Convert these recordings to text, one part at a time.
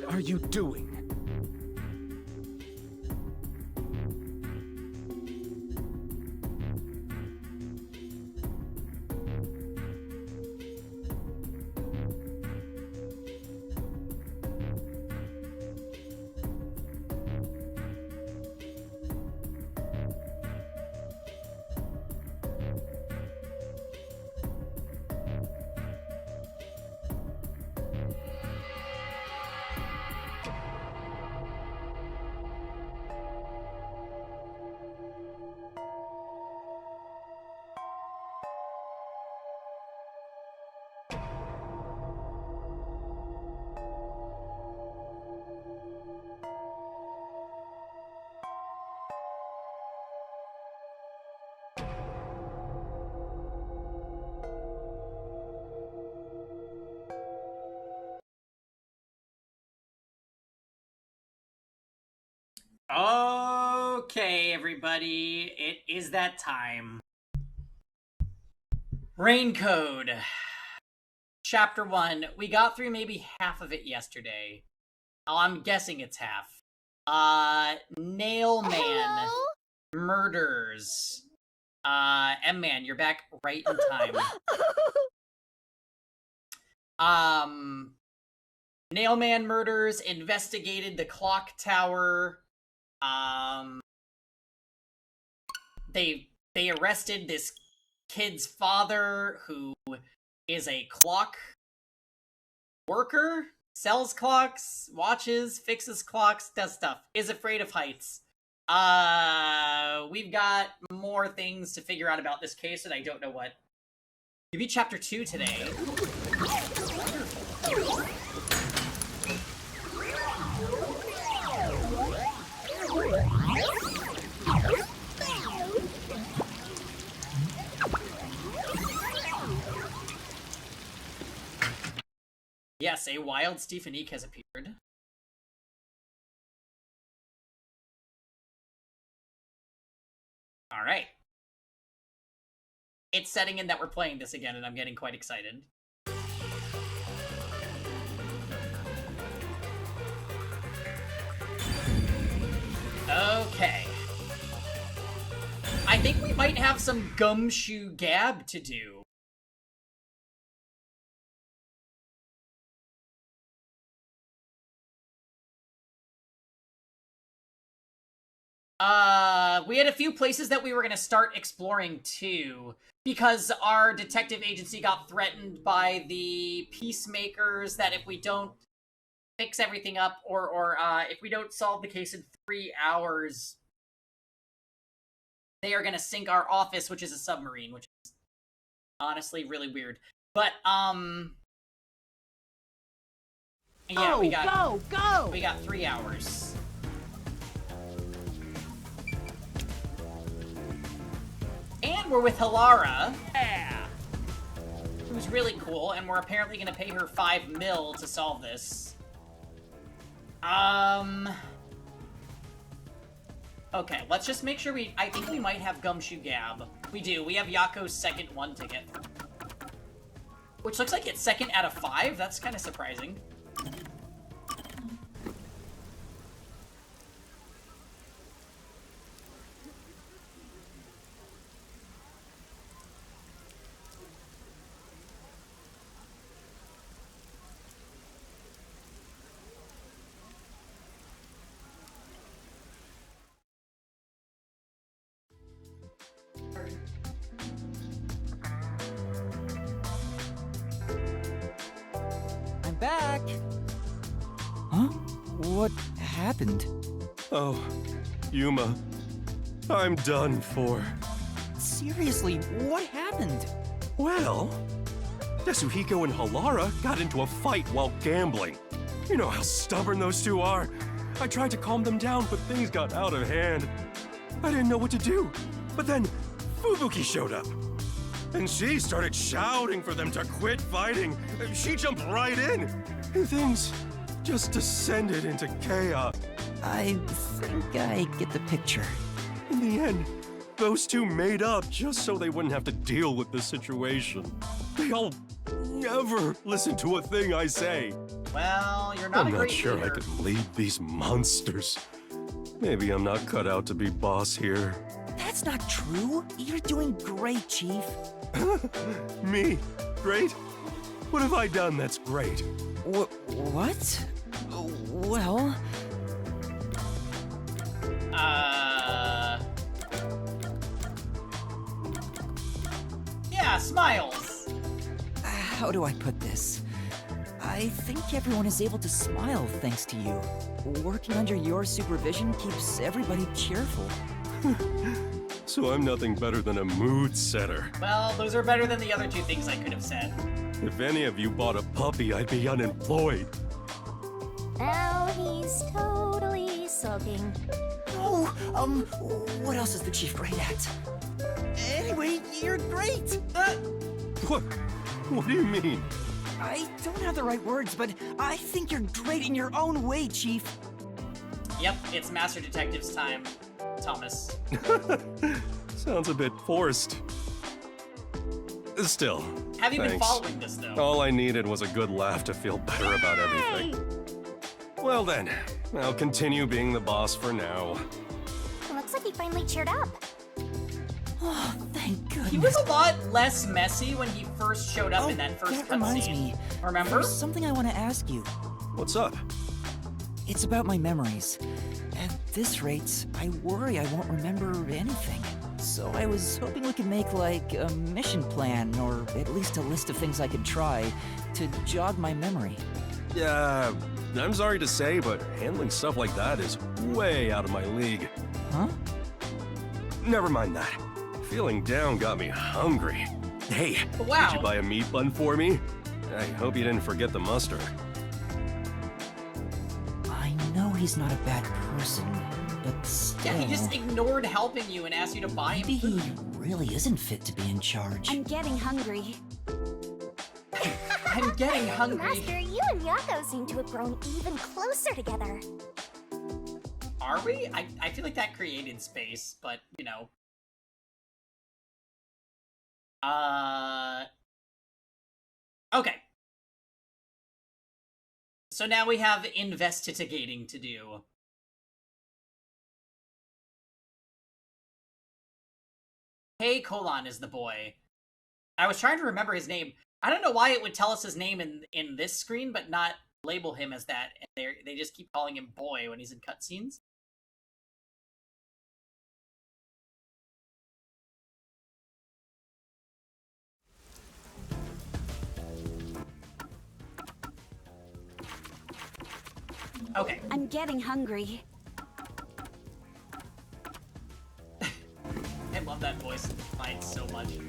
What are you doing? Okay, everybody, it is that time. Rain Code. Chapter 1. We got through maybe half of it yesterday. I'm guessing it's half. Nail Man. Hello? Murders. M-Man, you're back right in time. Nailman murders investigated the clock tower. They arrested this kid's father, who is a clock worker, sells clocks, watches, fixes clocks, does stuff, is afraid of heights. We've got more things to figure out about this case, and I don't know what. You beat chapter 2 today. Yes, a wild Stephanique has appeared. Alright. It's setting in that we're playing this again, and I'm getting quite excited. Okay. I think we might have some gumshoe gab to do. We had a few places that we were going to start exploring too, because our detective agency got threatened by the peacemakers that if we don't fix everything up, or if we don't solve the case in 3 hours, they are going to sink our office, which is a submarine, which is honestly really weird. But, yeah, we got 3 hours. And we're with Hilara, who's really cool, and we're apparently going to pay her 5 mil to solve this. Okay, let's just make sure I think we might have Gumshoe Gab. We do. We have Yako's second 1 ticket. Which looks like it's second out of 5. That's kind of surprising. Back! Huh? What happened? Oh, Yuma. I'm done for. Seriously, what happened? Well, Yasuhiko and Hilara got into a fight while gambling. You know how stubborn those two are. I tried to calm them down, but things got out of hand. I didn't know what to do. But then, Fubuki showed up. And she started shouting for them to quit fighting. She jumped right in. And things just descended into chaos. I think I get the picture. In the end, those two made up just so they wouldn't have to deal with the situation. They all never listen to a thing I say. Well, you're not I'm a not great sure leader. I can lead these monsters. Maybe I'm not cut out to be boss here. That's not true. You're doing great, Chief. Me? Great? What have I done that's great? What? Well... Yeah, smiles. How do I put this? I think everyone is able to smile thanks to you. Working under your supervision keeps everybody cheerful. So I'm nothing better than a mood setter. Well, those are better than the other two things I could have said. If any of you bought a puppy, I'd be unemployed. Now he's totally sulking. Oh, what else is the Chief great at? Anyway, you're great! What do you mean? I don't have the right words, but I think you're great in your own way, Chief. Yep, it's Master Detective's time, Thomas. Sounds a bit forced. Still, Have you been thanks. following this, though? All I needed was a good laugh to feel better about everything. Well then, I'll continue being the boss for now. Looks like he finally cheered up. Oh, thank goodness. He was a lot less messy when he first showed up in that first that reminds cutscene. me. Remember? There's something I want to ask you. What's up? It's about my memories. At this rate, I worry I won't remember anything. So I was hoping we could make, like, a mission plan, or at least a list of things I could try to jog my memory. Yeah, I'm sorry to say, but handling stuff like that is way out of my league. Huh? Never mind that. Feeling down got me hungry. Hey, Wow. did you buy a meat bun for me? I hope you didn't forget the mustard. I know he's not a bad person, but still... Yeah, he just ignored helping you and asked you to buy him Maybe he food. really isn't fit to be in charge. I'm getting hungry. I'm getting hungry. Master, you and Yako seem to have grown even closer together. Are we? I feel like that created space, but, you know. Okay. So now we have investigating to do. Hey Colon is the boy. I was trying to remember his name. I don't know why it would tell us his name in this screen, but not label him as that. And they just keep calling him boy when he's in cutscenes. Okay. I'm getting hungry. I love that voice line so much. You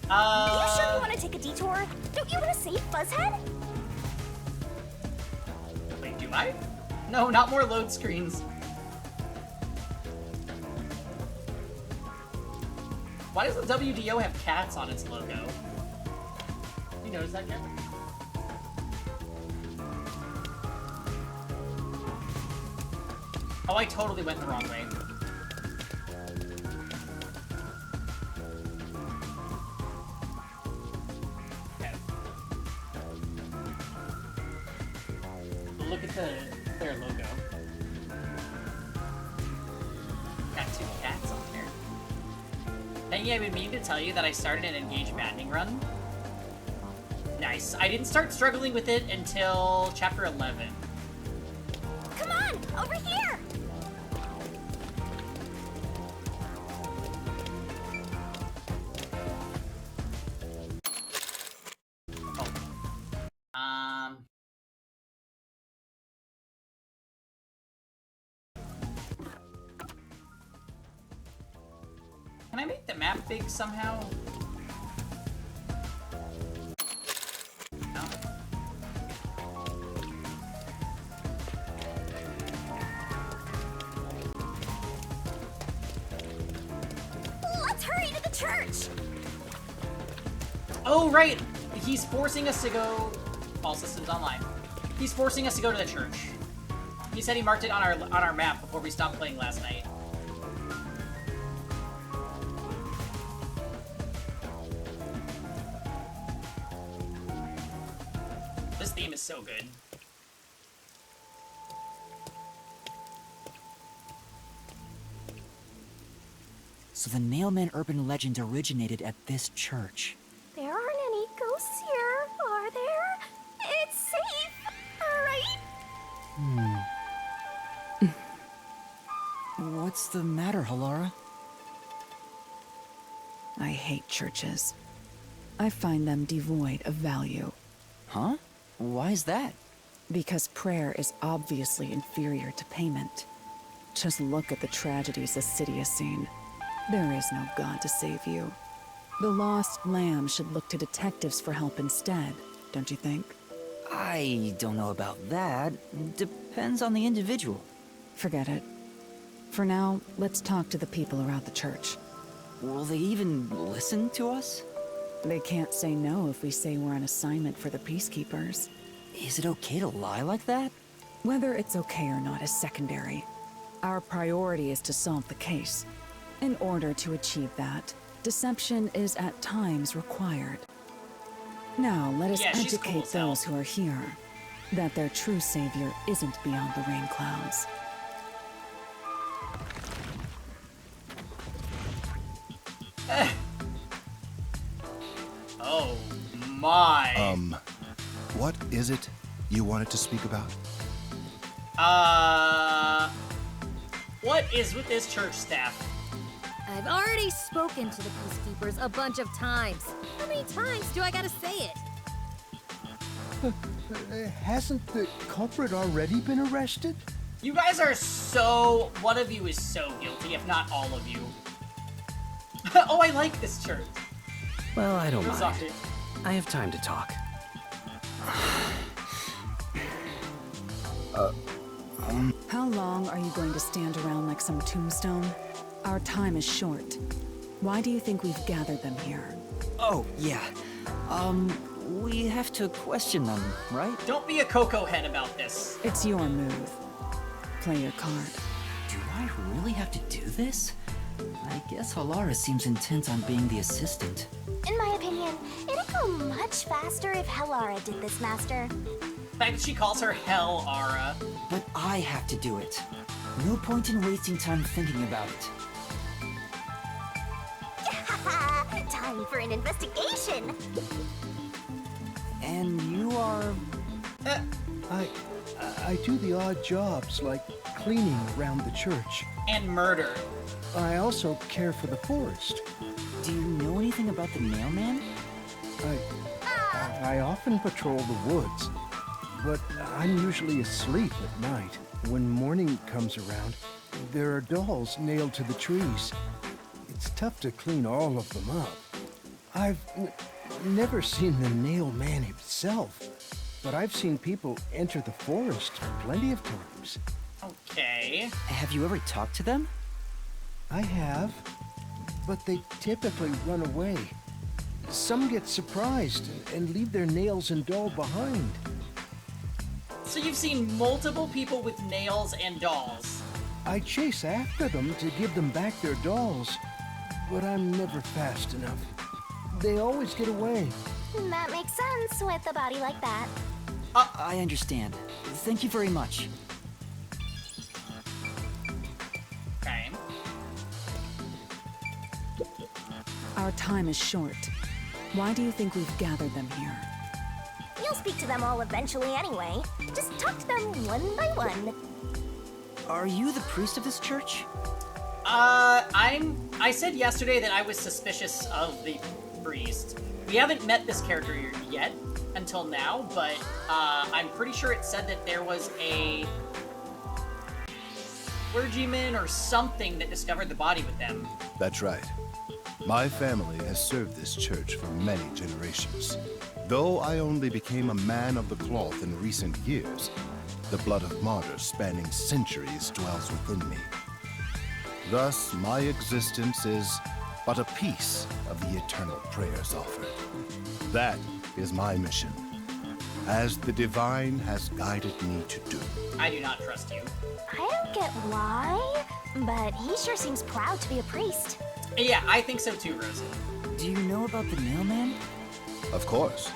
sure you want to take a detour? Don't you want to save Buzzhead? Wait, do I? No, not more load screens. Why does the WDO have cats on its logo? You notice that, Ken? Oh, I totally went the wrong way. Okay. Look at their logo. Got two cats on there. And yeah, I've been meaning to tell you that I started an engaged maddening run. Nice. I didn't start struggling with it until chapter 11. Come on, over here! Can I make the map big somehow? No. Let's hurry to the church! Oh, right! He's forcing us to go... All systems online. He's forcing us to go to the church. He said he marked it on our map before we stopped playing last night. This theme is so good. So the Nailman urban legend originated at this church. There aren't any ghosts here, are there? It's safe, right? What's the matter, Halara? I hate churches. I find them devoid of value. Huh? Why is that? Because prayer is obviously inferior to payment. Just look at the tragedies the city has seen. There is no God to save you. The lost lamb should look to detectives for help instead, don't you think? I don't know about that. Depends on the individual. Forget it. For now, let's talk to the people around the church. Will they even listen to us? They can't say no if we say we're on assignment for the Peacekeepers. Is it okay to lie like that? Whether it's okay or not is secondary. Our priority is to solve the case. In order to achieve that, deception is at times required. Now, let us Yeah, she's cool educate as hell. those who are here that their true savior isn't beyond the rain clouds. Oh my. What is it you wanted to speak about? What is with this church staff? I've already spoken to the Peacekeepers a bunch of times. How many times do I gotta say it? Hasn't the culprit already been arrested? You guys are so... One of you is so guilty, if not all of you. Oh, I like this church. Well, I don't Who's mind. off it? I have time to talk. How long are you going to stand around like some tombstone? Our time is short. Why do you think we've gathered them here? Oh, yeah. We have to question them, right? Don't be a cocoa head about this. It's your move. Play your card. Do I really have to do this? I guess Halara seems intent on being the assistant. In my opinion, it'd go much faster if Helara did this, Master. The fact that she calls her Hell Ara. But I have to do it. No point in wasting time thinking about it. Time for an investigation. And you are... I do the odd jobs like cleaning around the church. And murder. I also care for the forest. Do you know anything about the Nailman? I often patrol the woods, but I'm usually asleep at night. When morning comes around, there are dolls nailed to the trees. It's tough to clean all of them up. I've never seen the nail man himself, but I've seen people enter the forest plenty of times. Okay. Have you ever talked to them? I have, but they typically run away. Some get surprised and leave their nails and doll behind. So you've seen multiple people with nails and dolls. I chase after them to give them back their dolls, but I'm never fast enough. They always get away. That makes sense with a body like that. I understand. Thank you very much. Okay. Our time is short. Why do you think we've gathered them here? You'll speak to them all eventually anyway. Just talk to them one by one. Are you the priest of this church? I said yesterday that I was suspicious of the priest. We haven't met this character yet, until now, but, I'm pretty sure it said that there was a clergyman or something that discovered the body with them. That's right. My family has served this church for many generations. Though I only became a man of the cloth in recent years, the blood of martyrs spanning centuries dwells within me. Thus, my existence is but a piece of the eternal prayers offered. That is my mission, as the divine has guided me to do. I do not trust you. I don't get why, but he sure seems proud to be a priest. Yeah, I think so too, Rosie. Do you know about the Nailman? Of course.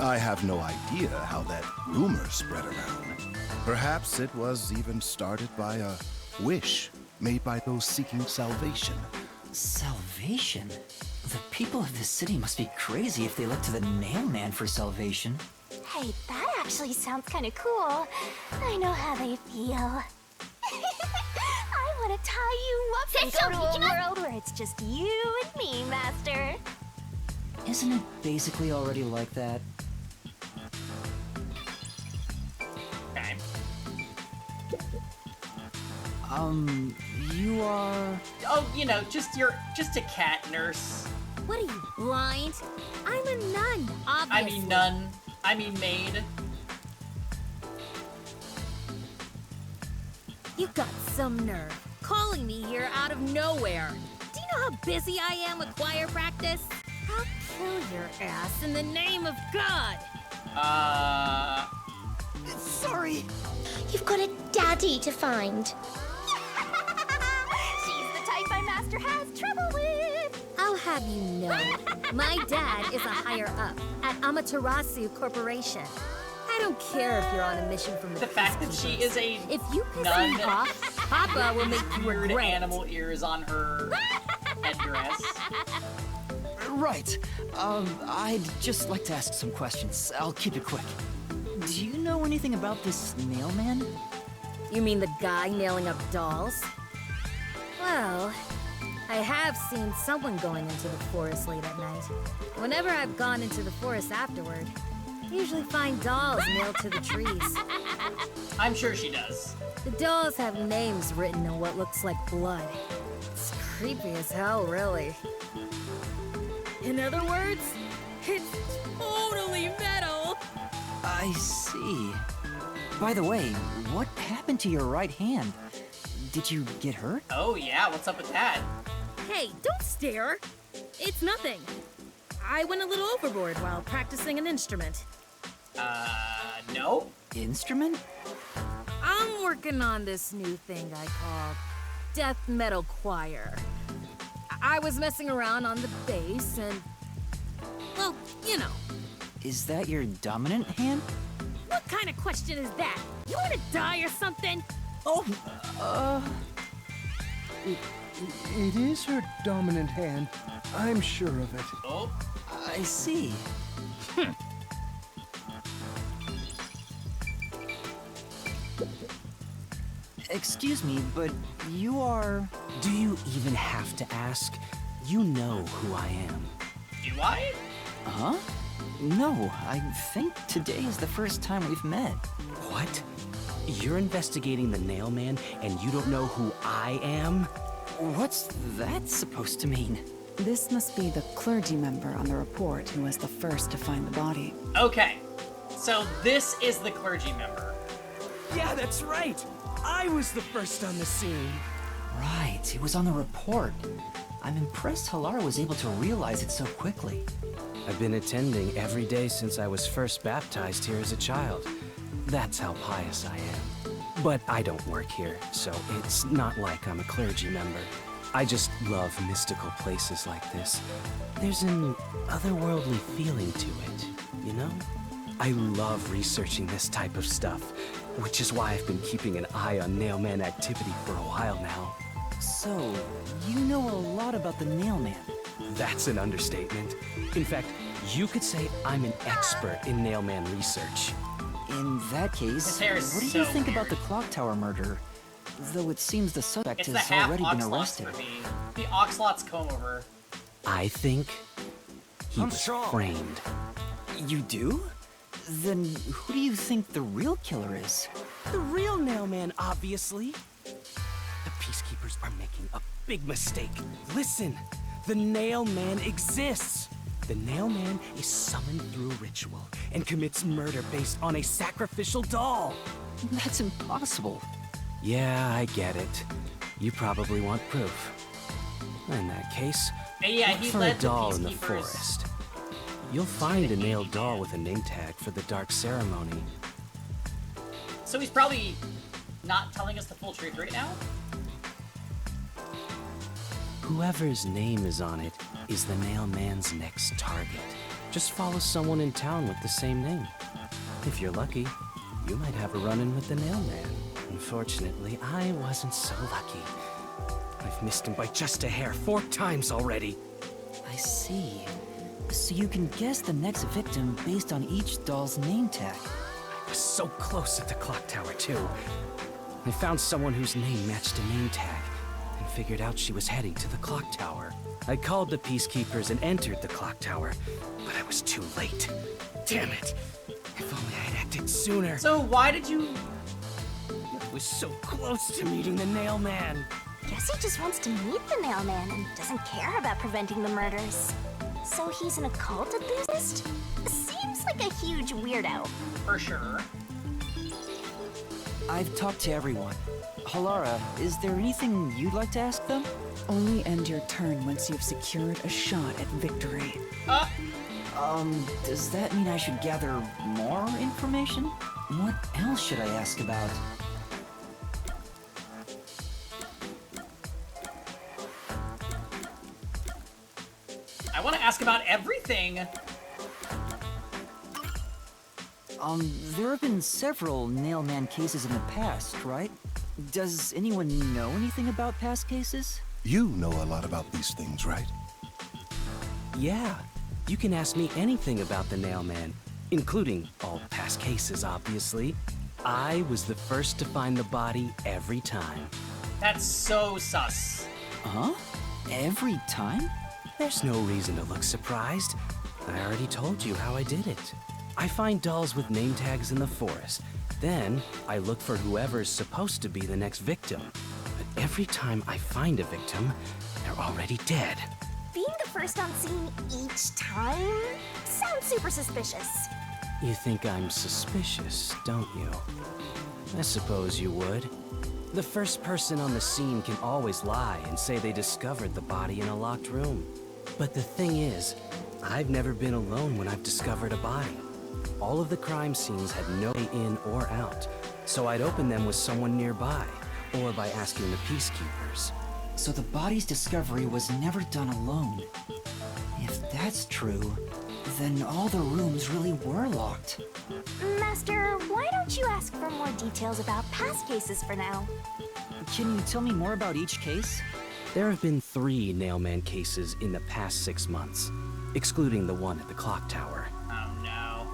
I have no idea how that rumor spread around. Perhaps it was even started by a wish made by those seeking salvation, Salvation? The people of this city must be crazy if they look to the Nailman for salvation. Hey, that actually sounds kind of cool. I know how they feel. I want to tie you up and go to a world where it's just you and me, Master. Isn't it basically already like that? Okay. You are... Oh, you know, just a cat nurse. What are you, blind? I'm a nun, obviously. I mean nun. I mean maid. You got some nerve, calling me here out of nowhere. Do you know how busy I am with choir practice? I'll kill your ass in the name of God. Sorry. You've got a daddy to find. She's the type my master has trouble with. I'll have you know, my dad is a higher up at Amaterasu Corporation. I don't care if you're on a mission from the The fact that she peacekeepers. is a If you piss nun me off, Papa will make you weird regret. animal ears on her headdress. Right. I'd just like to ask some questions. I'll keep it quick. Do you know anything about this Nailman? You mean the guy nailing up dolls? Well, I have seen someone going into the forest late at night. Whenever I've gone into the forest afterward, I usually find dolls nailed to the trees. I'm sure she does. The dolls have names written in what looks like blood. It's creepy as hell, really. In other words, it's totally metal! I see. By the way, what happened to your right hand? Did you get hurt? Oh yeah, what's up with that? Hey, don't stare! It's nothing. I went a little overboard while practicing an instrument. No? Instrument? I'm working on this new thing I call death metal choir. I was messing around on the bass and, well, you know. Is that your dominant hand? What kind of question is that? You wanna die or something? Oh, It is her dominant hand. I'm sure of it. Oh? I see. Excuse me, but you are... Do you even have to ask? You know who I am. Do I? Huh? No, I think today is the first time we've met. What? You're investigating the Nailman and you don't know who I am? What's that supposed to mean? This must be the clergy member on the report who was the first to find the body. Okay. So this is the clergy member. Yeah, that's right. I was the first on the scene. Right, it was on the report. I'm impressed Halara was able to realize it so quickly. I've been attending every day since I was first baptized here as a child. That's how pious I am. But I don't work here, so it's not like I'm a clergy member. I just love mystical places like this. There's an otherworldly feeling to it, you know? I love researching this type of stuff, which is why I've been keeping an eye on Nailman activity for a while now. So, you know a lot about the Nailman. That's an understatement. In fact, you could say I'm an expert in Nailman research. In that case, His hair is what do so you think about weird. the clock tower murder? Though it seems the suspect It's the has half already been oxlots arrested. for me. The oxlots comb over. I think he was framed. You do? Then who do you think the real killer is? The real Nailman, obviously. The peacekeepers are making a big mistake. Listen, the Nailman exists. The Nailman is summoned through ritual and commits murder based on a sacrificial doll. That's impossible. Yeah, I get it. You probably want proof. In that case, And yeah, look he for a led the doll in the peacekeepers. forest. You'll find a nailed doll with a name tag for the dark ceremony. So he's probably not telling us the full truth right now? Whoever's name is on it is the Nailman's next target. Just follow someone in town with the same name. If you're lucky, you might have a run-in with the Nailman. Unfortunately, I wasn't so lucky. I I've missed him by just a hair 4 times already. I see. So you can guess the next victim based on each doll's name tag. I was so close at the clock tower, too. I found someone whose name matched a name tag, and figured out she was heading to the clock tower. I called the peacekeepers and entered the clock tower, but I was too late. Damn it! If only I had acted sooner. So why did you... I was so close to meeting the nail man. Guess he just wants to meet the mailman and doesn't care about preventing the murders. So he's an occult enthusiast? Seems like a huge weirdo. For sure. I've talked to everyone. Halara, is there anything you'd like to ask them? Only end your turn once you've secured a shot at victory. Does that mean I should gather more information? What else should I ask about? I want to ask about everything. There have been several Nailman cases in the past, right? Does anyone know anything about past cases? You know a lot about these things, right? Yeah, you can ask me anything about the nail man, including all past cases, obviously. I was the first to find the body every time. That's so sus. Huh? Every time? There's no reason to look surprised. I already told you how I did it. I find dolls with name tags in the forest. Then, I look for whoever's supposed to be the next victim. But every time I find a victim, they're already dead. Being the first on scene each time sounds super suspicious. You think I'm suspicious, don't you? I suppose you would. The first person on the scene can always lie and say they discovered the body in a locked room. But the thing is, I've never been alone when I've discovered a body. All of the crime scenes had no way in or out, so I'd open them with someone nearby, or by asking the peacekeepers. So the body's discovery was never done alone. If that's true, then all the rooms really were locked. Master, why don't you ask for more details about past cases for now? Can you tell me more about each case? There have been 3 Nailman cases in the past 6 months, excluding the one at the clock tower. Oh no.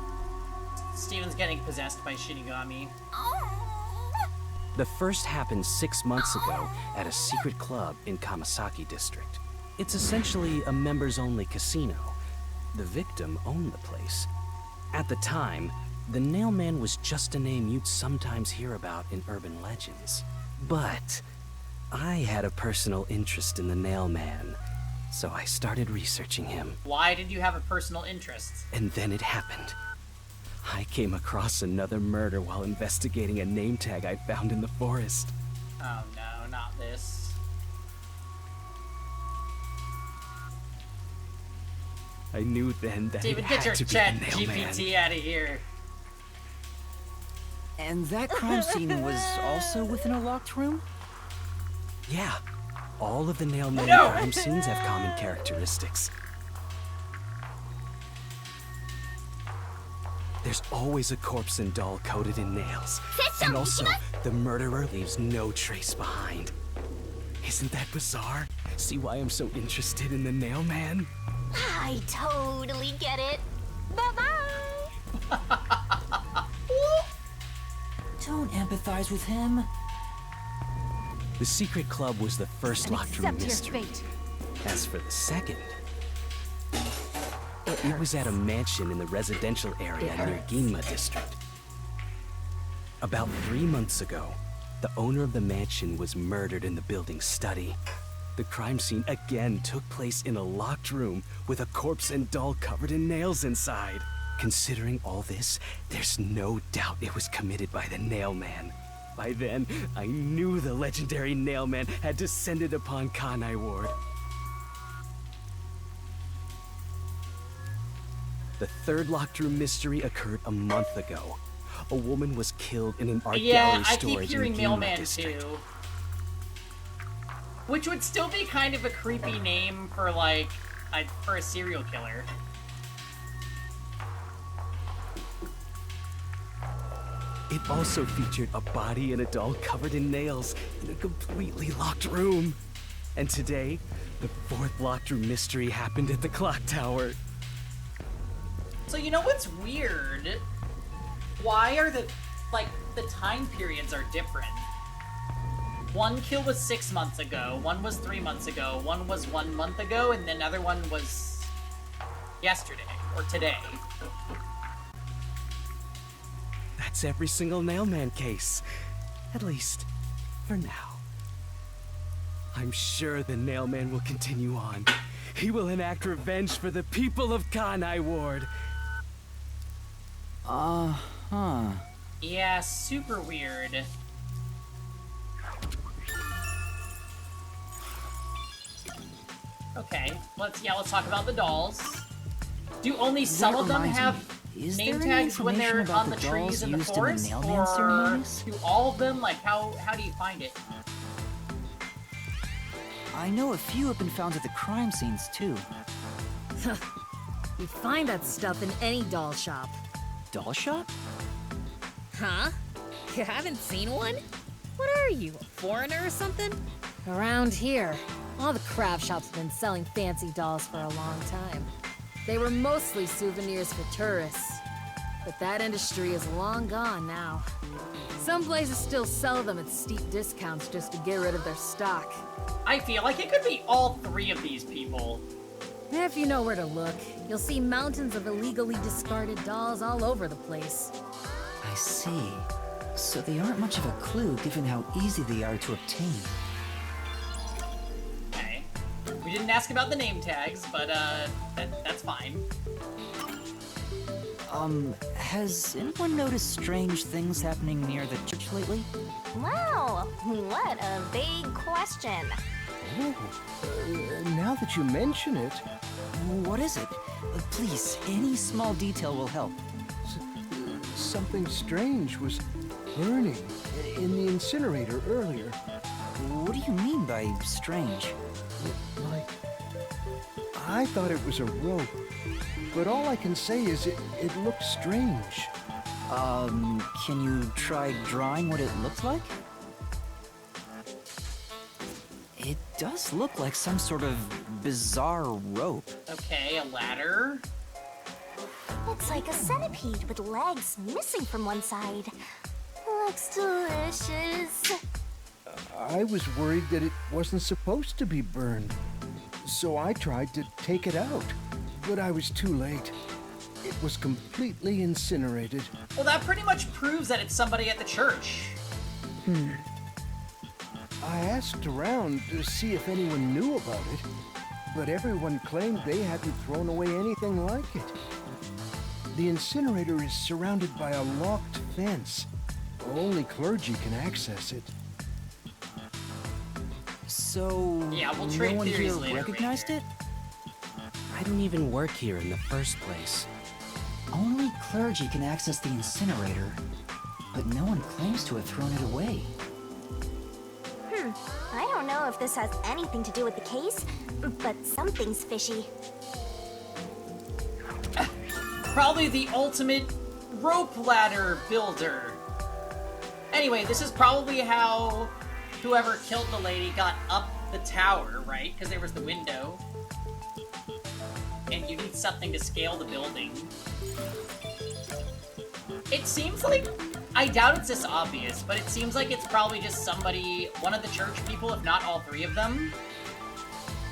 Steven's getting possessed by Shinigami. The first happened 6 months ago at a secret club in Kamasaki district. It's essentially a members-only casino. The victim owned the place. At the time, the Nailman was just a name you'd sometimes hear about in urban legends. But I had a personal interest in the Nailman, so I started researching him. Why did you have a personal interest? And then it happened. I came across another murder while investigating a name tag I found in the forest. Oh no, not this. I knew then that David, it get had your to be chat the Nailman. GPT out of here. And that crime scene was also within a locked room? Yeah, all of the Nailman No! crime scenes have common characteristics. There's always a corpse and doll coated in nails. And also, the murderer leaves no trace behind. Isn't that bizarre? See why I'm so interested in the Nailman? I totally get it. Bye-bye! Don't empathize with him. The secret club was the first locked room mystery. As for the second, it was at a mansion in the residential area near Ginma district. About 3 months ago, the owner of the mansion was murdered in the building's study. The crime scene again took place in a locked room with a corpse and doll covered in nails inside. Considering all this, there's no doubt it was committed by the Nailman. By then, I knew the legendary Nailman had descended upon Kanai Ward. The third locked room mystery occurred a month ago. A woman was killed in an art Yeah, gallery I keep storage hearing in Ginma Mailman district. too. Which would still be kind of a creepy name for like for a serial killer. It also featured a body and a doll covered in nails in a completely locked room. And today, the fourth locked-room mystery happened at the clock tower. So you know what's weird? Why are the time periods are different? One kill was 6 months ago, one was 3 months ago, one was 1 month ago, and then another one was yesterday, or today. That's every single Nailman case. At least, for now. I'm sure the Nailman will continue on. He will enact revenge for the people of Kanai Ward. Uh-huh. Yeah, super weird. Okay, let's talk about the dolls. Do only some of them have name tags when they're on the trees in the forest, or do all of them? Like, how do you find it? I know a few have been found at the crime scenes, too. You find that stuff in any doll shop. Doll shop? Huh? You haven't seen one? What are you, a foreigner or something? Around here, all the craft shops have been selling fancy dolls for a long time. They were mostly souvenirs for tourists. But that industry is long gone now. Some places still sell them at steep discounts just to get rid of their stock. I feel like it could be all three of these people. If you know where to look, you'll see mountains of illegally discarded dolls all over the place. I see. So they aren't much of a clue given how easy they are to obtain. Okay. We didn't ask about the name tags, but that's fine. Has anyone noticed strange things happening near the church lately? Wow, what a vague question. Oh, now that you mention it, What is it? Please, any small detail will help. something strange was burning in the incinerator earlier. What do you mean by strange? Like, I thought it was a rope, but all I can say is it looked strange. Can you try drawing what it looks like? It does look like some sort of bizarre rope. Okay, a ladder. It's like a centipede with legs missing from one side. Looks delicious. I was worried that it wasn't supposed to be burned, so I tried to take it out, but I was too late. It was completely incinerated. Well, that pretty much proves that it's somebody at the church. I asked around to see if anyone knew about it, but everyone claimed they hadn't thrown away anything like it. The incinerator is surrounded by a locked fence. Only clergy can access it. So, Yeah, we'll no trade one theories here later, recognized Ranger. it? I don't even work here in the first place. Only clergy can access the incinerator, but no one claims to have thrown it away. I don't know if this has anything to do with the case, but something's fishy. Probably the ultimate rope ladder builder. Anyway, this is probably how whoever killed the lady got up the tower, right? Because there was the window. And you need something to scale the building. It seems like, I doubt it's this obvious, but it seems like it's probably just somebody, one of the church people, if not all three of them.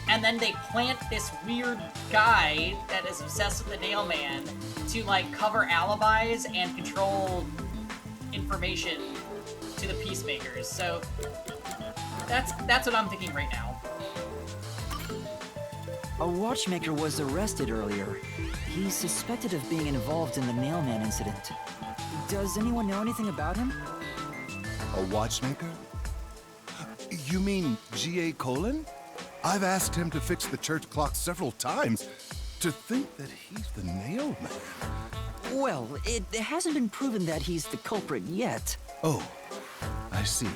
And then they plant this weird guy that is obsessed with the Nailman to, like, cover alibis and control information to the Peacemakers. So, that's what I'm thinking right now. A watchmaker was arrested earlier. He's suspected of being involved in the Nailman incident. Does anyone know anything about him? A watchmaker? You mean G.A. Colin? I've asked him to fix the church clock several times. To think that he's the Nailman. Well, it hasn't been proven that he's the culprit yet. Oh, I see.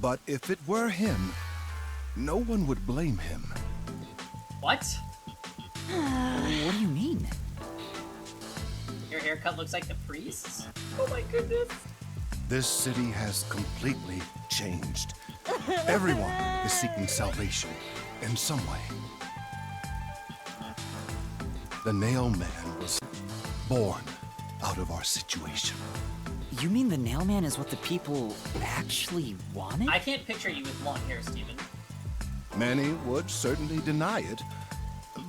But if it were him, no one would blame him. What? What do you mean? Your haircut looks like the priest's? Oh my goodness. This city has completely changed. Everyone is seeking salvation in some way. The Nail Man was born out of our situation. You mean the Nail Man is what the people actually wanted? I can't picture you with long hair, Steven. Many would certainly deny it,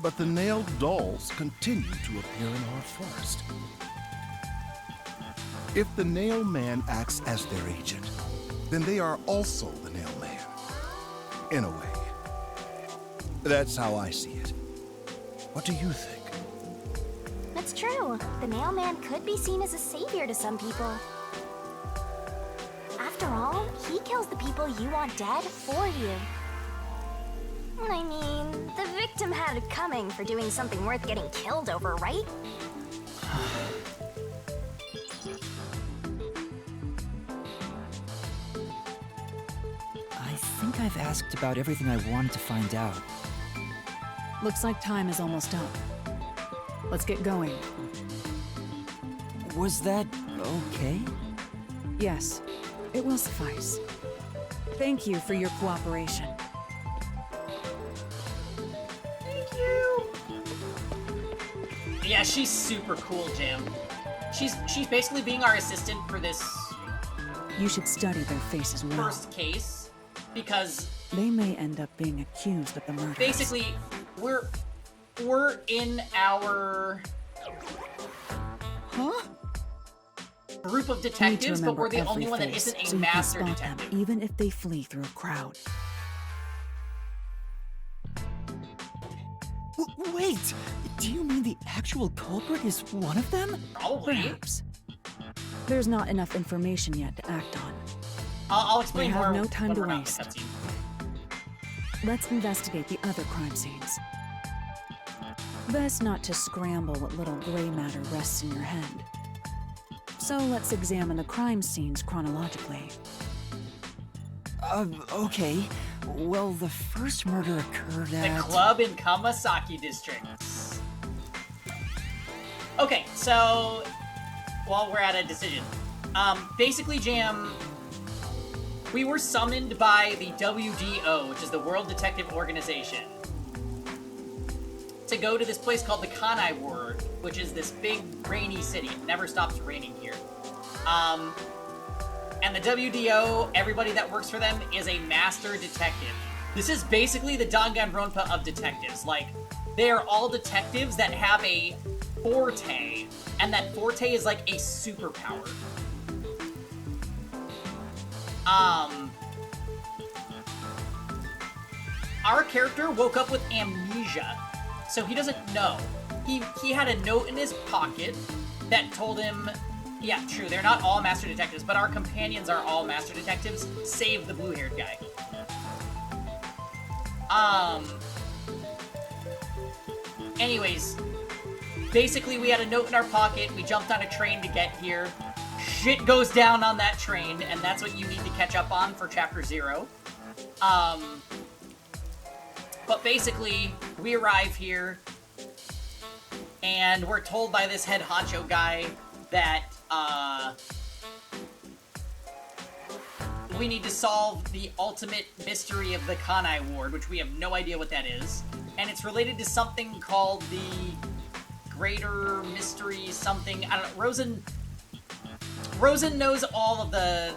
but the nailed dolls continue to appear in our forest. If the Nail Man acts as their agent, then they are also the Nail Man. In a way. That's how I see it. What do you think? It's true. The Nail Man could be seen as a savior to some people. After all, he kills the people you want dead for you. I mean, the victim had it coming for doing something worth getting killed over, right? I think I've asked about everything I wanted to find out. Looks like time is almost up. Let's get going. Was that okay? Yes, it will suffice. Thank you for your cooperation. Yeah, she's super cool, Jam. She's basically being our assistant for this You should study their faces well. first case, because They may end up being accused of the murder. basically we're in our group of detectives, but we're the only one that isn't a master detective. Them, even if they flee through a crowd. Wait! Do you mean the actual culprit is one of them? Probably. Perhaps. There's not enough information yet to act on. I'll explain We have more no time when to we're not in the waste. cutscene. Let's investigate the other crime scenes. Best not to scramble what little gray matter rests in your head. So let's examine the crime scenes chronologically. Okay. Well, the first murder occurred The at... club in Kamasaki districts. Okay, so while we're at a decision, basically, Jam, we were summoned by the WDO, which is the World Detective Organization, to go to this place called the Kanai Ward, which is this big rainy city. It never stops raining here. And the WDO, everybody that works for them, is a master detective. This is basically the Danganronpa of detectives. Like, they are all detectives that have a forte, and that forte is like a superpower. Our character woke up with amnesia, so he doesn't know. He had a note in his pocket that told him, yeah, true, they're not all master detectives, but our companions are all master detectives, save the blue-haired guy. Anyways, basically we had a note in our pocket, we jumped on a train to get here, shit goes down on that train, and that's what you need to catch up on for Chapter 0. But basically, we arrive here, and we're told by this head honcho guy that, we need to solve the ultimate mystery of the Kanai Ward, which we have no idea what that is. And it's related to something called the Greater Mystery something. I don't know. Rosen knows all of the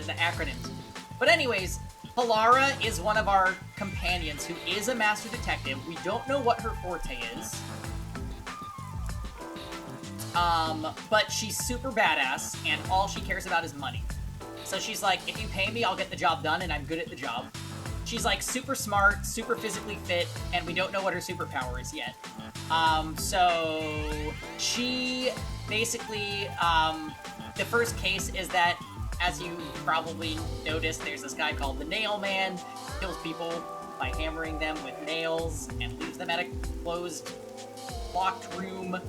acronyms. But anyways, Halara is one of our companions who is a master detective. We don't know what her forte is. But she's super badass, and all she cares about is money. So she's like, if you pay me, I'll get the job done, and I'm good at the job. She's like super smart, super physically fit, and we don't know what her superpower is yet. So she basically, the first case is that, as you probably noticed, there's this guy called the Nail Man, kills people by hammering them with nails and leaves them at a closed, locked room,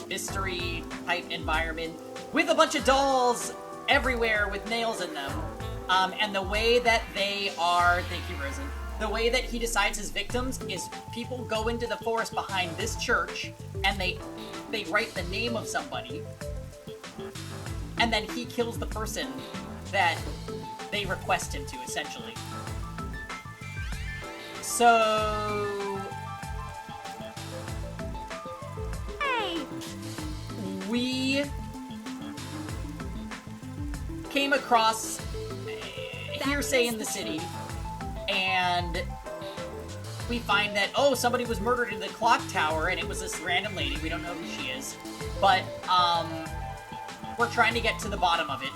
mystery-type environment with a bunch of dolls everywhere with nails in them. And the way that they are... Thank you, Rosen. The way that he decides his victims is people go into the forest behind this church, and they write the name of somebody, and then he kills the person that they request him to, essentially. So... Hey! We came across a hearsay in the city, and we find that, oh, somebody was murdered in the clock tower, and it was this random lady. We don't know who she is. But, we're trying to get to the bottom of it,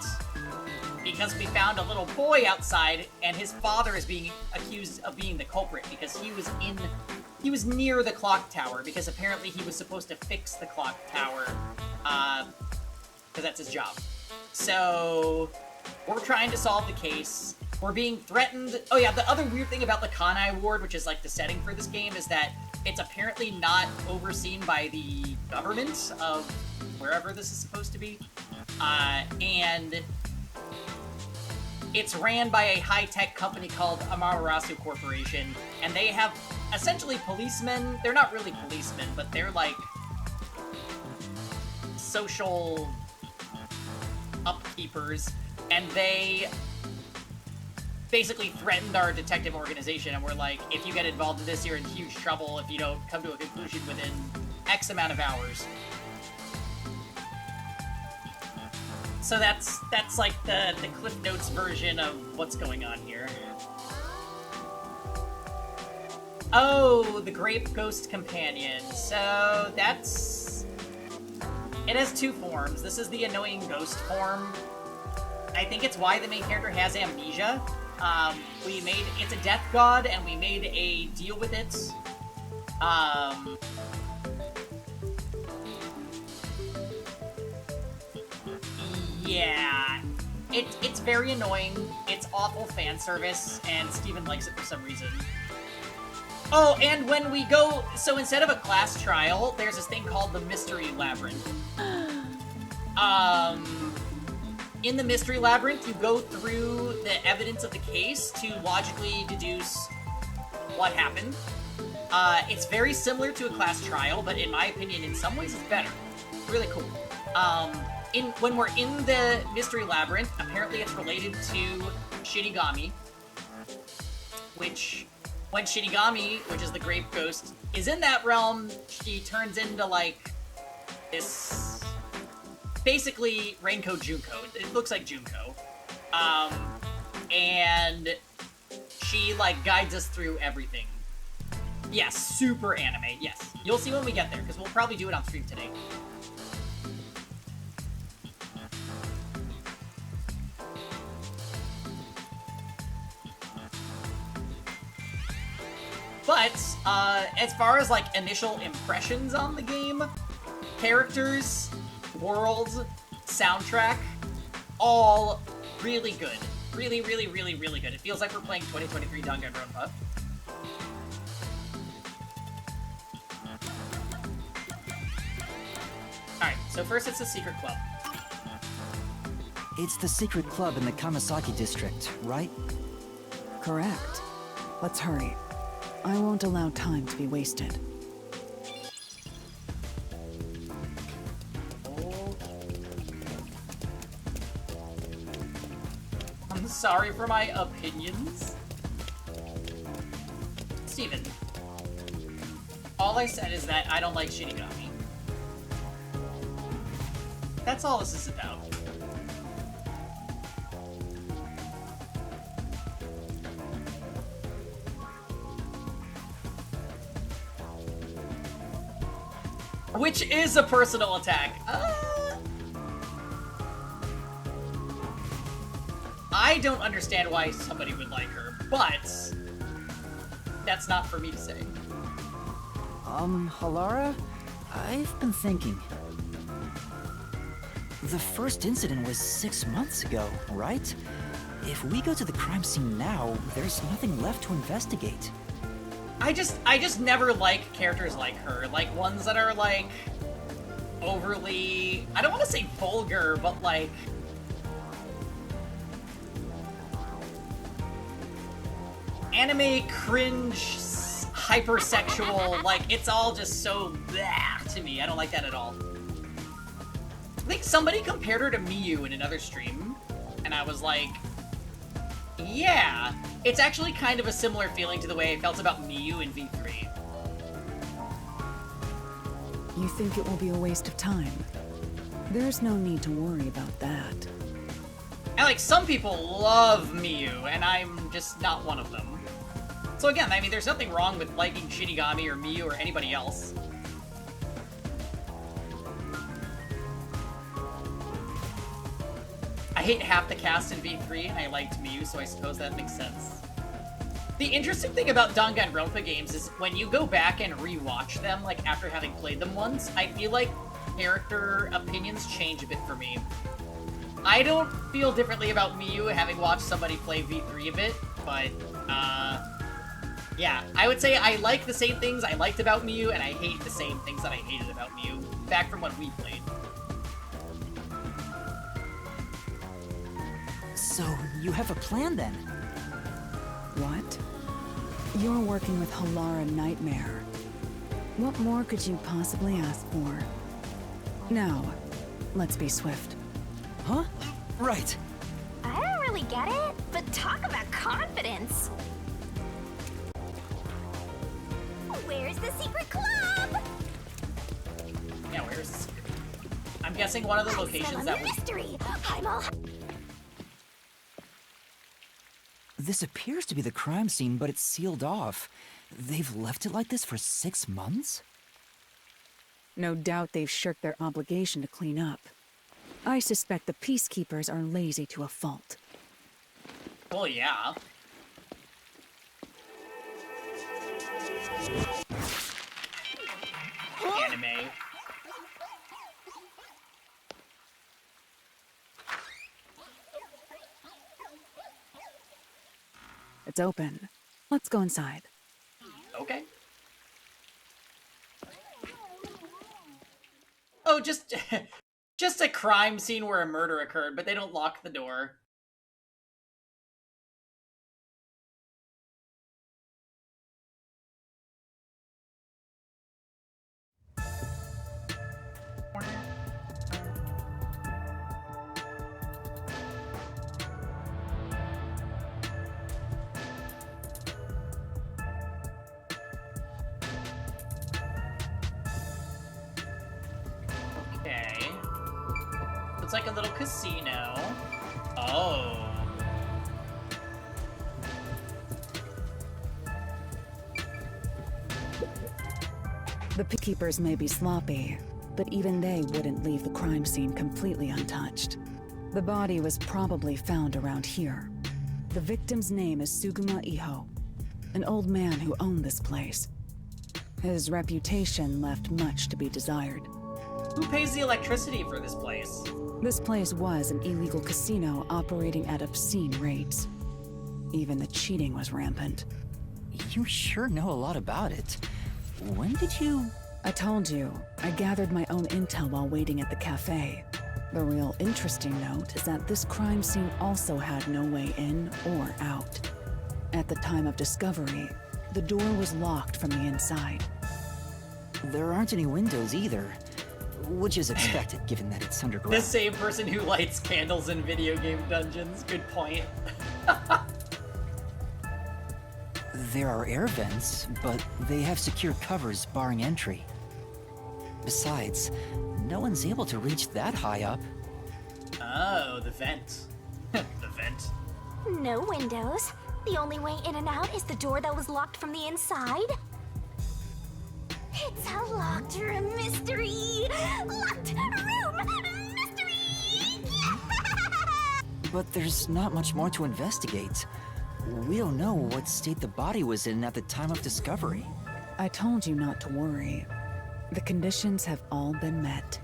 because we found a little boy outside, and his father is being accused of being the culprit, because he was near the clock tower, because apparently he was supposed to fix the clock tower, because that's his job. So, we're trying to solve the case. We're being threatened. Oh yeah, the other weird thing about the Kanai Ward, which is like the setting for this game, is that it's apparently not overseen by the government of wherever this is supposed to be. And it's ran by a high-tech company called Amaterasu Corporation, and they have essentially policemen. They're not really policemen, but they're like social upkeepers, and they basically threatened our detective organization, and we're like, if you get involved in this, you're in huge trouble if you don't come to a conclusion within X amount of hours. So that's like the Cliff Notes version of what's going on here. Oh, the Grape Ghost Companion. So that's... It has two forms. This is the annoying ghost form. I think it's why the main character has amnesia. It's a death god, and we made a deal with it. Yeah, it's very annoying. It's awful fan service, and Steven likes it for some reason. Oh, and when we go, so instead of a class trial, there's this thing called the Mystery Labyrinth. In the Mystery Labyrinth, you go through the evidence of the case to logically deduce what happened. It's very similar to a class trial, but in my opinion, in some ways, it's better. Really cool. When we're in the Mystery Labyrinth, apparently it's related to Shinigami, which, when Shinigami, which is the Grape Ghost, is in that realm, she turns into, like, this... basically Raincoat Junko. It looks like Junko. And she, like, guides us through everything. Yes, super anime, yes. You'll see when we get there, because we'll probably do it on stream today. But, as far as, like, initial impressions on the game, characters, world, soundtrack, all really good. Really, really, really, really good. It feels like we're playing 2023 Danganronpa. Alright, so first it's the secret club. It's the secret club in the Kamasaki district, right? Correct. Let's hurry. I won't allow time to be wasted. I'm sorry for my opinions. Steven. All I said is that I don't like Shinigami. That's all this is about. Which is a personal attack. I don't understand why somebody would like her, but that's not for me to say. Halara? I've been thinking. The first incident was 6 months ago, right? If we go to the crime scene now, there's nothing left to investigate. I just never like characters like her, like ones that are like overly, I don't want to say vulgar, but like anime cringe, hypersexual, like it's all just so bleh to me. I don't like that at all. I think somebody compared her to Miyu in another stream, and I was like, Yeah, it's actually kind of a similar feeling to the way I felt about Miyu in V3. You think it will be a waste of time? There's no need to worry about that. And like, some people love Miyu, and I'm just not one of them. So again, I mean, there's nothing wrong with liking Shinigami or Miyu or anybody else. I hate half the cast in V3, and I liked Miyu, so I suppose that makes sense. The interesting thing about Danganronpa games is when you go back and rewatch them, like after having played them once, I feel like character opinions change a bit for me. I don't feel differently about Miyu having watched somebody play V3 a bit, but, yeah, I would say I like the same things I liked about Miyu, and I hate the same things that I hated about Miyu, back from when we played. So, you have a plan then? What? You're working with Halara Nightmare. What more could you possibly ask for? Now, let's be swift. Huh? Right. I don't really get it, but talk about confidence. Where's the secret club? Yeah, where's the secret? I'm guessing one of the locations that was... mystery. I'm all... This appears to be the crime scene, but it's sealed off. They've left it like this for 6 months? No doubt they've shirked their obligation to clean up. I suspect the peacekeepers are lazy to a fault. Well, yeah. Anime. It's open. Let's go inside. Okay. Oh, just just a crime scene where a murder occurred, but they don't lock the door. Okay. It's like a little casino. Oh. The peacekeepers may be sloppy, but even they wouldn't leave the crime scene completely untouched. The body was probably found around here. The victim's name is Suguma Iho, an old man who owned this place. His reputation left much to be desired. Who pays the electricity for this place? This place was an illegal casino operating at obscene rates. Even the cheating was rampant. You sure know a lot about it. When did you... I told you, I gathered my own intel while waiting at the cafe. The real interesting note is that this crime scene also had no way in or out. At the time of discovery, the door was locked from the inside. There aren't any windows either, which is expected given that it's underground. The same person who lights candles in video game dungeons. Good point. There are air vents, but they have secure covers barring entry. Besides, no one's able to reach that high up. Oh, the vent. The vent. No windows. The only way in and out is the door that was locked from the inside. It's a locked room mystery. Locked room mystery. But there's not much more to investigate. We don't know what state the body was in at the time of discovery. I told you not to worry. The conditions have all been met.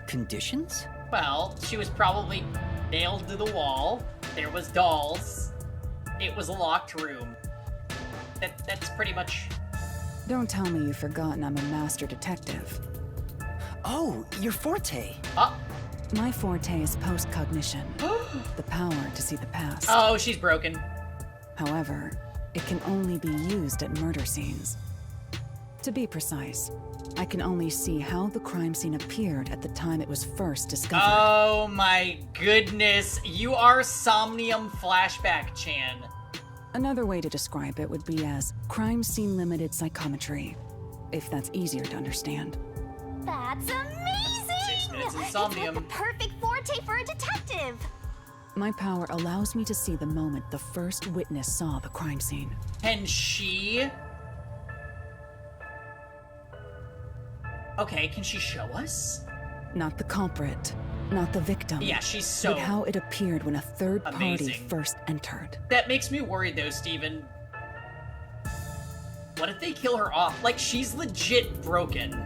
Conditions? Well, she was probably nailed to the wall. There was dolls. It was a locked room. That's pretty much... Don't tell me you've forgotten I'm a master detective. Oh, your forte. My forte is post-cognition, the power to see the past. Oh, she's broken. However, it can only be used at murder scenes. To be precise, I can only see how the crime scene appeared at the time it was first discovered. Oh my goodness, you are Somnium Flashback Chan. Another way to describe it would be as crime scene limited psychometry, if that's easier to understand. That's amazing! 6 minutes It's insomnium. like the perfect forte for a detective. My power allows me to see the moment the first witness saw the crime scene. Can she? Okay, can she show us? Not the culprit, not the victim. Yeah, she's so but how it appeared when a third party amazing. first entered. That makes me worried though, Steven. What if they kill her off? Like, she's legit broken.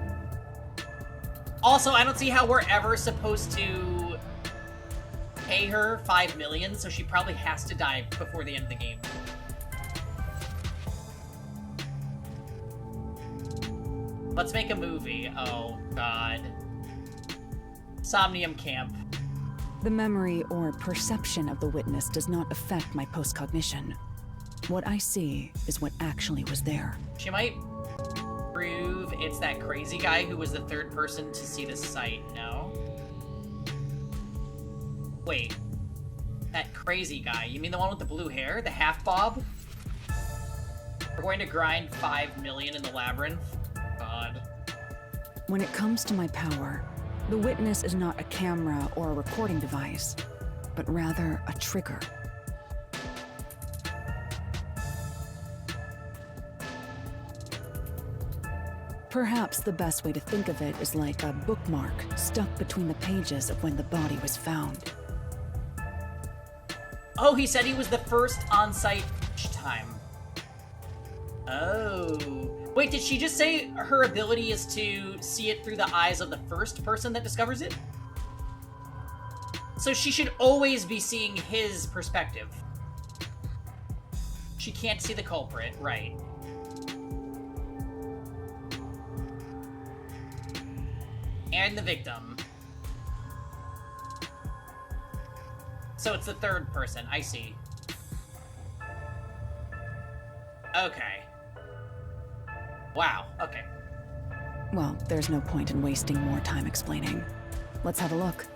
Also, I don't see how we're ever supposed to pay her 5 million, so she probably has to die before the end of the game. Let's make a movie. Oh, God. Somnium Camp. The memory or perception of the witness does not affect my postcognition. What I see is what actually was there. She might prove it's that crazy guy who was the third person to see the site, no? Wait. That crazy guy. You mean the one with the blue hair? The half-bob? We're going to grind 5 million in the labyrinth? God. When it comes to my power, the witness is not a camera or a recording device, but rather a trigger. Perhaps the best way to think of it is like a bookmark stuck between the pages of when the body was found. Oh, he said he was the first on-site each time. Oh. Wait, did she just say her ability is to see it through the eyes of the first person that discovers it? So she should always be seeing his perspective. She can't see the culprit, right. And the victim. So it's the third person, I see. Okay. Wow, okay. Well, there's no point in wasting more time explaining. Let's have a look.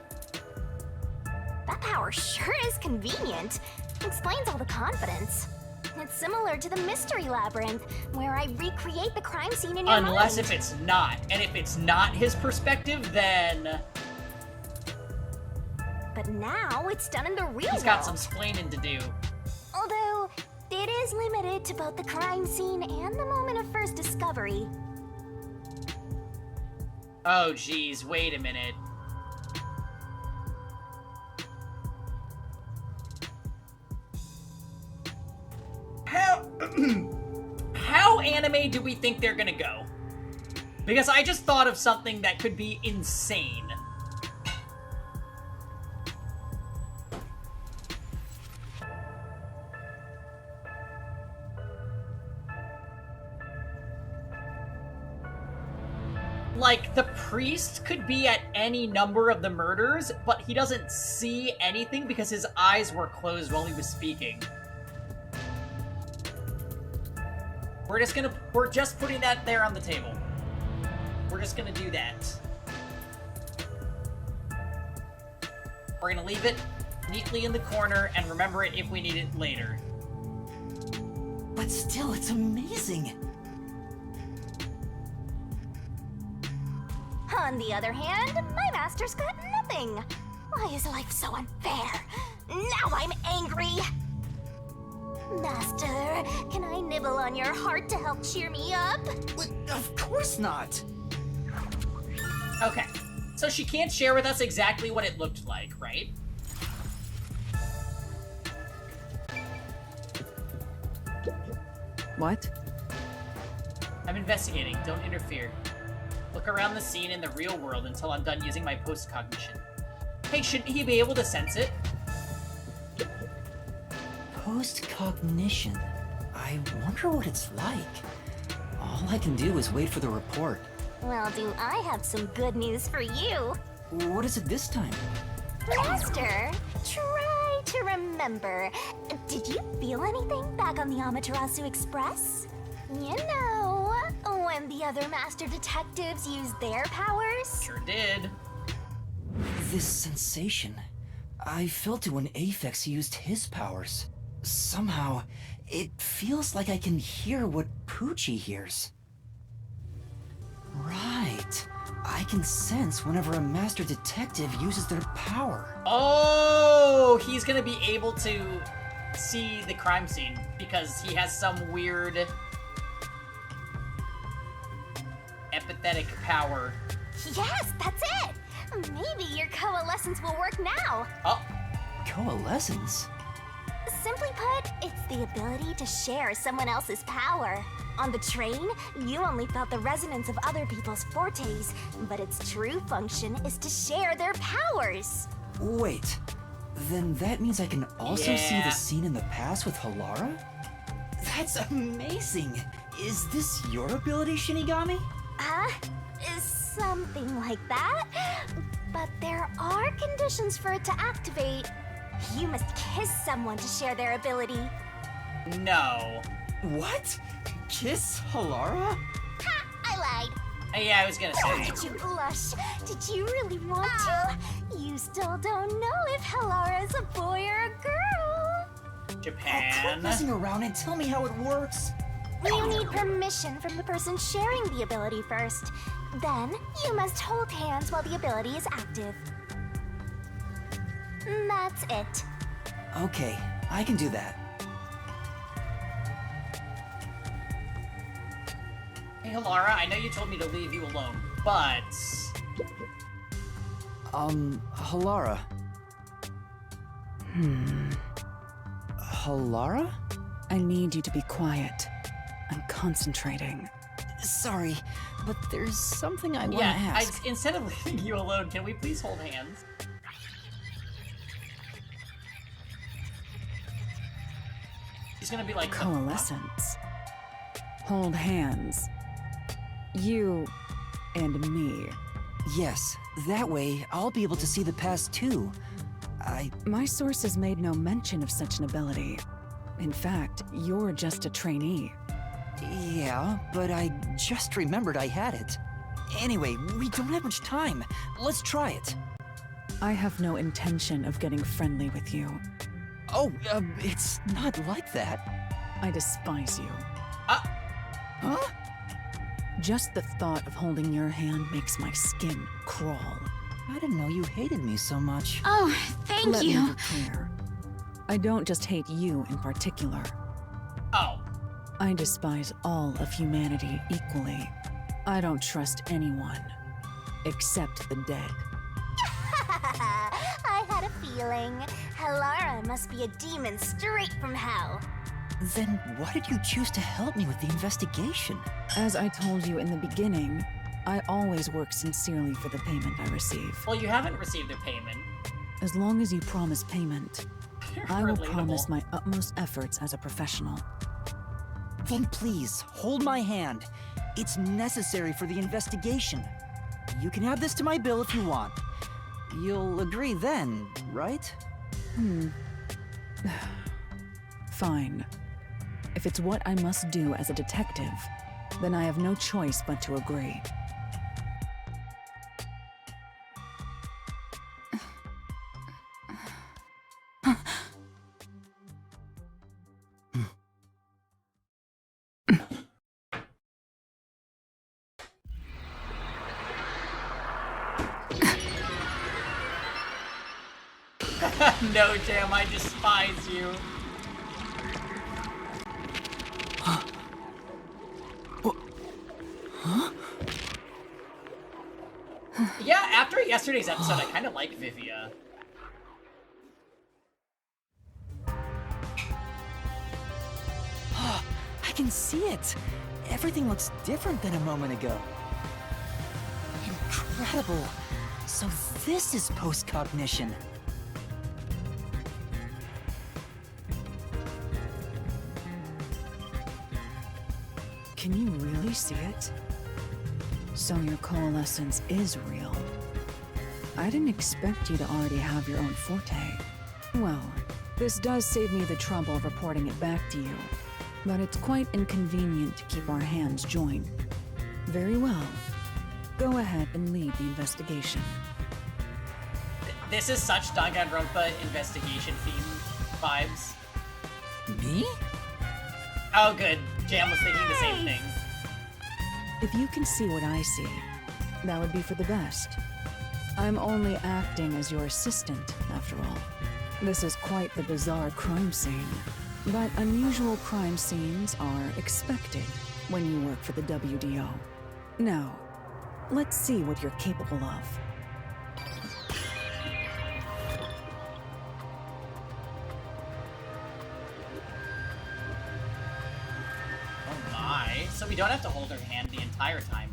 That power sure is convenient. Explains all the confidence. It's similar to the mystery labyrinth, where I recreate the crime scene in your mind. Unless if it's not. And if it's not his perspective, then... But now it's done in the real world. He's got some splaining to do. Although, it is limited to both the crime scene and the moment of first discovery. Oh, geez, wait a minute. How anime do we think they're gonna go? Because I just thought of something that could be insane. Like, the priest could be at any number of the murders, but he doesn't see anything because his eyes were closed while he was speaking. We're just putting that there on the table. We're just gonna do that. We're gonna leave it neatly in the corner and remember it if we need it later. But still, it's amazing. On the other hand, my master's got nothing. Why is life so unfair? Now I'm angry! Master, can I nibble on your heart to help cheer me up? Of course not. Okay, so she can't share with us exactly what it looked like, right? What? I'm investigating, don't interfere. Look around the scene in the real world until I'm done using my postcognition. Hey, shouldn't he be able to sense it? Postcognition. I wonder what it's like. All I can do is wait for the report. Well, do I have some good news for you. What is it this time? Master, try to remember. Did you feel anything back on the Amaterasu Express? You know, when the other master detectives used their powers? Sure did. This sensation. I felt it when Aphex used his powers. Somehow, it feels like I can hear what Poochie hears. Right. I can sense whenever a master detective uses their power. Oh, he's gonna be able to see the crime scene because he has some weird empathetic power. Yes, that's it! Maybe your coalescence will work now. Oh, Coalescence? Simply put, it's the ability to share someone else's power. On the train, you only felt the resonance of other people's fortes, but its true function is to share their powers. Wait, then that means I can also see Yeah. the scene in the past with Halara? That's amazing! Is this your ability, Shinigami? Something like that. But there are conditions for it to activate. You must kiss someone to share their ability. no. What? Kiss Halara? Ha! I lied. Yeah, I was gonna Oh, say. did you blush? Did you really want to? You still don't know if Halara is a boy or a girl. Quit Japan. messing around and tell me how it works. You need permission from the person sharing the ability first. Then, you must hold hands while the ability is active. That's it. Okay, I can do that. Hey, Halara, I know you told me to leave you alone, but... Halara. Halara? I need you to be quiet. I'm concentrating. Sorry, but there's something I want to Yeah, ask. instead of leaving you alone, can we please hold hands? He's gonna be like... Coalescence. Hold hands. You and me. Yes, that way I'll be able to see the past too. My sources made no mention of such an ability. In fact, you're just a trainee. Yeah, but I just remembered I had it. Anyway, we don't have much time. Let's try it. I have no intention of getting friendly with you. Oh, it's not like that. I despise you. Huh? Just the thought of holding your hand makes my skin crawl. I didn't know you hated me so much. Oh, thank Let me be clear. I don't just hate you in particular. Oh. I despise all of humanity equally. I don't trust anyone, except the dead. I had a feeling. Halara must be a demon straight from hell. Then why did you choose to help me with the investigation? As I told you in the beginning, I always work sincerely for the payment I receive. Well, you haven't received a payment. As long as you promise payment, I will Relatable. promise my utmost efforts as a professional. Then please, hold my hand. It's necessary for the investigation. You can add this to my bill if you want. You'll agree then, right? Fine. If it's what I must do as a detective, then I have no choice but to agree. No, Jam, I despise you. Yeah, after yesterday's episode, I kind of like Vivia. I can see it. Everything looks different than a moment ago. Incredible. So this is post-cognition. Can you really see it? So your coalescence is real. I didn't expect you to already have your own forte. Well, this does save me the trouble of reporting it back to you. But it's quite inconvenient to keep our hands joined. Very well. Go ahead and lead the investigation. This is such Danganronpa investigation theme vibes. Me? Oh, good. Jam was thinking the same thing. If you can see what I see, that would be for the best. I'm only acting as your assistant, after all. This is quite the bizarre crime scene. But unusual crime scenes are expected when you work for the WDO. Now, let's see what you're capable of. Oh my. So we don't have to hold her hand the entire time.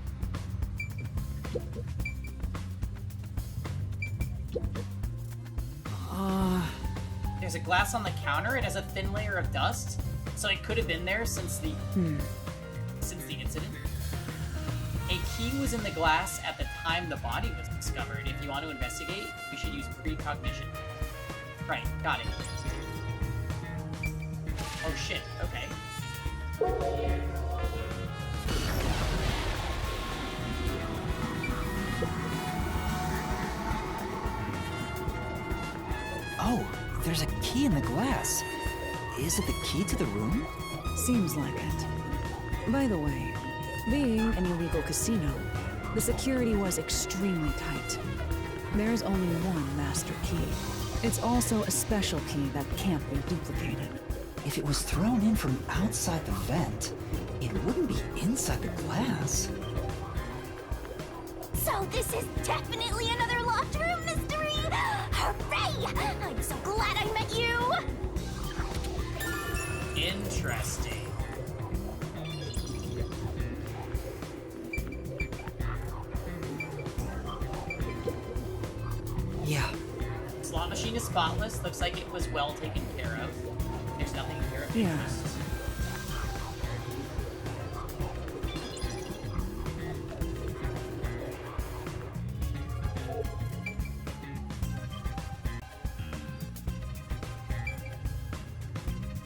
There's a glass on the counter. It has a thin layer of dust, so it could have been there since the incident. A key was in the glass at the time the body was discovered. If you want to investigate, we should use precognition. Right, got it. Oh shit, okay. Oh, there's a key in the glass. Is it the key to the room? Seems like it. By the way, being an illegal casino, the security was extremely tight. There's only one master key. It's also a special key that can't be duplicated. If it was thrown in from outside the vent, it wouldn't be inside the glass. So this is definitely another locked room mystery! Hooray! I'm so glad I met you! Interesting. Yeah. Slot machine is spotless. Looks like it was well taken care of. There's nothing here of Yeah. interest.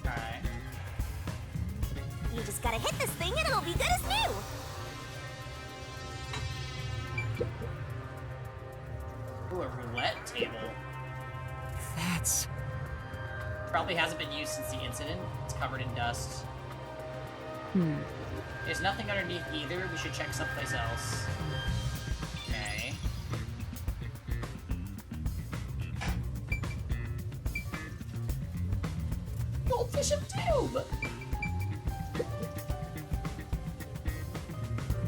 Alright. You just gotta hit this thing and it'll be good as new! Ooh, a roulette table. That's... Probably hasn't been used since the incident. It's covered in dust. There's nothing underneath either. We should check someplace else. Okay. Goldfish and tube!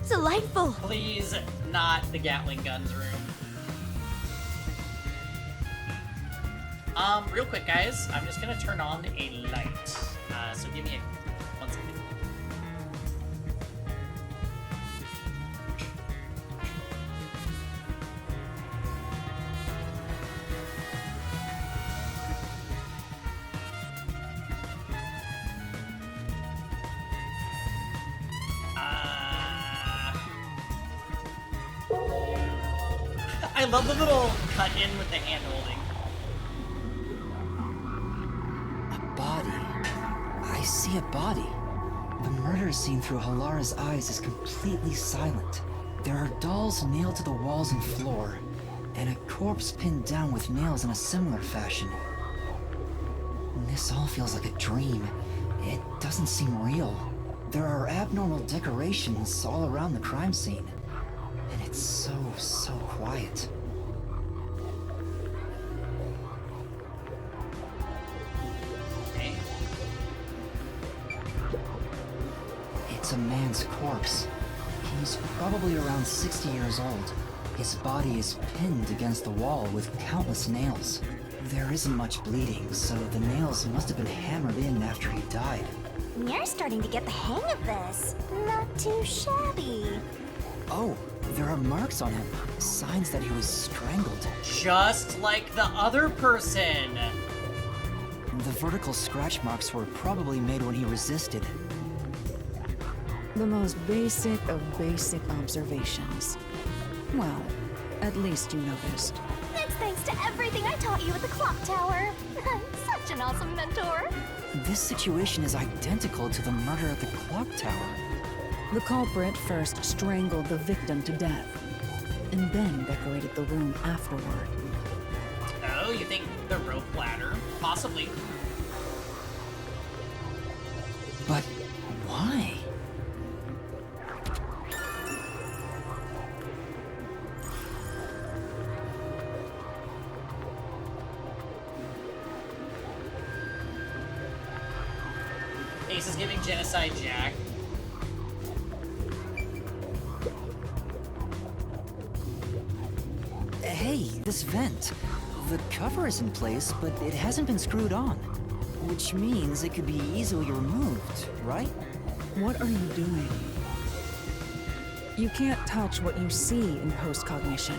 Delightful! Please, not the Gatling guns room. Real quick, guys, I'm just gonna turn on a light. So give me a 1 second. I love the little cut in with the hand holding. a body. I see a body. The murder scene through Halara's eyes is completely silent. There are dolls nailed to the walls and floor, and a corpse pinned down with nails in a similar fashion. This all feels like a dream. It doesn't seem real. There are abnormal decorations all around the crime scene, and it's so quiet. Okay. It's a man's corpse. He's probably around 60 years old. His body is pinned against the wall with countless nails. There isn't much bleeding, so the nails must have been hammered in after he died. You're starting to get the hang of this. Not too shabby. Oh, there are marks on him. Signs that he was strangled. Just like the other person. The vertical scratch marks were probably made when he resisted. The most basic of basic observations. Well, at least you noticed. That's thanks to everything I taught you at the clock tower. I'm such an awesome mentor. This situation is identical to the murder at the clock tower. The culprit first strangled the victim to death, and then decorated the room afterward. Oh, you think the rope ladder? Possibly. But why? Ace is giving Genocide Jack. Hey, this vent. The cover is in place, but it hasn't been screwed on. Which means it could be easily removed, right? What are you doing? You can't touch what you see in post-cognition,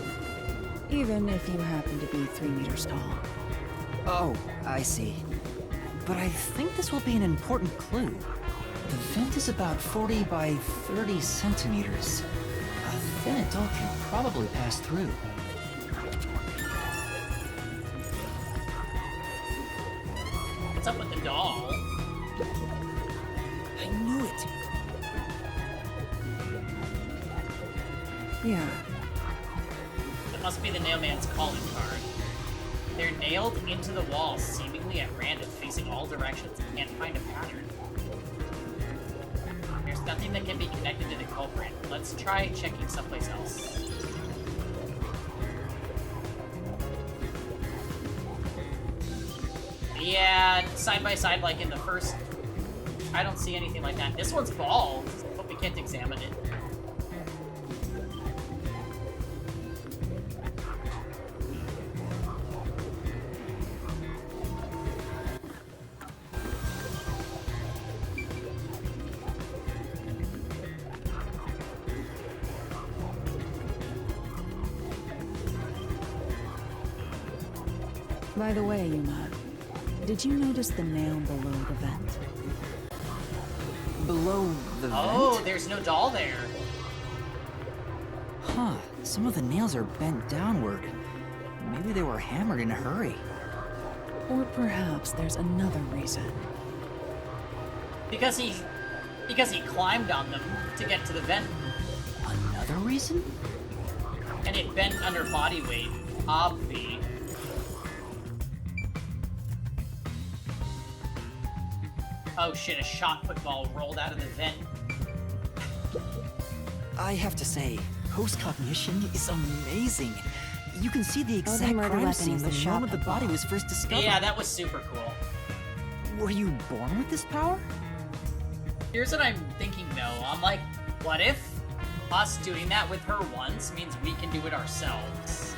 even if you happen to be 3 meters tall. Oh, I see. But I think this will be an important clue. The vent is about 40 by 30 centimeters. A thin adult can probably pass through. What's up with the doll? I knew it. Yeah, It must be the nailman's calling card. They're nailed into the wall, seemingly at random, facing all directions. Can't find a pattern. There's nothing that can be connected to the culprit. Let's try checking someplace else. Yeah, side by side, like in the first... I don't see anything like that. This one's bald, but we can't examine it. by the way, Yuma, did you notice the nail below the vent? Below the Oh, vent? there's no doll there. Huh, some of the nails are bent downward. Maybe they were hammered in a hurry. Or perhaps there's another reason. Because he climbed on them to get to the vent, Another reason? and it bent under body weight. Obvi. Oh shit, a shot football rolled out of the vent. I have to say, post-cognition is amazing. You can see the exact murder crime weapon scene is the the moment the shot body football. was first discovered. Yeah, that was super cool. Were you born with this power? Here's what I'm thinking though. I'm like, what if us doing that with her once means we can do it ourselves?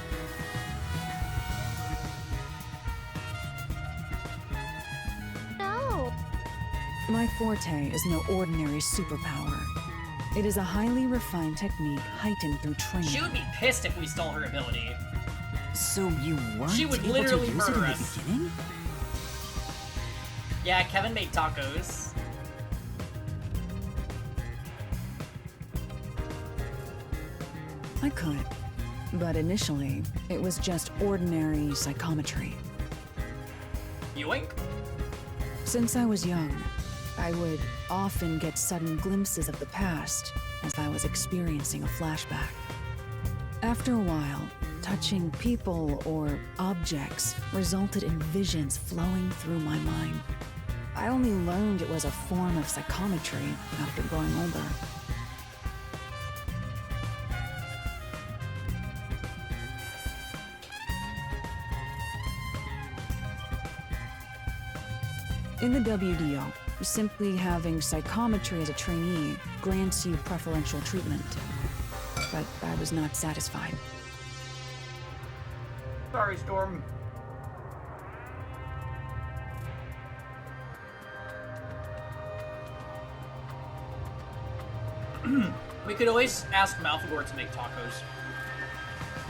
No. My forte is no ordinary superpower. It is a highly refined technique heightened through training. She would be pissed if we stole her ability. So you weren't She would able literally to use it in murder the us. beginning? Yeah, Kevin made tacos. I could, but initially, it was just ordinary psychometry. Yoink. Since I was young, I would often get sudden glimpses of the past as I was experiencing a flashback. After a while, touching people or objects resulted in visions flowing through my mind. I only learned it was a form of psychometry after growing older. In the WDO, simply having psychometry as a trainee grants you preferential treatment. But I was not satisfied. Sorry, Storm. We could always ask Malfagor to make tacos.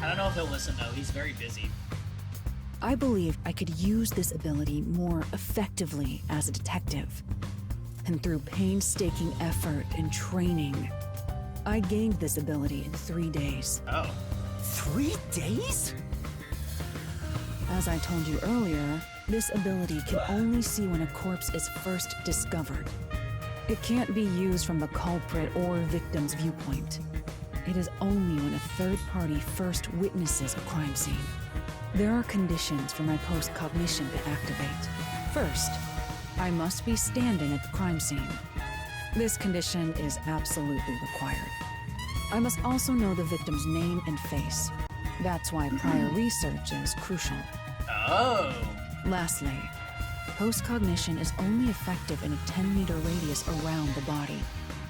I don't know if he'll listen though, he's very busy. I believed I could use this ability more effectively as a detective. And through painstaking effort and training, I gained this ability in 3 days. Oh. 3 days? As I told you earlier, this ability can only see when a corpse is first discovered. It can't be used from the culprit or victim's viewpoint. It is only when a third party first witnesses a crime scene. There are conditions for my post-cognition to activate. First, I must be standing at the crime scene. This condition is absolutely required. I must also know the victim's name and face. That's why prior research is crucial. Oh. Lastly, post-cognition is only effective in a 10-meter radius around the body.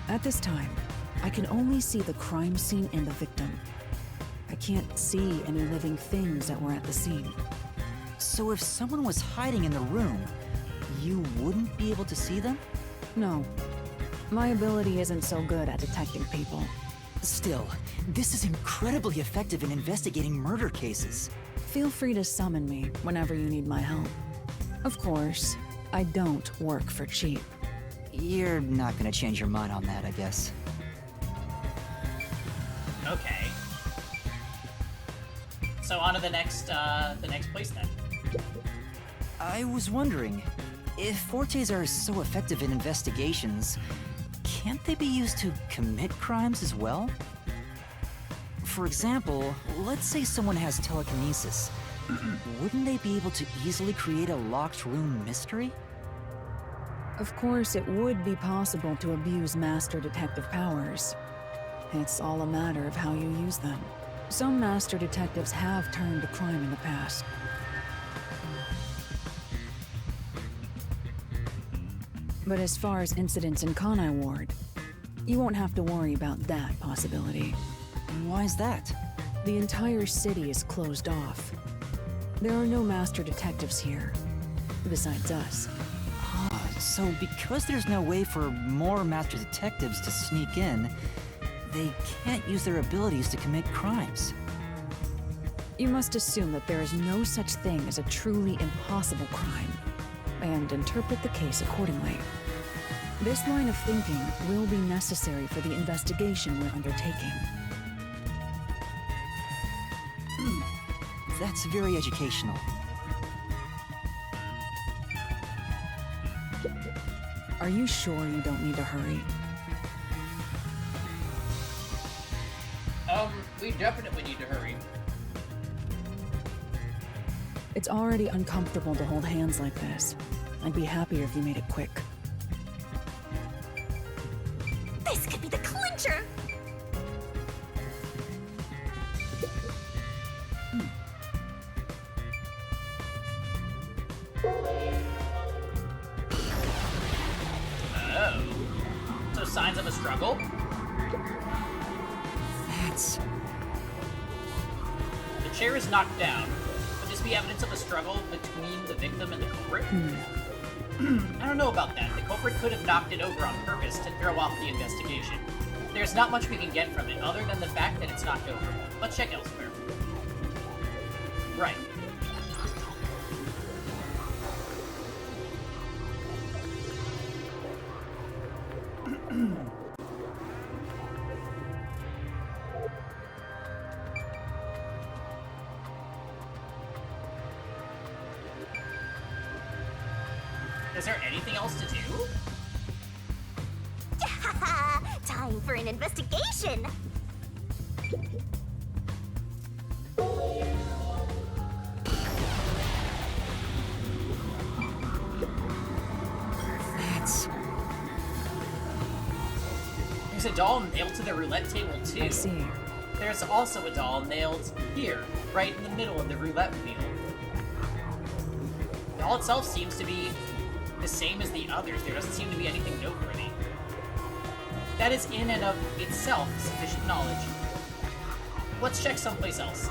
At this time, I can only see the crime scene and the victim. I can't see any living things that were at the scene. So if someone was hiding in the room, you wouldn't be able to see them? No. My ability isn't so good at detecting people. Still, this is incredibly effective in investigating murder cases. Feel free to summon me whenever you need my help. Of course, I don't work for cheap. You're not gonna change your mind on that, I guess. Okay. So on to the next place then. I was wondering, if fortes are so effective in investigations, can't they be used to commit crimes as well? For example, let's say someone has telekinesis. Wouldn't they be able to easily create a locked room mystery? Of course, it would be possible to abuse master detective powers. It's all a matter of how you use them. Some master detectives have turned to crime in the past. But as far as incidents in Kanai Ward, you won't have to worry about that possibility. Why is that? The entire city is closed off. There are no master detectives here, besides us. So because there's no way for more master detectives to sneak in, they can't use their abilities to commit crimes. You must assume that there is no such thing as a truly impossible crime, and interpret the case accordingly. This line of thinking will be necessary for the investigation we're undertaking. That's very educational. Are you sure you don't need to hurry? We definitely need to hurry. It's already uncomfortable to hold hands like this. I'd be happier if you made it quick. This could be the clincher! Oh. So signs of a struggle? That's... The chair is knocked down. Would this be evidence of a struggle between the victim and the culprit? I don't know about that. The culprit could have knocked it over on purpose to throw off the investigation. There's not much we can get from it, other than the fact that it's knocked over. Let's check elsewhere. Right. Is there anything else to do? Time for an investigation! that's... There's a doll nailed to the roulette table, too. I see. There's also a doll nailed here, right in the middle of the roulette wheel. The doll itself seems to be the same as the others. There doesn't seem to be anything noteworthy. That is in and of itself sufficient knowledge. Let's check someplace else.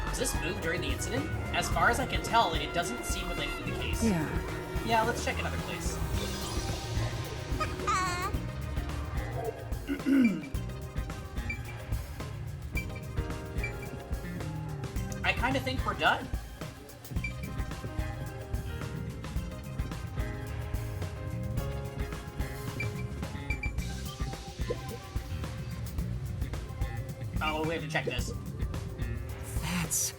Was this moved during the incident? As far as I can tell, it doesn't seem related to the case. Yeah. Yeah, let's check another place. I kind of think we're done. Oh, we have to check this. Rats.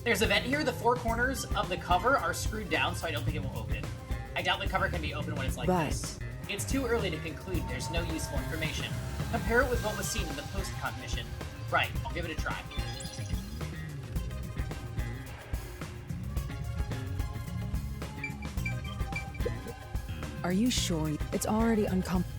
There's a vent here. The four corners of the cover are screwed down, so I don't think it will open. I doubt the cover can be opened when it's like Right. this. It's too early to conclude there's no useful information. Compare it with what was seen in the post-con mission. Right, I'll give it a try. Are you sure it's already uncomfortable?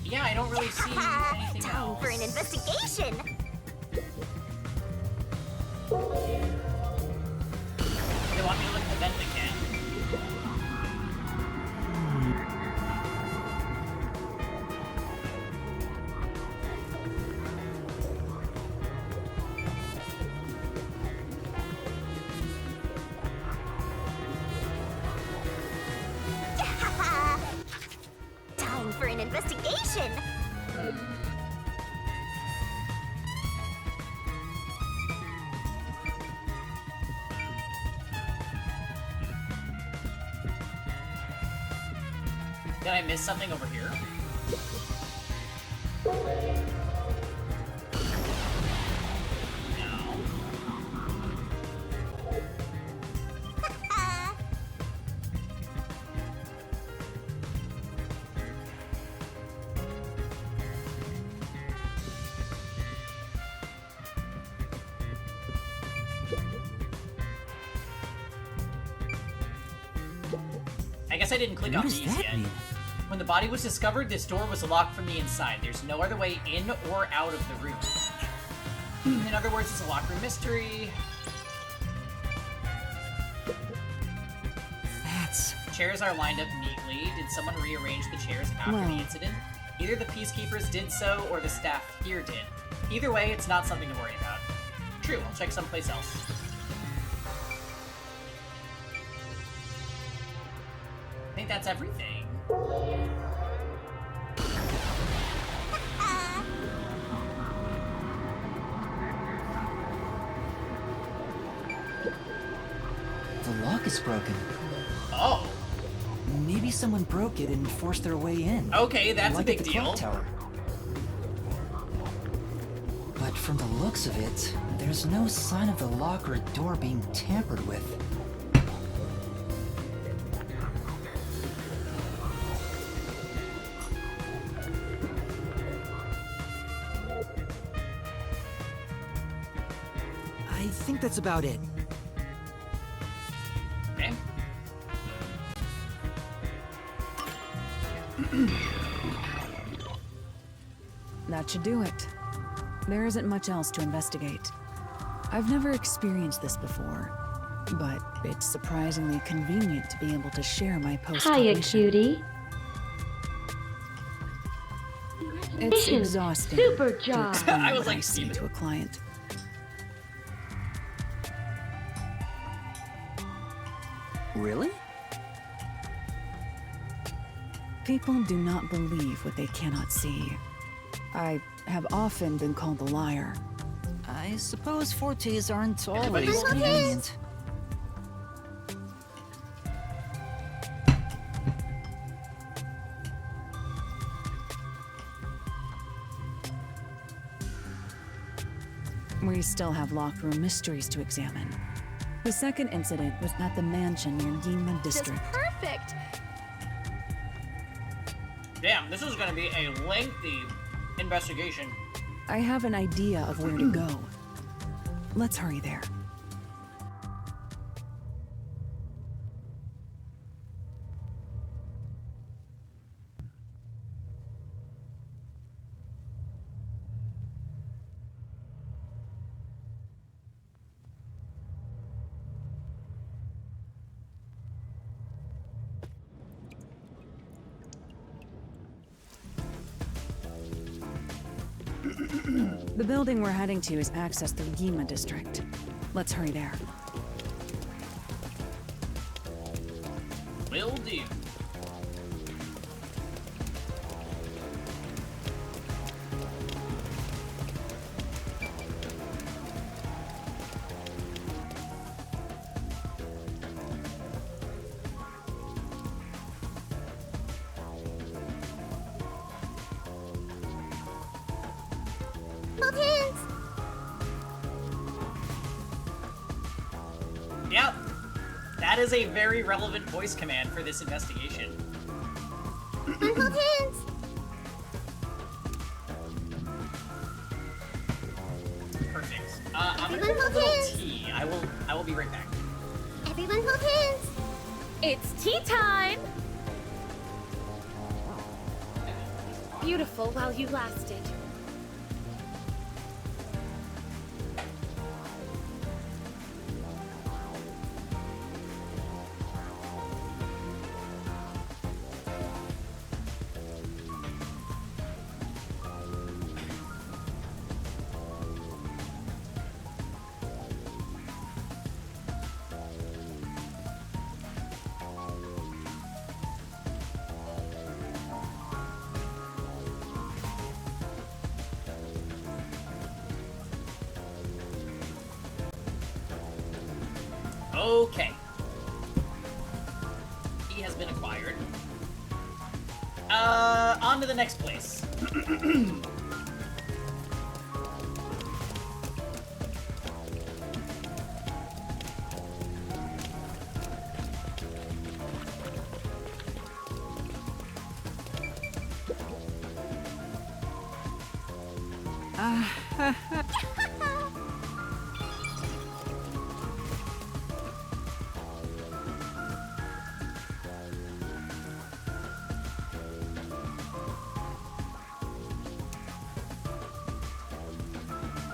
Yeah, I don't really see anything Time else. for an investigation. They want me to look at the vent again. Time for an investigation. Did I miss something over here? No. I guess I didn't click What on does these that yet. mean? When the body was discovered, this door was locked from the inside. There's no other way in or out of the room. In other words, it's a locker room mystery. That's... Chairs are lined up neatly. Did someone rearrange the chairs after the Well. incident? Either the peacekeepers did so, or the staff here did. Either way, it's not something to worry about. True, I'll check someplace else. I think that's everything. The lock is broken. Oh, Maybe someone broke it and forced their way in. okay, that's like a big at the deal. clock tower. But from the looks of it, there's no sign of the lock or door being tampered with. I think that's about it. Okay. That should do it. There isn't much else to investigate. I've never experienced this before, but it's surprisingly convenient to be able to share my Hiya, post-cognition. cutie. It's Congratulations. exhausting Super to job. explain I was what like, I see Steven. to a client. Really? People do not believe what they cannot see. I have often been called a liar. I suppose fortes aren't Everybody's always convenient. We still have locked room mysteries to examine. The second incident was at the mansion near Yinma District. Perfect. Damn, this is gonna be a lengthy investigation. I have an idea of where to go. Let's hurry there. The building we're heading to is accessed through Yima District. Let's hurry there. Will do. Both hands! Yep. That is a very relevant voice command for this investigation. Both hands! Perfect. I'm gonna Everyone go hold for a little hands. tea. I will be right back. Everyone hold hands! It's tea time! Beautiful while you lasted. Okay. He has been acquired. On to the next place.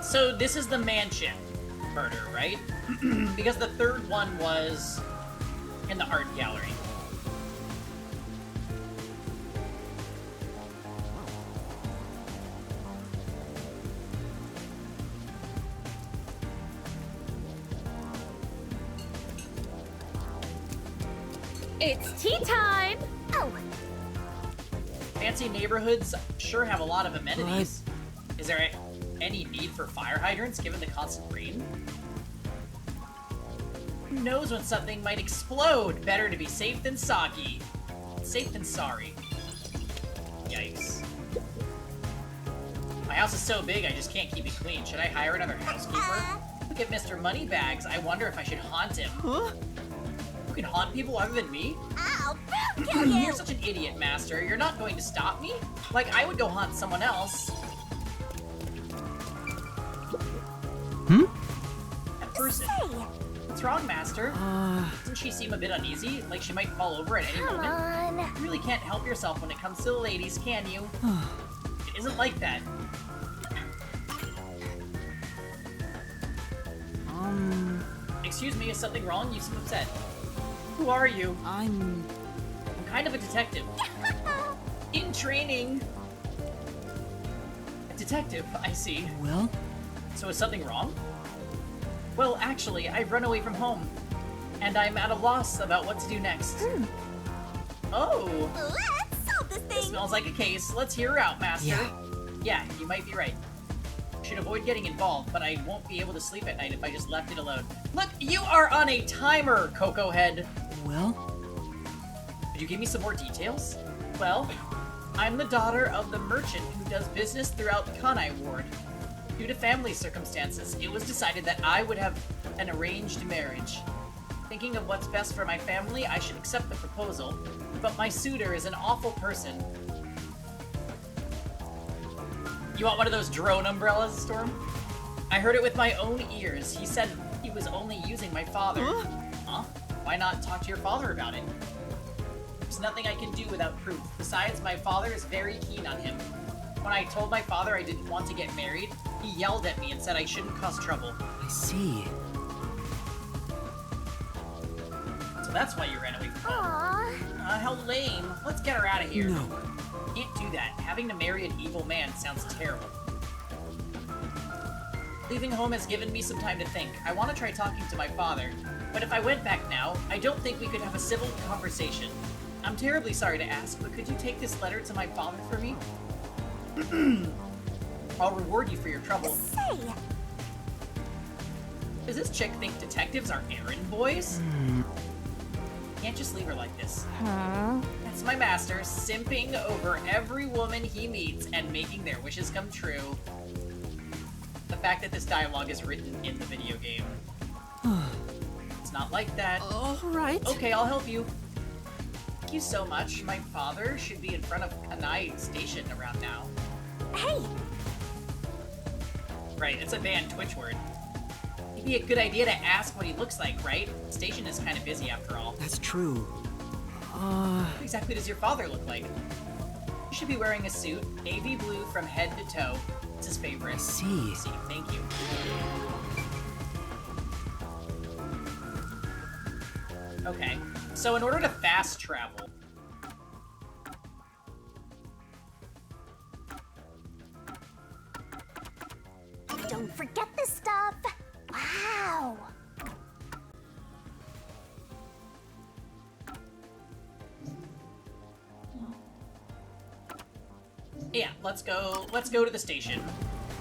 So this is the mansion murder, right? Because the third one was in the art gallery. It's tea time! Oh, Fancy neighborhoods sure have a lot of amenities. Is there any need for fire hydrants given the constant rain? Who knows when something might explode? Better to be safe than soggy. Safe than sorry. Yikes. My house is so big I just can't keep it clean. Should I hire another housekeeper? Look at Mr. Moneybags. I wonder if I should haunt him. Huh? You can haunt people other than me? ow! I'll kill you! You're such an idiot, Master. You're not going to stop me? Like, I would go haunt someone else. That person. Say, What's wrong, Master? Doesn't she seem a bit uneasy? Like she might fall over at any come moment? on. You really can't help yourself when it comes to the ladies, can you? It isn't like that. Excuse me, is something wrong? You seem upset. Who are you? I'm kind of a detective. In training. A detective, I see. Well? So is something wrong? Well, actually, I've run away from home. And I'm at a loss about what to do next. Oh! Let's solve this This thing! smells like a case. Let's hear her out, Master. Yeah, you might be right. Should avoid getting involved, but I won't be able to sleep at night if I just left it alone. Look, you are on a timer, Coco Head. Well? Could you give me some more details? Well, I'm the daughter of the merchant who does business throughout the Kanai Ward. Due to family circumstances, it was decided that I would have an arranged marriage. Thinking of what's best for my family, I should accept the proposal, but my suitor is an awful person. You want one of those drone umbrellas, Storm? I heard it with my own ears. He said he was only using my father. Huh? Why not talk to your father about it? There's nothing I can do without proof. Besides, my father is very keen on him. When I told my father I didn't want to get married, he yelled at me and said I shouldn't cause trouble. I see. So that's why you ran away from home. Aww. How lame. Let's get her out of here. No. Can't do that. Having to marry an evil man sounds terrible. Leaving home has given me some time to think. I want to try talking to my father, but if I went back now, I don't think we could have a civil conversation. I'm terribly sorry to ask, but could you take this letter to my father for me? I'll reward you for your trouble. Say, Does this chick think detectives are errand boys? Can't just leave her like this. That's my master, simping over every woman he meets and making their wishes come true. The fact that this dialogue is written in the video game. It's not like that. Alright. Okay, I'll help you. Thank you so much. My father should be in front of Kanai Station around now. hey, Right, it's a banned Twitch word. It'd be a good idea to ask what he looks like, right? Station is kind of busy after all. That's true. What exactly does your father look like? He should be wearing a suit, navy blue from head to toe. It's his favorite. see. Thank you. Okay, so in order to fast travel... don't forget this stuff. Wow. Yeah, let's go to the station.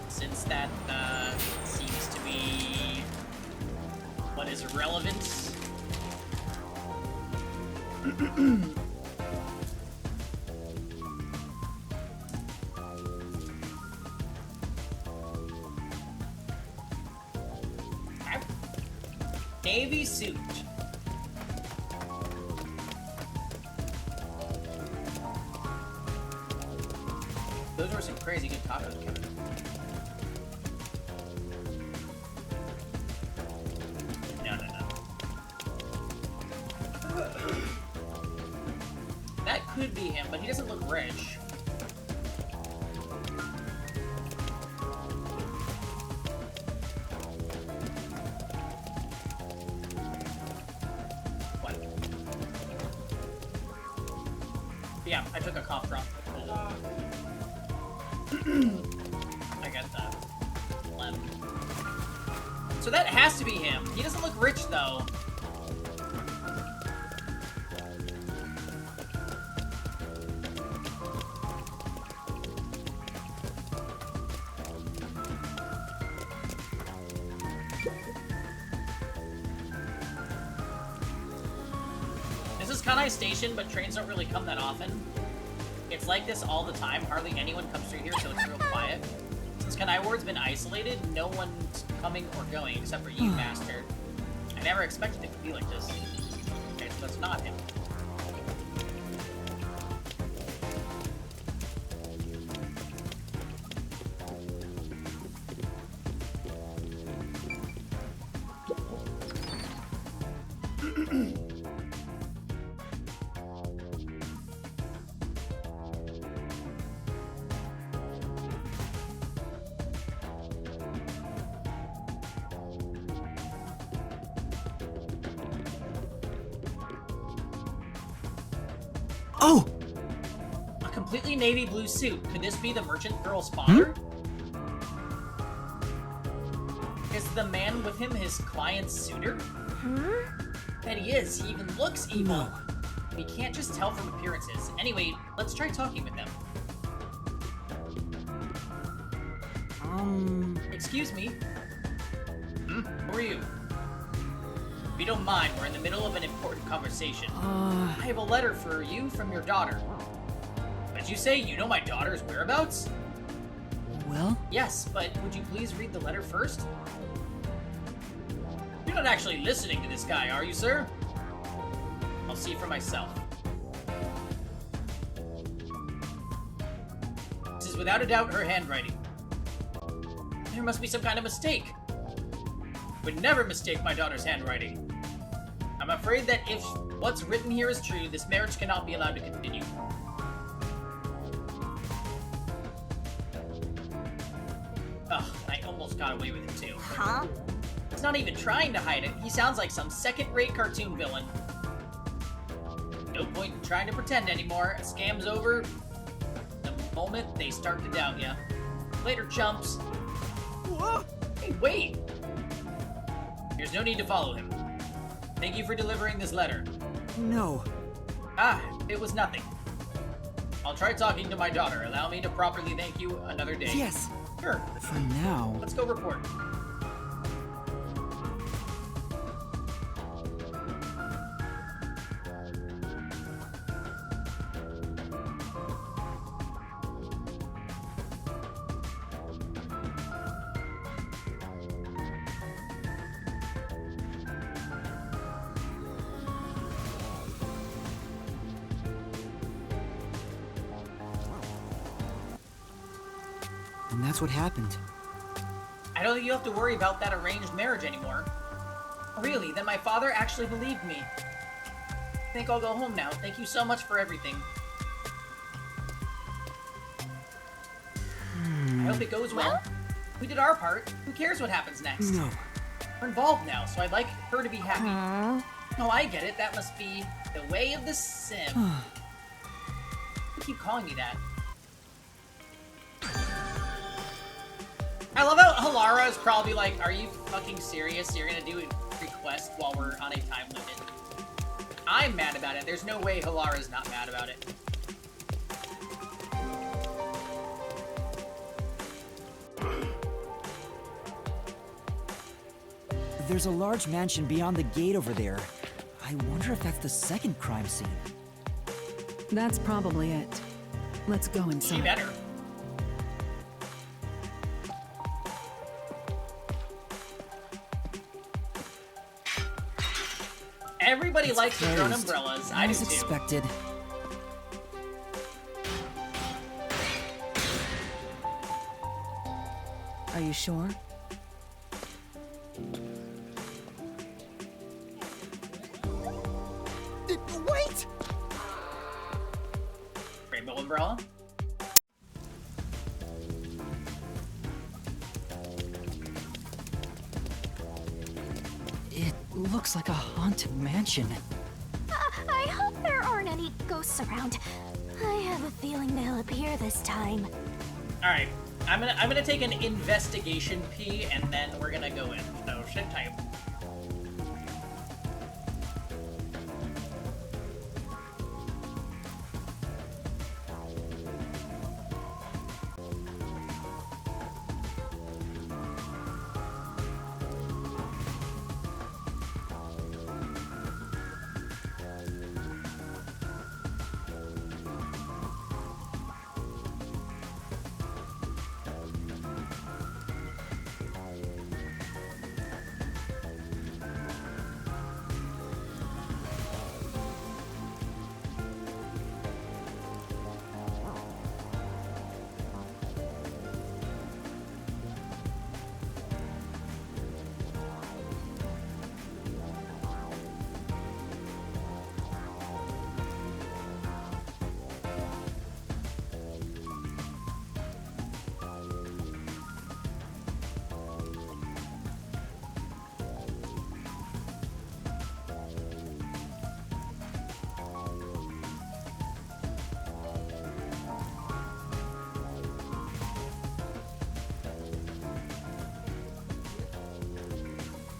Since that, seems to be... what is relevant. Navy suit. Those were some crazy good tacos, Kevin. No. That could be him, but he doesn't look rich. What? Yeah, I took a cough drop. I got that. Lemon. So that has to be him. He doesn't look rich, though. This is Kanai Station, but trains don't really come that often. It's like this all the time. Hardly anyone comes through here, so it's real quiet. Since Kanai Ward's been isolated, no one's coming or going except for you, Master. I never expected it to be like this. Okay, so that's not him. Oh! A completely navy blue suit. Could this be the merchant girl's father? Is the man with him his client's suitor? Bet he is. He even looks evil. We can't just tell from appearances. Anyway, let's try talking with them. Excuse me? Who are you? If you don't mind, we're in the middle of an important conversation. I have a letter for you from your daughter. Did you say you know my daughter's whereabouts? Well? Yes, but would you please read the letter first? You're not actually listening to this guy, are you, sir? I'll see for myself. This is without a doubt her handwriting. There must be some kind of mistake. Would never mistake my daughter's handwriting. I'm afraid that if what's written here is true, this marriage cannot be allowed to continue. Ugh, I almost got away with it too. Huh? He's not even trying to hide it. He sounds like some second-rate cartoon villain. No point in trying to pretend anymore. A scam's over the moment they start to doubt ya. Later, chumps. Hey, wait! There's no need to follow him. Thank you for delivering this letter. No. Ah, it was nothing. I'll try talking to my daughter. Allow me to properly thank you another day. Yes. Sure. For now. Let's go report. And that's what happened. I don't think you have to worry about that arranged marriage anymore. Really? Then my father actually believed me. I think I'll go home now. Thank you so much for everything. I hope it goes well. We did our part. Who cares what happens next? No. We're involved now, so I'd like her to be happy. Oh, I get it. That must be the way of the sim. You keep calling me that. I love how Halara is probably like, are you fucking serious? You're gonna do a request while we're on a time limit? I'm mad about it. There's no way Halara's not mad about it. There's a large mansion beyond the gate over there. I wonder if that's the second crime scene. That's probably it. Let's go She inside. better. Everybody likes their own Closed. umbrellas. I do As too. expected. Are you sure? Wait! Rainbow umbrella. It looks like a haunted mansion. I hope there aren't any ghosts around. I have a feeling they'll appear this time. All right, I'm gonna take an investigation pee, and then we're gonna go in. So sit tight.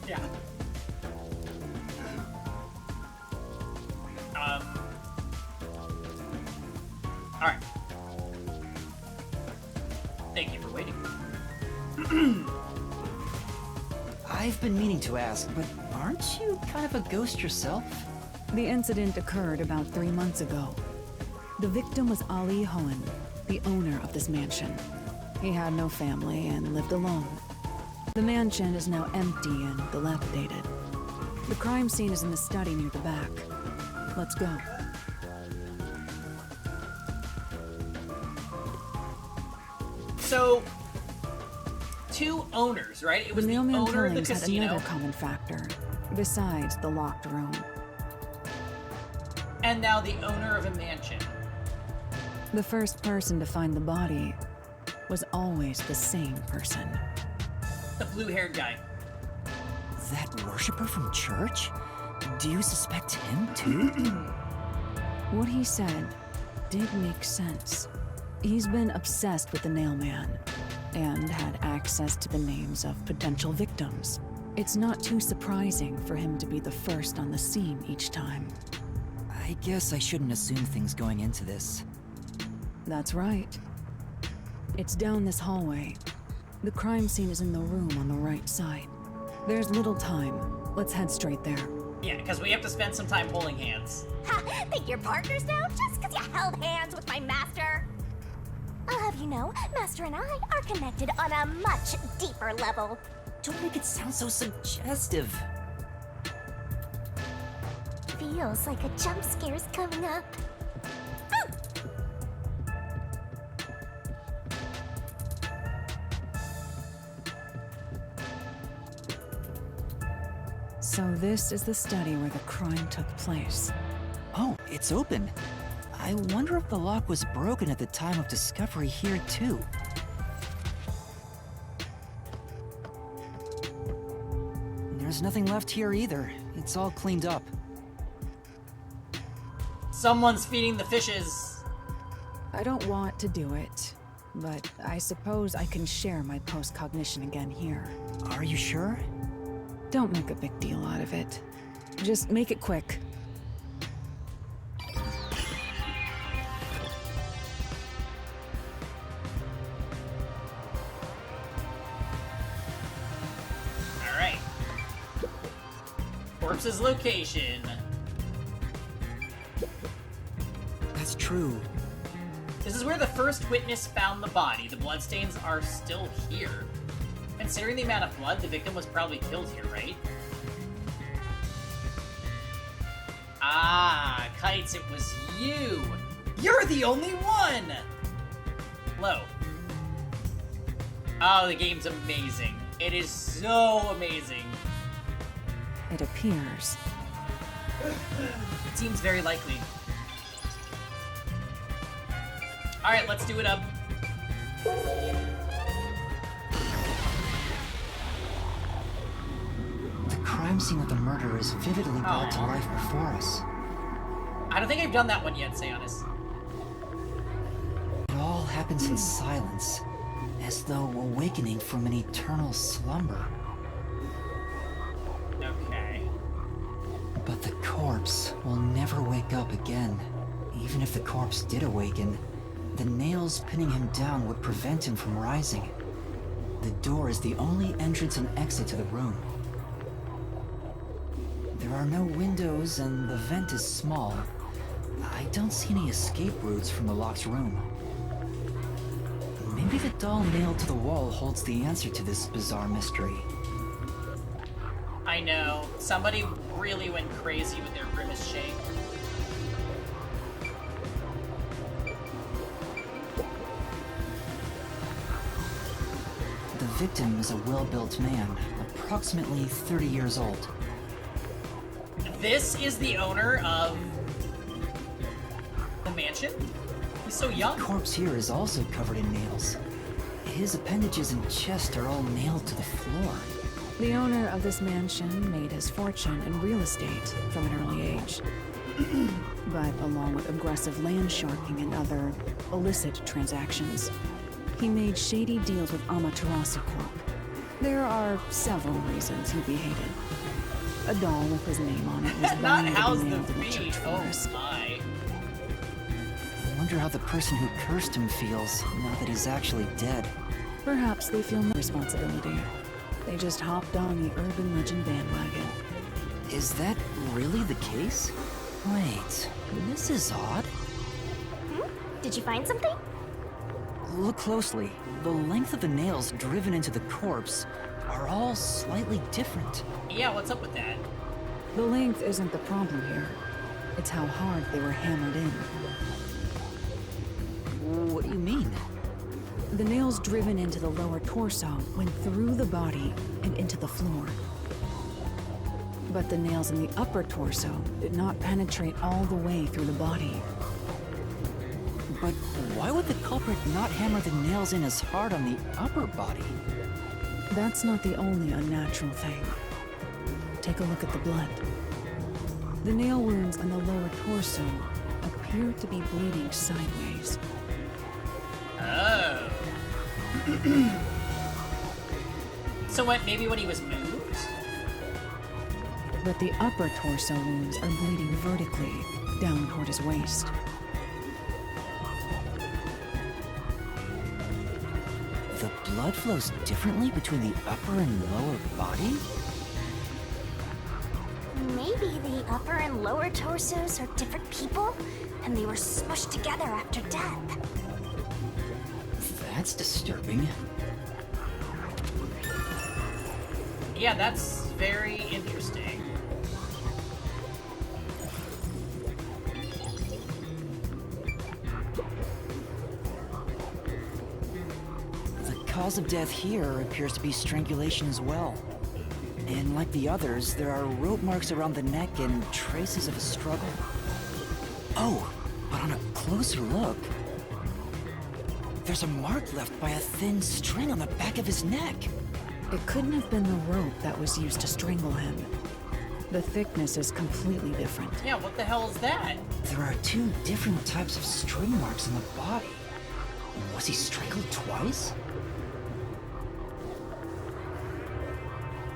Yeah. Alright. Thank you for waiting. I've been meaning to ask, but aren't you kind of a ghost yourself? The incident occurred about 3 months ago. The victim was Ali Hohen, the owner of this mansion. He had no family and lived alone. The mansion is now empty and dilapidated. The crime scene is in the study near the back. Let's go. So, two owners, right? It was The the mailman owner of the killings had casino, another common factor, besides the locked room. and now the owner of a mansion. The first person to find the body was always the same person. The blue-haired guy. That worshiper from church? Do you suspect him too? What he said did make sense. He's been obsessed with the nail man and had access to the names of potential victims. It's not too surprising for him to be the first on the scene each time. I guess I shouldn't assume things going into this. That's right. It's down this hallway. The crime scene is in the room on the right side. There's little time. Let's head straight there. Yeah, because we have to spend some time holding hands. Ha! Think you're partners now just because you held hands with my master? I'll have you know, Master and I are connected on a much deeper level. Don't make it sound so suggestive. Feels like a jump scare's coming up. So this is the study where the crime took place. Oh, it's open. I wonder if the lock was broken at the time of discovery here, too. There's nothing left here either. It's all cleaned up. Someone's feeding the fishes. I don't want to do it, but I suppose I can share my post-cognition again here. Are you sure? Don't make a big deal out of it. Just make it quick. Alright. Corpse's location. That's true. This is where the first witness found the body. The bloodstains are still here. Considering the amount of blood, the victim was probably killed here, right? Ah, Kites, it was you! You're the only one! Hello. Oh, the game's amazing. It is so amazing. It appears. It seems very likely. Alright, let's do it up. The crime scene of the murder is vividly brought to life before us. I don't think I've done that one yet, Seanis. It all happens in silence, as though awakening from an eternal slumber. Okay. But the corpse will never wake up again. Even if the corpse did awaken, the nails pinning him down would prevent him from rising. The door is the only entrance and exit to the room. There are no windows and the vent is small. I don't see any escape routes from the locked room. Maybe the doll nailed to the wall holds the answer to this bizarre mystery. I know. Somebody really went crazy with their grimace shake. The victim is a well-built man, approximately 30 years old. This is the owner of the mansion? He's so young. The corpse here is also covered in nails. His appendages and chest are all nailed to the floor. The owner of this mansion made his fortune in real estate from an early age. But along with aggressive land sharking and other illicit transactions, he made shady deals with Amaterasu Corp. There are several reasons he'd be hated. A doll with his name on it was Not bound to how's be the nailed in the feet. church Oh forest. my. I wonder how the person who cursed him feels now that he's actually dead. Perhaps they feel no responsibility. They just hopped on the urban legend bandwagon. Is that really the case? Wait, this is odd. Did you find something? Look closely. The length of the nails driven into the corpse are all slightly different. Yeah, what's up with that? The length isn't the problem here. It's how hard they were hammered in. What do you mean? The nails driven into the lower torso went through the body and into the floor. But the nails in the upper torso did not penetrate all the way through the body. But why would the culprit not hammer the nails in as hard on the upper body? That's not the only unnatural thing. Take a look at the blood. The nail wounds on the lower torso appear to be bleeding sideways. Oh. So what, maybe when he was moved? But the upper torso wounds are bleeding vertically, down toward his waist. The blood flows differently between the upper and lower body? Maybe the upper and lower torsos are different people, and they were smushed together after death. That's disturbing. Yeah, that's very interesting. The cause of death here appears to be strangulation as well. And like the others, there are rope marks around the neck and traces of a struggle. Oh, but on a closer look, there's a mark left by a thin string on the back of his neck. It couldn't have been the rope that was used to strangle him. The thickness is completely different. Yeah, what the hell is that? There are 2 different types of string marks on the body. Was he strangled twice?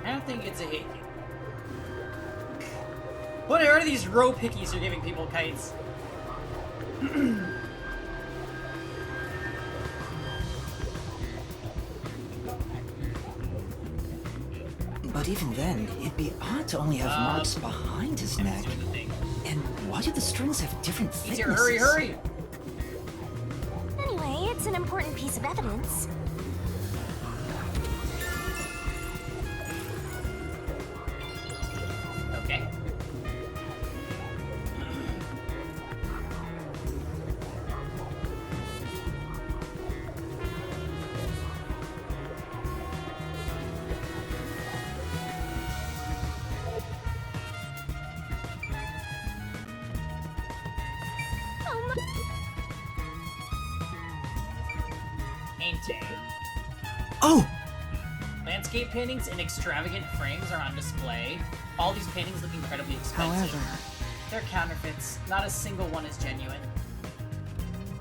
I don't think it's a hickey. What are these rope hickeys you're giving people, Kites? But even then, it'd be odd to only have marks behind his neck. And why do the strings have different thicknesses? Easier, hurry, hurry! Anyway, it's an important piece of evidence. Okay. Oh! Landscape paintings in extravagant frames are on display. All these paintings look incredibly expensive. However, They're counterfeits. Not a single one is genuine.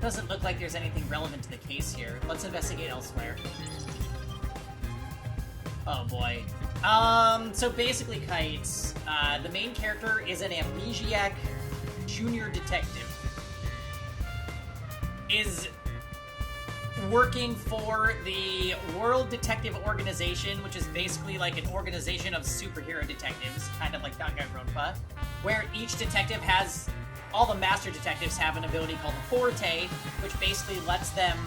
Doesn't look like there's anything relevant to the case here. Let's investigate elsewhere. Oh boy. So basically, Kites, the main character is an amnesiac junior detective. Is working for the World Detective Organization, which is basically like an organization of superhero detectives, kind of like Danganronpa, where each detective has, all the master detectives have an ability called the Forte, which basically lets them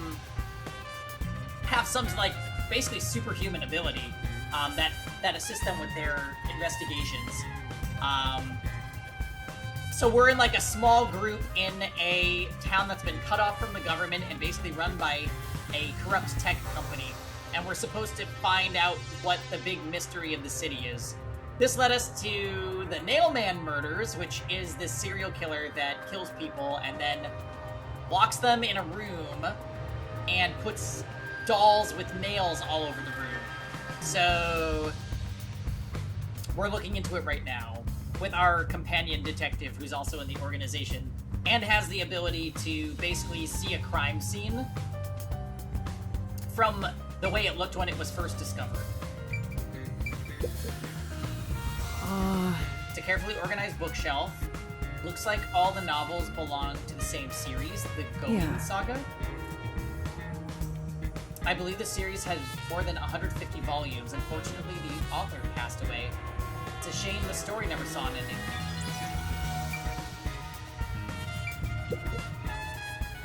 have some, like, basically superhuman ability that assists them with their investigations. So we're in like a small group in a town that's been cut off from the government and basically run by a corrupt tech company. And we're supposed to find out what the big mystery of the city is. This led us to the Nailman murders, which is this serial killer that kills people and then locks them in a room and puts dolls with nails all over the room. So we're looking into it right now with our companion detective, who's also in the organization, and has the ability to basically see a crime scene from the way it looked when it was first discovered. It's a carefully organized bookshelf. Looks like all the novels belong to the same series, the Goen Saga. I believe the series has more than 150 volumes. Unfortunately, the author passed away. It's a shame the story never saw an ending.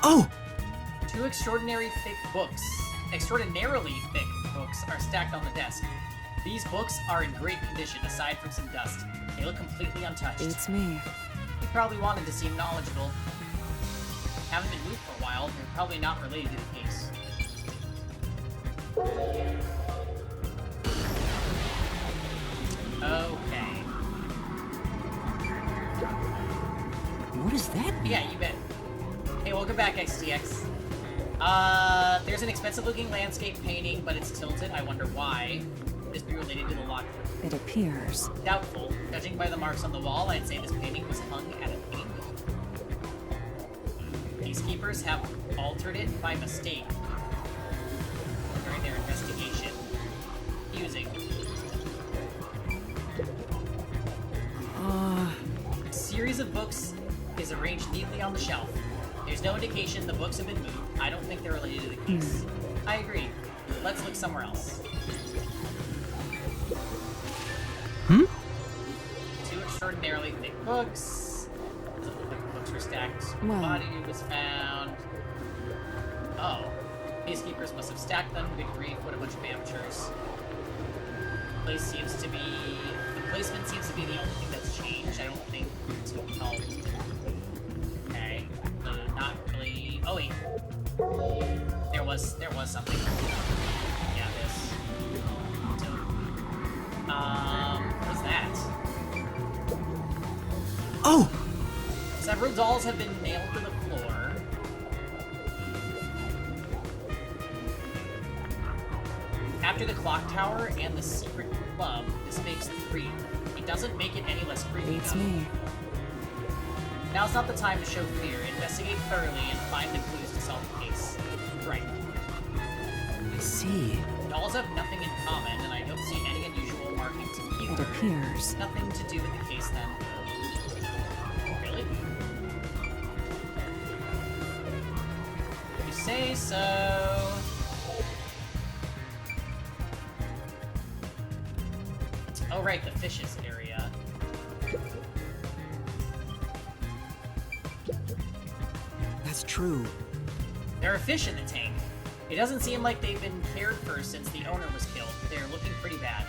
Oh! 2 extraordinarily thick books are stacked on the desk. These books are in great condition, aside from some dust. They look completely untouched. beats me. He probably wanted to seem knowledgeable. Haven't been moved for a while. They're probably not related to the case. Okay. What does that mean? Yeah, you bet. Hey, welcome back, XTX. There's an expensive-looking landscape painting, but it's tilted. I wonder why. Could this be related to the lock? It appears. Doubtful. Judging by the marks on the wall, I'd say this painting was hung at an angle. Peacekeepers have altered it by mistake. confusing. A series of books is arranged neatly on the shelf. There's no indication the books have been moved. I don't think they're related to the case. I agree. Let's look somewhere else. Two extraordinarily thick books. Doesn't look like the books were stacked. Well. Body was found. Oh. Peacekeepers must have stacked them. Good grief, what a bunch of amateurs. The placement seems to be the only thing that's changed. I don't think it's what we call it. Okay. Not really. Oh wait. There was something. Yeah, this. So, what was that? Oh! Several dolls have been nailed to the floor. After the clock tower and the secret club, this makes 3. It doesn't make it any less creepy. Beats though. me. Now's not the time to show fear. Investigate thoroughly and find the clues to solve the case. Right. I see. Dolls have nothing in common, and I don't see any unusual markings It either. appears. Nothing to do with the case then. Really? You say so. Oh right, the fishes area. That's true. There are fish in the tank. It doesn't seem like they've been cared for since the owner was killed. They're looking pretty bad.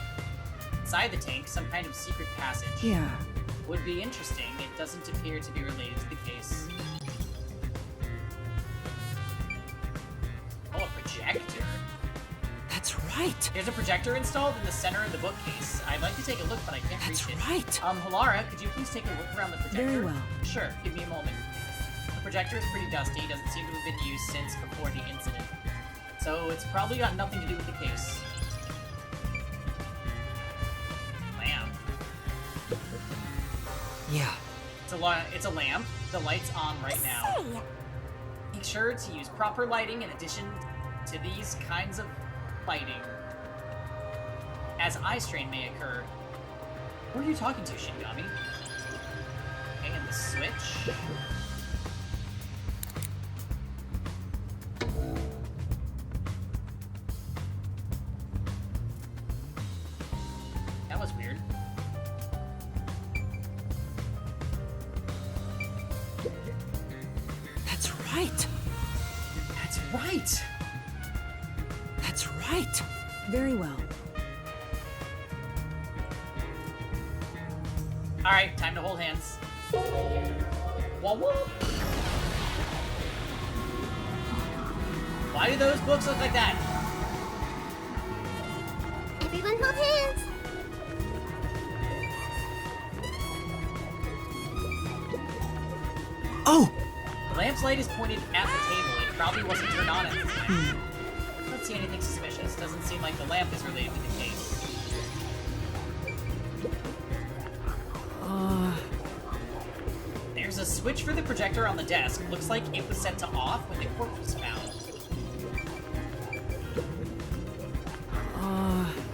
Inside the tank, some kind of secret passage. Yeah. Would be interesting. It doesn't appear to be related to the case. Oh, a projector. That's right. There's a projector installed in the center of the bookcase. I'd like to take a look, but I can't That's reach it. right. Hilara, could you please take a look around the projector? Very well. Sure, give me a moment. The projector is pretty dusty, doesn't seem to have been used since before the incident. So it's probably got nothing to do with the case. Lamp. Yeah. It's a lamp. The light's on right now. Say, Make sure to use proper lighting in addition to these kinds of lighting, as eye strain may occur. Who are you talking to, Shinigami? Okay, and the switch. That was weird. That's right. That's right! That's right. Very well. Alright, time to hold hands. Whoa, whoa. Why do those books look like that? everyone hold hands. Oh! The lamp's light is pointed at the table. It probably wasn't turned on at the time. I don't see anything suspicious. Doesn't seem like the lamp is related to the case. There's a switch for the projector on the desk. Looks like it was set to off when the corpse was found.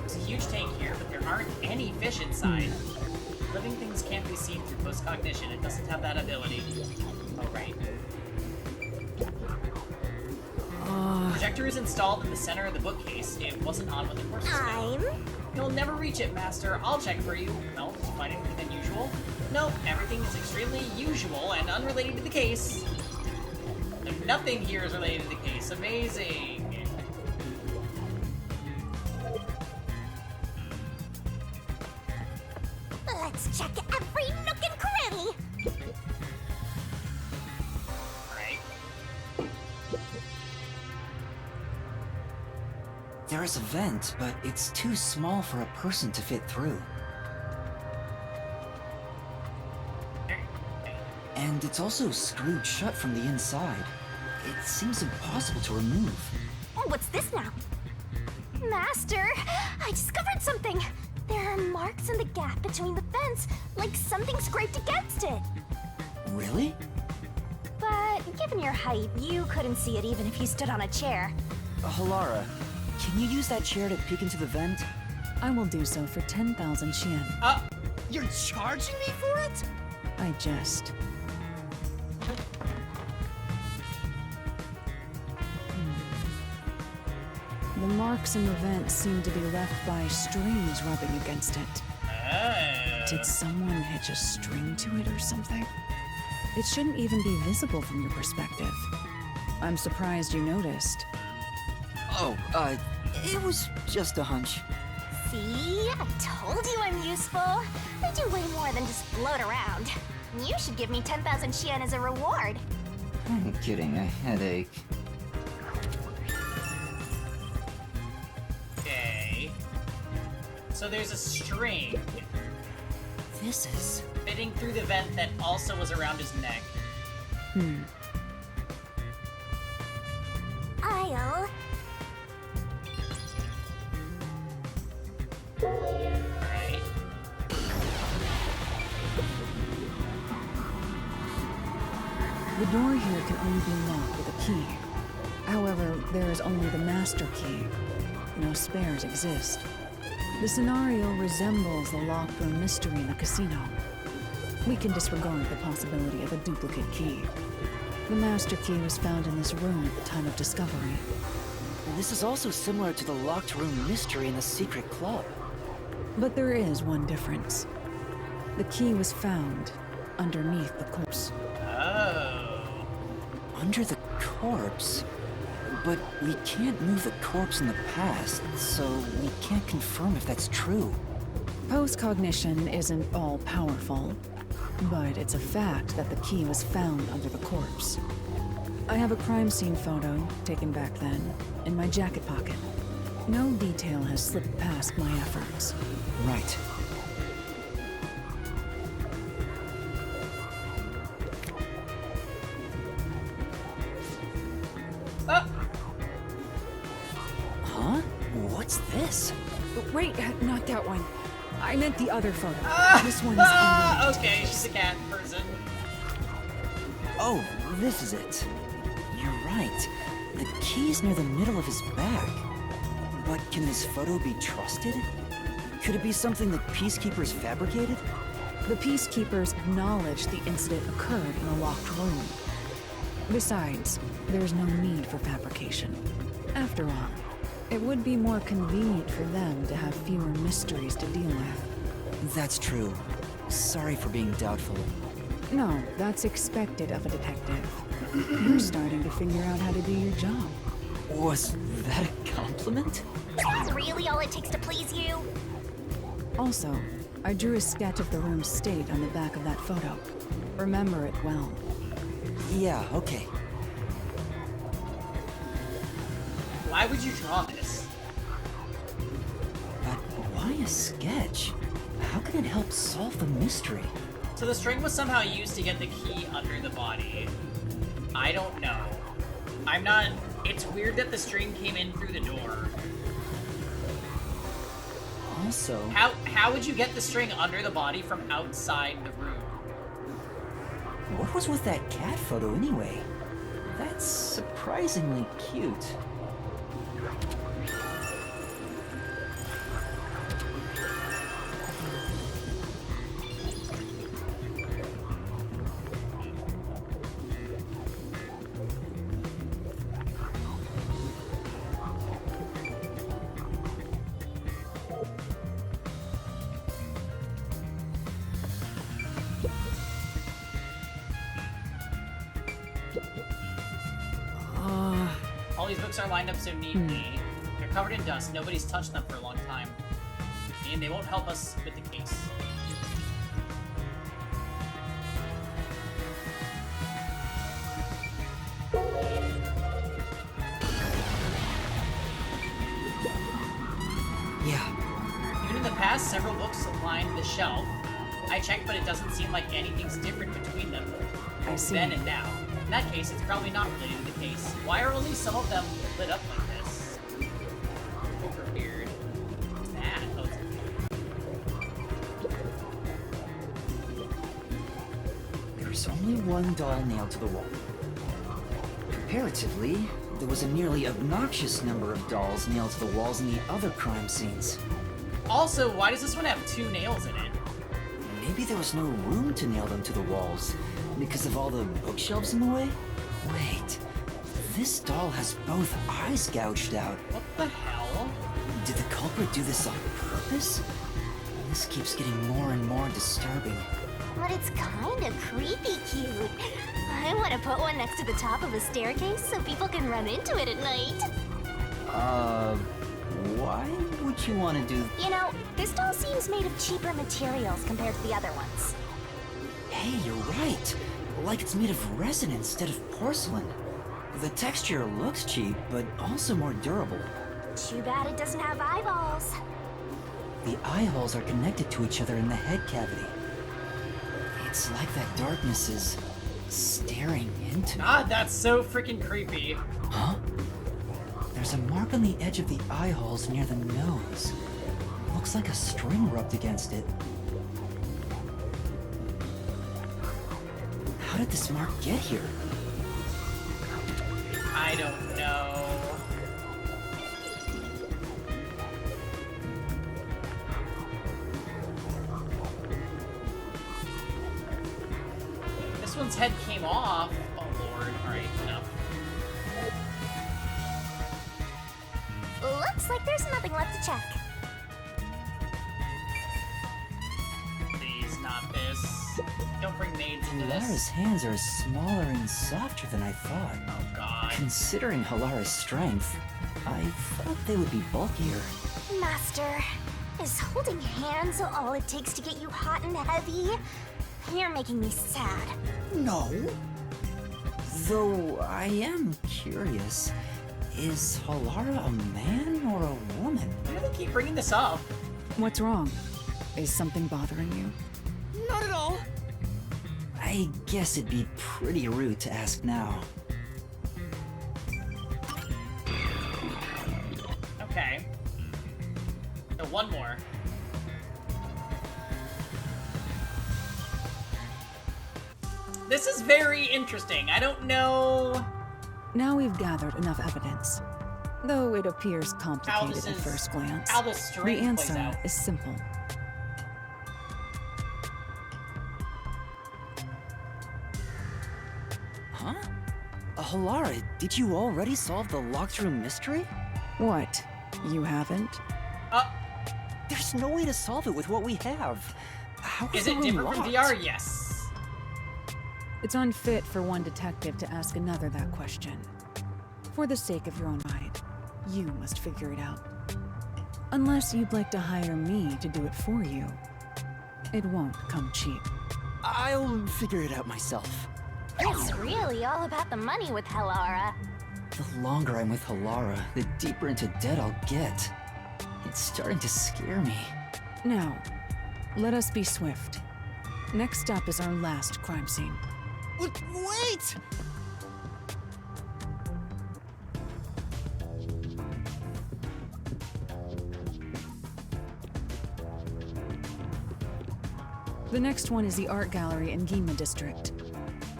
There's a huge tank here, but there aren't any fish inside. Living things can't be seen through post-cognition. It doesn't have that ability. Oh, right. The projector is installed in the center of the bookcase. It wasn't on when the corpse was found. You'll never reach it, Master. I'll check for you. Well, did you find anything unusual? Nope, everything is extremely usual and unrelated to the case. Nothing here is related to the case. Amazing. Let's check every nook and cranny. Alright. There is a vent, but it's too small for a person to fit through. And it's also screwed shut from the inside. It seems impossible to remove. What's this now? Master, I discovered something. There are marks in the gap between the vents, like something scraped against it. Really? But given your height, you couldn't see it even if you stood on a chair. Hilara, can you use that chair to peek into the vent? I will do so for 10,000 Xian. You're charging me for it? I jest. The marks in the vent seem to be left by strings rubbing against it. Did someone hitch a string to it or something? It shouldn't even be visible from your perspective. I'm surprised you noticed. Oh, it was just a hunch. See? I told you I'm useful. I do way more than just float around. You should give me 10,000 Xian as a reward. I'm kidding, a headache. Okay. So there's a string This is... fitting through the vent that also was around his neck. I'll... Right. The door here can only be locked with a key. However, there is only the master key. No spares exist. The scenario resembles the locked room mystery in the casino. We can disregard the possibility of a duplicate key. The master key was found in this room at the time of discovery. This is also similar to the locked room mystery in the secret club. But there is one difference. The key was found underneath the corpse. Oh. Under the corpse? But we can't move the corpse in the past, so we can't confirm if that's true. Post-cognition isn't all-powerful, but it's a fact that the key was found under the corpse. I have a crime scene photo, taken back then, in my jacket pocket. No detail has slipped past my efforts. Right. Huh? What's this? Wait, not that one. I meant the other photo. This one's Okay, she's a cat person. Oh, this is it. You're right. The key's near the middle of his back. But can this photo be trusted? Could it be something the Peacekeepers fabricated? The Peacekeepers acknowledged the incident occurred in a locked room. Besides, there's no need for fabrication. After all, it would be more convenient for them to have fewer mysteries to deal with. That's true. Sorry for being doubtful. No, that's expected of a detective. You're starting to figure out how to do your job. Was that a compliment? Is that really all it takes to please you? Also, I drew a sketch of the room's state on the back of that photo. Remember it well. Yeah, okay. Why would you draw this? But why a sketch? How can it help solve the mystery? So the string was somehow used to get the key under the body. I don't know. I'm not... It's weird that the string came in through the door. Also... How would you get the string under the body from outside the room? What was with that cat photo anyway? That's surprisingly cute. All these books are lined up so neatly. They're covered in dust. Nobody's touched them for a long time. And they won't help us with the case. Yeah. Even in the past, several books line the shelf. I checked, but it doesn't seem like anything's different between them. I see. Then and now. In that case, it's probably not related to the case. Why are only some of them lit up like this? Super weird. What's that? Oh, There's only one doll nailed to the wall. Comparatively, there was a nearly obnoxious number of dolls nailed to the walls in the other crime scenes. Also, why does this one have 2 nails in it? Maybe there was no room to nail them to the walls because of all the bookshelves in the way? Wait, this doll has both eyes gouged out. What the hell? Did the culprit do this on purpose? This keeps getting more and more disturbing. But it's kinda creepy cute. I want to put one next to the top of a staircase so people can run into it at night. Why would you want to do... You know, this doll seems made of cheaper materials compared to the other ones. Hey, you're right. Like it's made of resin instead of porcelain. The texture looks cheap, but also more durable. Too bad it doesn't have eyeballs. The eye holes are connected to each other in the head cavity. It's like that darkness is staring into me. God, that's so freaking creepy. Huh? There's a mark on the edge of the eye holes near the nose. Looks like a string rubbed against it. How did this mark get here? I don't know. This one's head came off. Oh lord. Alright, enough. Looks like there's nothing left to check. Please, not this. Don't bring maids into Halara's this. hands are smaller and softer than I thought. Oh god. Considering Halara's strength, I thought they would be bulkier. Master, is holding hands all it takes to get you hot and heavy? You're making me sad. No. Though I am curious, is Halara a man or a woman? Why do they keep bringing this up? What's wrong? Is something bothering you? Not at all. I guess it'd be pretty rude to ask now. Okay. So one more. This is very interesting. I don't know Now we've gathered enough evidence. Though it appears how complicated this at is first glance, how the the string plays answer out. is simple. Huh? Halara, did you already solve the locked room mystery? What? You haven't? There's no way to solve it with what we have. How Is the it room different from locked? VR? Yes. It's unfit for one detective to ask another that question. For the sake of your own mind, you must figure it out. Unless you'd like to hire me to do it for you. It won't come cheap. I'll figure it out myself. It's really all about the money with Halara. The longer I'm with Halara, the deeper into debt I'll get. It's starting to scare me. Now, let us be swift. Next up is our last crime scene. Wait! The next one is the art gallery in Ginma district.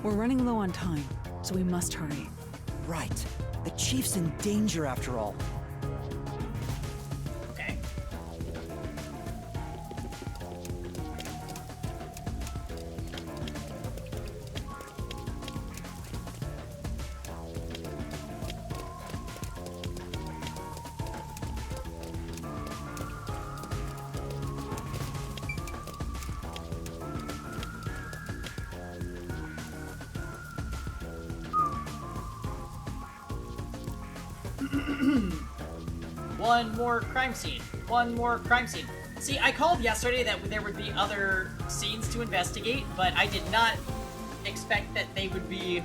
We're running low on time, so we must hurry. Right. The chief's in danger after all. Okay. One more crime scene. One more crime scene. See, I called yesterday that there would be other scenes to investigate, but I did not expect that they would be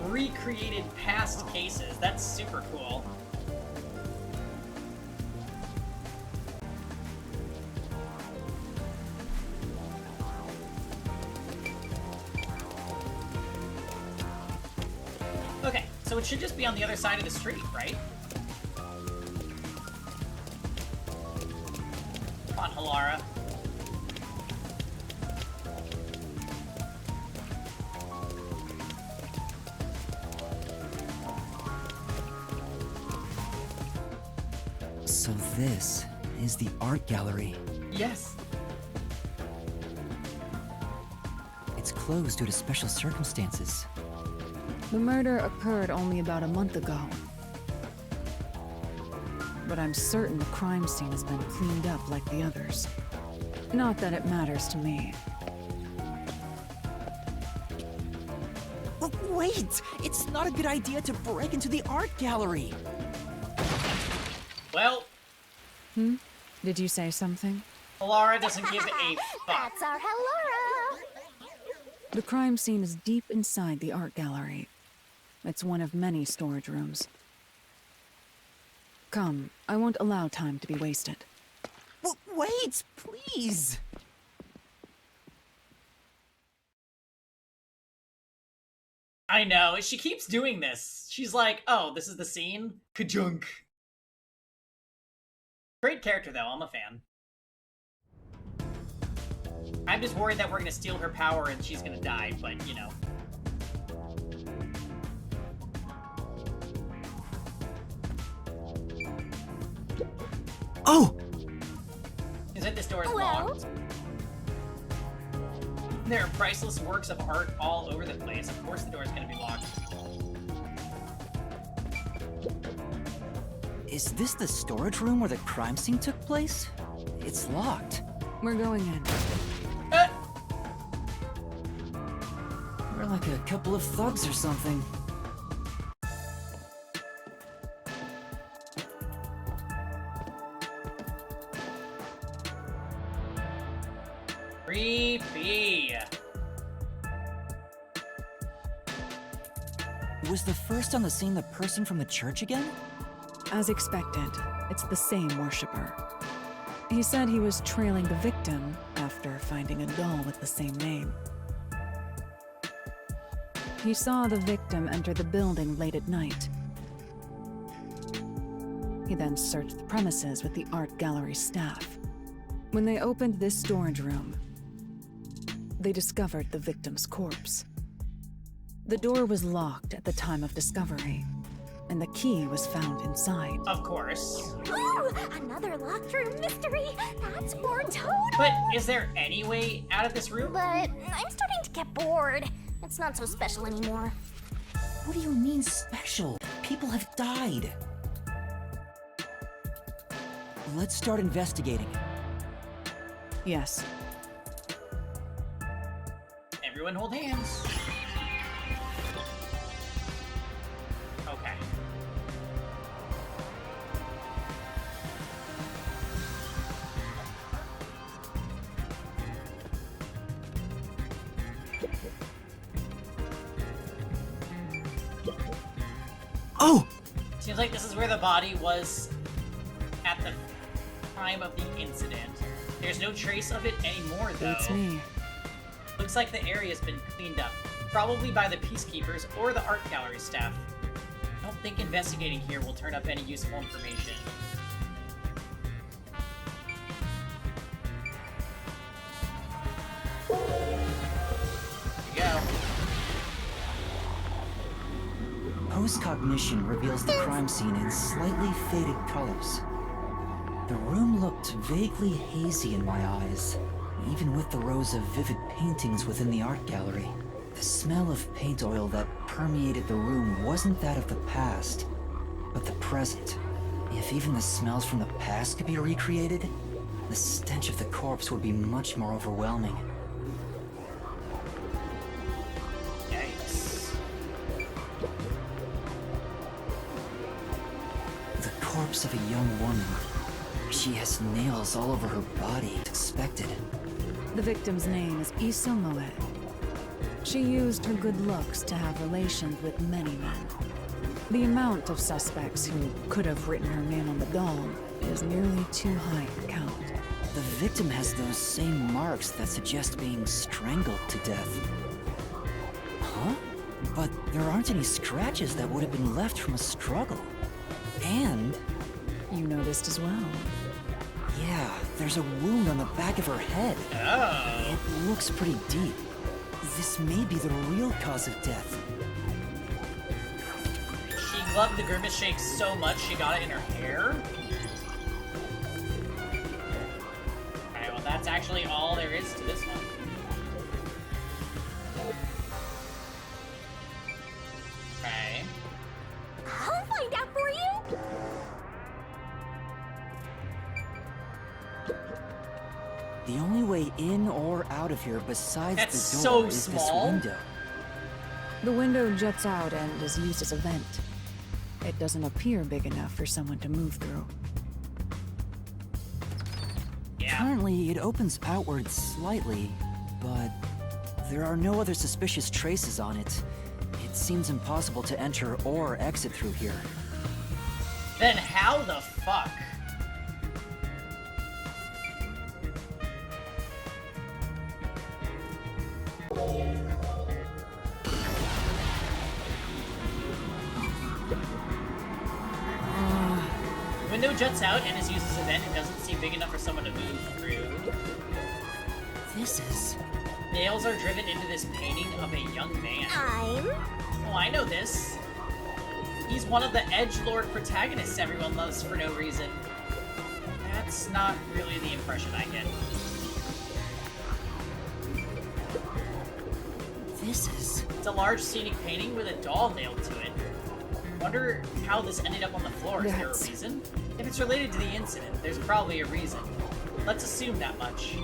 recreated past cases. That's super cool. Okay, so it should just be on the other side of the street, right? Come on, Halara. So this is the art gallery. Yes. It's closed due to special circumstances. The murder occurred only about a month ago. But I'm certain the crime scene has been cleaned up like the others. Not that it matters to me. Wait! It's not a good idea to break into the art gallery! Well, Did you say something? Laura doesn't give a fuck. That's our Halora. The crime scene is deep inside the art gallery. It's one of many storage rooms. Come, I won't allow time to be wasted. Wait, please! I know, she keeps doing this. She's like, oh, this is the scene? Kajunk. Great character, though. I'm a fan. I'm just worried that we're gonna steal her power and she's gonna die, but, you know. Oh! Is it this door is Well? locked? There are priceless works of art all over the place. Of course the door is gonna be locked. Is this the storage room where the crime scene took place? It's locked. We're going in. We're like a couple of thugs or something. Creepy. Was the first on the scene the person from the church again? As expected, it's the same worshiper. He said he was trailing the victim after finding a doll with the same name. He saw the victim enter the building late at night. He then searched the premises with the art gallery staff. When they opened this storage room, they discovered the victim's corpse. The door was locked at the time of discovery, and the key was found inside. Of course. Ooh, another locked room mystery. That's more toad. But is there any way out of this room? But I'm starting to get bored. It's not so special anymore. What do you mean special? People have died. Let's start investigating. Yes. Everyone hold hands. Okay. Oh! Seems like this is where the body was at the time of the incident. There's no trace of it anymore, though. It's me. Looks like the area's been cleaned up, probably by the peacekeepers or the art gallery staff. I don't think investigating here will turn up any useful information. Here we go. Post-cognition reveals the crime scene in slightly faded colors. The room looked vaguely hazy in my eyes, even with the rows of vivid paintings within the art gallery. The smell of paint oil that permeated the room wasn't that of the past, but the present. If even the smells from the past could be recreated, the stench of the corpse would be much more overwhelming. Yikes. The corpse of a young woman. She has nails all over her body, as expected. The victim's name is Issa Moet. She used her good looks to have relations with many men. The amount of suspects who could have written her name on the doll is nearly too high to count. The victim has those same marks that suggest being strangled to death. Huh? But there aren't any scratches that would have been left from a struggle. And... You noticed as well. yeah, there's a wound on the back of her head. Oh. It looks pretty deep. This may be the real cause of death. She loved the grimace shake so much she got it in her hair? That's actually all there is to this one. Okay. I'll find out for you. The only way in or out of here besides That's the so door is this small. window. The window juts out and is used as a vent. It doesn't appear big enough for someone to move through. Yeah. Currently, it opens outward slightly, but there are no other suspicious traces on it. It seems impossible to enter or exit through here. Then how the fuck? Window juts out and is used as a vent. It doesn't seem big enough for someone to move through. This is... Nails are driven into this painting of a young man. Oh, I know this. He's one of the edgelord protagonists everyone loves for no reason. That's not really the impression I get. This is... It's a large scenic painting with a doll nailed to it. Wonder how this ended up on the floor. Is there a reason? If it's related to the incident, there's probably a reason. Let's assume that much.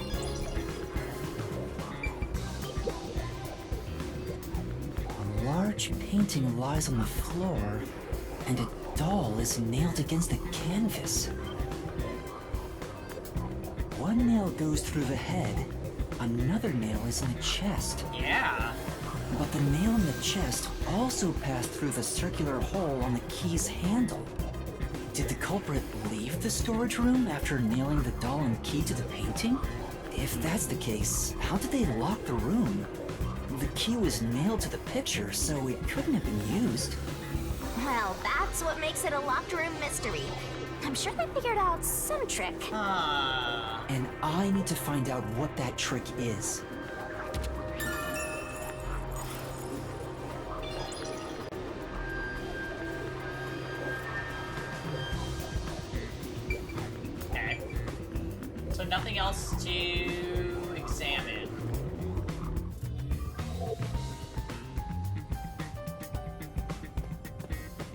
A large painting lies on the floor, and a doll is nailed against the canvas. One nail goes through the head, another nail is in the chest. Yeah. But the nail in the chest also passed through the circular hole on the key's handle. Did the culprit leave the storage room after nailing the doll and key to the painting? If that's the case, how did they lock the room? The key was nailed to the picture, so it couldn't have been used. Well, that's what makes it a locked room mystery. I'm sure they figured out some trick. And I need to find out what that trick is. Okay. So nothing else to examine.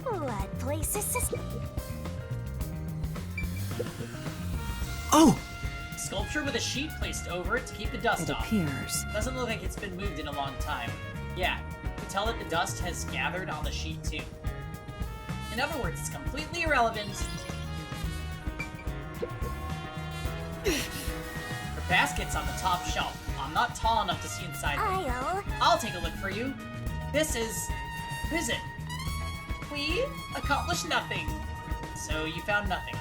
What place is this? Oh! Sculpture with a sheet placed over it to keep the dust It off. appears. Doesn't look like it's been moved in a long time. Yeah, you can tell that the dust has gathered on the sheet too. In other words, it's completely irrelevant. The basket's on the top shelf. I'm not tall enough to see inside them. I'll take a look for you. This is... visit. We accomplished nothing. So you found nothing.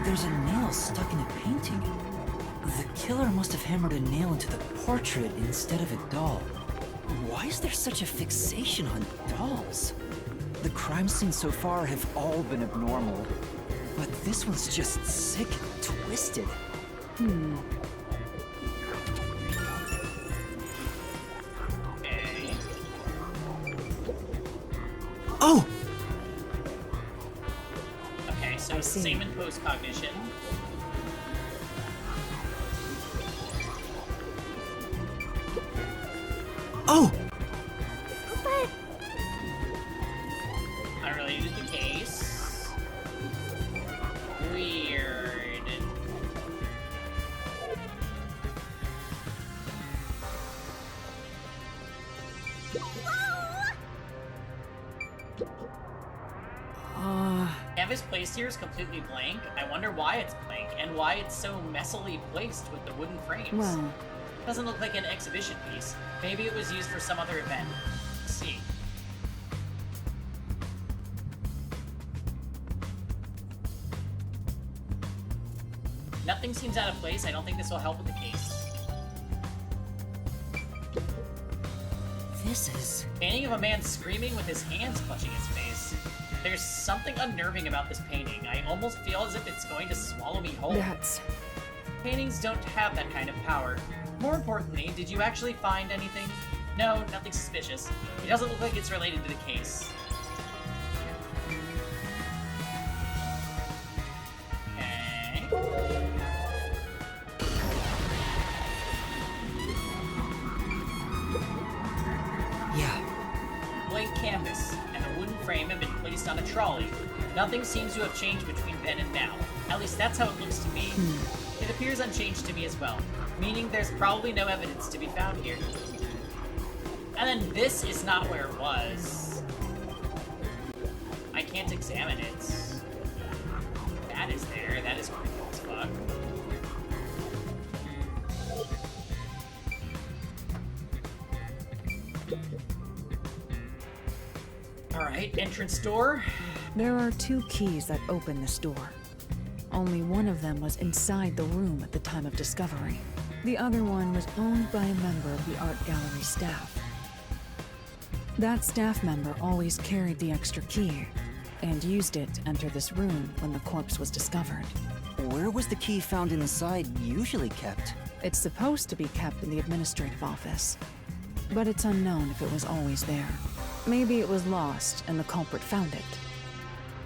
There's a nail stuck in a painting. The killer must have hammered a nail into the portrait instead of a doll. Why is there such a fixation on dolls? The crime scenes so far have all been abnormal, but this one's just sick and twisted. Okay. Oh! Okay, so see. same in post-cognition. Oh! But Unrelated to the case. Weird. Canvas placed here is completely blank. I wonder why it's blank, and why it's so messily placed with the wooden frames. Well, Doesn't look like an exhibition piece. Maybe it was used for some other event. Let's see. Nothing seems out of place. I don't think this will help with the case. This is... Painting of a man screaming with his hands clutching his face. There's something unnerving about this painting. I almost feel as if it's going to swallow me whole. that's... Paintings don't have that kind of power. More importantly, did you actually find anything? No, nothing suspicious. It doesn't look like it's related to the case. Okay. Yeah. Blank canvas and a wooden frame have been placed on a trolley. Nothing seems to have changed between then and now. At least that's how it looks to me. It appears unchanged to me as well, meaning there's probably no evidence to be found here. And then this is not where it was. I can't examine it. That is there. That is creepy as fuck. Alright, entrance door. There are 2 keys that open this door. Only one of them was inside the room at the time of discovery. The other one was owned by a member of the art gallery staff. That staff member always carried the extra key and used it to enter this room when the corpse was discovered. Where was the key found inside usually kept? It's supposed to be kept in the administrative office, but it's unknown if it was always there. Maybe it was lost and the culprit found it.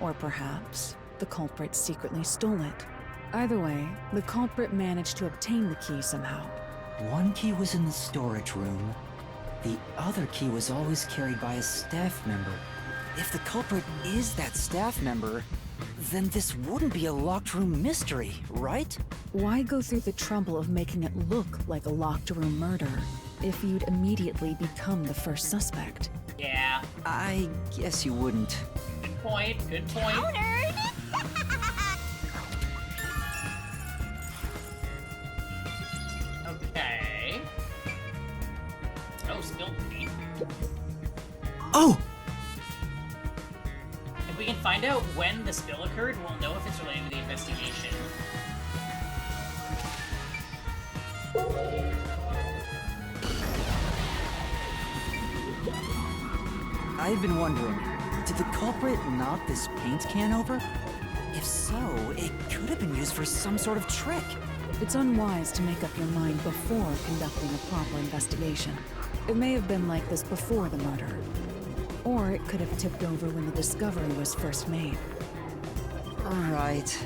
Or perhaps the culprit secretly stole it. Either way, the culprit managed to obtain the key somehow. One key was in the storage room. The other key was always carried by a staff member. If the culprit is that staff member, then this wouldn't be a locked room mystery, right? Why go through the trouble of making it look like a locked room murder if you'd immediately become the first suspect? Yeah. I guess you wouldn't. Good point. Good point. Countered! Okay. Oh, spilled paint. Oh! If we can find out when the spill occurred, we'll know if it's related to the investigation. I've been wondering, did the culprit knock this paint can over? If so, it could have been used for some sort of trick. It's unwise to make up your mind before conducting a proper investigation. It may have been like this before the murder. Or it could have tipped over when the discovery was first made. Alright.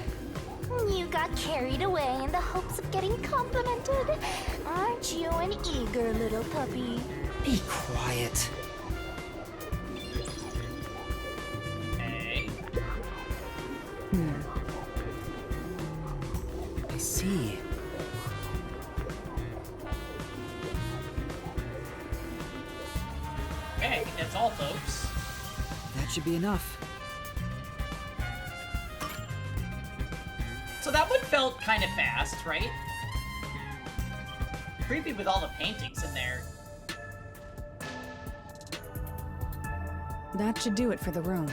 You got carried away in the hopes of getting complimented. Aren't you an eager little puppy? Be quiet. Okay. I see. Okay, that's all, folks. That should be enough. So that one felt kind of fast, right? Creepy with all the paintings in there. That should do it for the room.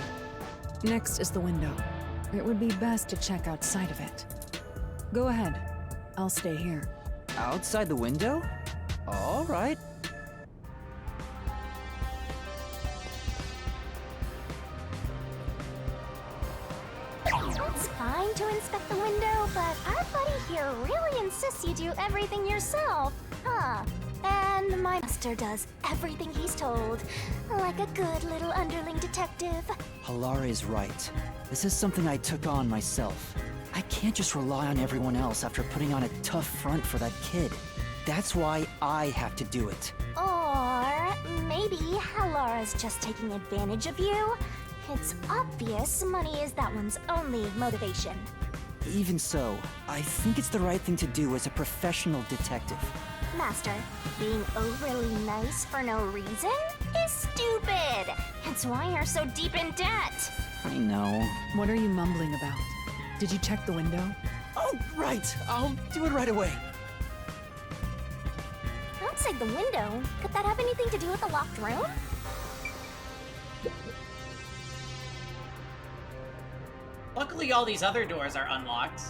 Next is the window. It would be best to check outside of it. Go ahead. I'll stay here. Outside the window? Alright. It's fine to inspect the window, but our buddy here really insists you do everything yourself, huh? And my master does everything he's told, like a good little underling detective. Halara is right. This is something I took on myself. I can't just rely on everyone else after putting on a tough front for that kid. That's why I have to do it. Or maybe Halara's just taking advantage of you. It's obvious money is that one's only motivation. Even so, I think it's the right thing to do as a professional detective. Master, being overly nice for no reason is stupid. It's why you're so deep in debt. I know. What are you mumbling about? Did you check the window? Oh, right! I'll do it right away. Outside the window? Could that have anything to do with the locked room? Luckily, all these other doors are unlocked.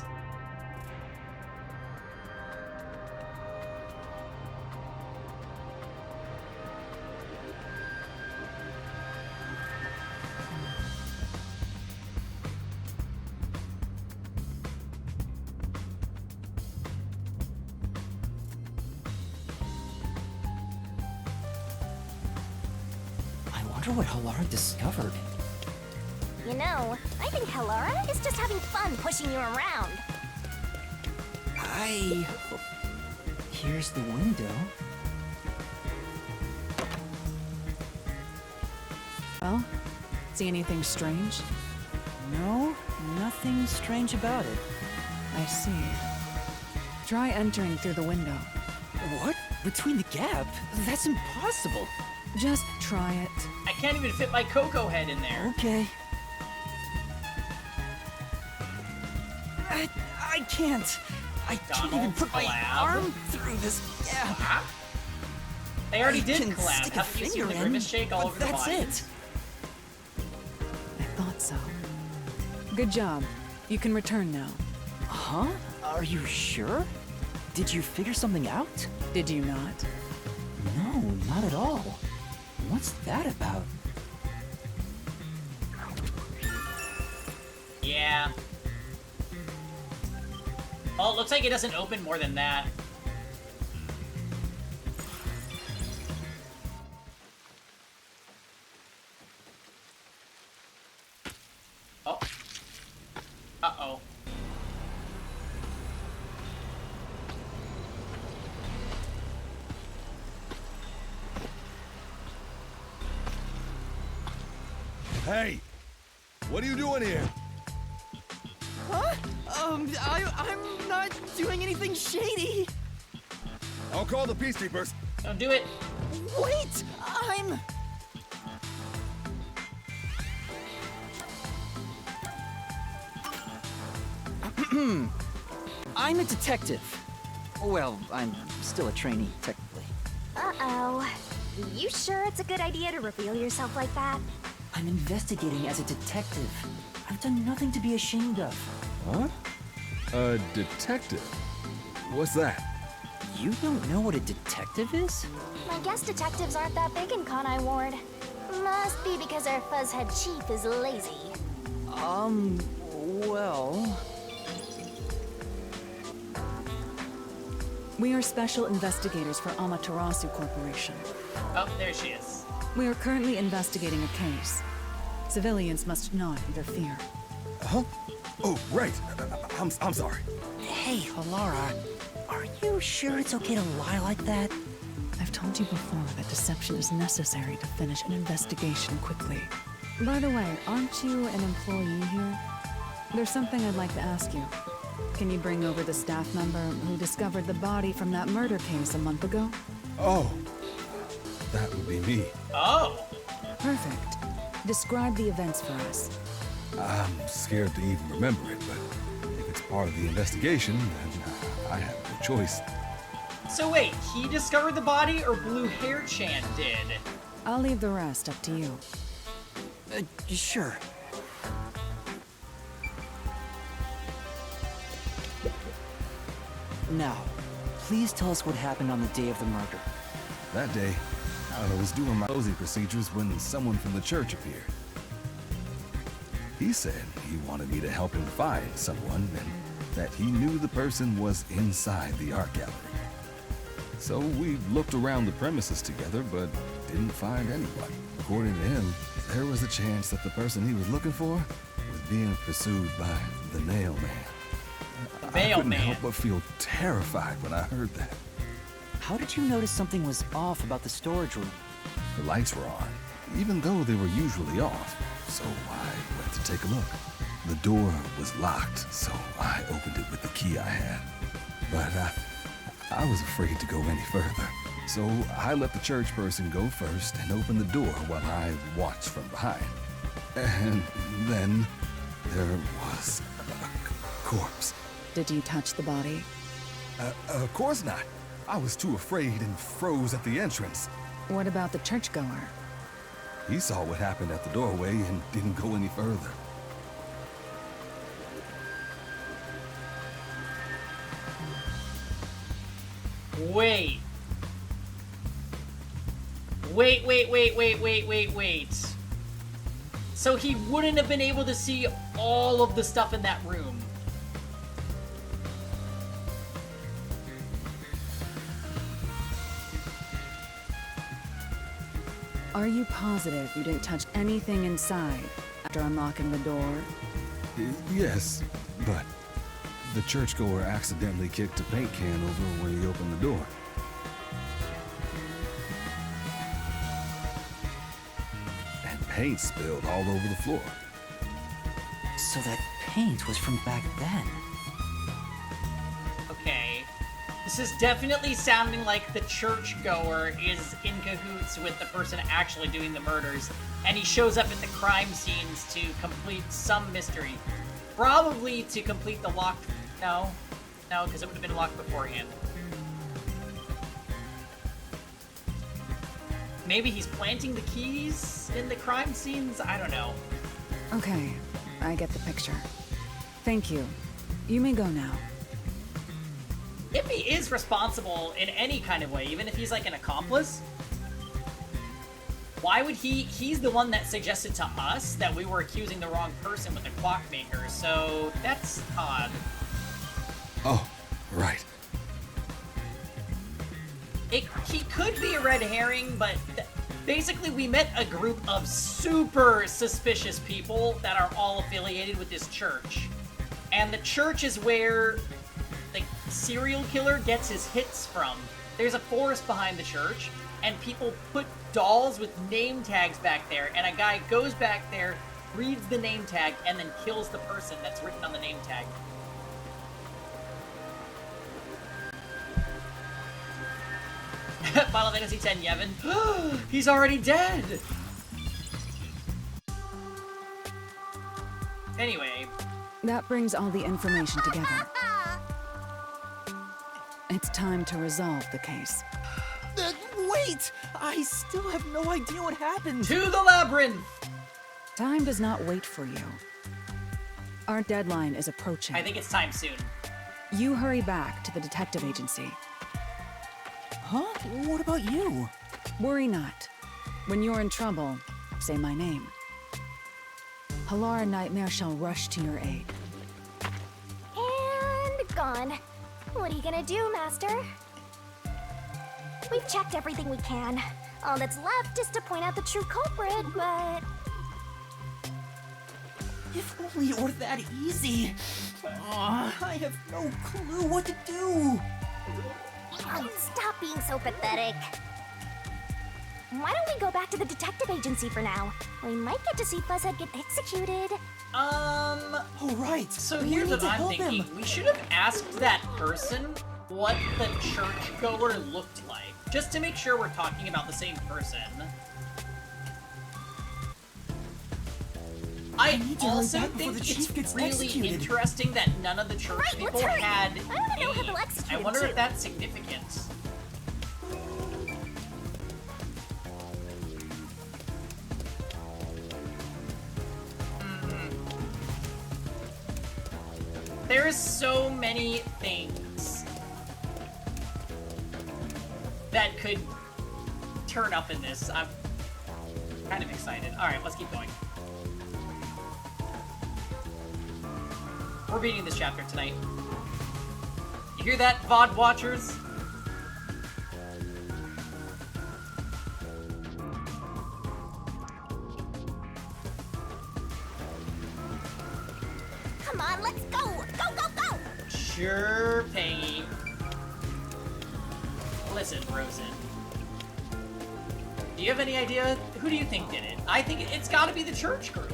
wonder what Halara discovered. You know, I think Halara is just having fun pushing you around. Here's the window. Well, see anything strange? No, nothing strange about it. I see. Try entering through the window. What? Between the gap? That's impossible. Just try it. I can't even fit my Coco head in there. Okay. I can't. I can't even Donald's put my collab. arm through this gap. Huh? They already I did can collab. stick a Haven't you seen finger the in, grimace shake all but over the that's body? it. I thought so. Good job. You can return now. Huh? Are you sure? Did you figure something out? Did you not? No, not at all. What's that about? Yeah. Oh, it looks like it doesn't open more than that. Oh. Uh-oh. Hey! What are you doing here? Huh? I'm not doing anything shady. I'll call the peacekeepers. Don't do it. Wait! I'm a detective. Well, I'm still a trainee, technically. Uh-oh. You sure it's a good idea to reveal yourself like that? I'm investigating as a detective. I've done nothing to be ashamed of. Huh? A detective? What's that? You don't know what a detective is? I guess detectives aren't that big in Kanai Ward. Must be because our fuzzhead chief is lazy. Well... We are special investigators for Amaterasu Corporation. Oh, there she is. We are currently investigating a case. Civilians must not interfere. Huh? Oh, right. I'm sorry. Hey, Halara. Are you sure it's okay to lie like that? I've told you before that deception is necessary to finish an investigation quickly. By the way, aren't you an employee here? There's something I'd like to ask you. Can you bring over the staff member who discovered the body from that murder case a month ago? Oh, that would be me. Oh. Perfect. Describe the events for us. I'm scared to even remember it, but if it's part of the investigation, then I have no choice. So wait, he discovered the body or Blue Hair Chan did? I'll leave the rest up to you. Sure. Now, please tell us what happened on the day of the murder. That day, I was doing my closing procedures when someone from the church appeared. He said he wanted me to help him find someone and that he knew the person was inside the art gallery. So we looked around the premises together, but didn't find anyone. According to him, there was a chance that the person he was looking for was being pursued by the Nail Man. I couldn't help but feel terrified when I heard that. How did you notice something was off about the storage room? The lights were on, even though they were usually off, so I went to take a look. The door was locked, so I opened it with the key I had. But I was afraid to go any further, so I let the church person go first and open the door while I watched from behind. And then there was a corpse. Did you touch the body? Of course not. I was too afraid and froze at the entrance. What about the churchgoer? He saw what happened at the doorway and didn't go any further. Wait. Wait. So he wouldn't have been able to see all of the stuff in that room. Are you positive you didn't touch anything inside after unlocking the door? Yes, but the churchgoer accidentally kicked a paint can over when he opened the door. And paint spilled all over the floor. So that paint was from back then. Okay. This is definitely sounding like the churchgoer is in cahoots with the person actually doing the murders, and he shows up at the crime scenes to complete some mystery. Probably to complete the locked... No, because it would have been locked beforehand. Maybe he's planting the keys in the crime scenes? I don't know. Okay, I get the picture. Thank you. You may go now. If he is responsible in any kind of way, even if he's like an accomplice, why would he's the one that suggested to us that we were accusing the wrong person with the clockmaker, so that's odd. Oh, right. He could be a red herring, but basically we met a group of super suspicious people that are all affiliated with this church. And the church is where the serial killer gets his hits from. There's a forest behind the church, and people put dolls with name tags back there, and a guy goes back there, reads the name tag, and then kills the person that's written on the name tag. Final Fantasy X Yevon. He's already dead! Anyway. That brings all the information together. It's time to resolve the case. Wait! I still have no idea what happened. To the labyrinth! Time does not wait for you. Our deadline is approaching. I think it's time soon. You hurry back to the detective agency. Huh? What about you? Worry not. When you're in trouble, say my name. Halara Nightmare shall rush to your aid. And gone. What are you gonna do, Master? We've checked everything we can. All that's left is to point out the true culprit, but... If only it were that easy. I have no clue what to do. Oh, stop being so pathetic. Why don't we go back to the detective agency for now? We might get to see Fuzzhead get executed. Oh, right. So We here's need what to I'm help thinking. him. We should have asked that person what the churchgoer looked like, just to make sure we're talking about the same person. I need to hurry also back before think the it's chief gets really executed. interesting that none of the church Right, people let's hurry. had I wanna know how they'll names. execute I him, wonder too. if that's significant. There's so many things that could turn up in this. I'm kind of excited. Alright, let's keep going. We're beating this chapter tonight. You hear that, VOD watchers? Come on, let's go! Go, go, go! Sure, Peggy. Listen, Rosen. Do you have any idea? Who do you think did it? I think it's gotta be the church group.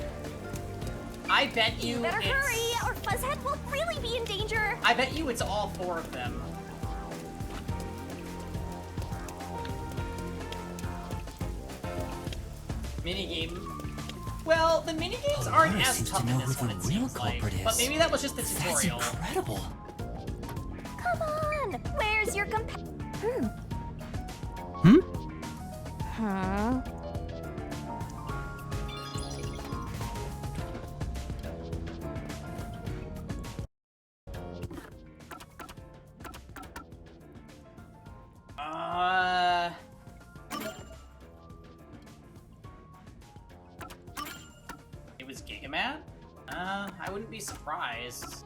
I bet you Better it's... hurry, or Fuzzhead will really be in danger! I bet you it's all four of them. Minigame. Well, the minigames aren't Laura as seems tough to in know this who one, the it real seems like. culprit is. But maybe that was just the That's tutorial. incredible. Come on! Where's your Huh? It was Gigamat? I wouldn't be surprised.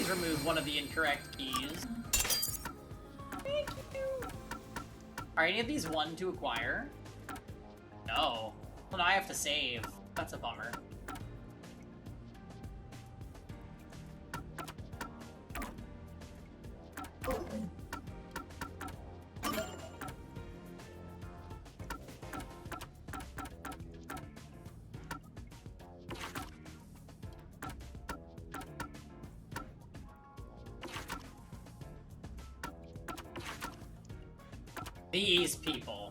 please remove one of the incorrect keys. Thank you. Are any of these one to acquire? No. Well, now I have to save. That's a bummer. These people.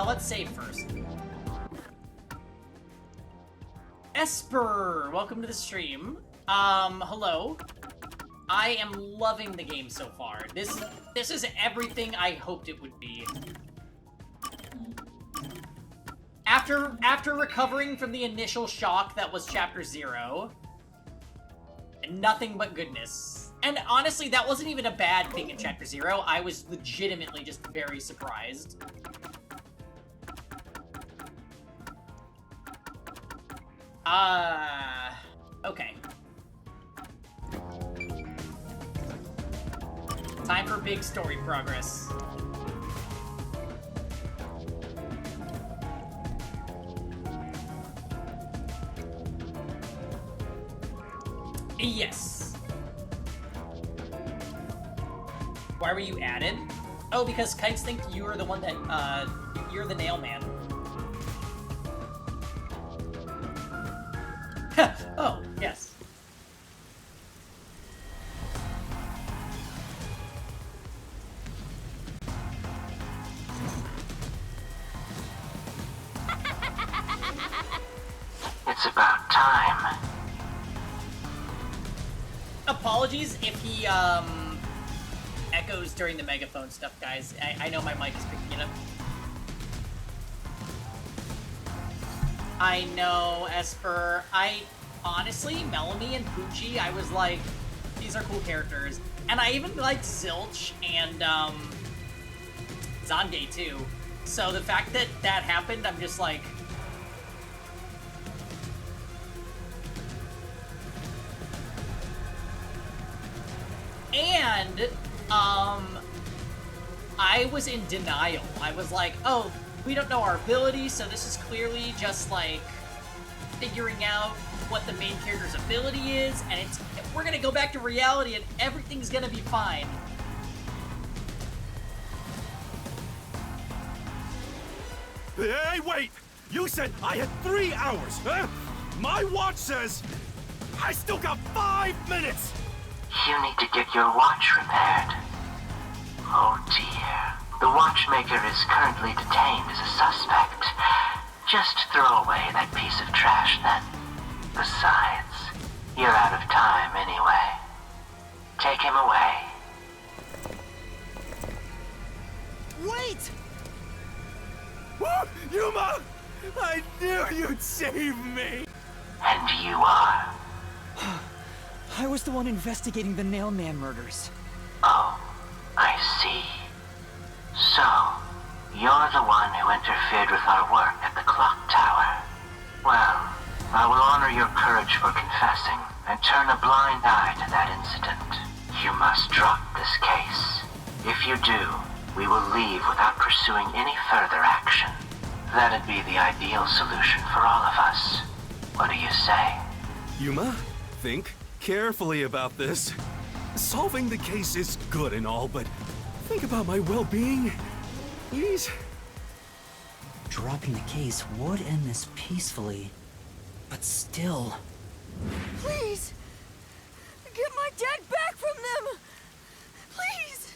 Let's save first. Esper, welcome to the stream. Hello. I am loving the game so far. This is everything I hoped it would be. After recovering from the initial shock that was Chapter 0, nothing but goodness. And honestly, that wasn't even a bad thing in Chapter 0. I was legitimately just very surprised. Okay. Time for big story progress. Yes. Why were you added? Oh, because kites think you are the one that, you're the nail man. Oh, yes. It's about time. Apologies if he, echoes during the megaphone stuff, guys. I know my mic is picking it up. I know, Esper. Honestly, Melanie and Poochie, I was like, these are cool characters. And I even liked Zilch and, Zange, too. So the fact that that happened, I'm just like... And, I was in denial. I was like, oh, we don't know our ability, so this is clearly just, like, figuring out what the main character's ability is, and we're gonna go back to reality and everything's gonna be fine. Hey, wait! You said I had 3 hours, huh? My watch says I still got 5 minutes! You need to get your watch repaired. Oh dear. The watchmaker is currently detained as a suspect. Just throw away that piece of trash then. Besides, you're out of time anyway. Take him away. Wait! Woo! Yuma! I knew you'd save me! And you are. I was the one investigating the Nailman murders. Oh, I see. So, you're the one who interfered with our work at the clock tower. Well, I will honor your courage for confessing and turn a blind eye to that incident. You must drop this case. If you do, we will leave without pursuing any further action. That'd be the ideal solution for all of us. What do you say? Yuma, think carefully about this. Solving the case is good and all, but think about my well-being. Please? dropping the case would end this peacefully. But still... Please! Get my dad back from them! Please!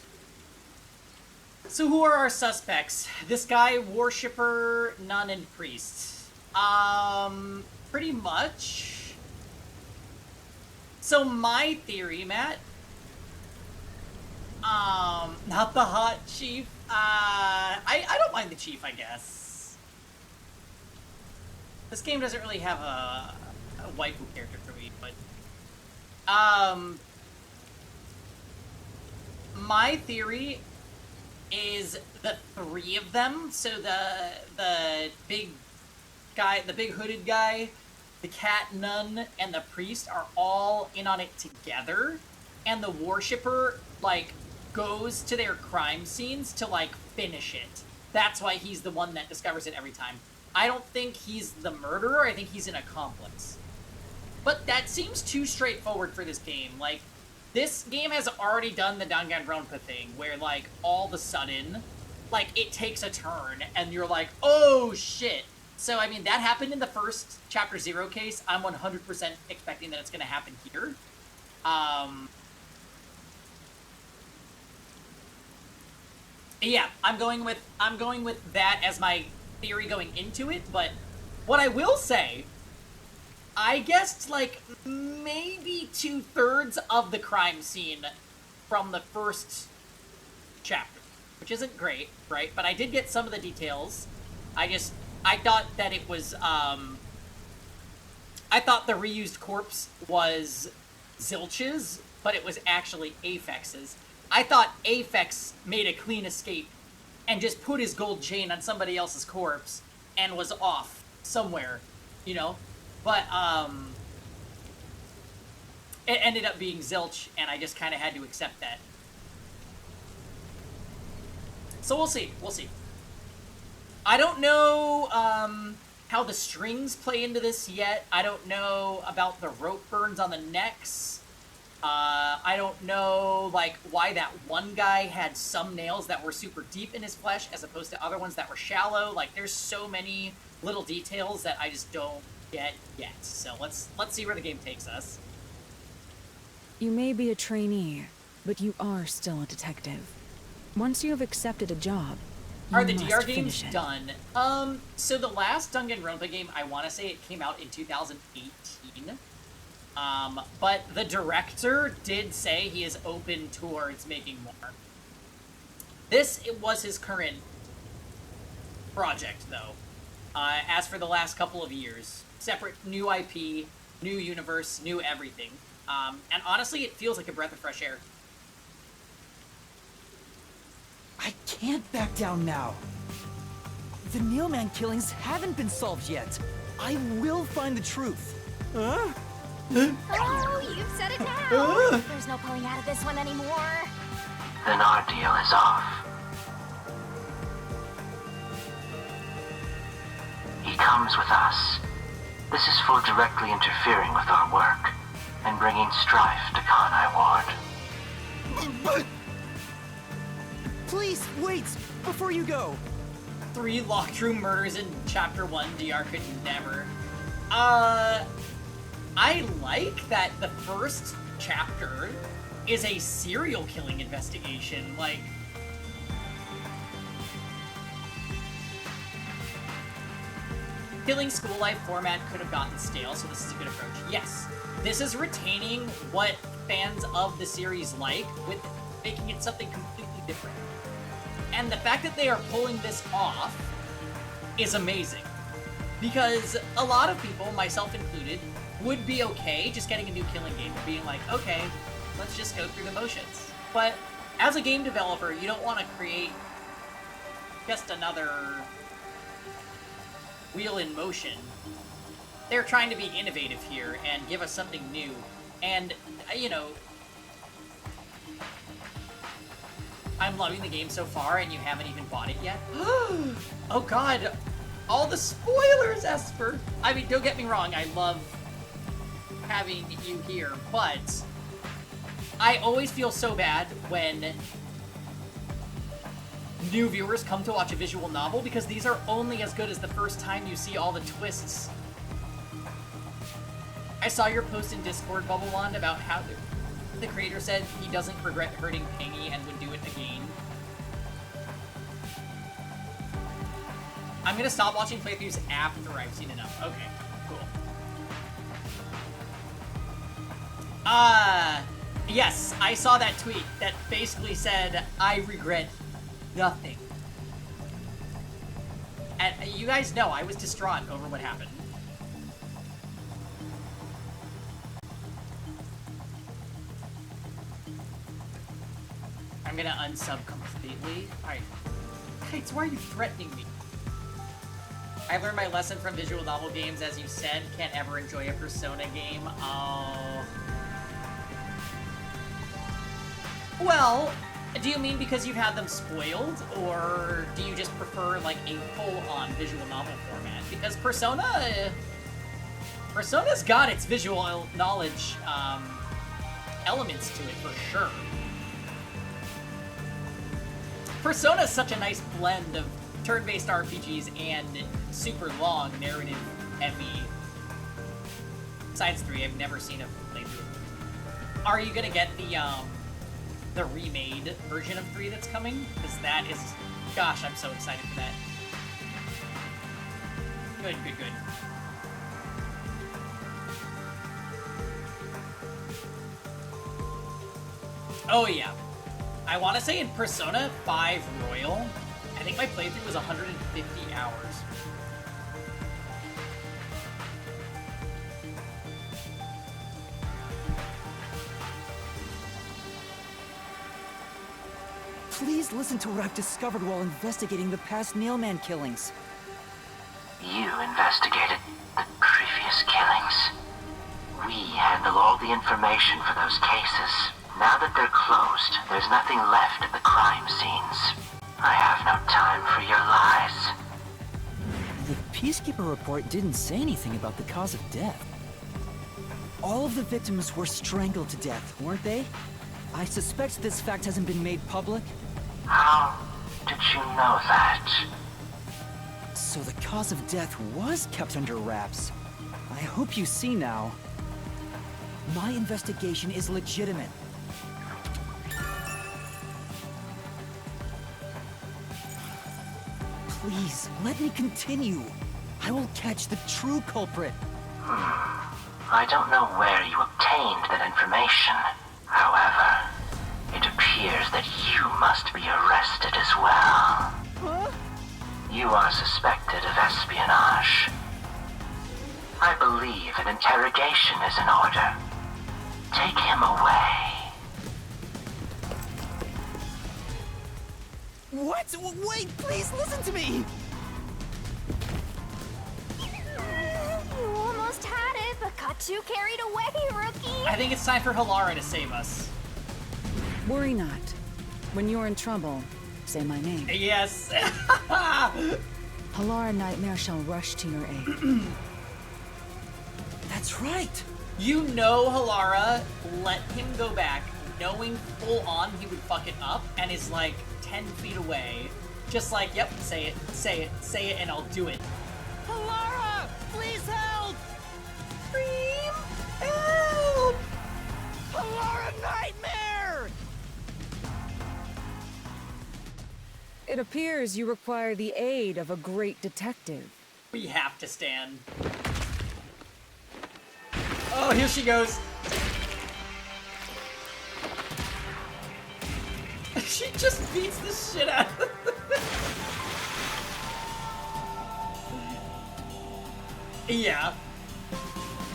So who are our suspects? This guy, worshipper, nun, and priest. Pretty much. So my theory, Matt... not the hot chief. I don't mind the chief, I guess. This game doesn't really have a waifu character for me, but... my theory is the three of them. So the big guy, the big hooded guy, the cat nun, and the priest are all in on it together. And the worshipper, like, goes to their crime scenes to, like, finish it. That's why he's the one that discovers it every time. I don't think he's the murderer, I think he's an accomplice. But that seems too straightforward for this game. Like, this game has already done the Danganronpa thing, where, like, all of a sudden, like, it takes a turn, and you're like, oh, shit. So, I mean, that happened in the first Chapter 0 case. I'm 100% expecting that it's gonna happen here. Yeah, I'm going with that as my theory going into it, but what I will say, I guessed like maybe 2/3 of the crime scene from the first chapter, which isn't great, right? But I did get some of the details. I thought that it was, I thought the reused corpse was Zilch's, but it was actually Apex's. I thought Apex made a clean escape and just put his gold chain on somebody else's corpse and was off somewhere, you know? But, it ended up being Zilch, and I just kind of had to accept that. So we'll see. I don't know, how the strings play into this yet. I don't know about the rope burns on the necks. I don't know, like, why that one guy had some nails that were super deep in his flesh as opposed to other ones that were shallow. Like, there's so many little details that I just don't get yet. So let's see where the game takes us. You may be a trainee, but you are still a detective. Once you have accepted a job, you Are the must DR finish games it. done? So the last Danganronpa game, I want to say it came out in 2018. But the director did say he is open towards making more. It was his current project, though. As for the last couple of years. Separate, new IP, new universe, new everything. And honestly, it feels like a breath of fresh air. I can't back down now. The Neilman killings haven't been solved yet. I will find the truth. Oh, you've said it now. There's no pulling out of this one anymore. Then our deal is off. He comes with us. This is for directly interfering with our work and bringing strife to Kanai Ward. Please, wait! Before you go! 3 locked room murders in Chapter 1, DR could never. I like that the first chapter is a serial killing investigation, like... Killing school life format could have gotten stale, so this is a good approach. Yes, this is retaining what fans of the series like, with making it something completely different. And the fact that they are pulling this off is amazing. Because a lot of people, myself included, would be okay just getting a new killing game and being like, okay, let's just go through the motions. But as a game developer, you don't want to create just another wheel in motion. They're trying to be innovative here and give us something new. And, you know, I'm loving the game so far and you haven't even bought it yet. Oh god, all the spoilers, Esper! I mean, don't get me wrong, I love having you here, but I always feel so bad when new viewers come to watch a visual novel because these are only as good as the first time you see all the twists. I saw your post in Discord, Bubble Wand, about how the creator said he doesn't regret hurting Pingy and would do it again. I'm gonna stop watching playthroughs after I've seen enough. Okay, cool. Yes, I saw that tweet that basically said, I regret nothing. And you guys know I was distraught over what happened. I'm gonna unsub completely. Alright. Kites, why are you threatening me? I've learned my lesson from visual novel games, as you said. Can't ever enjoy a Persona game. Oh. Well, do you mean because you've had them spoiled, or do you just prefer, like, a full-on visual novel format? Because Persona's got its visual knowledge, elements to it, for sure. Persona's such a nice blend of turn-based RPGs and super long, narrative-heavy. Besides 3, I've never seen a playthrough. Are you gonna get the remade version of 3 that's coming? Because that is... Gosh, I'm so excited for that. Good, good, good. Oh, yeah. I want to say in Persona 5 Royal, I think my playthrough was 150 hours. Please listen to what I've discovered while investigating the past Nailman killings. You investigated the previous killings. We handle all the information for those cases. Now that they're closed, there's nothing left at the crime scenes. I have no time for your lies. The Peacekeeper report didn't say anything about the cause of death. All of the victims were strangled to death, weren't they? I suspect this fact hasn't been made public. How did you know that? So the cause of death was kept under wraps. I hope you see now. My investigation is legitimate. Please, let me continue. I will catch the true culprit. I don't know where you obtained that information. However, it appears that you must be arrested as well. Huh? You are suspected of espionage. I believe an interrogation is in order. Take him away. What? Wait, please listen to me! You almost had it, but got too carried away, rookie. I think it's time for Halara to save us. Worry not. When you're in trouble, say my name. Yes. Halara Nightmare shall rush to your aid. That's right! You know Halara let him go back, knowing full on he would fuck it up, and is like 10 feet away. Just like, yep, say it, say it, say it, and I'll do it. Halara! Please help! Scream! Help! Halara Nightmare! It appears you require the aid of a great detective. We have to stand. Oh, here she goes. She just beats the shit out of Yeah.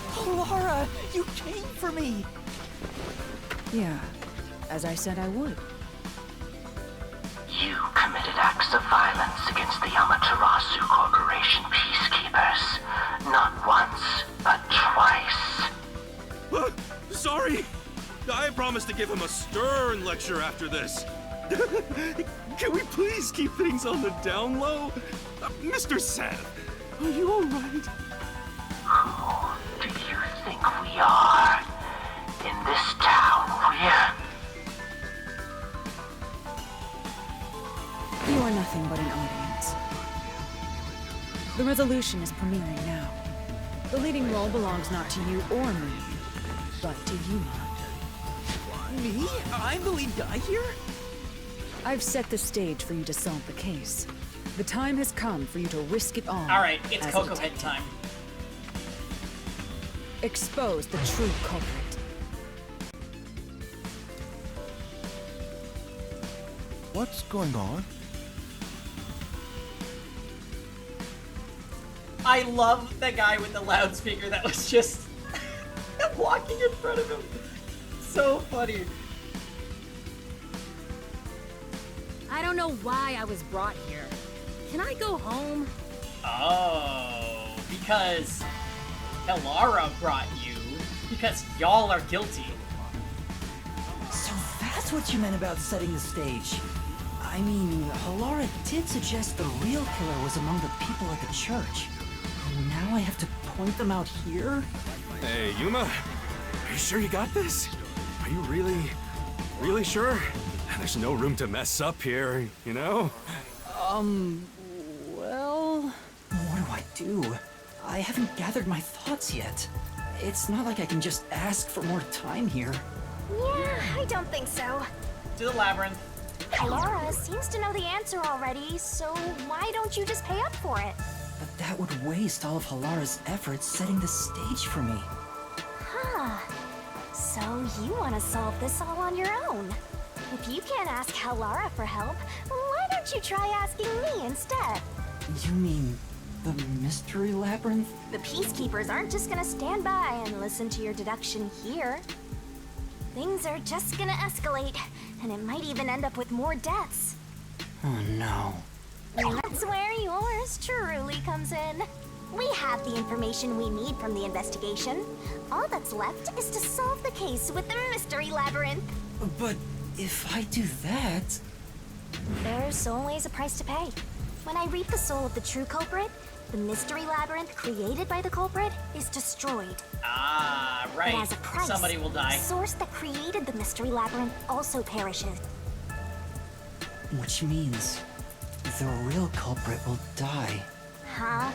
Halara, you came for me! Yeah, as I said I would. You committed acts of violence against the Amaterasu Corporation peacekeepers. Not once, but twice. Sorry! I promised to give him a stern lecture after this. Can we please keep things on the down low? Mr. Seth, are you alright? Who do you think we are? In this town, we're... You are nothing but an audience. The resolution is premiering now. The leading role belongs not to you or me, but to Yuma. Me? I'm the lead guy here? I've set the stage for you to solve the case. The time has come for you to risk it all. Alright, it's as a Coco Head detective. time. Expose the true culprit. What's going on? I love the guy with the loudspeaker that was just walking in front of him. So funny. I don't know why I was brought here. Can I go home? Oh, because Halara brought you. Because y'all are guilty. So that's what you meant about setting the stage. I mean, Halara did suggest the real killer was among the people at the church. And now I have to point them out here? Hey, Yuma, are you sure you got this? Are you really sure? There's no room to mess up here, you know? Well... What do? I haven't gathered my thoughts yet. It's not like I can just ask for more time here. Yeah, I don't think so. To the labyrinth. Laura seems to know the answer already, so why don't you just pay up for it? But that would waste all of Halara's efforts setting the stage for me. Huh. So you want to solve this all on your own? If you can't ask Halara for help, why don't you try asking me instead? You mean the mystery labyrinth? The Peacekeepers aren't just gonna stand by and listen to your deduction here. Things are just gonna escalate, and it might even end up with more deaths. Oh no. And that's where yours truly comes in. We have the information we need from the investigation. All that's left is to solve the case with the mystery labyrinth. But if I do that... There's always a price to pay. When I reap the soul of the true culprit, the mystery labyrinth created by the culprit is destroyed. Ah, right. But as a price, Somebody will die. the source that created the mystery labyrinth also perishes. Which means the real culprit will die. Huh?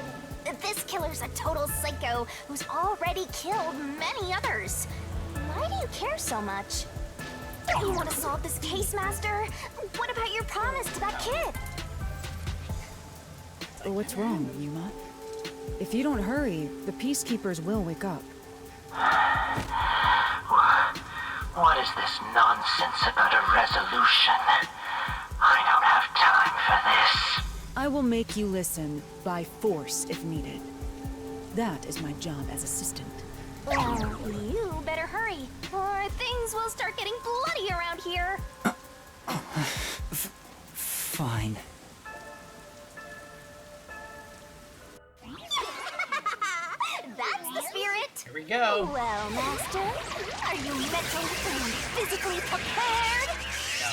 This killer's a total psycho who's already killed many others. Why do you care so much? You want to solve this case, Master? What about your promise to that kid? What's wrong, Yuma? If you don't hurry, the Peacekeepers will wake up. What is this nonsense about a resolution? I don't have time for this. I will make you listen, by force if needed. That is my job as assistant. Well, you better hurry, or things will start getting bloody around here. Fine. That's the spirit. Here we go. Well, Master, are you mentally and physically prepared? No.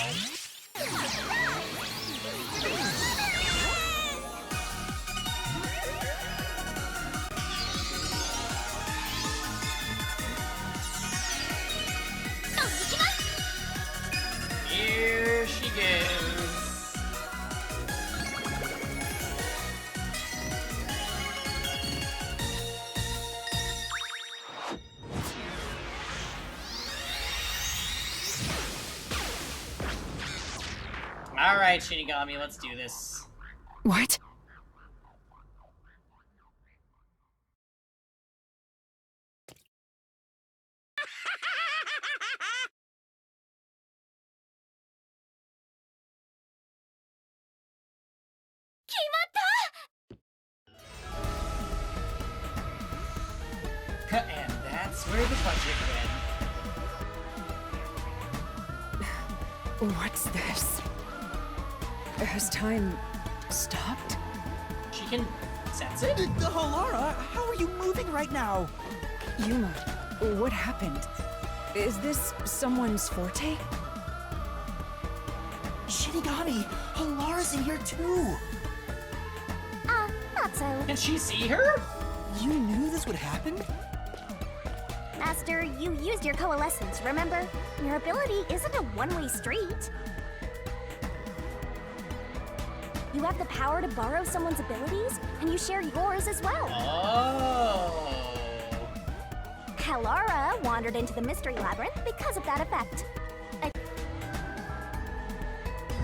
Here she goes. Alright, Shinigami, let's do this. What? And that's where the budget went. What's this? Has time stopped? She can sense it? Halara, how are you moving right now? Yuma, what happened? Is this someone's forte? Shinigami, Halara's in here too. Not so. Can she see her? You knew this would happen? Master, you used your coalescence, remember? Your ability isn't a one-way street. You have the power to borrow someone's abilities, and you share yours as well. Oh. Halara wandered into the Mystery Labyrinth because of that effect.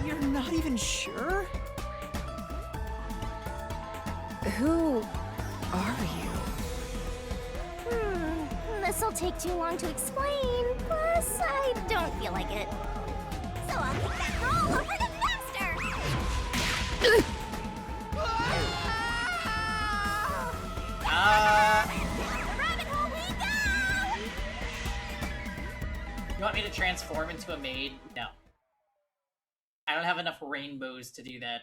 You're not even sure? Who are you? This'll take too long to explain, plus I don't feel like it. So I'll kick that roll over the master! The rabbit hole we go! You want me to transform into a maid? No. I don't have enough rainbows to do that.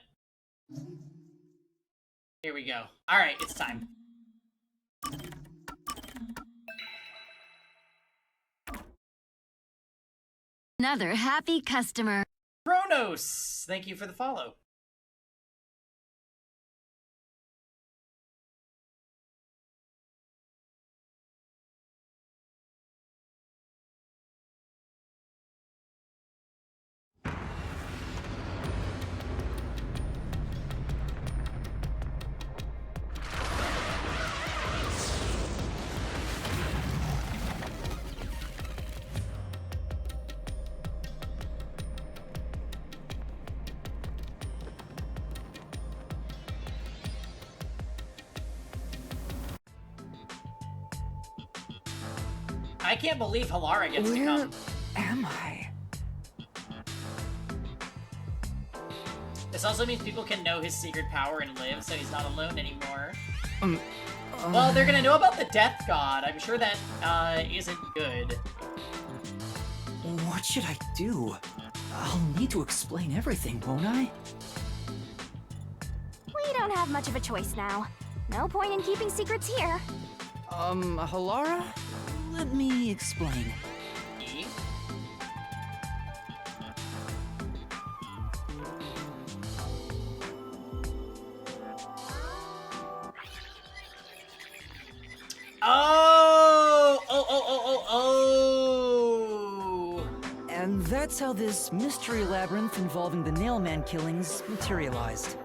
Here we go. Alright, it's time. Another happy customer. Kronos! Thank you for the follow. I can't believe Halara gets to come. Am I? This also means people can know his secret power and live, so he's not alone anymore. Well, they're gonna know about the Death God. I'm sure that isn't good. What should I do? I'll need to explain everything, won't I? We don't have much of a choice now. No point in keeping secrets here. Halara? Let me explain. E? Oh! And that's how this mystery labyrinth involving the Nailman killings materialized.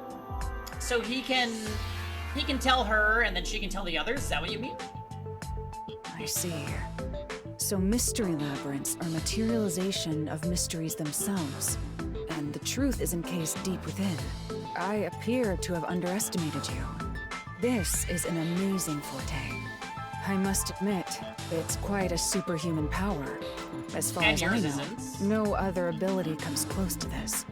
So he can tell her, and then she can tell the others? Is that what you mean? I see. So mystery labyrinths are materialization of mysteries themselves, and the truth is encased deep within. I appear to have underestimated you. This is an amazing forte. I must admit, it's quite a superhuman power. As far And as I yours know, isn't. no other ability comes close to this.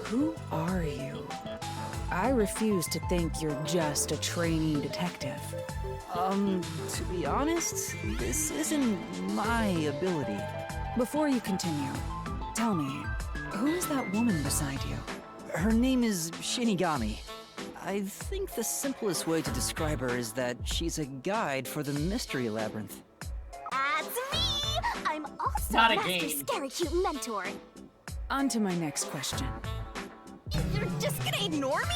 Who are you? I refuse to think you're just a trainee detective. To be honest, this isn't my ability. Before you continue, tell me, who is that woman beside you? Her name is Shinigami. I think the simplest way to describe her is that she's a guide for the Mystery Labyrinth. That's me! I'm also Not a Master game. Scary Cute Mentor. On to my next question. You're just gonna ignore me?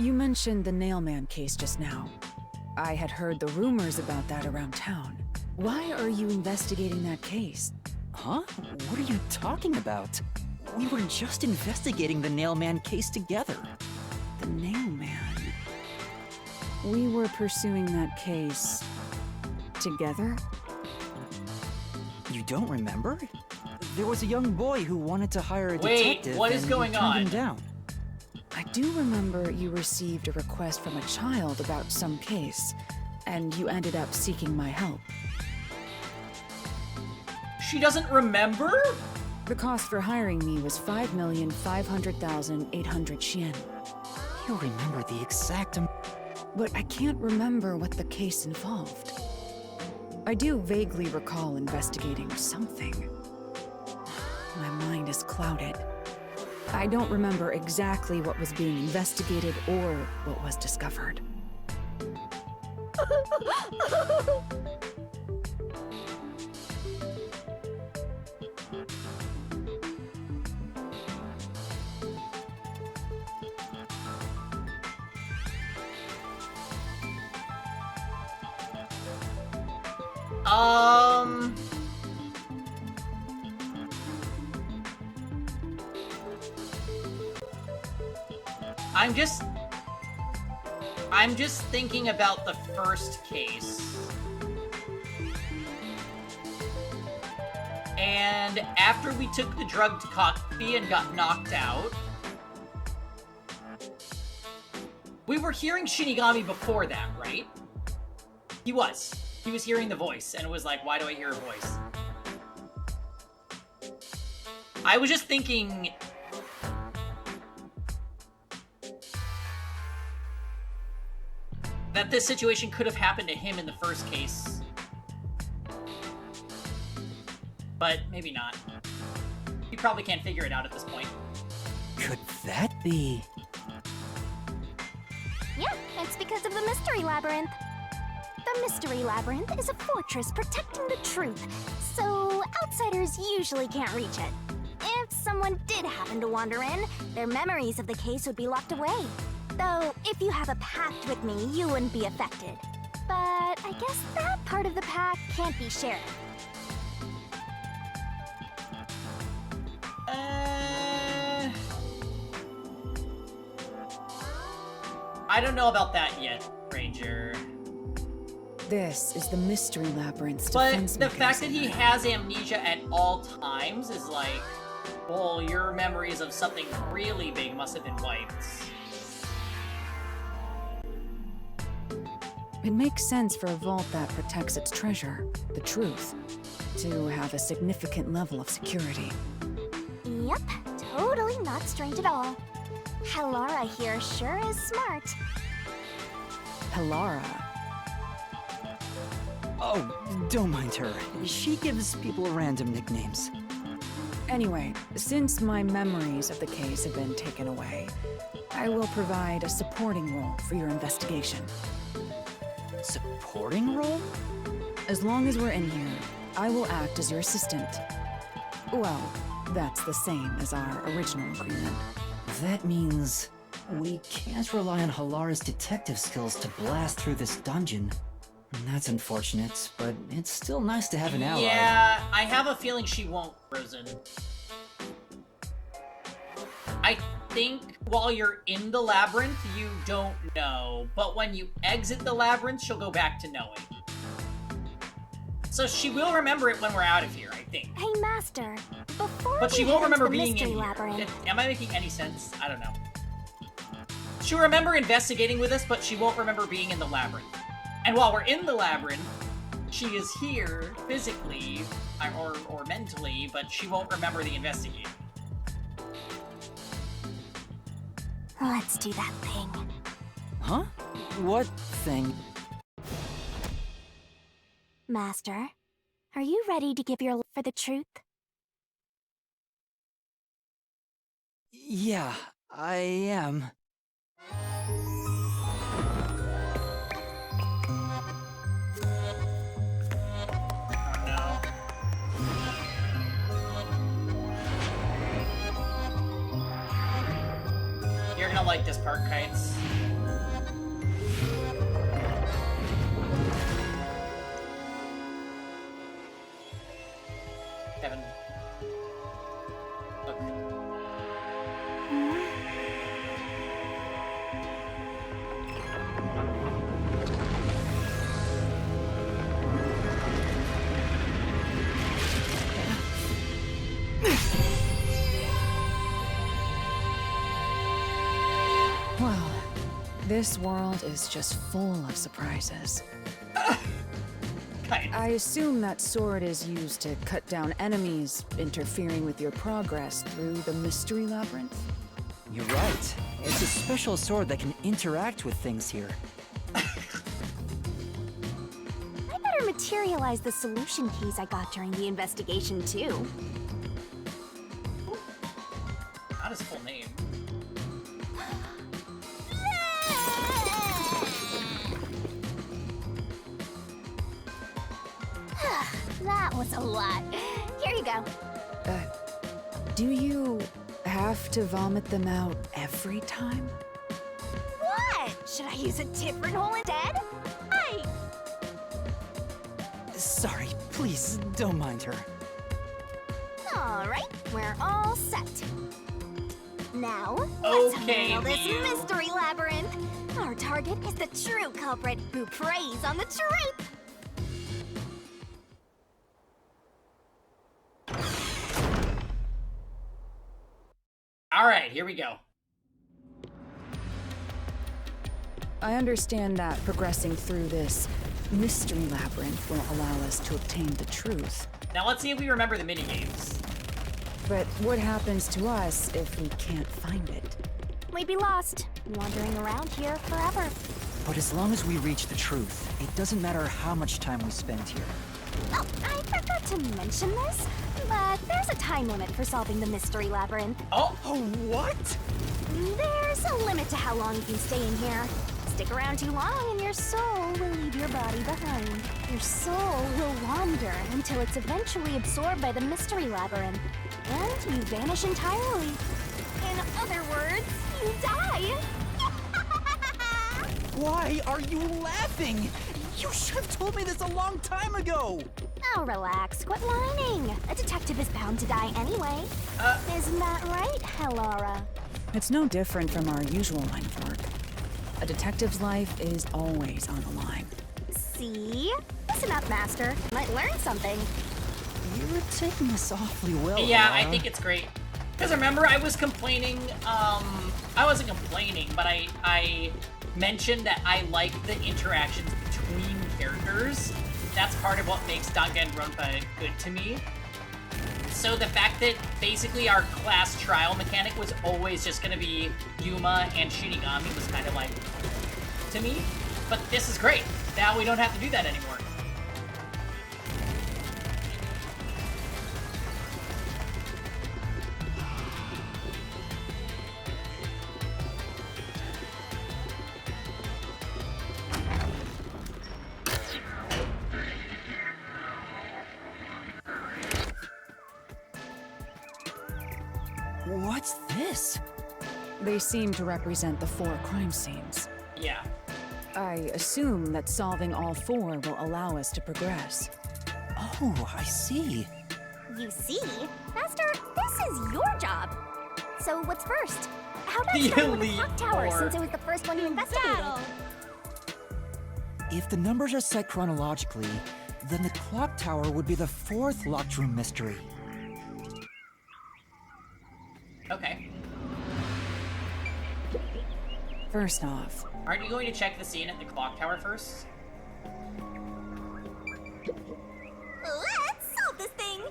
You mentioned the Nailman case just now. I had heard the rumors about that around town. Why are you investigating that case? Huh? What are you talking about? We were just investigating the Nailman case together. The Nailman. We were pursuing that case together? You don't remember? There was a young boy who wanted to hire a Wait, detective, what is and going we turned on? him down. I do remember you received a request from a child about some case, and you ended up seeking my help. She doesn't remember? The cost for hiring me was 5,500,800 Yen. You remember the exact But I can't remember what the case involved. I do vaguely recall investigating something. My mind is clouded. I don't remember exactly what was being investigated or what was discovered. I'm just thinking about the first case. And after we took the drugged coffee and got knocked out, we were hearing Shinigami before that, right? He was. He was hearing the voice, and it was like, why do I hear a voice? I was just thinking... that this situation could have happened to him in the first case. But maybe not. He probably can't figure it out at this point. Could that be? Yeah, it's because of the Mystery Labyrinth. The Mystery Labyrinth is a fortress protecting the truth, so outsiders usually can't reach it. If someone did happen to wander in, their memories of the case would be locked away. Though, if you have a pact with me, you wouldn't be affected. But I guess that part of the pact can't be shared. I don't know about that yet, Ranger. This is the Mystery Labyrinth's But defense the fact that mechanism. he has amnesia at all times is like, well, your memories of something really big must have been wiped. It makes sense for a vault that protects its treasure, the truth, to have a significant level of security. Yep, totally not strange at all. Halara here sure is smart. Halara. Oh, don't mind her. She gives people random nicknames. Anyway, since my memories of the case have been taken away, I will provide a supporting role for your investigation. Supporting role? As long as we're in here, I will act as your assistant. Well, that's the same as our original agreement. That means we can't rely on Halara's detective skills to blast through this dungeon. That's unfortunate, but it's still nice to have an ally. Yeah, I have a feeling she won't, Frozen. I think while you're in the labyrinth, you don't know, but when you exit the labyrinth, she'll go back to knowing. So she will remember it when we're out of here, I think. Hey, Master, before But she we won't head into remember the being Mystery in here. Labyrinth, Am I making any sense? I don't know. She'll remember investigating with us, but she won't remember being in the labyrinth. And while we're in the labyrinth, she is here physically or mentally, but she won't remember the investigating. let's do that thing. Huh? What thing? Master, are you ready to give your life for the truth? Yeah, I am. You're gonna like this part, Kites. Kevin. Look. Well, this world is just full of surprises. I assume that sword is used to cut down enemies, interfering with your progress through the Mystery Labyrinth? You're right. It's a special sword that can interact with things here. I better materialize the solution keys I got during the investigation, too. Not his full name. That was a lot. Here you go. Do you have to vomit them out every time? What? Should I use a different hole instead? Hey! Sorry, please, don't mind her. Alright, we're all set. Now, let's Okay, handle this Mew. mystery labyrinth. Our target is the true culprit who preys on the truth. Alright, here we go. I understand that progressing through this mystery labyrinth will allow us to obtain the truth. Now let's see if we remember the minigames. But what happens to us if we can't find it? We'd be lost, wandering around here forever. But as long as we reach the truth, it doesn't matter how much time we spend here. Oh, I forgot to mention this, but there's a time limit for solving the mystery labyrinth. Oh, what? There's a limit to how long you can stay in here. Stick around too long and your soul will leave your body behind. Your soul will wander until it's eventually absorbed by the mystery labyrinth, and you vanish entirely. In other words, you die. Why are you laughing? You should have told me this a long time ago! Oh, relax. Quit whining. A detective is bound to die anyway. Isn't that right, Hellara? It's no different from our usual line of work. A detective's life is always on the line. See? Listen up, Master. Might learn something. You're taking this awfully well, yeah, I Laura. think it's great. Because remember, I was complaining, I wasn't complaining, but I mentioned that I like the interactions between characters. That's part of what makes Danganronpa good to me. So the fact that basically our class trial mechanic was always just gonna be Yuma and Shinigami was kind of like, to me. But this is great. Now we don't have to do that anymore. What's this? They seem to represent the 4 crime scenes. Yeah. I assume that solving all 4 will allow us to progress. Oh, I see. You see? Master, this is your job. So what's first? How about The starting with the elite clock tower, four. since it was the first one you investigated? If the numbers are set chronologically, then the clock tower would be the 4th locked room mystery. Okay. First off, Aren't you going to check the scene at the clock tower first? Let's solve this thing!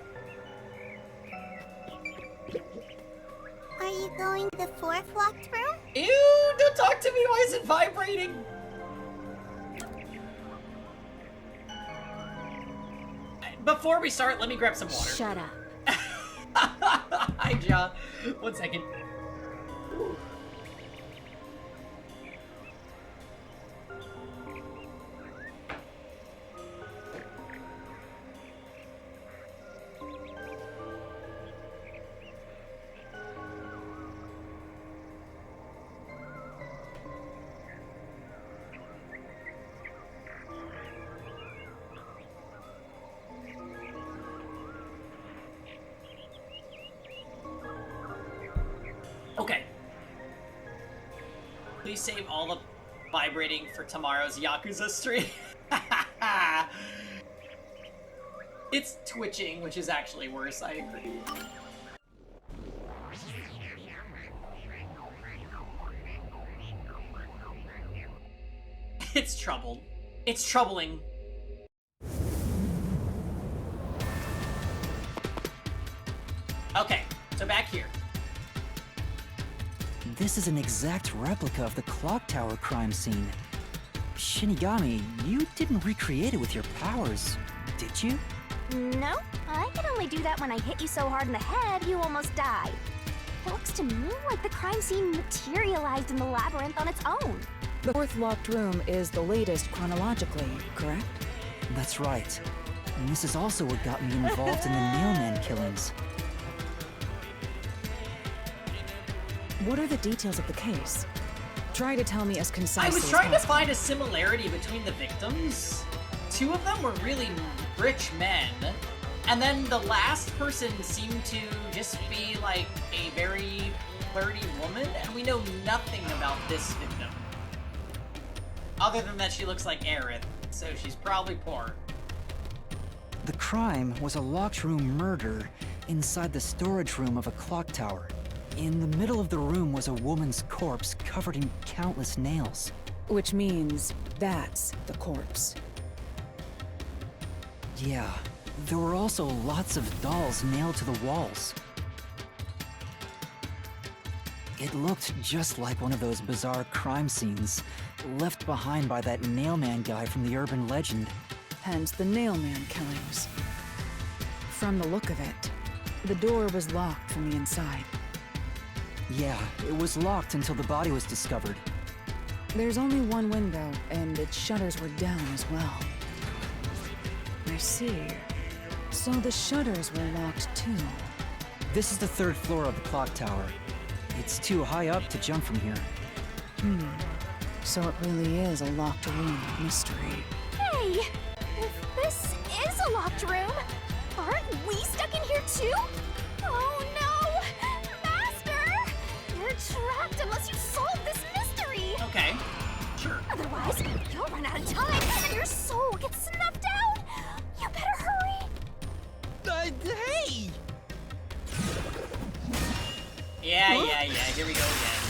Are you going to the 4th locked room? Ew, don't talk to me, why is it vibrating? Before we start, let me grab some water. Shut up. Hi, Ja. 1 second. Okay. Please save all the vibrating for tomorrow's Yakuza stream. It's twitching, which is actually worse, I agree. It's troubled. It's troubling. Okay, so back here. This is an exact replica of the clock tower crime scene. Shinigami, you didn't recreate it with your powers, did you? No, I can only do that when I hit you so hard in the head you almost die. It looks to me like the crime scene materialized in the labyrinth on its own. the 4th locked room is the latest chronologically, correct? That's right. And this is also what got me involved in the Nailman killings. What are the details of the case? Try to tell me as concisely I as was trying to possible. find a similarity between the victims. 2 of them were really rich men, and then the last person seemed to just be like a very flirty woman, and we know nothing about this victim. Other than that she looks like Aerith, so she's probably poor. The crime was a locked room murder inside the storage room of a clock tower. In the middle of the room was a woman's corpse covered in countless nails. Which means that's the corpse. Yeah, there were also lots of dolls nailed to the walls. It looked just like one of those bizarre crime scenes left behind by that Nailman guy from the urban legend. Hence the Nailman killings. From the look of it, the door was locked from the inside. Yeah, it was locked until the body was discovered. There's only one window, and its shutters were down as well. I see. So the shutters were locked too. This is the 3rd floor of the clock tower. It's too high up to jump from here. So it really is a locked room of mystery. Hey! If this is a locked room, aren't we stuck in here too? Oh no! Master! You're trapped unless you solve this mystery! Okay, sure. Otherwise, you'll run out of time and your soul gets snuffed out! You better hurry! Hey! Yeah, here we go again.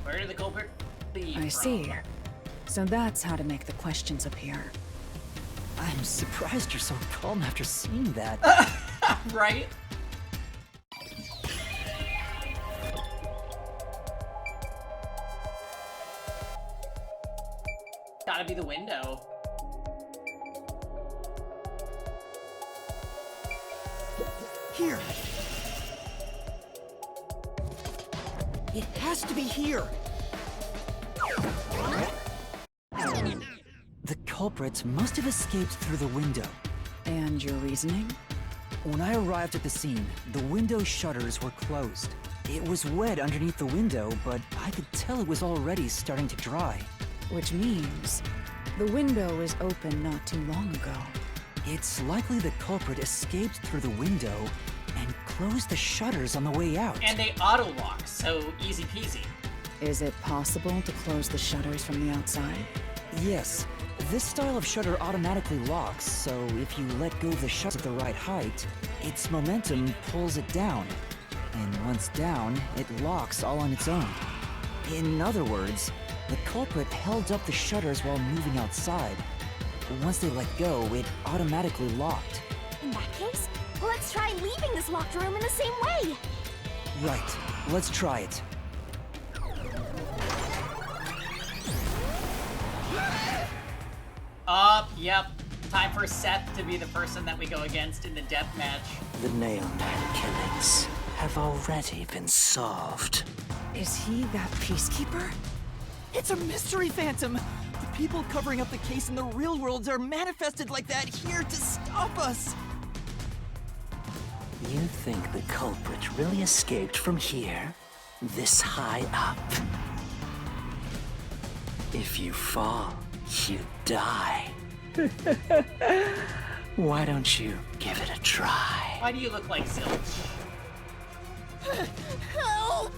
Where did the culprit leave I from? see. So that's how to make the questions appear. I'm surprised you're so calm after seeing that. Right? Gotta be the window. Here. It has to be here. The culprit must have escaped through the window. And your reasoning? When I arrived at the scene, the window shutters were closed. It was wet underneath the window, but I could tell it was already starting to dry. Which means the window was open not too long ago. It's likely the culprit escaped through the window and closed the shutters on the way out. And they auto-lock, so easy peasy. Is it possible to close the shutters from the outside? Yes. This style of shutter automatically locks, so if you let go of the shutter at the right height, its momentum pulls it down. And once down, it locks all on its own. In other words, the culprit held up the shutters while moving outside. Once they let go, it automatically locked. In that case, let's try leaving this locked room in the same way! Right. Let's try it. Yep. Time for Seth to be the person that we go against in the death match. The Nailman killings have already been solved. Is he that peacekeeper? It's a mystery phantom! The people covering up the case in the real world are manifested like that here to stop us! You think the culprit really escaped from here? This high up? If you fall, you die. Why don't you give it a try? Why do you look like Zilch? Help!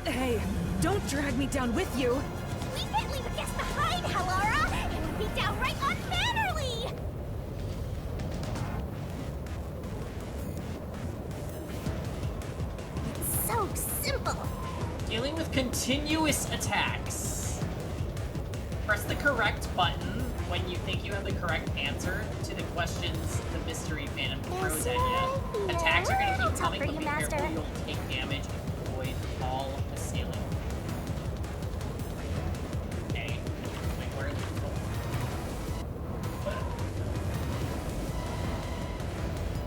Hey, don't drag me down with you! We can't leave a guest behind, Halara! It would be downright unmannerly! It's so simple! Dealing with continuous attacks. Press the correct button when you think you have the correct answer to the questions the mystery phantom throws at you. Attacks are going to keep coming, but be careful, you'll take damage and avoid all assailing. Okay. Wait, where are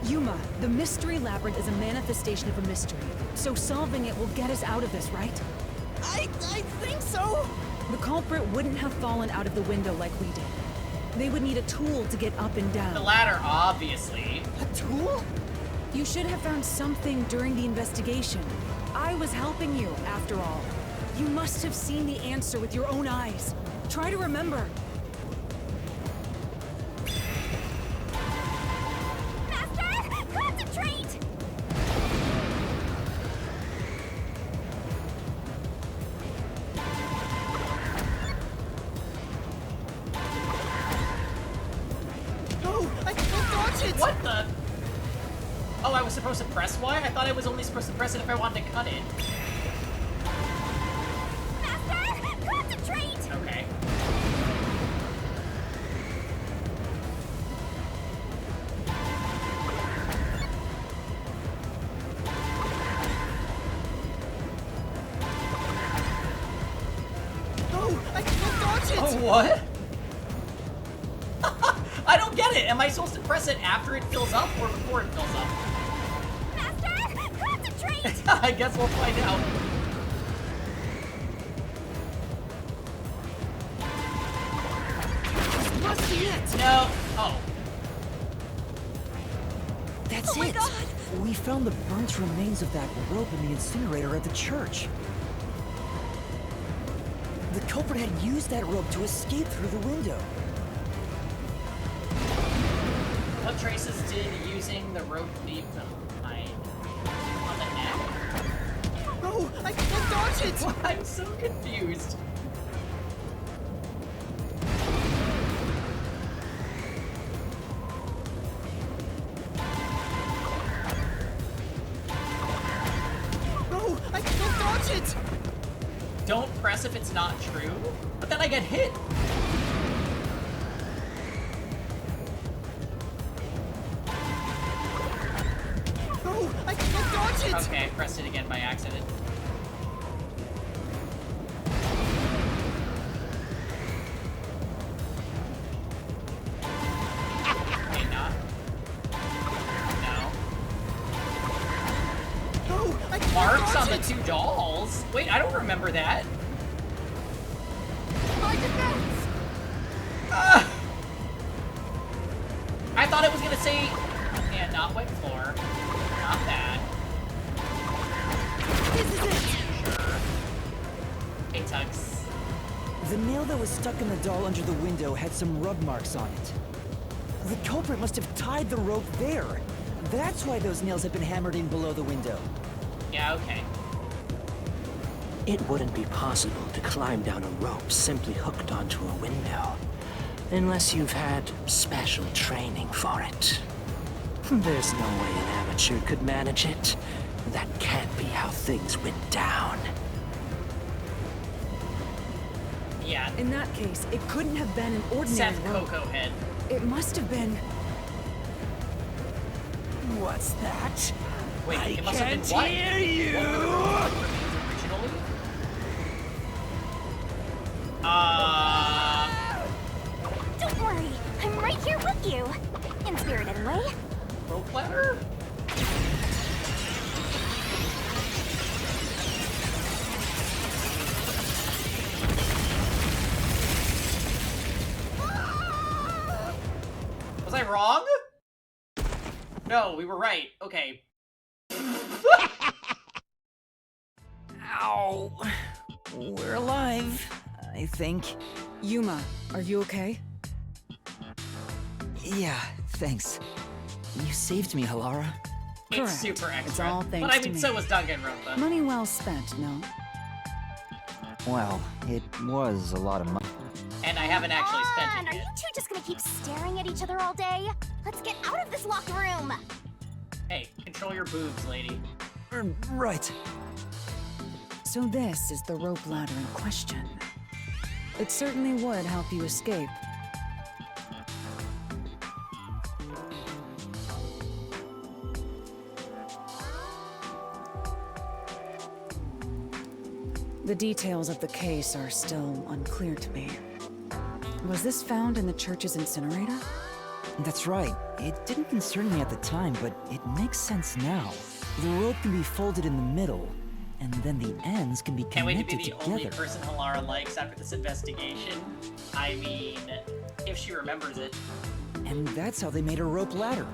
the... Yuma, the mystery labyrinth is a manifestation of a mystery. So solving it will get us out of this, right? I think so! The culprit wouldn't have fallen out of the window like we did. They would need a tool to get up and down. The ladder, obviously. A tool? You should have found something during the investigation. I was helping you, after all. You must have seen the answer with your own eyes. Try to remember. Master, concentrate! What the? Oh, I was supposed to press Y? I thought I was only supposed to press it if I wanted to cut it. Master, concentrate! Okay. Oh, I can't dodge it! Oh, what? I don't get it. Am I supposed to press it after it fills up or before it fills up? Master, concentrate! I guess we'll find out. This must be it! No. Oh. That's it! We found the burnt remains of that rope in the incinerator at the church. The culprit had used that rope to escape through the window. What traces did using the rope leave them behind? On the neck? No, I can't dodge it! I'm so confused. No, I can't dodge it! Don't press if it's not true? But then I get hit. No, I can't dodge it! Okay, I pressed it again by accident. Okay, not. No. No, I can't Marks dodge on the it! two dolls? Wait, I don't remember that. My defense! I thought it was gonna say, yeah, not wet floor. Not that. This is it! Sure. Hey, Tugs. The nail that was stuck in the doll under the window had some rub marks on it. The culprit must have tied the rope there. That's why those nails had been hammered in below the window. Yeah, okay. It wouldn't be possible to climb down a rope simply hooked onto a window, unless you've had special training for it. There's no way an amateur could manage it. That can't be how things went down. Yeah. In that case, it couldn't have been an ordinary Seth rope. Coco Head. It must have been... What's that? Wait, I it must have been can't what? hear you! What were the originally? Don't worry, I'm right here with you. In spirit, anyway. Rope ladder? Was I wrong? No, we were right. Okay. Ow! We're alive, I think. Yuma, are you okay? Yeah, thanks. You saved me, Halara. It's Correct. super extra. It's all thanks but I to mean, me. so was Danganronpa. Money well spent, no? Well, it was a lot of money. And I haven't actually spent Are it you yet. two just gonna keep staring at each other all day? Let's get out of this locked room! Hey, control your boobs, lady. Right. So this is the rope ladder in question. It certainly would help you escape. The details of the case are still unclear to me. Was this found in the church's incinerator? That's right. It didn't concern me at the time, but it makes sense now. The rope can be folded in the middle, and then the ends can be Can't wait to connected be the together. only person Halara likes after this investigation. I mean, if she remembers it. And that's how they made a rope ladder.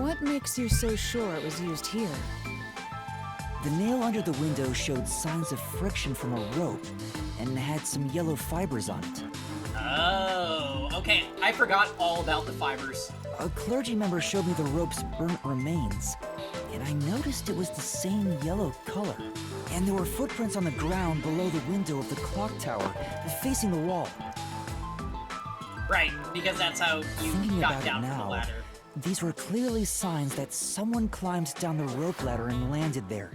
What makes you so sure it was used here? The nail under the window showed signs of friction from a rope and had some yellow fibers on it. Oh, okay. I forgot all about the fibers. A clergy member showed me the rope's burnt remains, and I noticed it was the same yellow color. And there were footprints on the ground below the window of the clock tower, facing the wall. Right, because that's how you Thinking got about down it from the now, ladder. these were clearly signs that someone climbed down the rope ladder and landed there.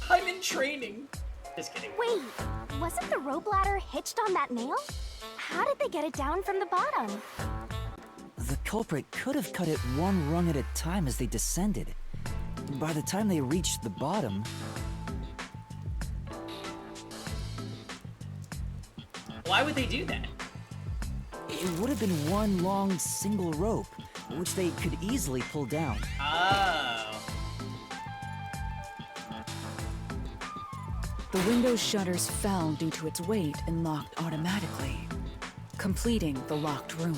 I'm in training. Just kidding. Wait, wasn't the rope ladder hitched on that nail? How did they get it down from the bottom? The culprit could have cut it one rung at a time as they descended. By the time they reached the bottom... Why would they do that? It would have been one long single rope, which they could easily pull down. Oh. The window's shutters fell due to its weight and locked automatically, completing the locked room.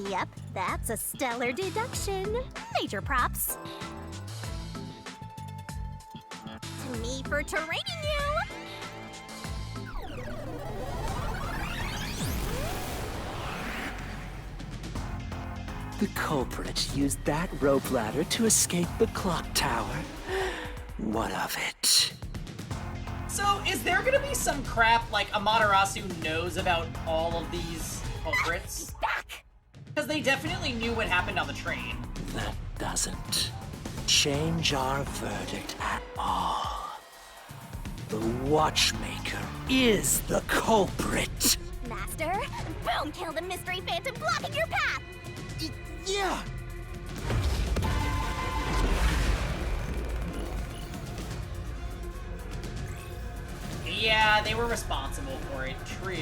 Yep, that's a stellar deduction. Major props. To me for training you! The culprit used that rope ladder to escape the clock tower. What of it? So, is there gonna be some crap like Amaterasu knows about all of these culprits? Because they definitely knew what happened on the train. That doesn't change our verdict at all. The Watchmaker is the culprit. Master, boom, kill the mystery phantom blocking your path! Yeah! Yeah, they were responsible for it, true.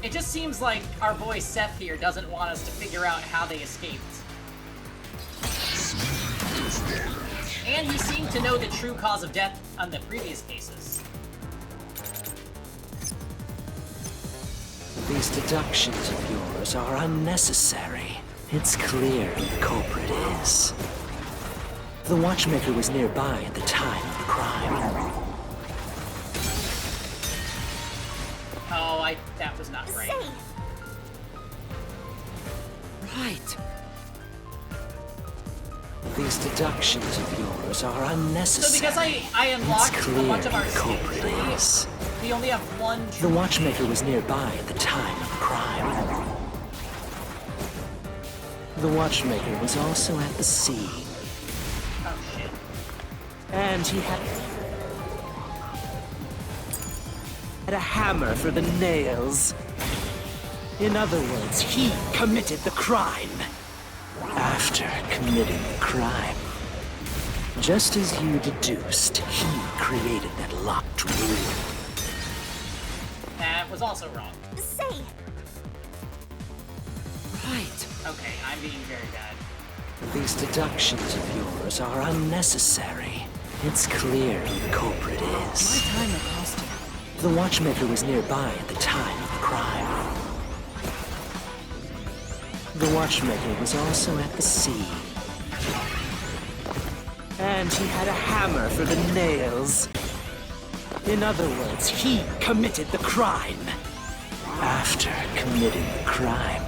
It just seems like our boy Seth here doesn't want us to figure out how they escaped. And he seemed to know the true cause of death on the previous cases. These deductions of yours are unnecessary. It's clear who the culprit is. The Watchmaker was nearby at the time of the crime. Oh, that was not right. Right. These deductions of yours are unnecessary. So because I unlocked it's a clear bunch of our who the culprit is. we only have one The Watchmaker was nearby at the time of the crime. The Watchmaker was also at the scene. Oh shit. And he had a hammer for the nails. In other words, he committed the crime. After committing the crime, just as you deduced, he created that locked room. That was also wrong. Say, Right. Okay, I'm being very bad. These deductions of yours are unnecessary. It's clear who the culprit My is. timer cost you. The Watchmaker was nearby at the time of the crime. The Watchmaker was also at the scene. And he had a hammer for the nails. In other words, he committed the crime. After committing the crime,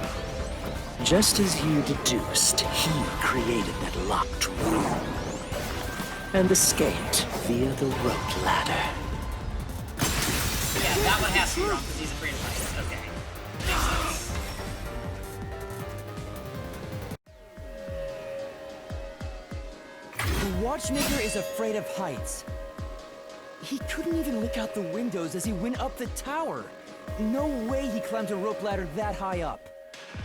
just as you deduced, he created that locked room and escaped via the rope ladder. Yeah, that one has to be wrong because he's afraid of heights. Okay. Makes sense. The Watchmaker is afraid of heights. He couldn't even look out the windows as he went up the tower. No way he climbed a rope ladder that high up.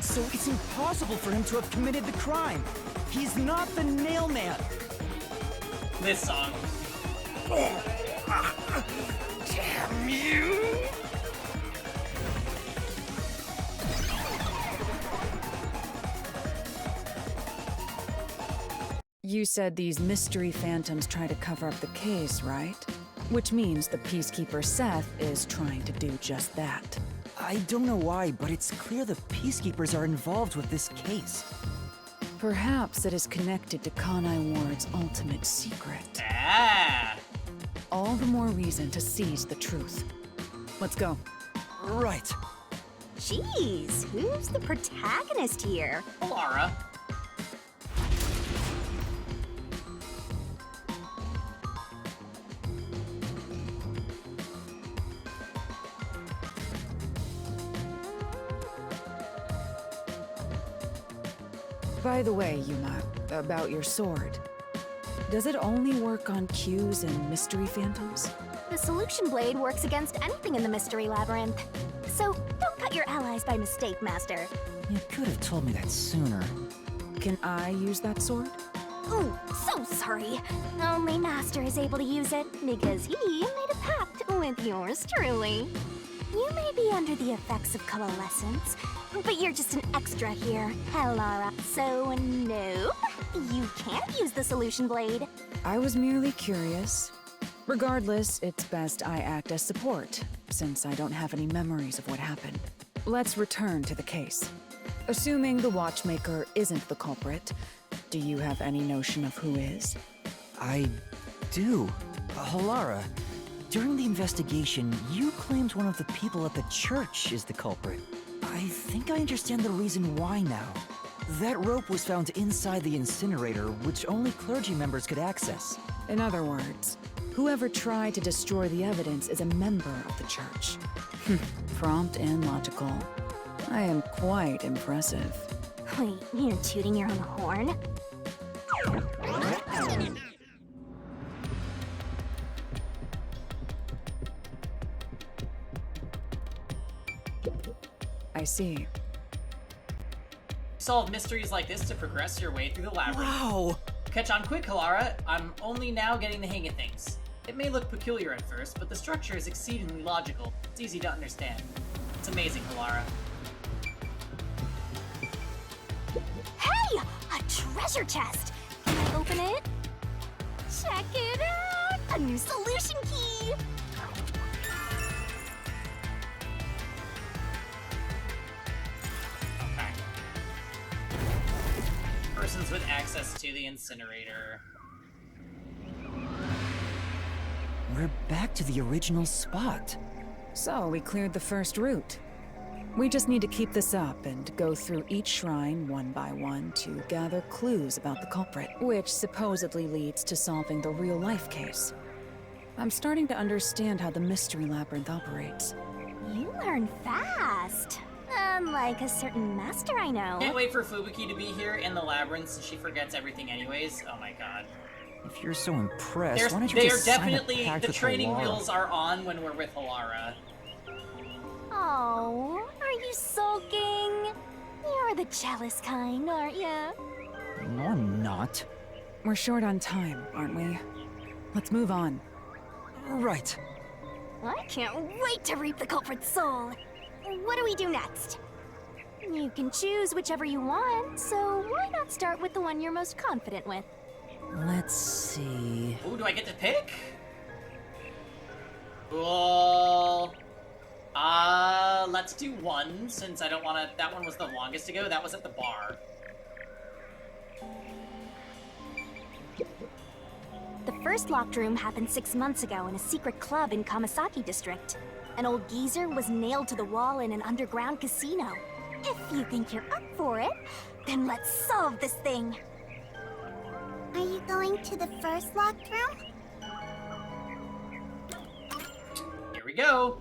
So it's impossible for him to have committed the crime. He's not the nail man. This song. Damn you! You said these mystery phantoms try to cover up the case, right? Which means the Peacekeeper Seth is trying to do just that. I don't know why, but it's clear the Peacekeepers are involved with this case. Perhaps it is connected to Kanai Ward's ultimate secret. Ah! All the more reason to seize the truth. Let's go. Right. Jeez, who's the protagonist here? Lara. By the way, Yuma, about your sword. Does it only work on cues and mystery phantoms? The solution blade works against anything in the mystery labyrinth. So don't cut your allies by mistake, Master. You could have told me that sooner. Can I use that sword? Ooh, so sorry. Only Master is able to use it because he made a pact with yours truly. You may be under the effects of coalescence, but you're just an extra here, Lara. So nope, you can't use the solution blade. I was merely curious. Regardless, it's best I act as support, since I don't have any memories of what happened. Let's return to the case. Assuming the watchmaker isn't the culprit, do you have any notion of who is? I do. Halara, during the investigation, you claimed one of the people at the church is the culprit. I think I understand the reason why now. That rope was found inside the incinerator, which only clergy members could access. In other words, whoever tried to destroy the evidence is a member of the church. Prompt and logical. I am quite impressive. Wait, you're tooting your own horn? I see. Solve mysteries like this to progress your way through the labyrinth. Wow! Catch on quick, Halara. I'm only now getting the hang of things. It may look peculiar at first, but the structure is exceedingly logical. It's easy to understand. It's amazing, Halara. Hey! A treasure chest! Can I open it? Check it out! A new solution key! Okay. Persons with access to the incinerator. We're back to the original spot. So, we cleared the first route. We just need to keep this up and go through each shrine one by one to gather clues about the culprit, which supposedly leads to solving the real-life case. I'm starting to understand how the mystery labyrinth operates. You learn fast. Unlike a certain master I know. Can't wait for Fubuki to be here in the labyrinth since she forgets everying anyways. Oh my god. If you're so impressed, why don't you They are just sign a definitely, pact the with training Halara? wheels are on when we're with Halara. Oh, are you sulking? You're the jealous kind, aren't you? No, I'm not. We're short on time, aren't we? Let's move on. Right. I can't wait to reap the culprit's soul. What do we do next? You can choose whichever you want, so why not start with the one you're most confident with? Let's see... Ooh, do I get to pick? Cool. Let's do one, since I don't want to... That one was the longest to go. That was at the bar. The first locked room happened 6 months ago in a secret club in Kamasaki district. An old geezer was nailed to the wall in an underground casino. If you think you're up for it, then let's solve this thing. Are you going to the first locked room? Here we go.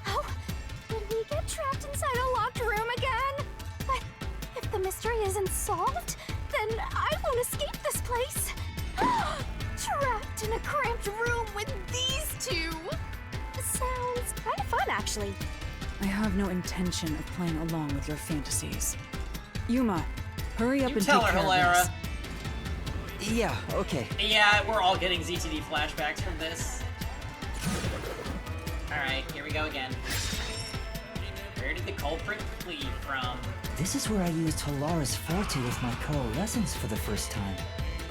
Oh, did we get trapped inside a locked room again? But if the mystery isn't solved, then I won't escape this place. Trapped in a cramped room with these two. Sounds kind of fun, actually. I have no intention of playing along with your fantasies. Yuma, hurry up You and tell take her, care Halara. of this. Yeah, okay. Yeah, we're all getting ZTD flashbacks from this. Alright, here we go again. Where did the culprit flee from? This is where I used Halara's forte with my coalescence for the first time.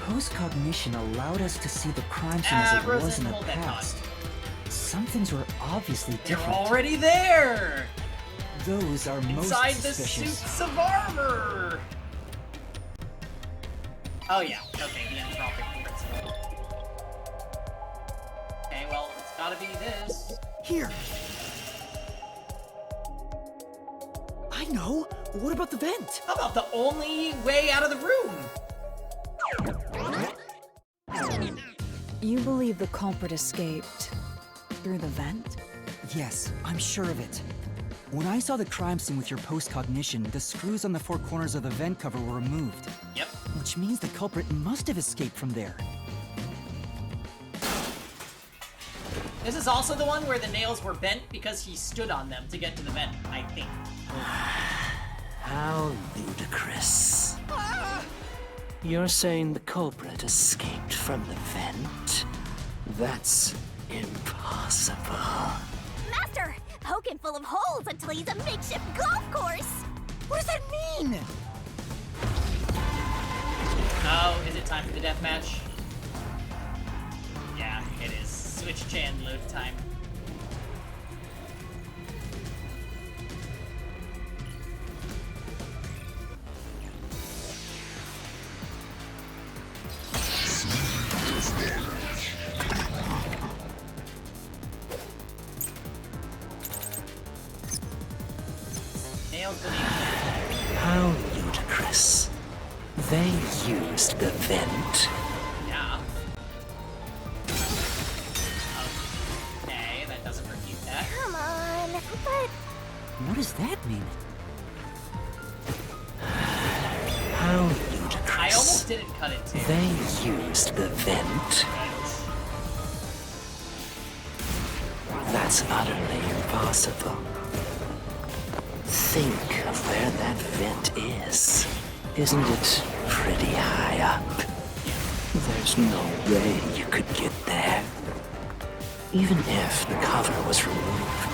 Post-cognition allowed us to see the crime scene as it was in the hold that thought. past. Some things were obviously They're different. already there! Those are Inside most the suspicious. suits of armor! Oh yeah, okay, the anthropic principle. Okay, well, it's gotta be this. Here! I know! What about the vent? How about the only way out of the room? You believe the culprit escaped through the vent? Yes, I'm sure of it. When I saw the crime scene with your post-cognition, the screws on the four corners of the vent cover were removed. Yep. Which means the culprit must have escaped from there. This is also the one where the nails were bent because he stood on them to get to the vent, I think. How ludicrous. You're saying the culprit escaped from the vent? That's impossible. Master, poke him full of holes until he's a makeshift golf course. What does that mean? Oh, is it time for the death match? Yeah, it is. Switch Chan load time. Nails beneath. How ludicrous. They used the vent. Yeah. Okay, that doesn't refute that. Come on, but What does that mean? How ludicrous. I almost didn't cut it too. They used the vent. That's utterly impossible. Think of where that vent is. Isn't it pretty high up? There's no way you could get there. Even if the cover was removed.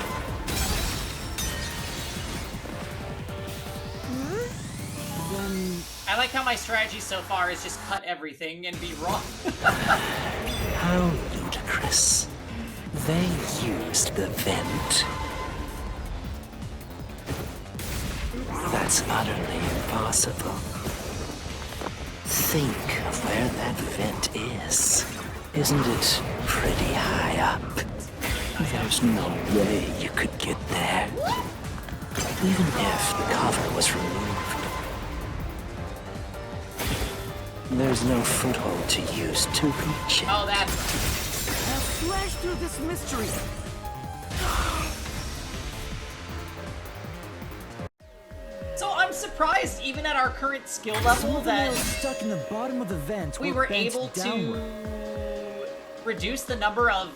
I like how my strategy so far is just cut everything and be wrong. How ludicrous. They used the vent. That's utterly impossible. Think of where that vent is. Isn't it pretty high up? There's no way you could get there. Even if the cover was removed. There's no foothold to use to reach it. Oh, that's Now slash through this mystery! So I'm surprised, even at our current skill Some level, of the that nails stuck in the bottom of the vent we were bent able downward. to reduce the number of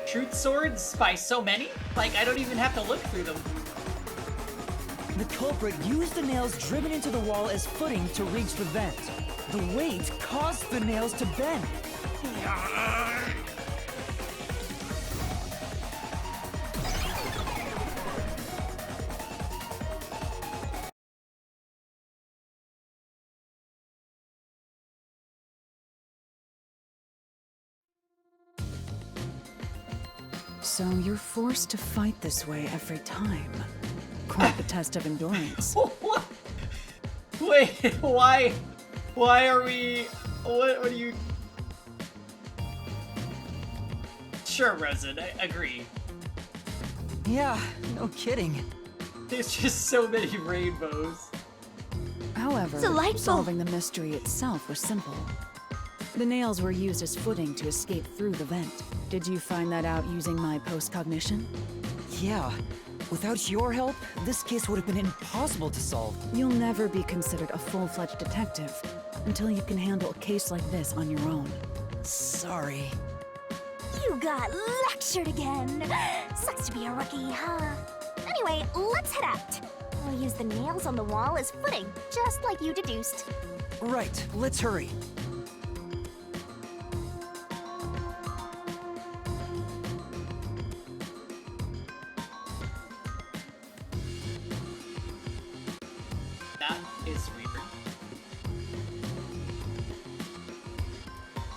truth swords by so many. Like, I don't even have to look through them. The culprit used the nails driven into the wall as footing to reach the vent. The weight caused the nails to bend. So you're forced to fight this way every time. Quite the test of endurance. What? Wait, why? Why are we? What are you? Sure, Rosen, I agree. Yeah, no kidding. There's just so many rainbows. However, Delightful. solving the mystery itself was simple. The nails were used as footing to escape through the vent. Did you find that out using my post-cognition? Yeah. Without your help, this case would have been impossible to solve. You'll never be considered a full-fledged detective until you can handle a case like this on your own. Sorry. you got lectured again. Sucks to be a rookie, huh? Anyway, let's head out. We'll use the nails on the wall as footing, just like you deduced. Right, let's hurry.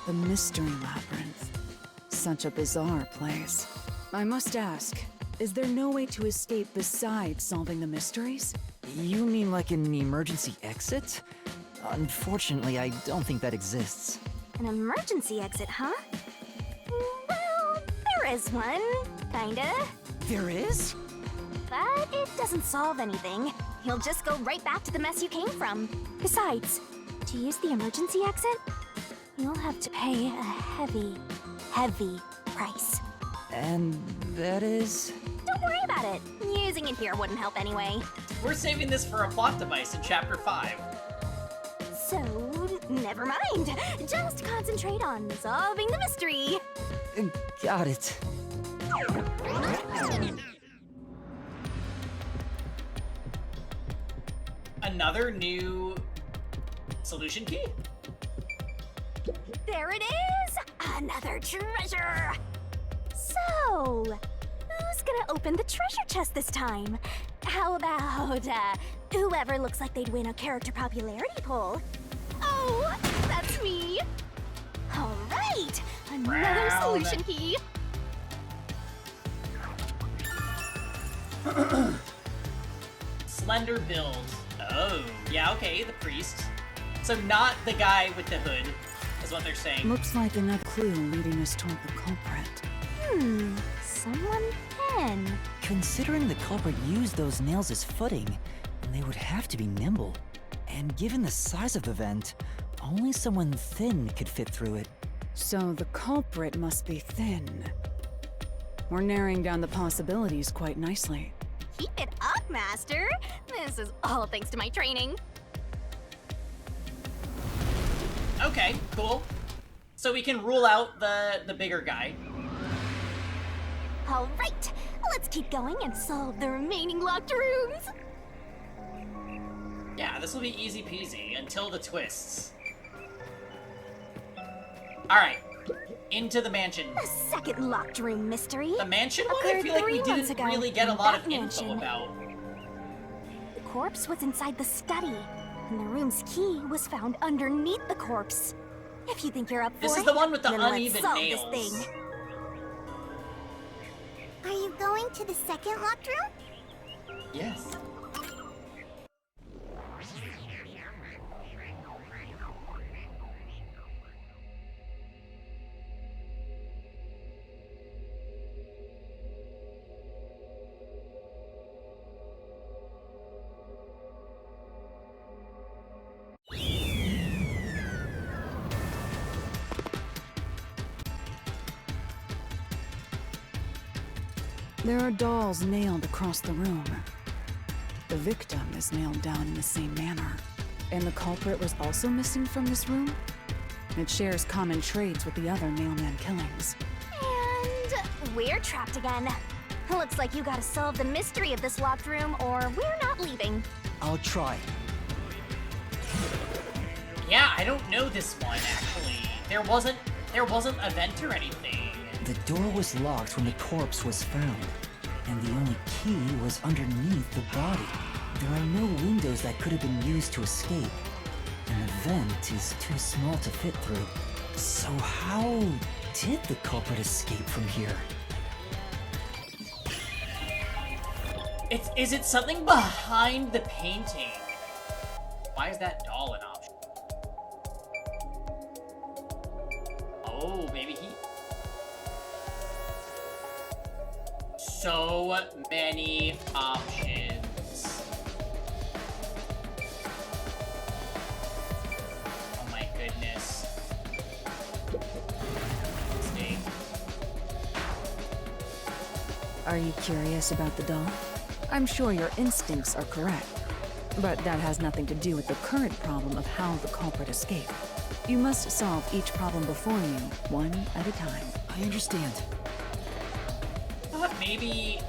The Mystery Labyrinth. Such a bizarre place. I must ask, is there no way to escape besides solving the mysteries? You mean like an emergency exit? Unfortunately, I don't think that exists. An emergency exit, huh? Well, there is one, kinda. There is? But it doesn't solve anything. You'll just go right back to the mess you came from. Besides, to use the emergency exit, you'll have to pay a heavy, heavy price. And that is? Don't worry about it. Using it here wouldn't help anyway. We're saving this for a plot device in Chapter 5. So, never mind. Just concentrate on solving the mystery. Got it. Another new solution key? There it is! Another treasure! So, who's gonna open the treasure chest this time? How about, whoever looks like they'd win a character popularity poll? Oh, that's me! Alright, another Brown. solution key! Slender build. Oh, yeah, okay, the priest. So not the guy with the hood, is what they're saying. Looks like another clue leading us toward the culprit. Someone can. Considering the culprit used those nails as footing, they would have to be nimble. And given the size of the vent, only someone thin could fit through it. So the culprit must be thin. We're narrowing down the possibilities quite nicely. Keep it up, Master! This is all thanks to my training. Okay, cool. So we can rule out the bigger guy. Alright, let's keep going and solve the remaining locked rooms! Yeah, this will be easy peasy until the twists. Alright, into the mansion. The second locked room mystery. The mansion one? I occurred feel like we 3 months didn't ago really get a in lot that of info mansion. about. The corpse was inside the study, and the room's key was found underneath the corpse. If you think you're up for This it, is the one with the then uneven let's solve nails. this thing. Are you going to the second locked room? Yes. There are dolls nailed across the room. The victim is nailed down in the same manner. And the culprit was also missing from this room? It shares common traits with the other mailman killings. And we're trapped again. Looks like you gotta solve the mystery of this locked room, or we're not leaving. I'll try. Yeah, I don't know this one actually. There wasn't a vent or anything. The door was locked when the corpse was found, and the only key was underneath the body. There are no windows that could have been used to escape, and the vent is too small to fit through. So how did the culprit escape from here? Is it something behind the painting? Why is that doll an option? Oh, maybe he... So many options. Oh my goodness. Snake. Are you curious about the doll? I'm sure your instincts are correct, but that has nothing to do with the current problem of how the culprit escaped. You must solve each problem before you, one at a time. I understand. I thought maybe...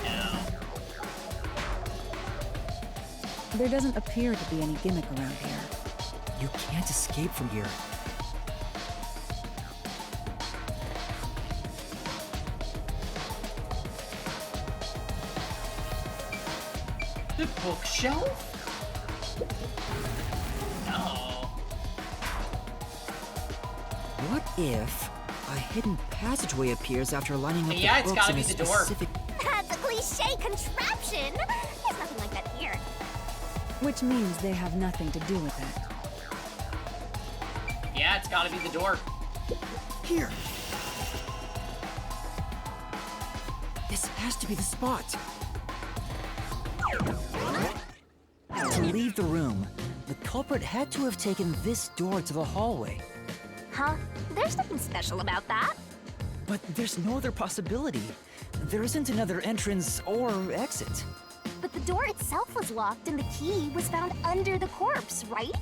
No. There doesn't appear to be any gimmick around here. You can't escape from here. The bookshelf? No. What if a hidden passageway appears after lining up Yeah, the it's books gotta in be a the door. specific... That's a cliche contraption. There's nothing like that here. Which means they have nothing to do with it. Yeah, it's gotta be the door. Here. This has to be the spot. To leave the room, the culprit had to have taken this door to the hallway. Huh? There's nothing special about that. But there's no other possibility. There isn't another entrance or exit. But the door itself was locked and the key was found under the corpse, right?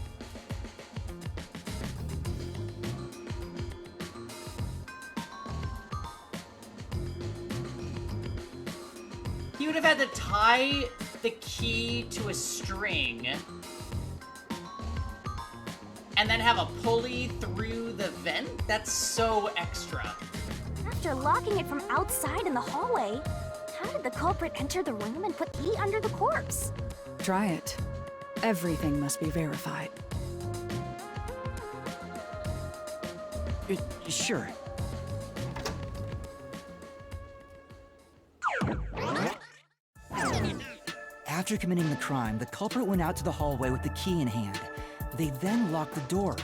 He would have had to tie the key to a string and then have a pulley through the vent? That's so extra. After locking it from outside in the hallway, how did the culprit enter the room and put key under the corpse? Try it. Everything must be verified. Sure. After committing the crime, the culprit went out to the hallway with the key in hand. They then locked the door.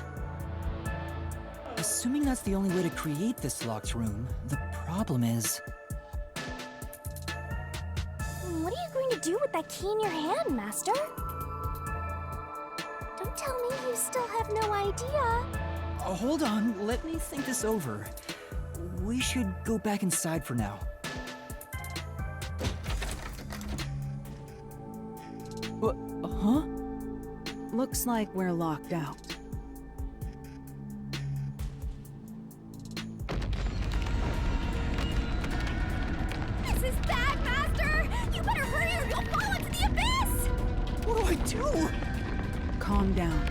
Assuming that's the only way to create this locked room, the problem is... What are you going to do with that key in your hand, Master? Don't tell me you still have no idea. Hold on, let me think this over. We should go back inside for now. Huh? Looks like we're locked out. This is bad, Master! You better hurry or you'll fall into the abyss! What do I do? Calm down.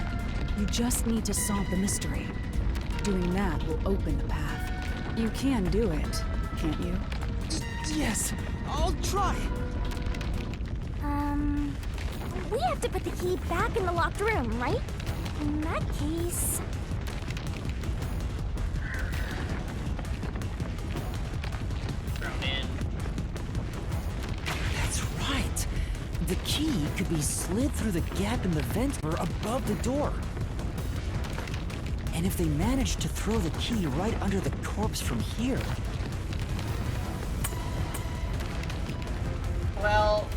You just need to solve the mystery. Doing that will open the path. You can do it, can't you? Yes, I'll try. We have to put the key back in the locked room, right? In that case... Thrown in. That's right. The key could be slid through the gap in the vent or above the door. And if they managed to throw the key right under the corpse from here... Well...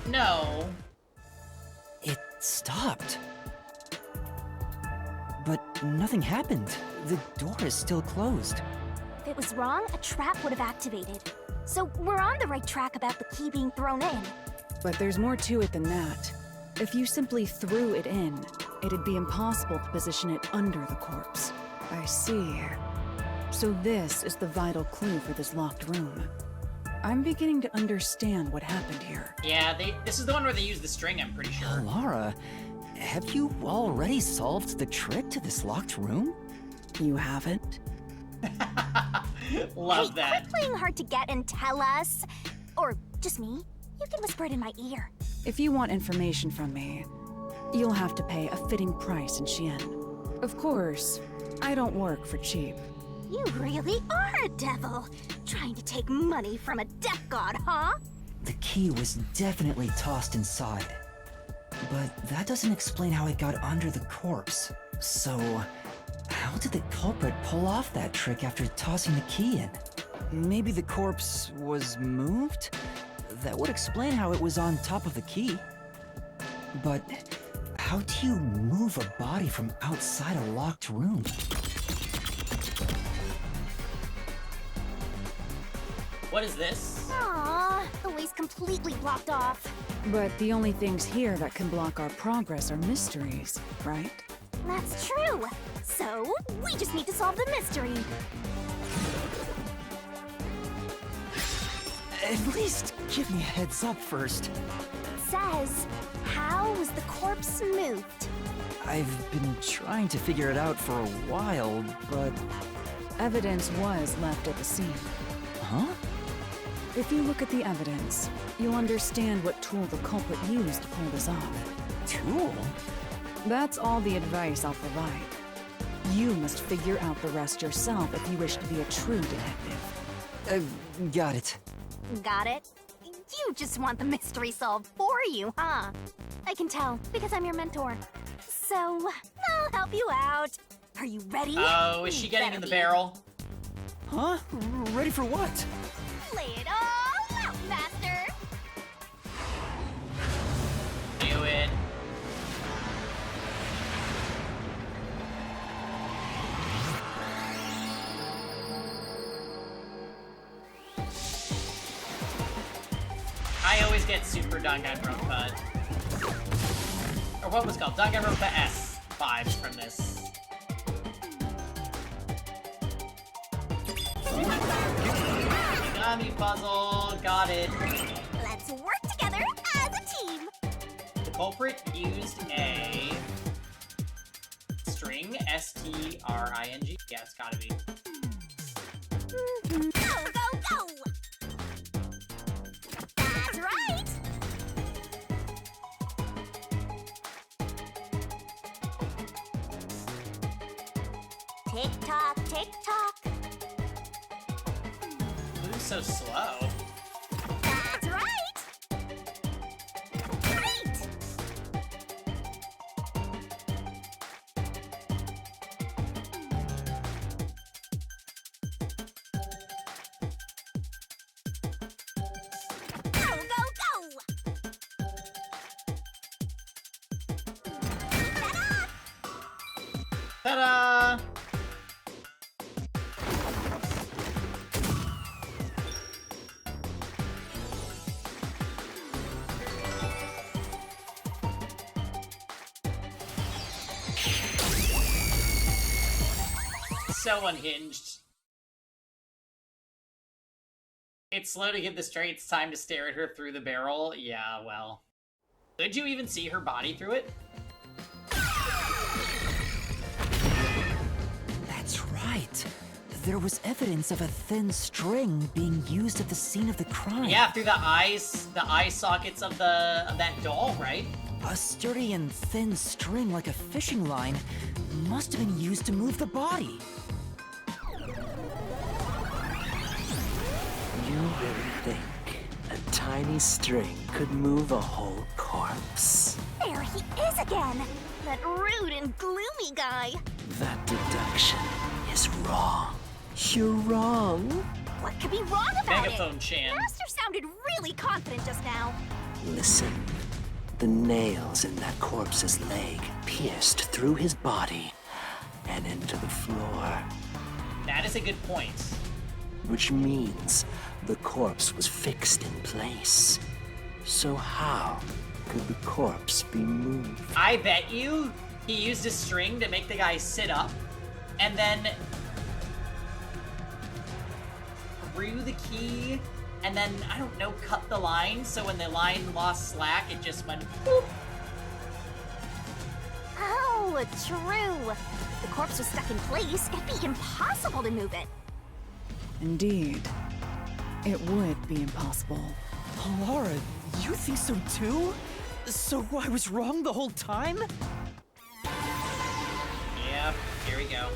No. It stopped. But nothing happened. The door is still closed. If it was wrong, a trap would have activated. So we're on the right track about the key being thrown in. But there's more to it than that. If you simply threw it in, it'd be impossible to position it under the corpse. I see. So this is the vital clue for this locked room. I'm beginning to understand what happened here. Yeah, this is the one where they use the string, I'm pretty sure. Laura, have you already solved the trick to this locked room? You haven't? Love that. Quit playing hard to get and tell us. Or just me. You can whisper it in my ear. If you want information from me, you'll have to pay a fitting price in Xian. Of course, I don't work for cheap. You really are a devil. Trying to take money from a death god, huh? The key was definitely tossed inside. But that doesn't explain how it got under the corpse. So, how did the culprit pull off that trick after tossing the key in? Maybe the corpse was moved? That would explain how it was on top of the key. But how do you move a body from outside a locked room? What is this? Aww, the way's completely blocked off. But the only things here that can block our progress are mysteries, right? That's true. So, we just need to solve the mystery. At least give me a heads up first. It says, how was the corpse moved? I've been trying to figure it out for a while, but... Evidence was left at the scene. Huh? If you look at the evidence, you'll understand what tool the culprit used to pull this off. Tool? That's all the advice I'll provide. You must figure out the rest yourself if you wish to be a true detective. Got it. Got it? You just want the mystery solved for you, huh? I can tell, because I'm your mentor. So, I'll help you out. Are you ready? Oh, is she getting in the barrel? Huh? Ready for what? Lay it all out, Master! Do it. I always get super Danganronpa, or what was called Danganronpa S vibes from this. Origami puzzle, got it. Let's work together as a team! The culprit used a string, S-T-R-I-N-G. Yeah, it's gotta be. Go, go, go! That's right! Tick-tock, tick-tock. Who's so slow? That's right! Great! Go, go, go! Ta-da! So unhinged. It's slow to give the straits time to stare at her through the barrel. Yeah, well. Could you even see her body through it? That's right. There was evidence of a thin string being used at the scene of the crime. Yeah, through the eye sockets of that doll, right? A sturdy and thin string like a fishing line must have been used to move the body. You really think a tiny string could move a whole corpse? There he is again! That rude and gloomy guy! That deduction is wrong. You're wrong. What could be wrong about Megaphone it? Chan. Master sounded really confident just now. Listen. The nails in that corpse's leg pierced through his body and into the floor. That is a good point. Which means the corpse was fixed in place. So how could the corpse be moved? I bet you he used a string to make the guy sit up, and then threw the key, and then, I don't know, cut the line, so when the line lost slack, it just went boop. Oh, true. If the corpse was stuck in place, it'd be impossible to move it. Indeed. It would be impossible. Laura, you think so too? So I was wrong the whole time? Yep, here we go.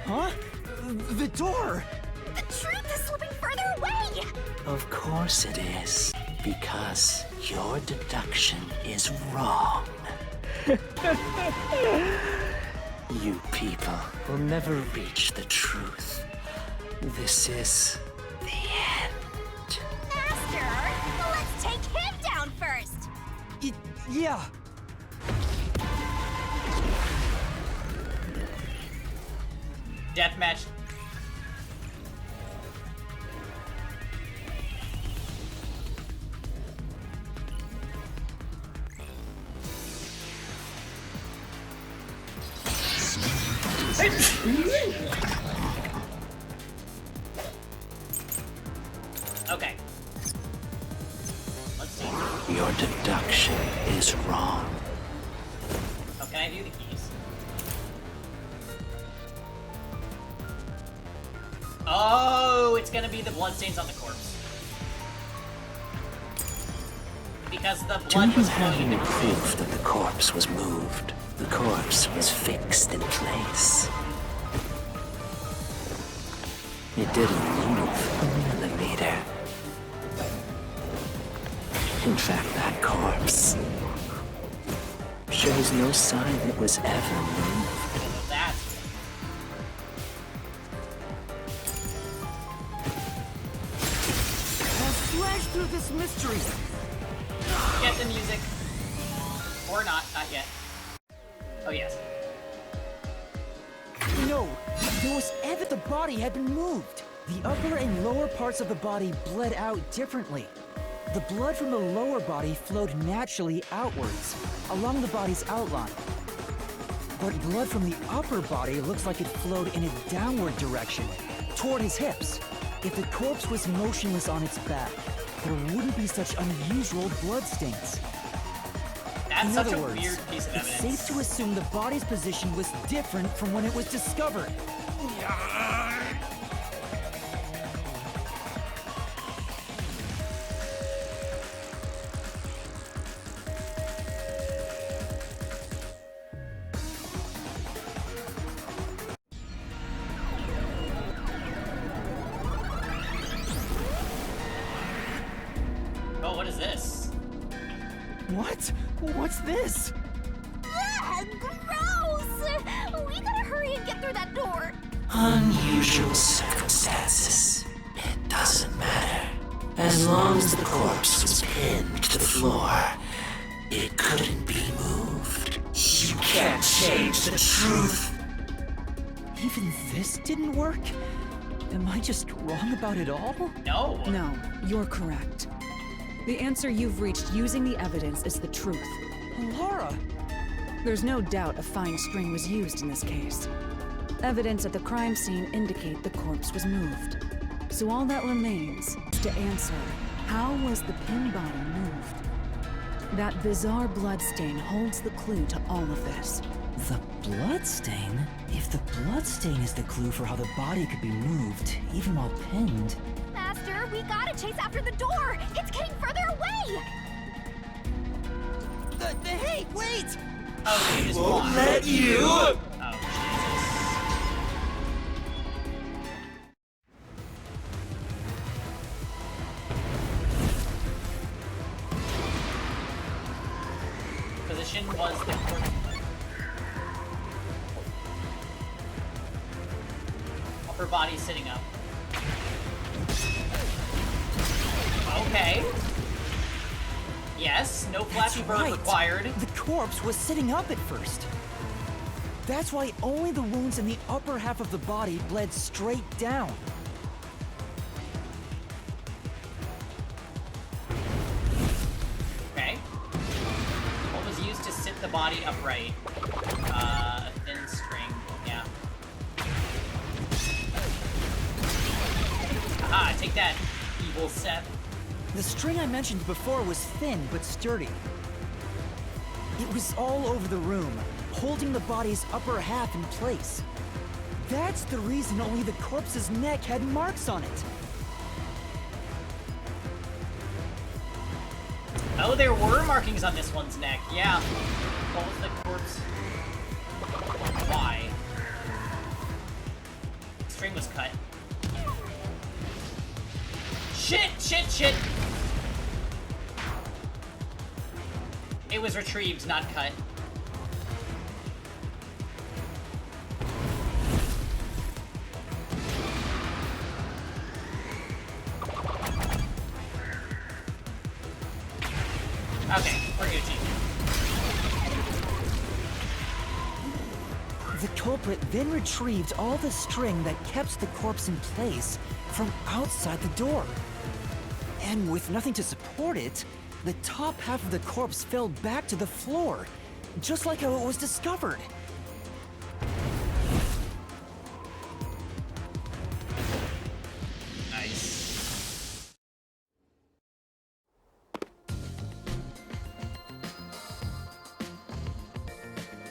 Huh? The door! The truth is slipping further away! Of course it is, because your deduction is wrong. You people will never reach the truth. This is the end. Master, let's take him down first! Yeah. Deathmatch. Okay. Let's see. Your deduction is wrong. Oh, can I do the keys? Oh, it's gonna be the bloodstains on the corpse. Because the Do blood you was have flowing any in proof that the corpse was moved? The corpse was fixed in place. It didn't move a millimeter. In fact, that corpse shows no sign it was ever moved. That's Slash through this mystery. get the music. Or not yet. Oh, yes. No, there was evidence the body had been moved. The upper and lower parts of the body bled out differently. The blood from the lower body flowed naturally outwards, along the body's outline. But blood from the upper body looks like it flowed in a downward direction, toward his hips. If the corpse was motionless on its back, there wouldn't be such unusual bloodstains. That's In such other a words, weird piece of it's evidence. safe to assume the body's position was different from when it was discovered. Oh, what is this? What? What's this? Ah, gross! We gotta hurry and get through that door. Unusual circumstances. It doesn't matter. As long as the corpse was pinned to the floor, it couldn't be moved. You can't change the truth. Even this didn't work? Am I just wrong about it all? No. No, you're correct. The answer you've reached using the evidence is the truth. Laura! There's no doubt a fine string was used in this case. Evidence at the crime scene indicate the corpse was moved. So all that remains is to answer, how was the pin body moved? That bizarre bloodstain holds the clue to all of this. The bloodstain? If the bloodstain is the clue for how the body could be moved, even while pinned... Master, we gotta chase after the door. It's getting further away. Hey, wait! Oh, you just Won't walked. let you! Oh, Jesus. Position was the corpse. Upper body sitting up. Okay. Yes, no Flappy Bird required. The corpse was sitting up at first. That's why only the wounds in the upper half of the body bled straight down. Okay. What was used to sit the body upright? A thin string. Yeah. Aha, take that, evil Seth. The string I mentioned before was thin but sturdy. It was all over the room, holding the body's upper half in place. That's the reason only the corpse's neck had marks on it. Oh, there were markings on this one's neck. Yeah. What was the corpse? Why? String was cut. Shit, shit, shit! It was retrieved, not cut. Okay, we're Gucci. The culprit then retrieved all the string that kept the corpse in place from outside the door. And with nothing to support it, the top half of the corpse fell back to the floor, just like how it was discovered. Nice.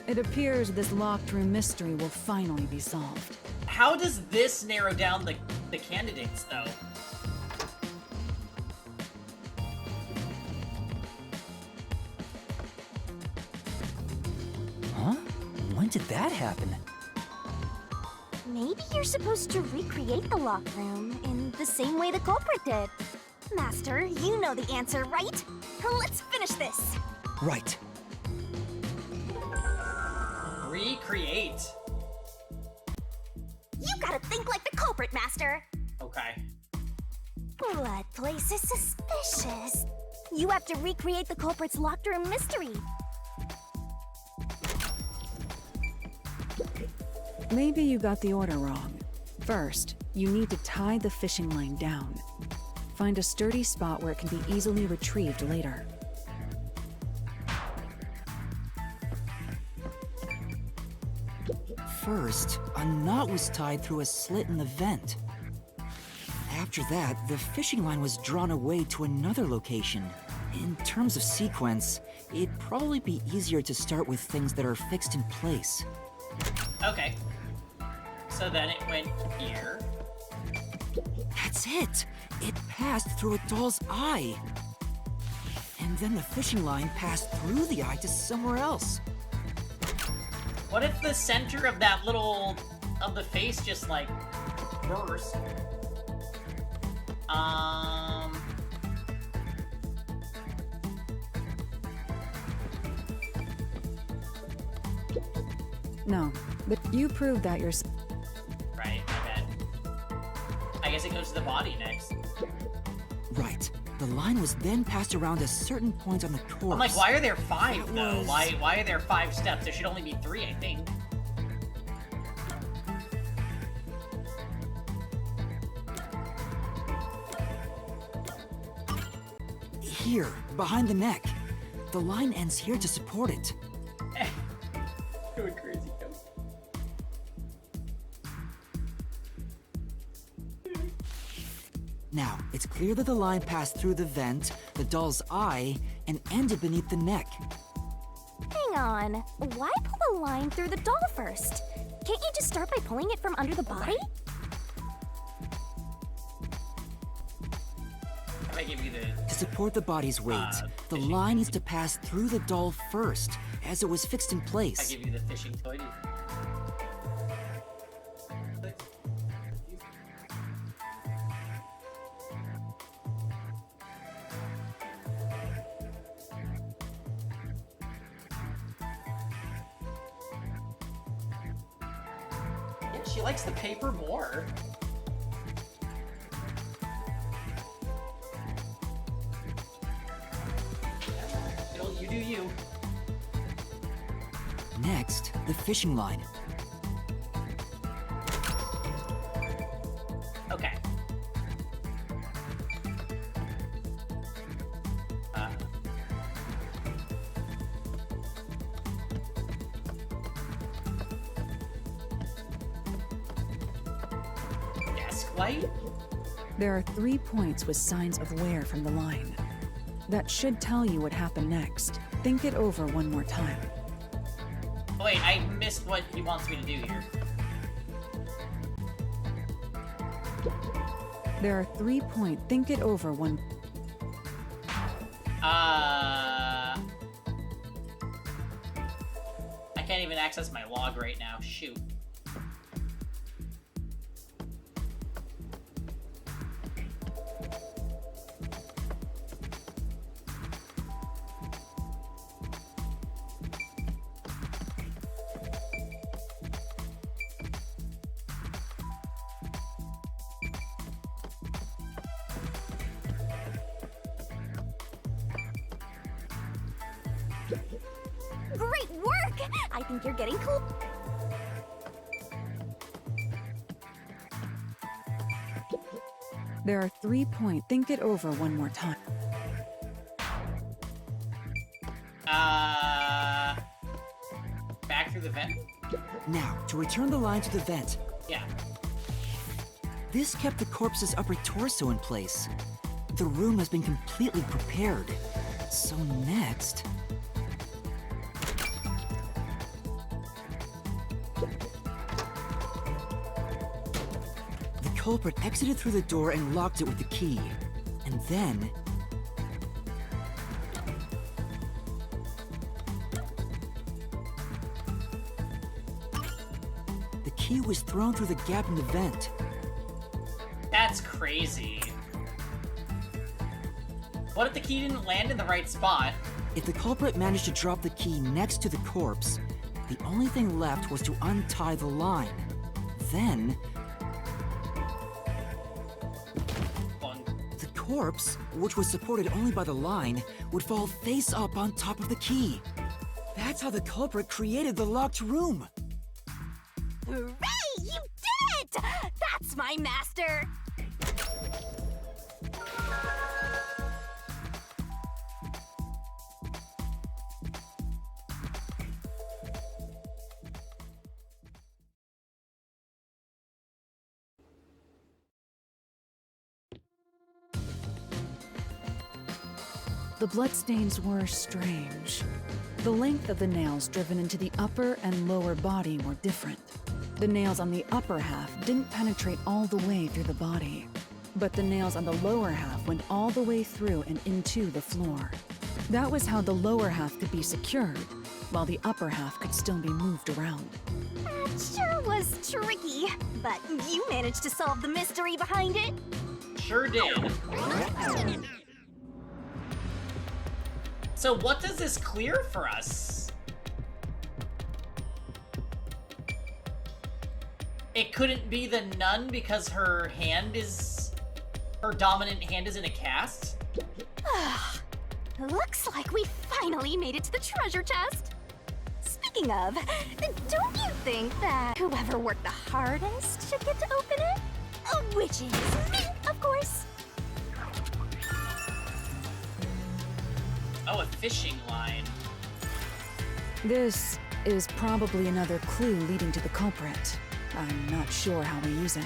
It appears this locked room mystery will finally be solved. How does this narrow down the the candidates, though. Huh? When did that happen? Maybe you're supposed to recreate the locked room in the same way the culprit did. Master, you know the answer, right? Let's finish this. Right. Recreate. You gotta think like the culprit, Master. Okay. Blood place is suspicious. You have to recreate the culprit's locked room mystery. Maybe you got the order wrong. First, you need to tie the fishing line down. Find a sturdy spot where it can be easily retrieved later. First, a knot was tied through a slit in the vent. After that, the fishing line was drawn away to another location. In terms of sequence, it'd probably be easier to start with things that are fixed in place. Okay. So then it went here. That's it! It passed through a doll's eye! And then the fishing line passed through the eye to somewhere else. What if the center of that little... of the face just, like, burst? No, but you proved that yourself. Right, my bad. I guess it goes to the body next. Right. The line was then passed around a certain point on the corpse. I'm like, why are there 5, That though? was- Why are there 5 steps? There should only be 3, I think. Here, behind the neck. The line ends here to support it. Going crazy, Now, it's clear that the line passed through the vent, the doll's eye, and ended beneath the neck. Hang on. Why pull a line through the doll first? Can't you just start by pulling it from under the body? If I give you the... To support the body's weight, the line needs to pass through the doll first, as it was fixed in I place. give you the fishing toy. Yeah, she likes the paper more. You do you. Next, the fishing line. Okay. Desk light? There are 3 points with signs of wear from the line. That should tell you what happened next. Think it over one more time. Oh, wait, I missed what he wants me to do here. There are 3 points. Think it over one. I can't even access my log right now. Shoot. Great work! I think you're getting cool. There are 3 points. Think it over one more time. Back through the vent? Now, to return the line to the vent. Yeah. This kept the corpse's upper torso in place. The room has been completely prepared. So next... The culprit exited through the door and locked it with the key. And then... the key was thrown through the gap in the vent. That's crazy. What if the key didn't land in the right spot? If the culprit managed to drop the key next to the corpse, the only thing left was to untie the line. Then... the corpse, which was supported only by the line, would fall face up on top of the key. That's how the culprit created the locked room. Hooray! You did it! That's my master! The bloodstains were strange. The length of the nails driven into the upper and lower body were different. The nails on the upper half didn't penetrate all the way through the body, but the nails on the lower half went all the way through and into the floor. That was how the lower half could be secured, while the upper half could still be moved around. That sure was tricky, but you managed to solve the mystery behind it. Sure did. So what does this clear for us? It couldn't be the nun because her dominant hand is in a cast? Looks like we finally made it to the treasure chest. Speaking of, don't you think that whoever worked the hardest should get to open it? Which is me, of course. Oh, a fishing line. This is probably another clue leading to the culprit. I'm not sure how we use it.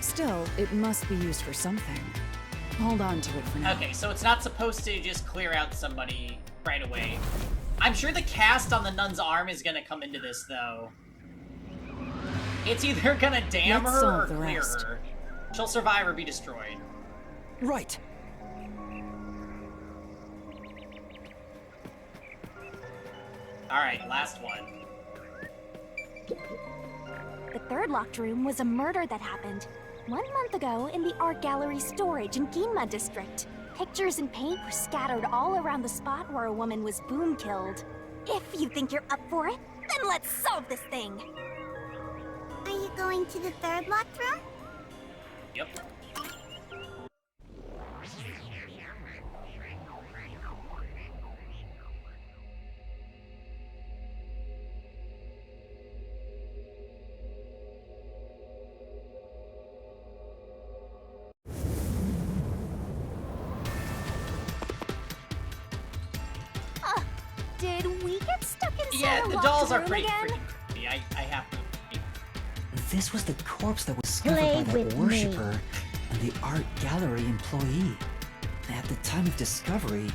Still, it must be used for something. Hold on to it for now. Okay, so it's not supposed to just clear out somebody right away. I'm sure the cast on the nun's arm is gonna come into this, though. It's either gonna damn Let's her or solve the clear rest. her. She'll survive or be destroyed. Right. Alright, last one. The third locked room was a murder that happened 1 month ago in the art gallery storage in Ginma district. Pictures and paint were scattered all around the spot where a woman was boom killed. If you think you're up for it, then let's solve this thing. Are you going to the third locked room? Yep. Did we get stuck inside Yeah, a the locked dolls are room pretty again? freaking creepy. I have to admit. This was the corpse that was discovered Play by with that me. worshipper and the art gallery employee. At the time of discovery,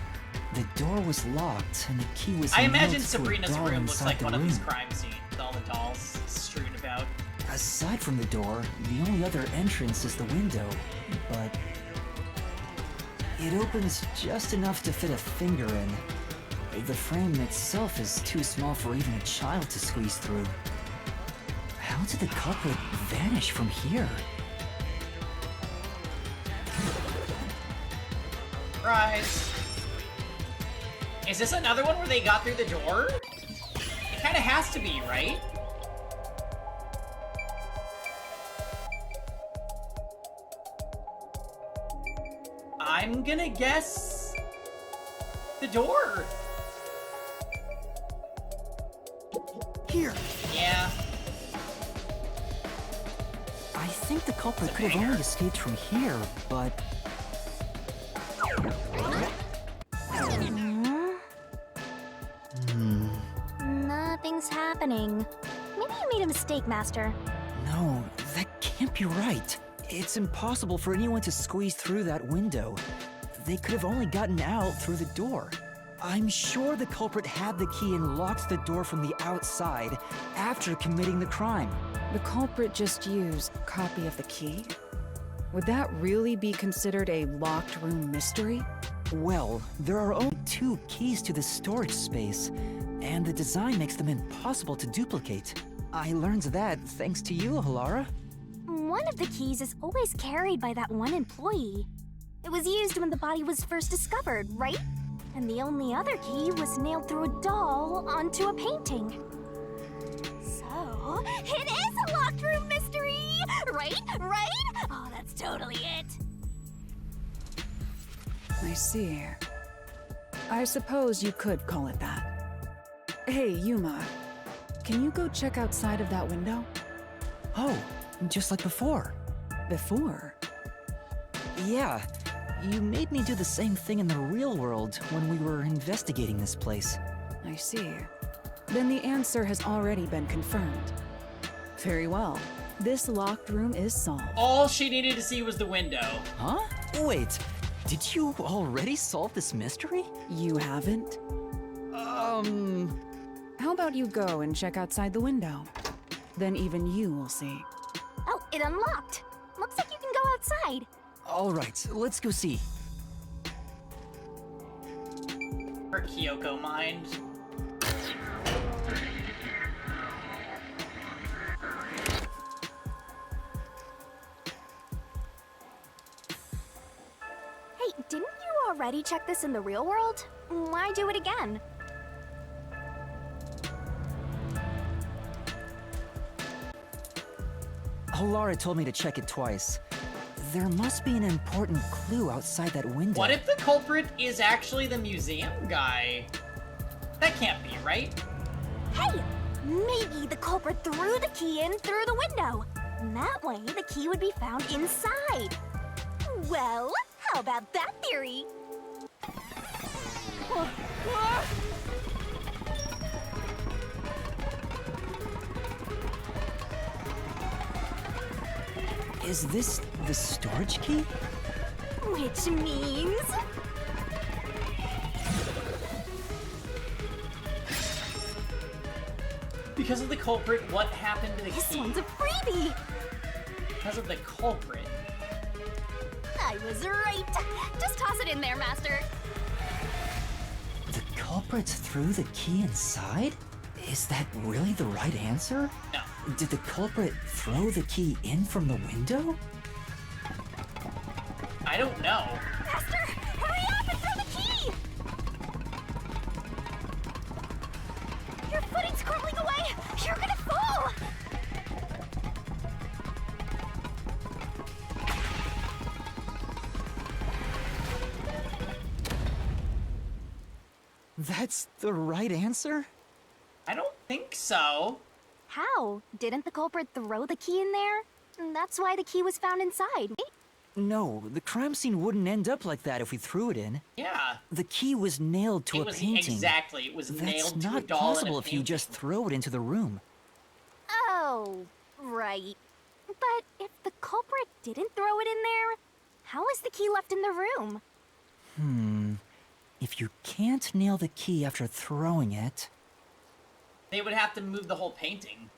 the door was locked and the key was I nailed imagine to a Sabrina's doll room looks inside like the one of these room. crime scenes with all the dolls strewn about. Aside from the door, the only other entrance is the window, but it opens just enough to fit a finger in. The frame itself is too small for even a child to squeeze through. How did the culprit vanish from here? Surprise! Is this another one where they got through the door? It kinda has to be, right? I'm gonna guess the door. Here! Yeah. I think the culprit could have only escaped from here, but... Nothing's happening. Maybe you made a mistake, Master. No, that can't be right. It's impossible for anyone to squeeze through that window. They could have only gotten out through the door. I'm sure the culprit had the key and locked the door from the outside after committing the crime. The culprit just used a copy of the key? Would that really be considered a locked room mystery? Well, there are only 2 keys to the storage space, and the design makes them impossible to duplicate. I learned that thanks to you, Halara. One of the keys is always carried by that one employee. It was used when the body was first discovered, right? And the only other key was nailed through a doll onto a painting. So, it is a locked room mystery! Right? Right? Oh, that's totally it. I see. I suppose you could call it that. Hey, Yuma. Can you go check outside of that window? Oh, just like before. Before? Yeah. You made me do the same thing in the real world when we were investigating this place. I see. Then the answer has already been confirmed. Very well. This locked room is solved. All she needed to see was the window. Huh? Wait, did you already solve this mystery? You haven't? How about you go and check outside the window? Then even you will see. Oh, it unlocked. Looks like you can go outside. Alright, let's go see. Her Kyoko mind. Hey, didn't you already check this in the real world? Why do it again? Halara told me to check it twice. There must be an important clue outside that window. What if the culprit is actually the museum guy? That can't be, right? Hey! Maybe the culprit threw the key in through the window. That way, the key would be found inside. Well, how about that theory? Is this the storage key? Which means... Because of the culprit, what happened to the This key? one's a freebie! Because of the culprit. I was right. Just toss it in there, Master. The culprit threw the key inside? Is that really the right answer? No. Did the culprit throw the key in from the window? I don't know. Master, hurry up and throw the key! Your footing's crumbling away! You're gonna fall! That's the right answer? I don't think so. How? Didn't the culprit throw the key in there? That's why the key was found inside, right? No, the crime scene wouldn't end up like that if we threw it in. Yeah. The key was nailed to a painting. Exactly. It was That's nailed to a not doll possible in a if you painting. just throw it into the room. Oh, right. But if the culprit didn't throw it in there, how is the key left in the room? If you can't nail the key after throwing it... They would have to move the whole painting.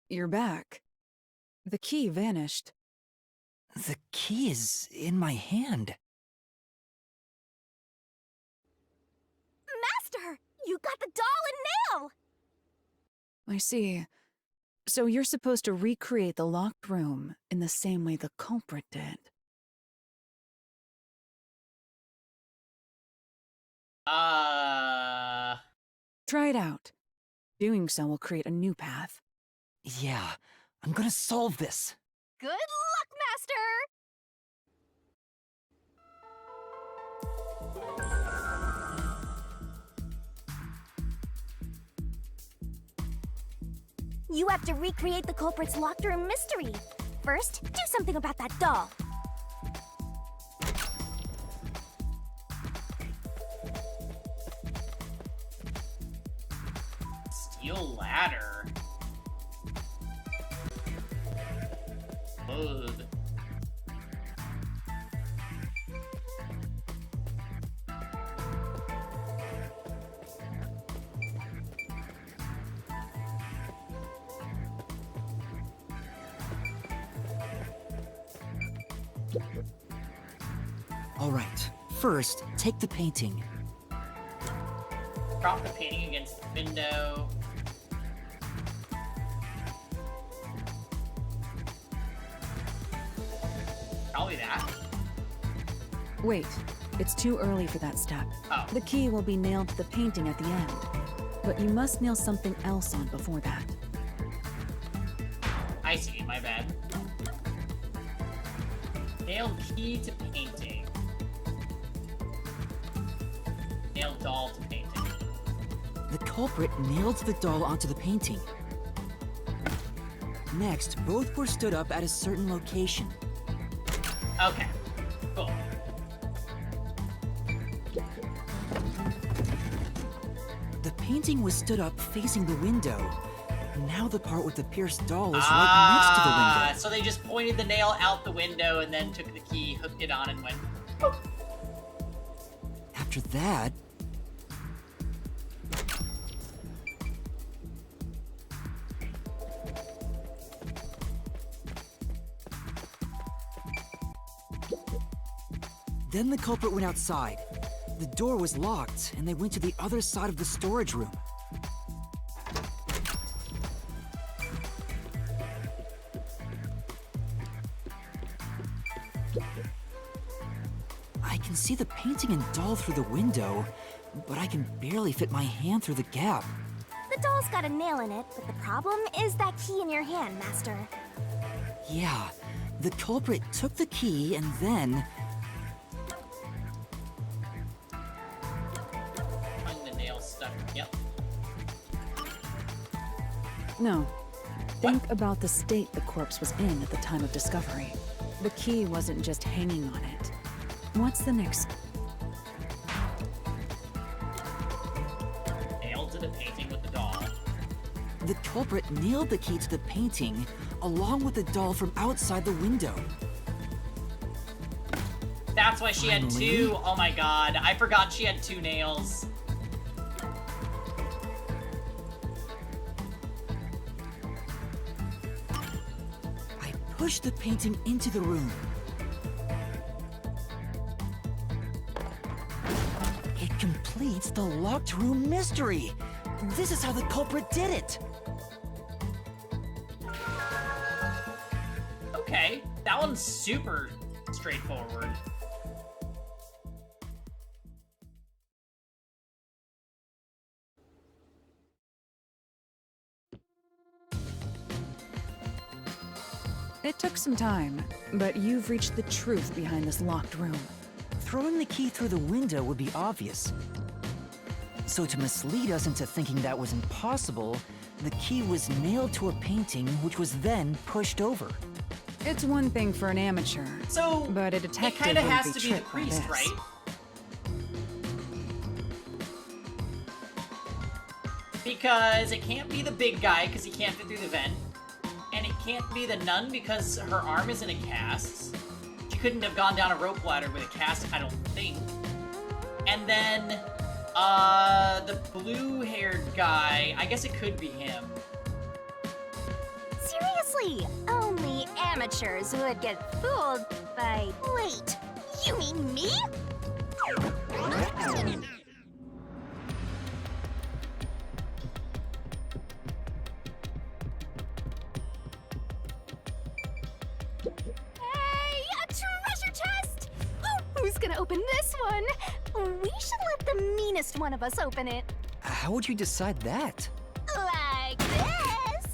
You're back. The key vanished. The key is in my hand. Master! You got the doll and nail! I see. So you're supposed to recreate the locked room in the same way the culprit did. Try it out. Doing so will create a new path. Yeah, I'm gonna solve this. Good luck, Master! You have to recreate the culprit's locked room mystery. First, do something about that doll. Steel ladder. Ugh. All right, first, take the painting. Prop the painting against the window. Probably that. Wait, it's too early for that step. Oh. The key will be nailed to the painting at the end. But you must nail something else on before that. I see, my bad. Nail key to painting. Nail doll to painting. The culprit nailed the doll onto the painting. Next, both were stood up at a certain location. Okay, cool. The painting was stood up facing the window. Now the part with the pierced doll is right next to the window. So they just pointed the nail out the window and then took the key, hooked it on, and went, boop. After that... Then the culprit went outside. The door was locked, and they went to the other side of the storage room. I can see the painting and doll through the window, but I can barely fit my hand through the gap. The doll's got a nail in it, but the problem is that key in your hand, Master. Yeah, the culprit took the key and then... The nail stuck. Yep. No. Think about the state the corpse was in at the time of discovery. The key wasn't just hanging on it. What's the next? Nailed to the painting with the doll. The culprit nailed the key to the painting, along with the doll from outside the window. That's why she had Finally. two. Oh my god, I forgot she had two nails. I pushed the painting into the room. It completes the locked room mystery. This is how the culprit did it. Okay, that one's super straightforward. It took some time, but you've reached the truth behind this locked room. Throwing the key through the window would be obvious. So to mislead us into thinking that was impossible, the key was nailed to a painting which was then pushed over. It's one thing for an amateur, So, but a it detective kind of wouldn't has to be the tricked by priest, this. right? Because it can't be the big guy because he can't fit through the vent. And it can't be the nun because her arm is in a cast. She couldn't have gone down a rope ladder with a cast, I don't think. And then, the blue-haired guy, I guess it could be him. Seriously, only amateurs would get fooled by... Wait, you mean me? Hey, a treasure chest! Oh, who's gonna open this one? We should let the meanest one of us open it. How would you decide that? Like this.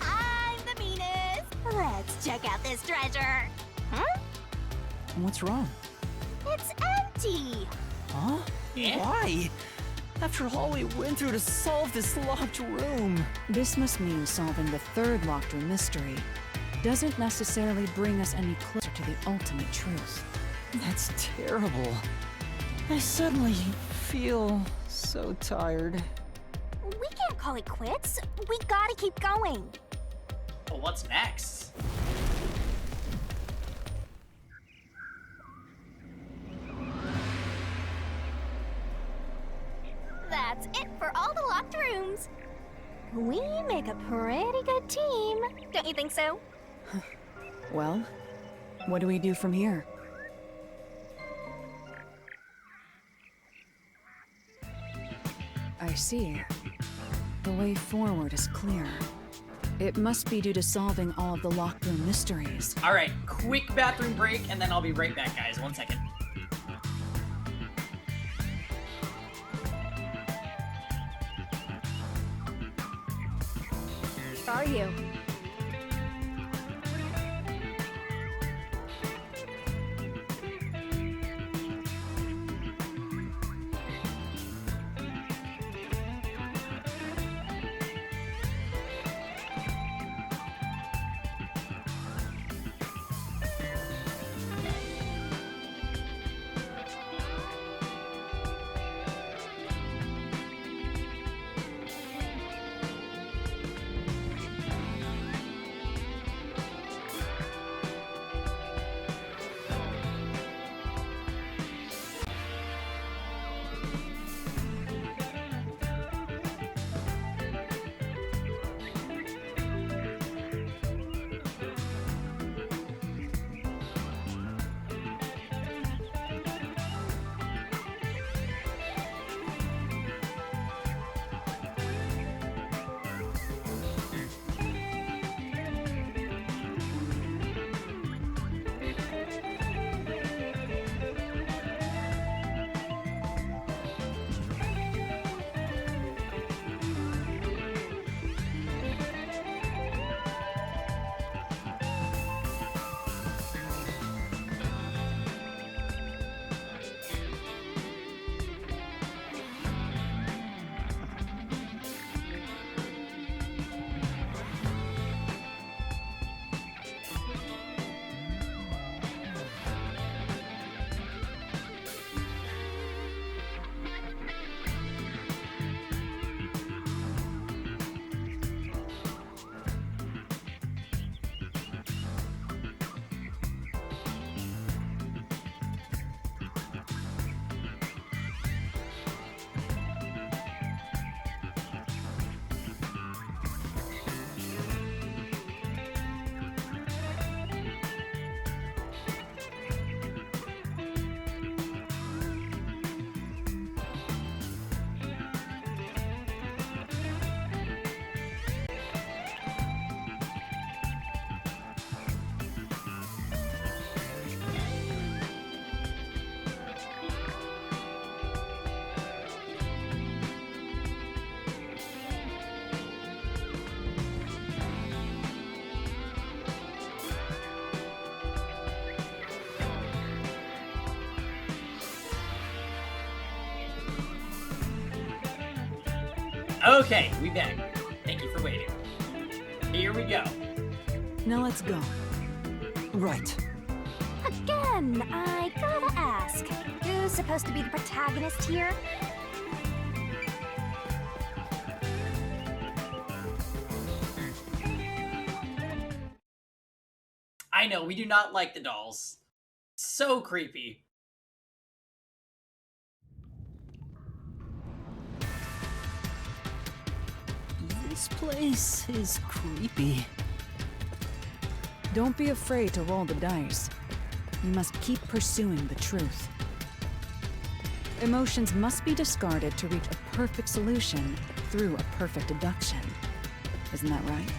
I'm the meanest. Let's check out this treasure. Huh? What's wrong? It's empty. Huh? Yeah. Why? After all we went through to solve this locked room. This must mean solving the third locked room mystery doesn't necessarily bring us any closer to the ultimate truth. That's terrible. I suddenly feel so tired. We can't call it quits. We gotta keep going. But what's next? That's it for all the locked rooms. We make a pretty good team. Don't you think so? Well, what do we do from here? I see. The way forward is clear. It must be due to solving all of the locked room mysteries. Alright, quick bathroom break, and then I'll be right back, guys. 1 second. Where are you? Okay, we back. Thank you for waiting. Here we go. Now let's go. Right. Again, I gotta ask. Who's supposed to be the protagonist here? I know, we do not like the dolls. So creepy. This place is creepy. Don't be afraid to roll the dice. You must keep pursuing the truth. Emotions must be discarded to reach a perfect solution through a perfect deduction. Isn't that right?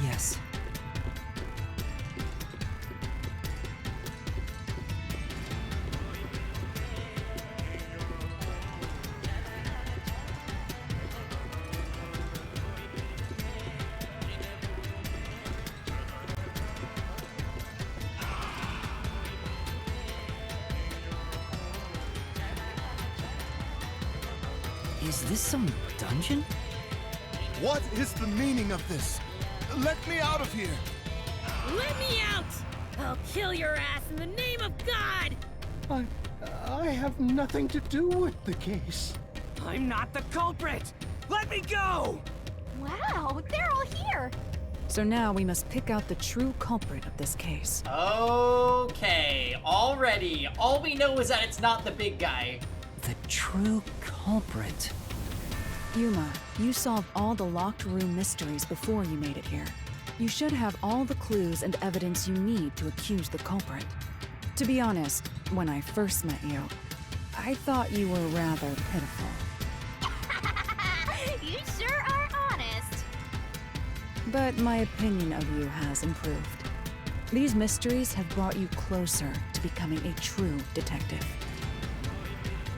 Yes. Is this some dungeon? What is the meaning of this? Let me out of here! Let me out! I'll kill your ass in the name of God! I have nothing to do with the case. I'm not the culprit! Let me go! Wow, they're all here! So now we must pick out the true culprit of this case. Okay, already. All we know is that it's not the big guy. The true culprit. Yuma, you solved all the locked room mysteries before you made it here. You should have all the clues and evidence you need to accuse the culprit. To be honest, when I first met you, I thought you were rather pitiful. You sure are honest. But my opinion of you has improved. These mysteries have brought you closer to becoming a true detective.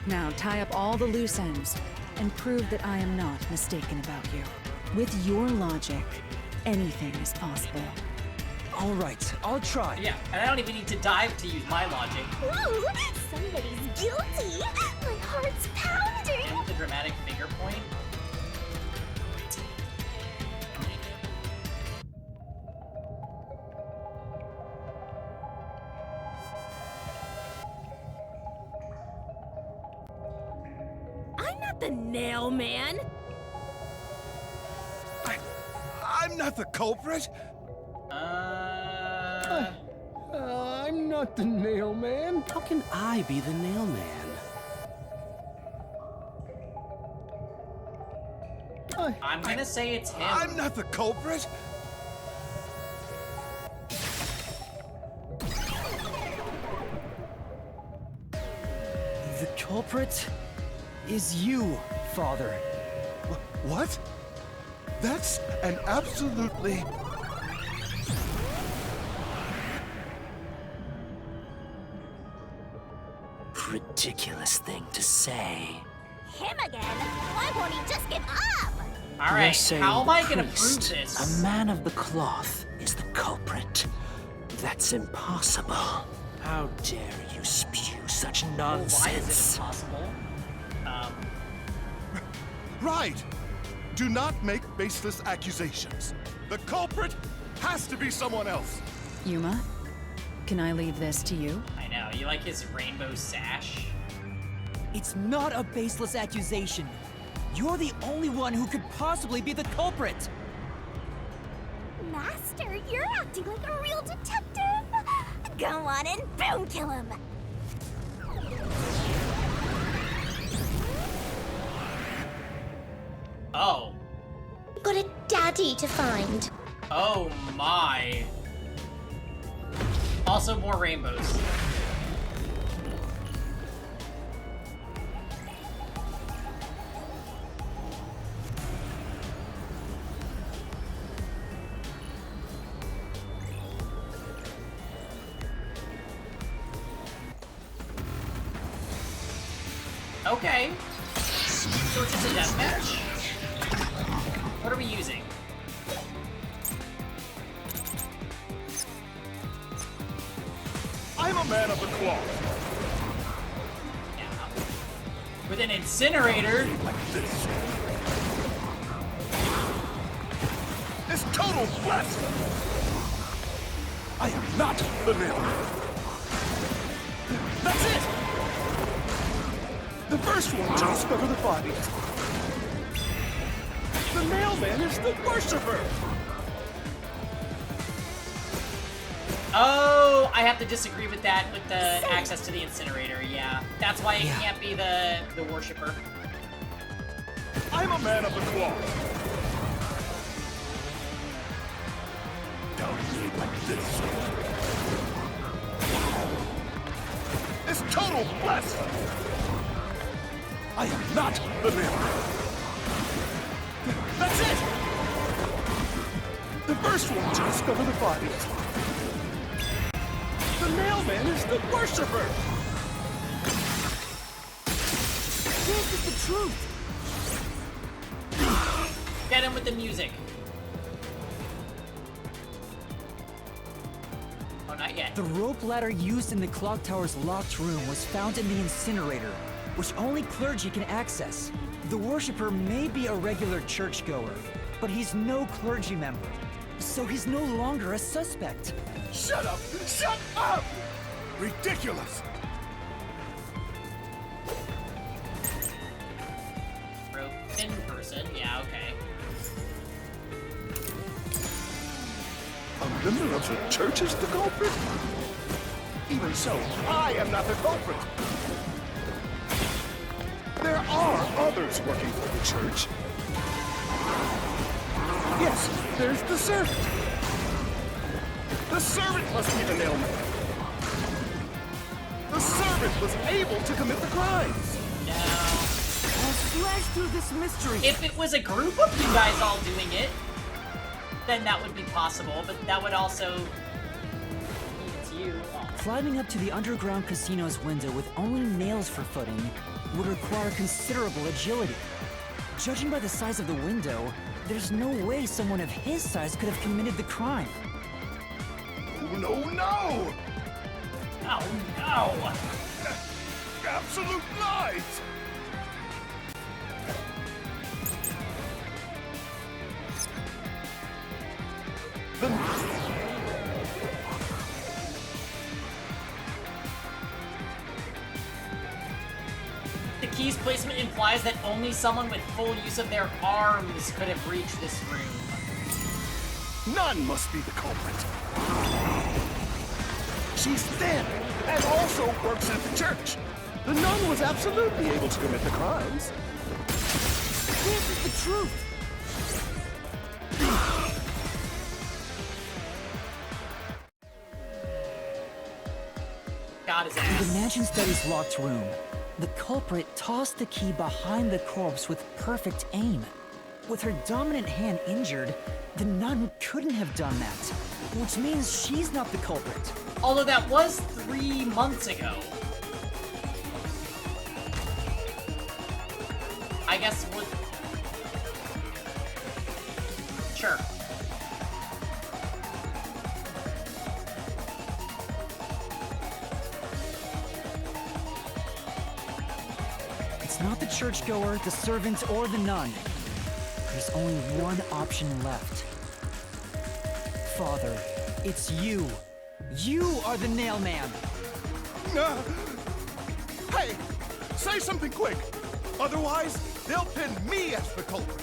Now tie up all the loose ends and prove that I am not mistaken about you. With your logic, anything is possible. All right, I'll try. Yeah, and I don't even need to dive to use my logic. Whoa! Somebody's guilty! My heart's pounding! And with the dramatic finger point. I'm not the nail man. I'm not the culprit. I'm not the nail man. How can I be the nail man? I'm gonna say it's him. I'm not the culprit. The culprit is you, Father. What? That's an absolutely... Ridiculous thing to say. Him again? Why won't he just give up? Alright, You're saying how am I the gonna prove priest, this? A man of the cloth is the culprit. That's impossible. How dare you spew such Well, nonsense? why is it impossible? Right! Do not make baseless accusations. The culprit has to be someone else. Yuma, can I leave this to you? I know, you like his rainbow sash? It's not a baseless accusation. You're the only one who could possibly be the culprit. Master, you're acting like a real detective. Go on and boom kill him. Oh. Got a daddy to find. Oh my. Also more rainbows. Okay. So it's just a deathmatch? What are we using? I'm a man of the cloth. Yeah. With an incinerator? It's total blasphemy. I am not the nailman. That's it! The first one to discover the body. The mailman is the worshiper! Oh, I have to disagree with that with the access to the incinerator, yeah. That's why it can't be the worshiper. I'm a man of the cloth. Don't be like this. It's total blasphemy! I am not the nailman. That's it! The first one to discover the body. The mailman is the worshiper! This is the truth. Get him with the music. Oh, not yet. The rope ladder used in the clock tower's locked room was found in the incinerator, which only clergy can access. The worshiper may be a regular churchgoer, but he's no clergy member, so he's no longer a suspect. Shut up! Shut up! Ridiculous! Rope in person, yeah, okay. A member of the church is the culprit? Even so, I am not the culprit! There are others working for the church. Yes, there's the servant. The servant must be the nailman. The servant was able to commit the crimes. No. Let's flash through this mystery. If it was a group of you guys all doing it, then that would be possible, but that would also mean it's you. Oh. Climbing up to the underground casino's window with only nails for footing would require considerable agility. Judging by the size of the window, there's no way someone of his size could have committed the crime. No, no! Oh no! Absolute lies! The key's placement implies that only someone with full use of their arms could have reached this room. None must be the culprit. She's thin and also works at the church. The nun was absolutely able to commit the crimes. This is the truth. Got his In ass. the mansion study's locked room, the culprit tossed the key behind the corpse with perfect aim. With her dominant hand injured, the nun couldn't have done that, which means she's not the culprit. Although that was 3 months ago. I guess what... Sure. It's not the churchgoer, the servant, or the nun. There's only one option left. Father, it's you. You are the nail man. Hey, say something quick. Otherwise, they'll pin me as the culprit.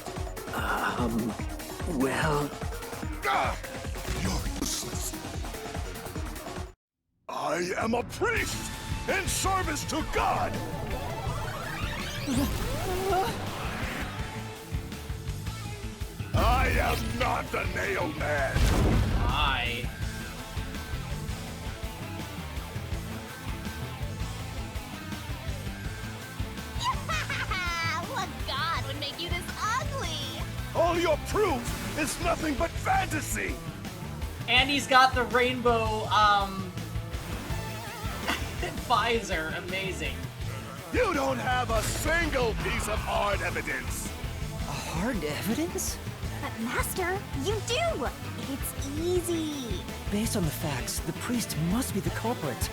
Well... You're useless. I am a priest in service to God. I am not the nail man. I... What god would make you this ugly? All your proof is nothing but fantasy. And he's got the rainbow, visor. Amazing. You don't have a single piece of hard evidence. Hard evidence? But Master, you do! It's easy. Based on the facts, the priest must be the culprit.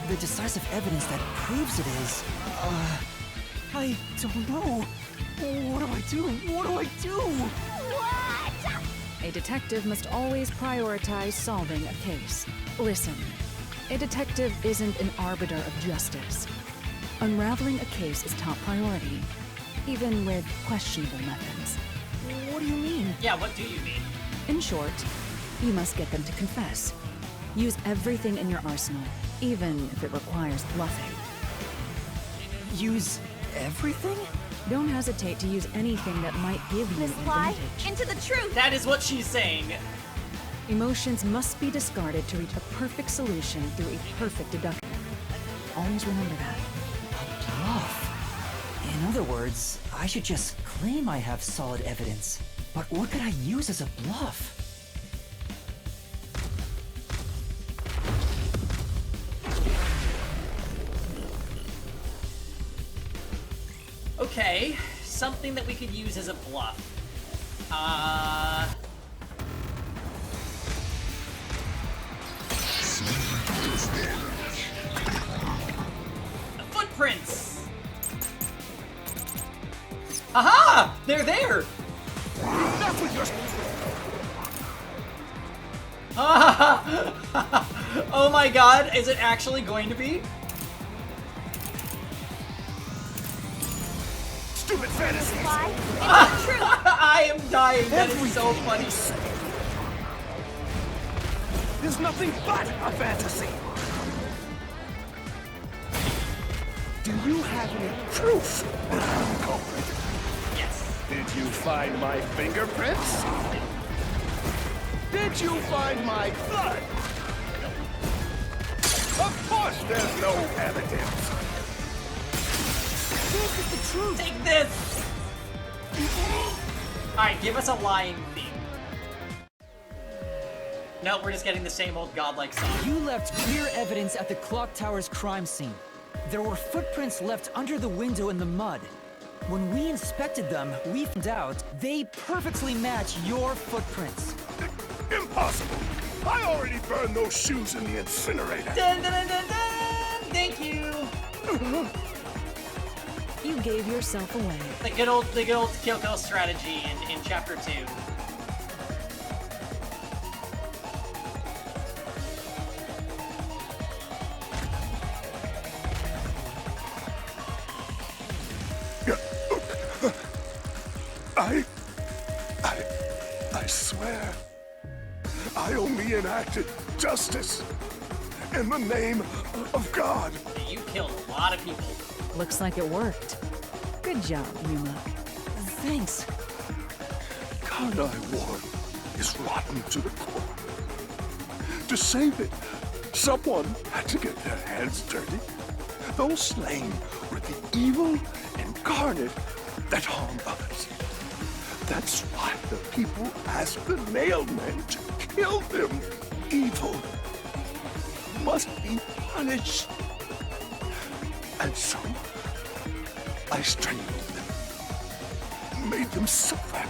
The decisive evidence that proves it is... I don't know. What do I do? What do I do? What? A detective must always prioritize solving a case. Listen, a detective isn't an arbiter of justice. Unraveling a case is top priority, even with questionable methods. What do you mean? Yeah, what do you mean? In short, you must get them to confess. Use everything in your arsenal, even if it requires bluffing. Use everything? Don't hesitate to use anything that might give you an Fly advantage. into the truth. That is what she's saying. Emotions must be discarded to reach a perfect solution through a perfect deduction. Always remember that. Bluff. In other words, I should just claim I have solid evidence. But what could I use as a bluff? Okay, something that we could use as a bluff. Footprints! Aha! They're there! Enough with your... Oh my god, is it actually going to be? Stupid fantasies! Fly into the truth. I am dying, that is so funny. Is nothing but a fantasy. Do you have any proof that I'm the culprit? Yes. Did you find my fingerprints? Did you find my blood? course there's no evidence. This is the truth. Take this! Alright, give us a lying theme. No, we're just getting the same old godlike song. You left clear evidence at the clock tower's crime scene. There were footprints left under the window in the mud. When we inspected them, we found out they perfectly match your footprints. Impossible! I already burned those shoes in the incinerator. Dun, dun, dun, dun, dun. Thank you! You gave yourself away. The good old Kyoko strategy in chapter 2. I swear, I only enacted justice in the name of God. You killed a lot of people. Looks like it worked. Good job, Yuma. Thanks. God I wore is rotten to the core. To save it, someone had to get their hands dirty. Those slain were the evil incarnate that harm others. That's why the people asked the nailmen to kill them. Evil must be punished. And so, I strangled them, made them suffer.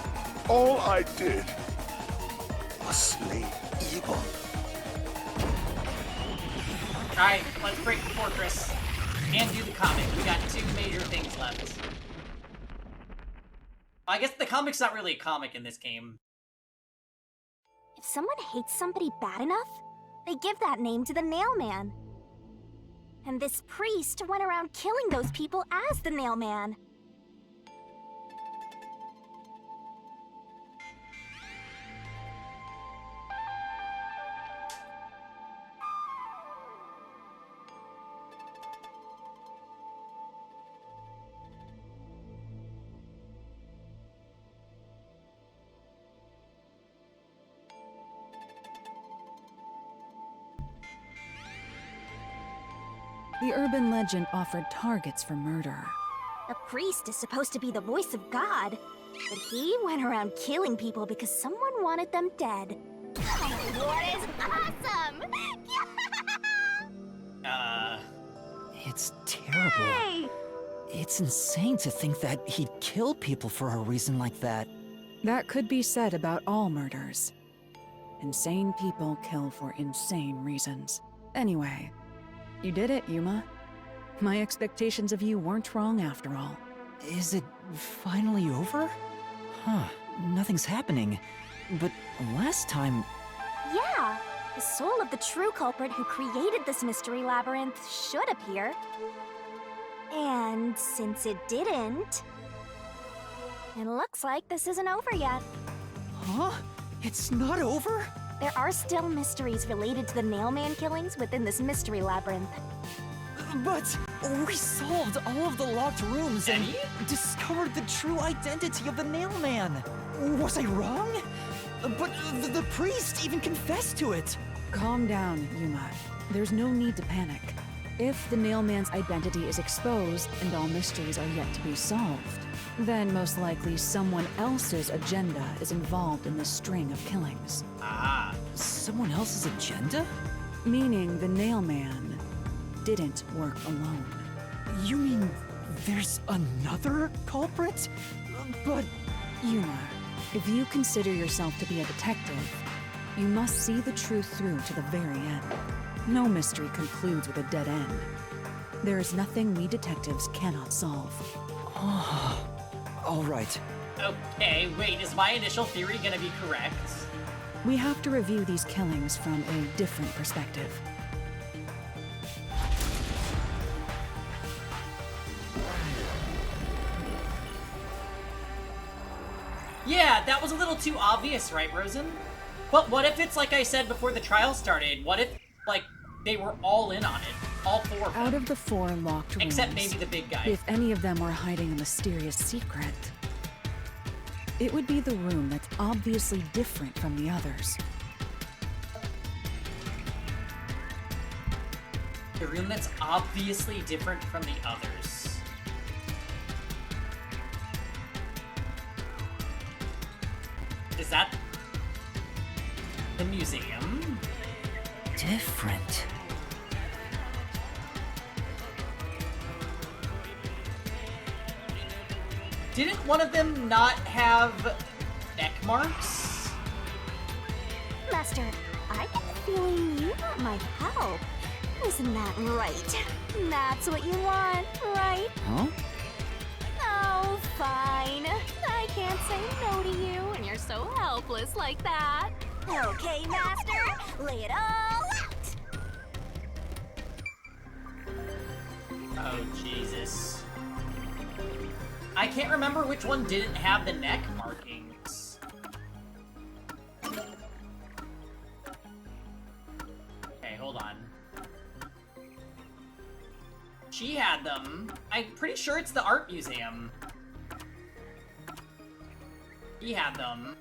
All I did was slay evil. Alright, let's break the fortress and do the comic. We got 2 major things left. I guess the comic's not really a comic in this game. If someone hates somebody bad enough, they give that name to the Nailman. And this priest went around killing those people as the Nailman. The urban legend offered targets for murder. A priest is supposed to be the voice of God, but he went around killing people because someone wanted them dead. What is awesome! It's terrible. Hey! It's insane to think that he'd kill people for a reason like that. That could be said about all murders. Insane people kill for insane reasons. Anyway, you did it, Yuma. My expectations of you weren't wrong after all. Is it finally over? Huh, nothing's happening. But last time... Yeah, the soul of the true culprit who created this mystery labyrinth should appear. And since it didn't, it looks like this isn't over yet. Huh? It's not over? There are still mysteries related to the Nailman killings within this mystery labyrinth. But we solved all of the locked rooms and discovered the true identity of the Nailman. Was I wrong? But the priest even confessed to it. Calm down, Yuma. There's no need to panic. If the Nailman's identity is exposed and all mysteries are yet to be solved, then most likely someone else's agenda is involved in this string of killings. Ah. Someone else's agenda? Meaning the Nailman didn't work alone. You mean there's another culprit? But... Yuma, if you consider yourself to be a detective, you must see the truth through to the very end. No mystery concludes with a dead end. There is nothing we detectives cannot solve. All right. Okay, wait, is my initial theory gonna be correct? We have to review these killings from a different perspective. Yeah, that was a little too obvious, right, Rosen? But what if it's like I said before the trial started? What if, like, they were all in on it? All 4 of them? Out of the 4 locked rooms, Except maybe the big guy. if any of them were hiding a mysterious secret, it would be the room that's obviously different from the others. The room that's obviously different from the others. Is that the museum? Different. Didn't one of them not have neck marks? Master, I get the feeling you want my help. Isn't that right? That's what you want, right? Huh? Oh, fine. I can't say no to you when you're so helpless like that. Okay, Master, lay it all out! Oh, Jesus. I can't remember which one didn't have the neck markings. Okay, hold on. She had them. I'm pretty sure it's the art museum. He had them.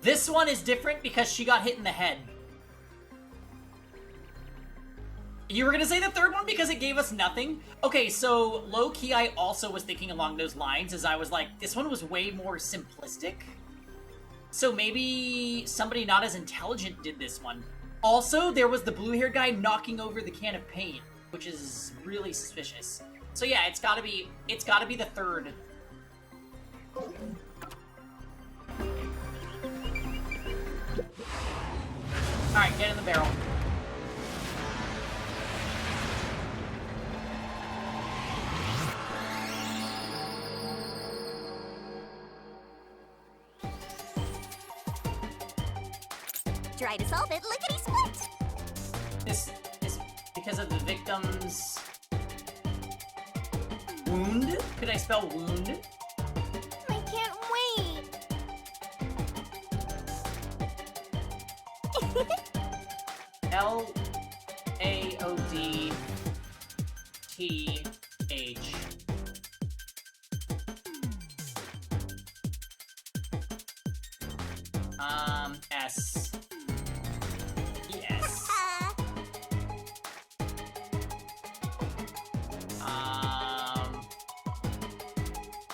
This one is different because she got hit in the head. You were gonna say the third one because it gave us nothing? Okay, so low-key I also was thinking along those lines as I was like, this one was way more simplistic. So maybe somebody not as intelligent did this one. Also, there was the blue-haired guy knocking over the can of paint, which is really suspicious. So yeah, it's gotta be the third. Alright, get in the barrel. Try to solve it, lickety-split! This is because of the victim's wound? Could I spell wound? I can't wait! L-A-O-D-T-H. S. Yes.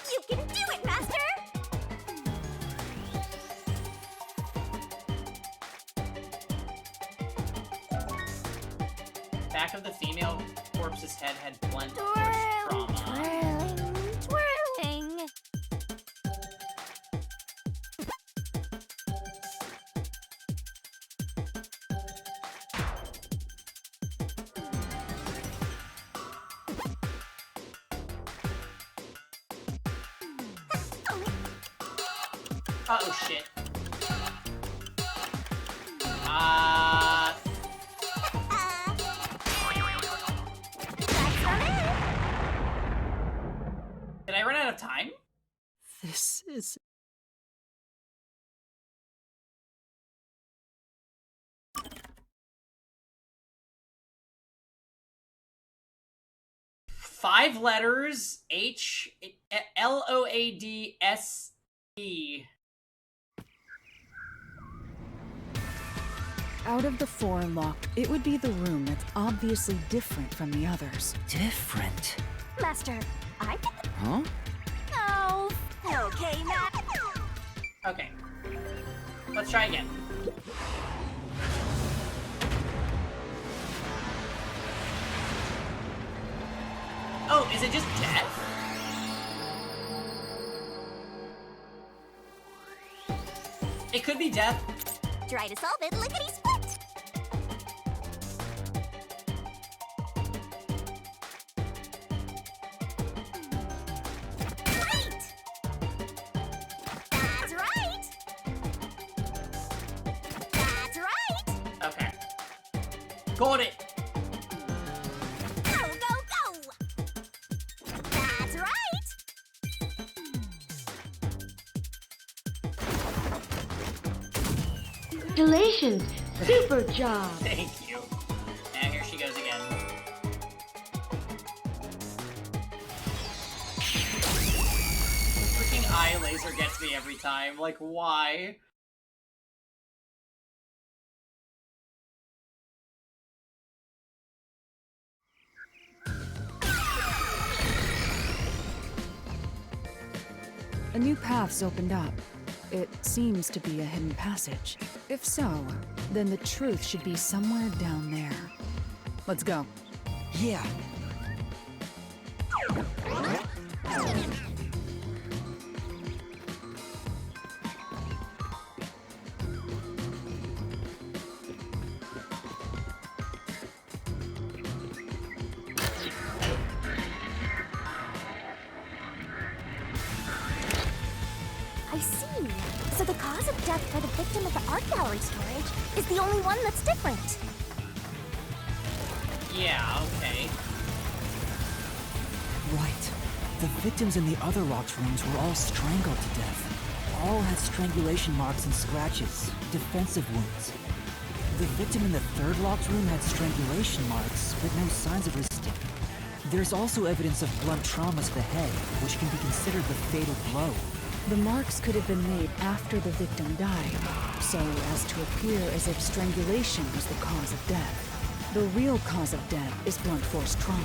You can do it, Master! Back of the female corpse's head had blunt force Twirling, trauma. twirling, twirling. Uh-oh, shit. Did I run out of time? This is... Five letters, H-L-O-A-D-S-E. Out of the four locked, it would be the room that's obviously different from the others. Different? Master, I get the... Huh? Oh, okay, Matt. Okay. Let's try again. Oh, is it just death? It could be death. Try to solve it, lickety-split! Right! That's right! That's right! Okay. Got it. Congratulations! Super job! Thank you. And here she goes again. Freaking eye laser gets me every time. Like, why? A new path's opened up. It seems to be a hidden passage. If so, then the truth should be somewhere down there. Let's go. Yeah. I see. So the cause of death for the victim of the art gallery storage is the only one that's different. Yeah, okay. Right. The victims in the other locked rooms were all strangled to death. All had strangulation marks and scratches, defensive wounds. The victim in the third locked room had strangulation marks, but no signs of resistance. There's also evidence of blunt traumas to the head, which can be considered the fatal blow. The marks could have been made after the victim died, so as to appear as if strangulation was the cause of death. The real cause of death is blunt force trauma.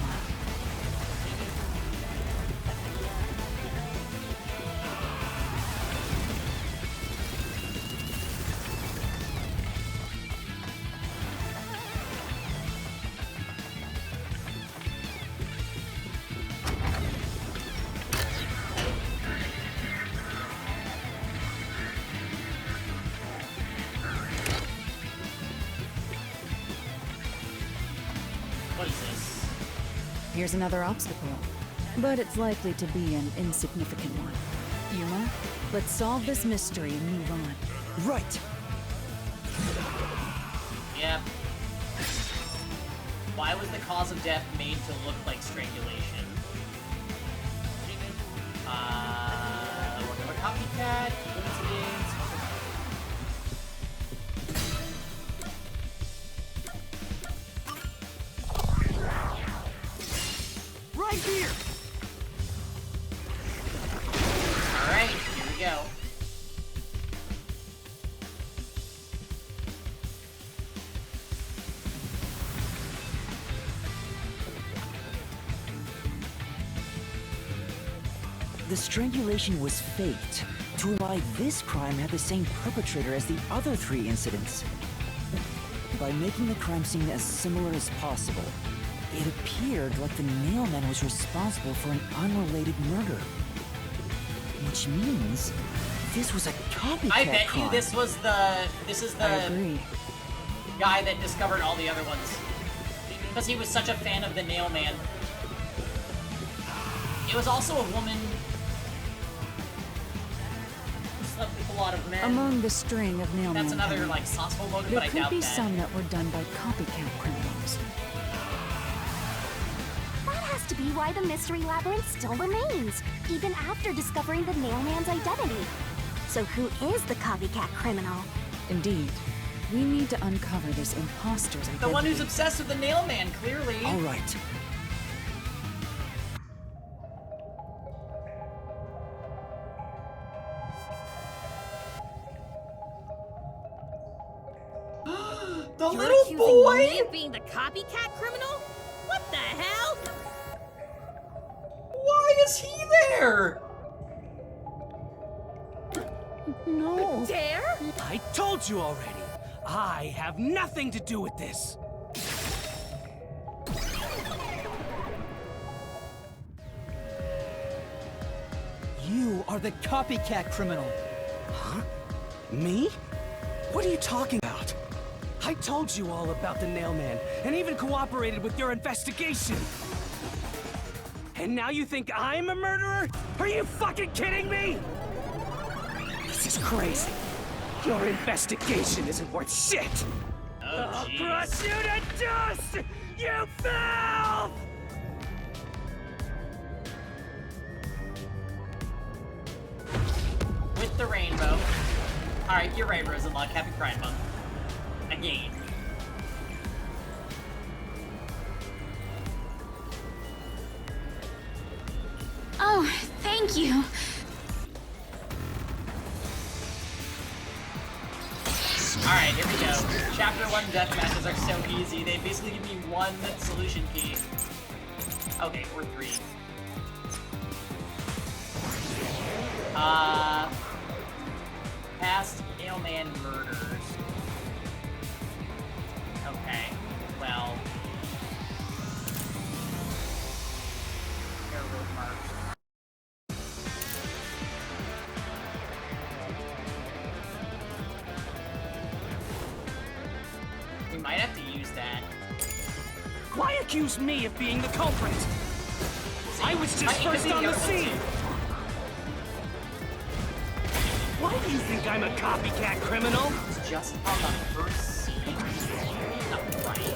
What is this? Here's another obstacle, but it's likely to be an insignificant one. Yuma, let's solve this mystery and move on. Right. Yep. Why was the cause of death made to look like strangulation? What of a copycat? Coincidence? Right here! Alright, here we go. The strangulation was faked to imply this crime had the same perpetrator as the other 3 incidents. By making the crime scene as similar as possible, it appeared like the nailman was responsible for an unrelated murder. Which means this was a copycat I bet crime. you this is the agree. guy that discovered all the other ones. Because he was such a fan of the nailman. It was also a woman who slept with a lot of men. Among the string of nailmen, That's another, like, sauceful motive, there but I could doubt be that. some that were done by copycat criminals. That has to be why the mystery labyrinth still remains, even after discovering the nailman's identity. So who is the copycat criminal? Indeed. We need to uncover this imposter's identity. The one who's obsessed with the nailman, clearly. All right. The You're little accusing boy? me of being the copycat criminal? What the hell? Why is he there? No. Dare? I told you already. I have nothing to do with this. You are the copycat criminal. Huh? Me? What are you talking about? I told you all about the nailman, and even cooperated with your investigation. And now you think I'm a murderer? Are you fucking kidding me? This is crazy. Your investigation isn't worth shit. Oh, I'll jeez. crush you to dust, you filth! With the rainbow. Alright, you're right, Rosenlock. Happy Pride Month. gate. Oh, thank you. Alright, here we go. Chapter 1 death matches are so easy. They basically give me one solution key. Okay, or 3. Past Ailman murders. Okay, well. Railroad marks. We might have to use that. Why accuse me of being the culprit? I was just first on the scene! Why do you think I'm a copycat criminal? It's just on the first scene. Not right.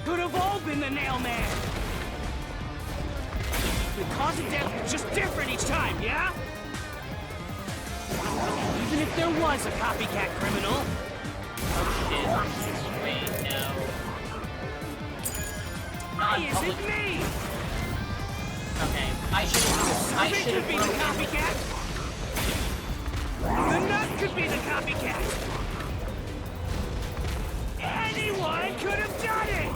Could have all been the nail man! The cause of death was just different each time, yeah? Even if there was a copycat criminal. Oh shit. Wait, no. Why is it me? Okay, I should could be the copycat. The nut could be the copycat. Anyone could have done it.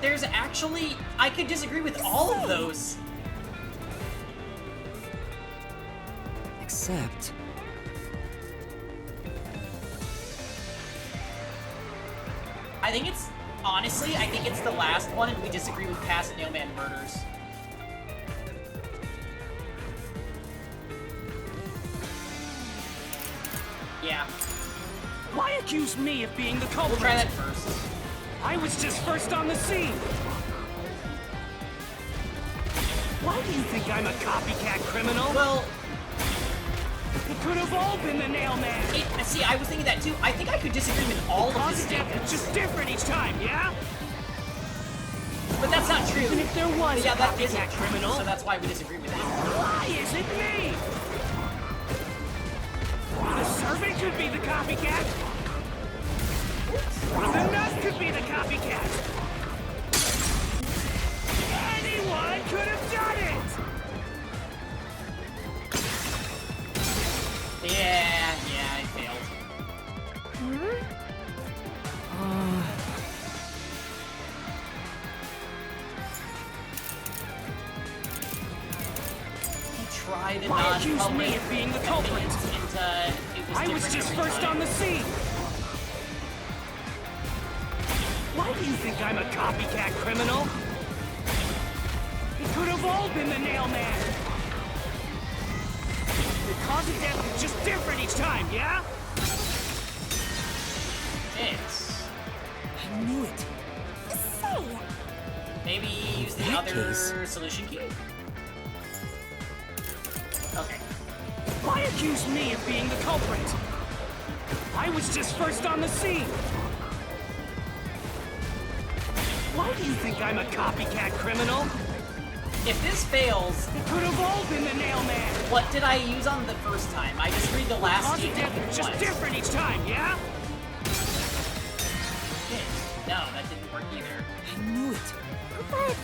There's actually, I could disagree with all of those. Except... I think it's, honestly, I think it's the last one and we disagree with past Nailman murders. Yeah. Why accuse me of being the culprit? We'll try that first. I was just first on the scene. Why do you think I'm a copycat criminal? Well, it could have all been the nail man. See, I was thinking that too. I think I could disagree with all of his statements. Just different each time, yeah? But that's not true. Even if there was yeah, a that isn't copycat true, criminal, so that's why we disagree with it. Why is it me? The servant could be the copycat. The nut could be the copycat. Anyone could have done it. Yeah, I failed. Try to Why accuse non-public me of being the culprit? I was just first on the scene. Why do you think I'm a copycat criminal? It could have all been the nail man. The cause of death was just different each time, yeah? It's... I knew it. Say, Maybe use the other solution key? Okay. Why accuse me of being the culprit? I was just first on the scene. Why do you think I'm a copycat criminal? If this fails... It could have all been the nail man. What did I use on the first time? I just read the last Cause of death was just different each time, yeah? Shit. No, that didn't work either. I knew it. but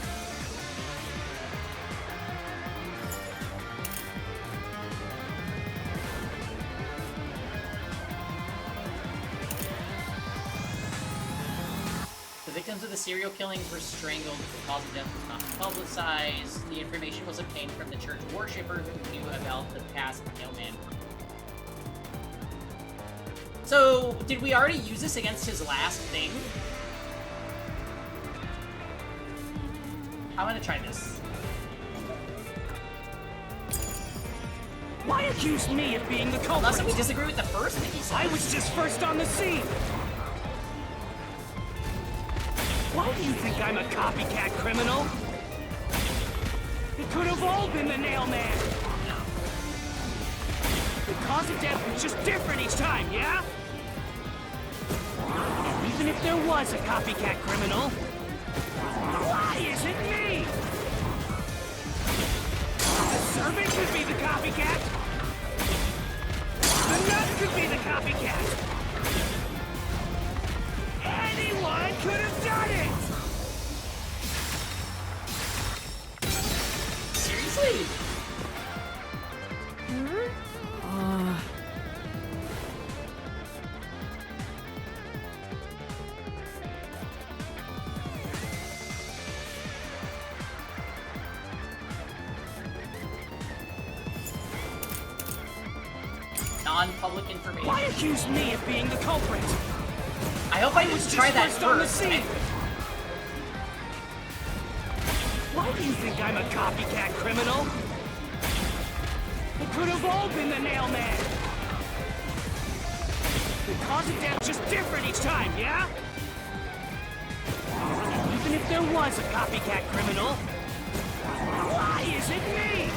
The victims of the serial killings were strangled. The cause of death was not publicized. The information was obtained from the church worshipper who knew about the past Nailman. So, did we already use this against his last thing? I'm gonna try this. Why accuse me of being the culprit? Unless we disagree with the first thing he said. I was just first on the scene. Why do you think I'm a copycat criminal? It could have all been the nail man. The cause of death was just different each time, yeah? And even if there was a copycat criminal, why is it me? servant could be the copycat! The nut could be the copycat! Anyone could have done it! Seriously? Non-public information. Why accuse me of being the culprit? I hope I didn't try that first on the first. scene. Why do you think I'm a copycat criminal? It could have all been the nail man. The cause of death's just different each time, yeah? Even if there was a copycat criminal, why is it me?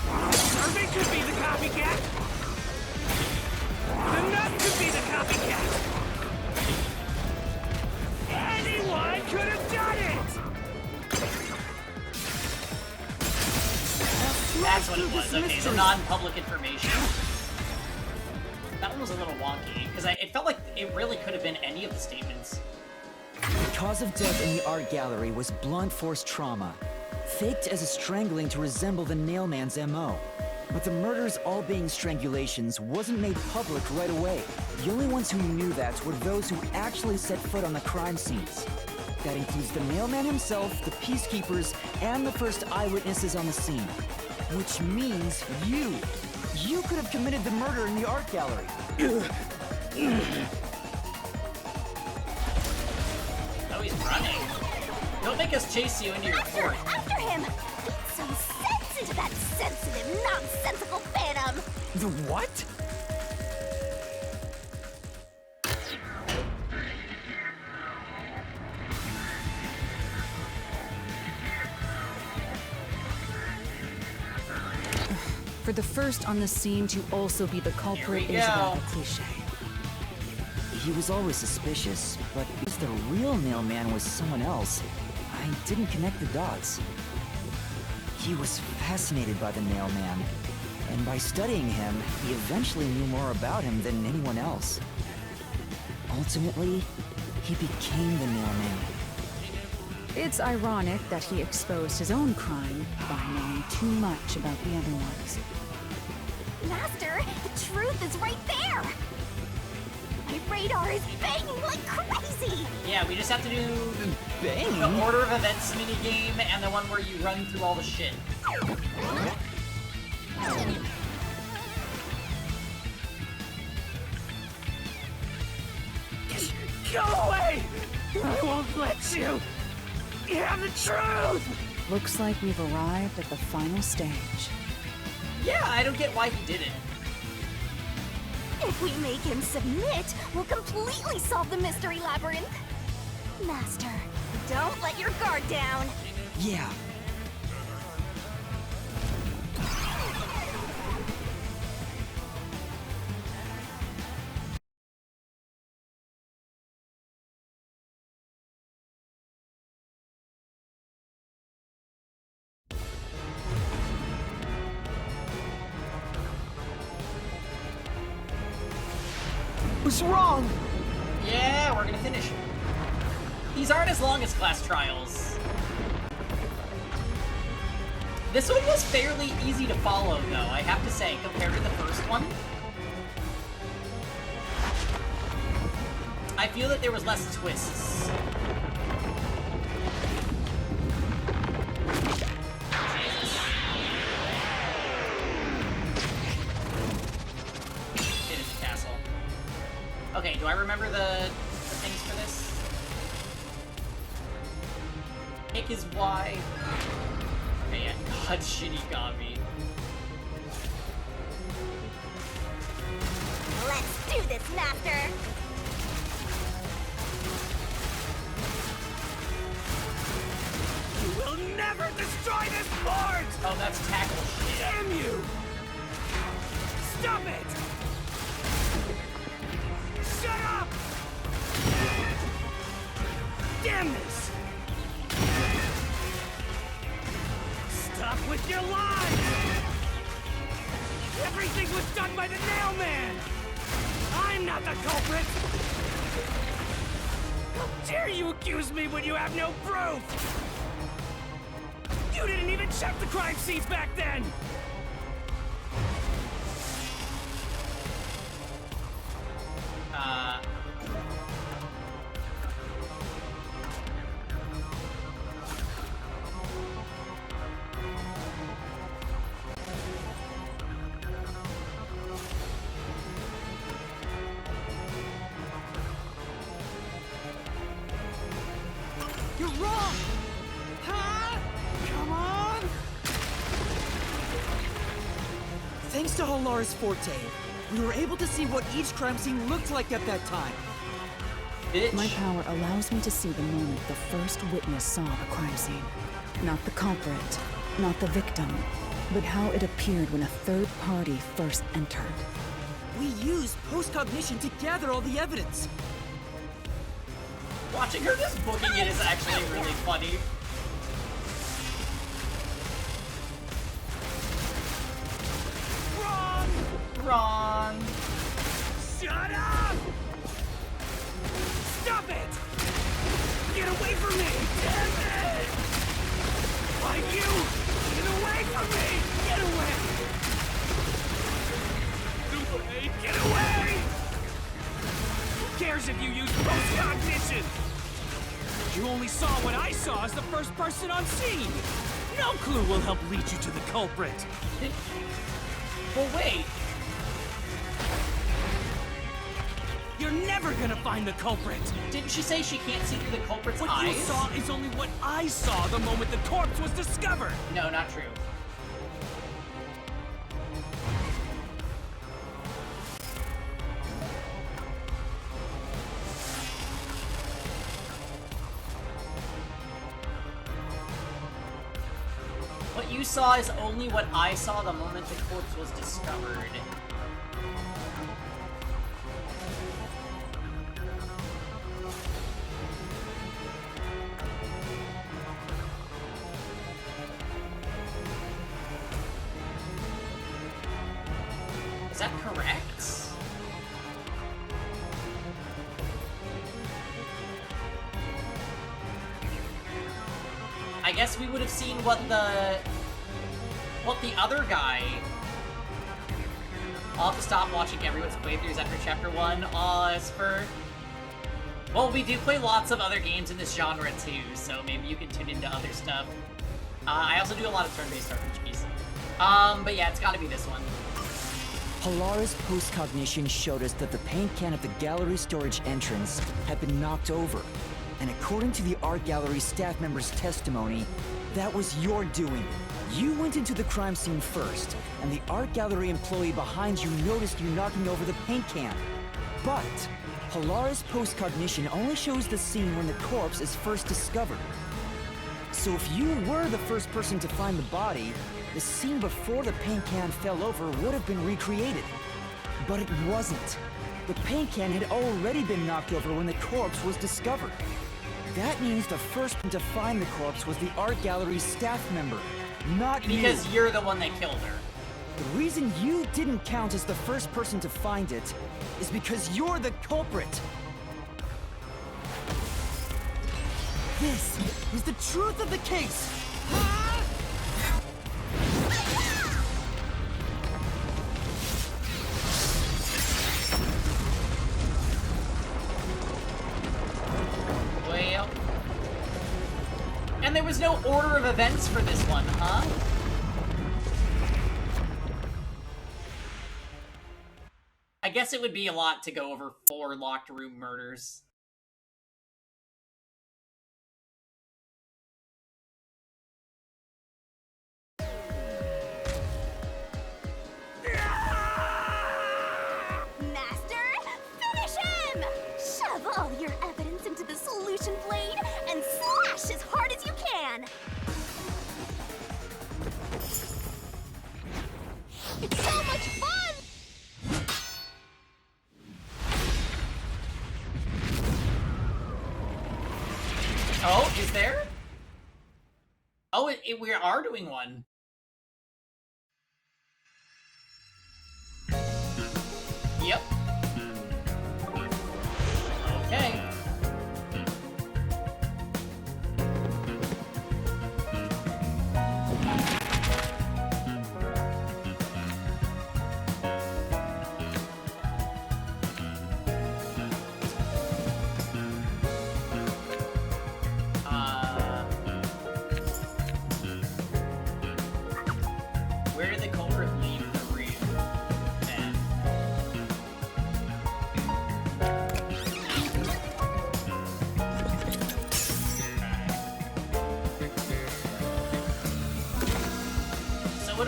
The servant could be the copycat. The nut could be the copycat. Anyone could have done it! That's what it was. Okay, the non-public information. That one was a little wonky, because it felt like it really could have been any of the statements. The cause of death in the art gallery was blunt force trauma, faked as a strangling to resemble the nailman's MO. But the murders all being strangulations wasn't made public right away. The only ones who knew that were those who actually set foot on the crime scenes. That includes the mailman himself, the peacekeepers, and the first eyewitnesses on the scene. Which means you. You could have committed the murder in the art gallery. Oh, he's running. Don't make us chase you into your fort. After him! Beat some sense into that sensitive, nonsensical phantom! The what? For the first on the scene to also be the culprit is rather cliche. He was always suspicious, but if the real mailman was someone else, I didn't connect the dots. He was fascinated by the mailman, and by studying him, he eventually knew more about him than anyone else. Ultimately, he became the mailman. It's ironic that he exposed his own crime by knowing too much about the other ones. Master, the truth is right there! My radar is banging like crazy! Yeah, we just have to do banging? the order of events minigame and the one where you run through all the shit. Go away! I won't let you! You have the truth! Looks like we've arrived at the final stage. Yeah, I don't get why he did it. If we make him submit, we'll completely solve the mystery labyrinth. Master, don't let your guard down. Yeah. What's wrong? Yeah, we're gonna finish. These aren't as long as class trials. This one was fairly easy to follow, though, I have to say, compared to the first one. I feel that there was less twists. Okay, do I remember the things for this? Pick is Y. Okay, yeah, God, shitty Gavi. Let's do this, Master! You will never destroy this fort! Oh, that's tackle shit. Damn you! Stop it! Shut up! Damn this! Stop the culprit! How dare you accuse me when you have no proof? You didn't even check the crime scenes back then! You're wrong! Huh? Come on! Thanks to Halara's forte, we were able to see what each crime scene looked like at that time. Bitch. My power allows me to see the moment the first witness saw the crime scene. Not the culprit, not the victim, but how it appeared when a third party first entered. We used post-cognition to gather all the evidence. Watching her just booking it is actually really funny. Wrong! Wrong. Shut up! Stop it! Get away from me! Damn it! Like you! Get away from me! Get away! Get away! Who cares if you use post-cognition? You only saw what I saw as the first person on scene! No clue will help lead you to the culprit! Well, wait. You're never gonna find the culprit! Didn't she say she can't see through the culprit's What eyes? you saw is only what I saw the moment the corpse was discovered! No, not true. What you saw is only what I saw the moment the corpse was discovered. Is that correct? I guess we would have seen what the other guy... I'll have to stop watching everyone's playthroughs after Chapter 1. As for... Well, we do play lots of other games in this genre too, so maybe you can tune into other stuff. I also do a lot of turn-based RPGs. But yeah, it's gotta be this one. Halara's post-cognition showed us that the paint can at the gallery storage entrance had been knocked over. And according to the art gallery staff member's testimony, that was your doing. You went into the crime scene first, and the art gallery employee behind you noticed you knocking over the paint can. But Halara's post-cognition only shows the scene when the corpse is first discovered. So if you were the first person to find the body, the scene before the paint can fell over would have been recreated. But it wasn't. The paint can had already been knocked over when the corpse was discovered. That means the first one to find the corpse was the art gallery's staff member, not you. Because you're the one that killed her. The reason you didn't count as the first person to find it is because you're the culprit. This is the truth of the case. Well... And there was no order of events for this one, huh? I guess it would be a lot to go over 4 locked room murders. Master, finish him! Shove all your evidence into the solution blade and slash as hard as you can! It's so much fun! Oh, is there? Oh, we are doing one. Yep.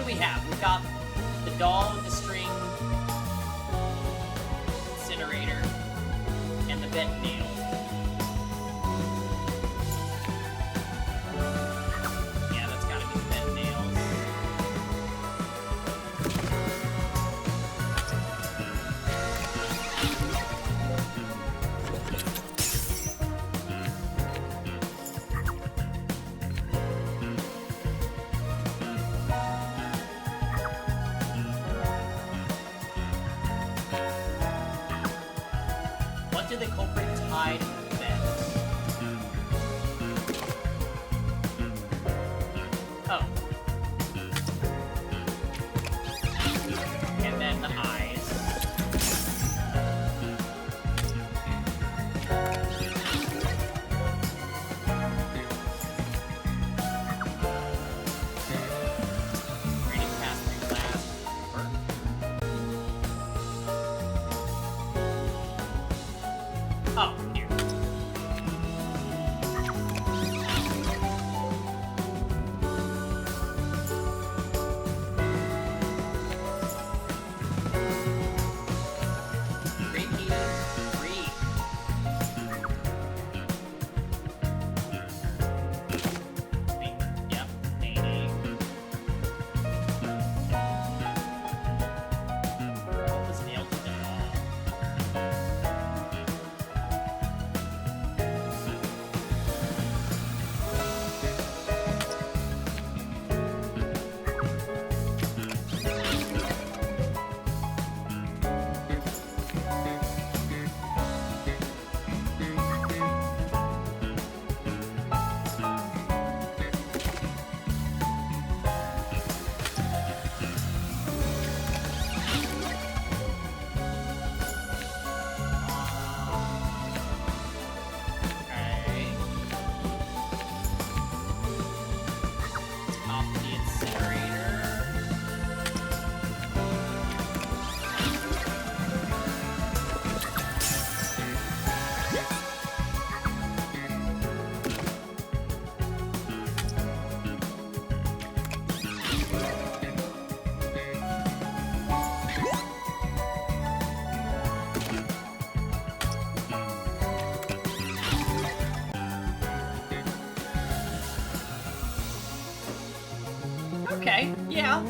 we have? We've got the doll with the string incinerator and the bent nail. Yeah, that's gotta be the bent nails. What did the culprit tie to the bed? Oh. And then the eyes. Reading past the glass. Oh, here. Repeat. Read. Yep. Maybe. What was nailed to the wall? Okay. Off the incinerator. Okay, yeah.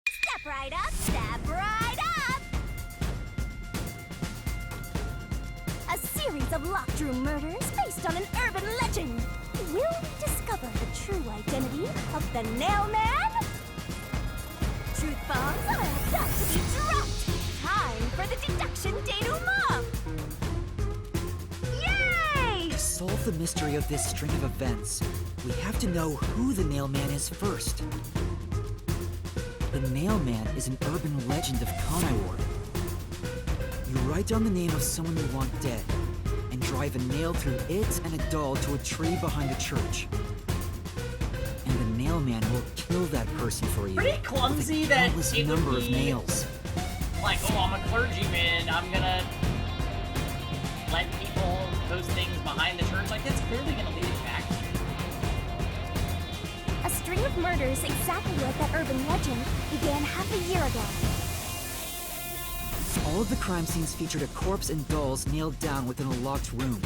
Step right up, step right up! A series of locked room murders based on an urban legend. Will we discover the true identity of the Nailman? Truth bombs are about to be dropped! Time for the deduction denouement! Yay! To solve the mystery of this string of events, we have to know who the Nailman is first. The Nailman is an urban legend of Conaiwar. You write down the name of someone you want dead, and drive a nail through it and a doll to a tree behind a church. And the Nailman will kill that person for you. Pretty clumsy that Countless it would number of be nails. like, oh, I'm a clergyman, I'm gonna let people post things behind the church. Like, that's clearly gonna lead it back. A string of murders exactly like that urban legend began half a year ago. All of the crime scenes featured a corpse and dolls nailed down within a locked room.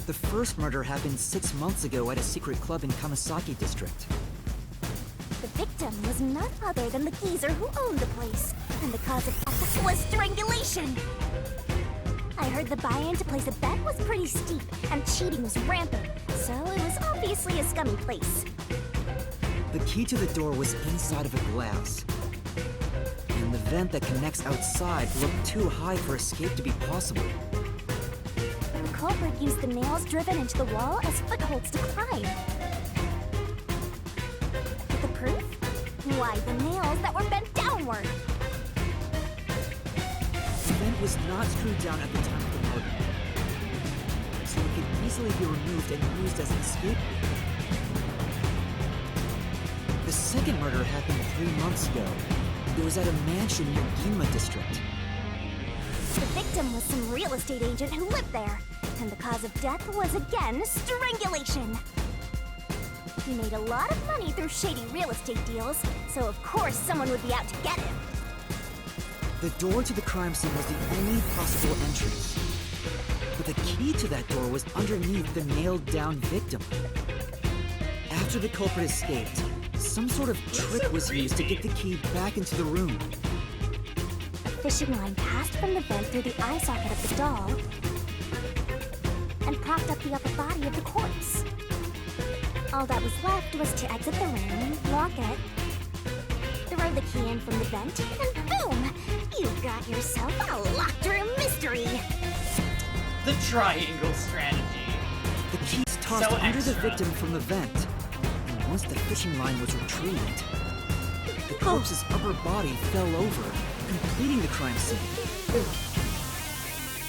The first murder happened 6 months ago at a secret club in Kamasaki district. The victim was none other than the geezer who owned the place, and the cause of death was strangulation. I heard the buy-in to place a bet was pretty steep, and cheating was rampant, so it was obviously a scummy place. The key to the door was inside of a glass. And the vent that connects outside looked too high for escape to be possible. The culprit used the nails driven into the wall as footholds to climb. But the proof? Why, the nails that were bent downward. The vent was not screwed down at the time of the murder, so it could easily be removed and used as an escape route. The second murder happened 3 months ago. It was at a mansion near Ginma district. The victim was some real estate agent who lived there, and the cause of death was again strangulation. He made a lot of money through shady real estate deals, so of course someone would be out to get him. The door to the crime scene was the only possible entrance. But the key to that door was underneath the nailed-down victim. After the culprit escaped, some sort of trick was used to get the key back into the room. A fishing line passed from the vent through the eye socket of the doll and propped up the upper body of the corpse. All that was left was to exit the room, lock it, throw the key in from the vent, and boom! You got yourself a locked room mystery! The triangle strategy. The keys tossed So under the extra. victim from the vent. And once the fishing line was retrieved, the corpse's upper body fell over, completing the crime scene.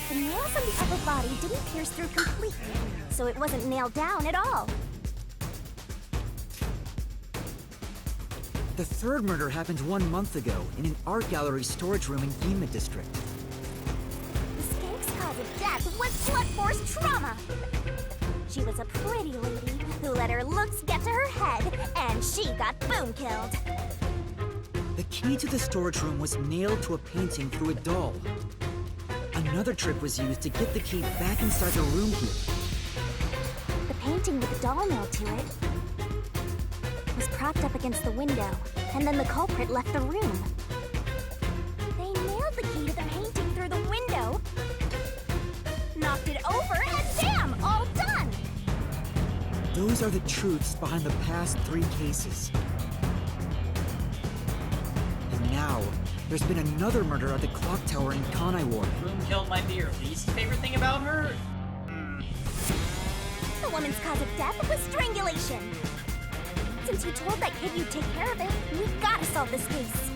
The nails on the upper body didn't pierce through completely, so it wasn't nailed down at all. The third murder happened 1 month ago in an art gallery storage room in Gima District. The skank's cause of death was blunt force trauma. She was a pretty lady who let her looks get to her head, and she got boom killed. The key to the storage room was nailed to a painting through a doll. Another trick was used to get the key back inside the room here. The painting with the doll nailed to it was propped up against the window, and then the culprit left the room. They nailed the key to the painting through the window, knocked it over, and bam! All done! Those are the truths behind the past 3 cases. And now, there's been another murder at the clock tower in Kanai Ward. Boom kill might be your least favorite thing about her? The woman's cause of death was strangulation. Since you told that kid you'd take care of it, we gotta solve this case.